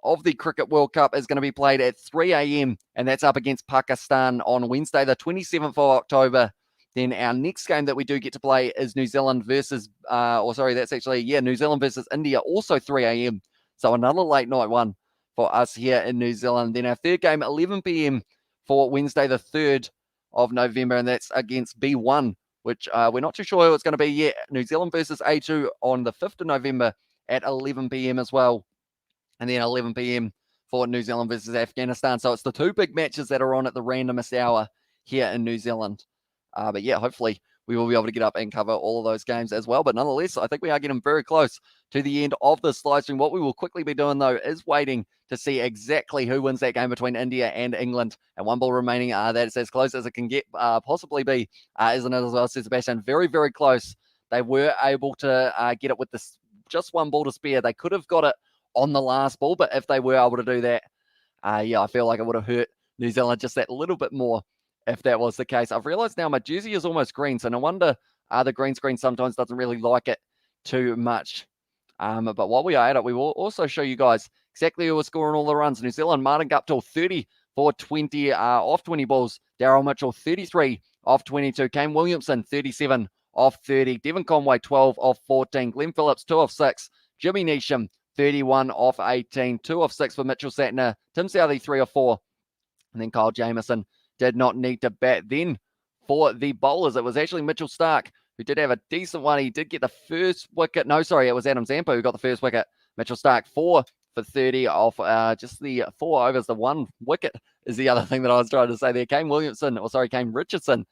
of the Cricket World Cup is going to be played at 3 a.m. and that's up against Pakistan on Wednesday, the 27th of October. Then our next game that we do get to play is New Zealand versus, New Zealand versus India, also 3 a.m. So another late night one for us here in New Zealand. Then our third game, 11 p.m. for Wednesday, the 3rd of November, and that's against B1, which we're not too sure who it's going to be yet. New Zealand versus A2 on the 5th of November at 11 p.m. as well. And then 11 p.m. for New Zealand versus Afghanistan. So it's the 2 big matches that are on at the randomest hour here in New Zealand. But yeah, hopefully we will be able to get up and cover all of those games as well. But nonetheless, I think we are getting very close to the end of this live stream. What we will quickly be doing, though, is waiting to see exactly who wins that game between India and England. And 1 ball remaining. That's as close as it can get, possibly be, isn't it, as well, says Sebastian? Very, very close. They were able to get it with this just 1 ball to spare. They could have got it on the last ball, but if they were able to do that, I feel like it would have hurt New Zealand just that little bit more if that was the case. I've realized now my jersey is almost green, so no wonder the green screen sometimes doesn't really like it too much. But while we are at it, we will also show you guys exactly who was scoring all the runs. New Zealand, Martin Guptill, 30 for 20 off 20 balls. Daryl Mitchell, 33 off 22. Kane Williamson, 37 off 30. Devon Conway, 12 off 14. Glenn Phillips, 2 off 6. Jimmy Neesham, 31 off 18. 2 off 6 for Mitchell Satner. Tim Southey, 3 off 4. And then Kyle Jamieson did not need to bat. Then for the bowlers, it was actually Mitchell Starc, who did have a decent one. He did get the first wicket. No, sorry, it was Adam Zampa who got the first wicket. Mitchell Starc, 4 for 30 off just the 4 overs. The 1 wicket is the other thing that I was trying to say there. Kane Richardson,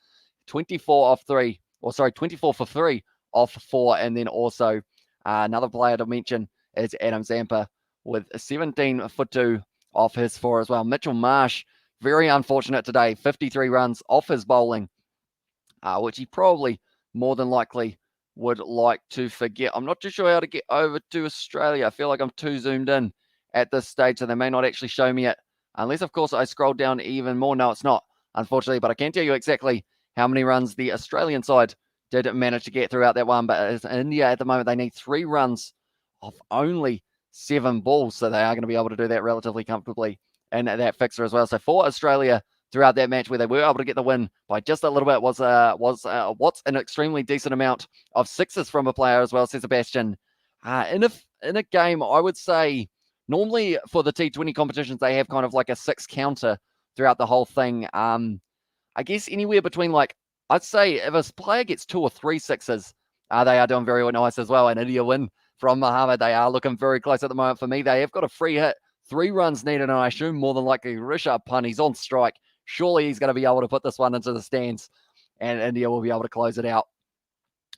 24 off 3. 24 for 3 off 4. And then also another player to mention is Adam Zampa with 17 for 2 off his 4 as well. Mitchell Marsh, very unfortunate today. 53 runs off his bowling, which he probably more than likely would like to forget. I'm not too sure how to get over to Australia. I feel like I'm too zoomed in at this stage, so they may not actually show me it. Unless, of course, I scroll down even more. No, it's not, unfortunately, but I can tell you exactly how many runs the Australian side did manage to get throughout that one. But India, at the moment, they need 3 runs off only 7 balls, so they are going to be able to do that relatively comfortably in that fixture as well. So for Australia, throughout that match where they were able to get the win by just a little bit was what's an extremely decent amount of 6s from a player as well, says Sebastian. In a game, I would say normally for the T20 competitions, they have kind of like a 6 counter throughout the whole thing. I guess anywhere between I'd say if a player gets 2 or 3 6s, they are doing very nice as well. And India win from Mohammed. They are looking very close at the moment for me. They have got a free hit, 3 runs needed, and I assume more than likely Rishabh Pant, he's on strike. Surely he's going to be able to put this one into the stands, and India will be able to close it out.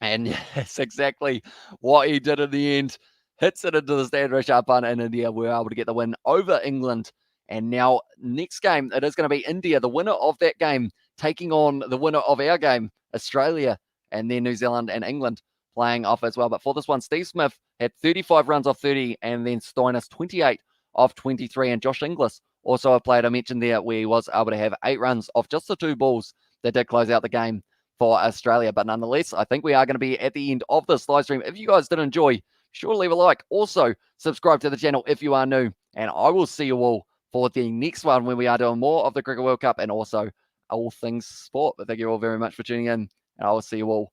And that's exactly what he did in the end. Hits it into the stand, Rishabh Pant, and India were able to get the win over England. And now, next game, it is going to be India, the winner of that game, taking on the winner of our game, Australia, and then New Zealand and England playing off as well. But for this one, Steve Smith had 35 runs off 30, and then Stoinis 28 off 23, and Josh Inglis, also a player I mentioned there, where he was able to have 8 runs off just the 2 balls that did close out the game for Australia. But nonetheless, I think we are going to be at the end of this live stream. If you guys did enjoy, be sure to leave a like. Also, subscribe to the channel if you are new. And I will see you all for the next one when we are doing more of the Cricket World Cup and also all things sport. But thank you all very much for tuning in. And I will see you all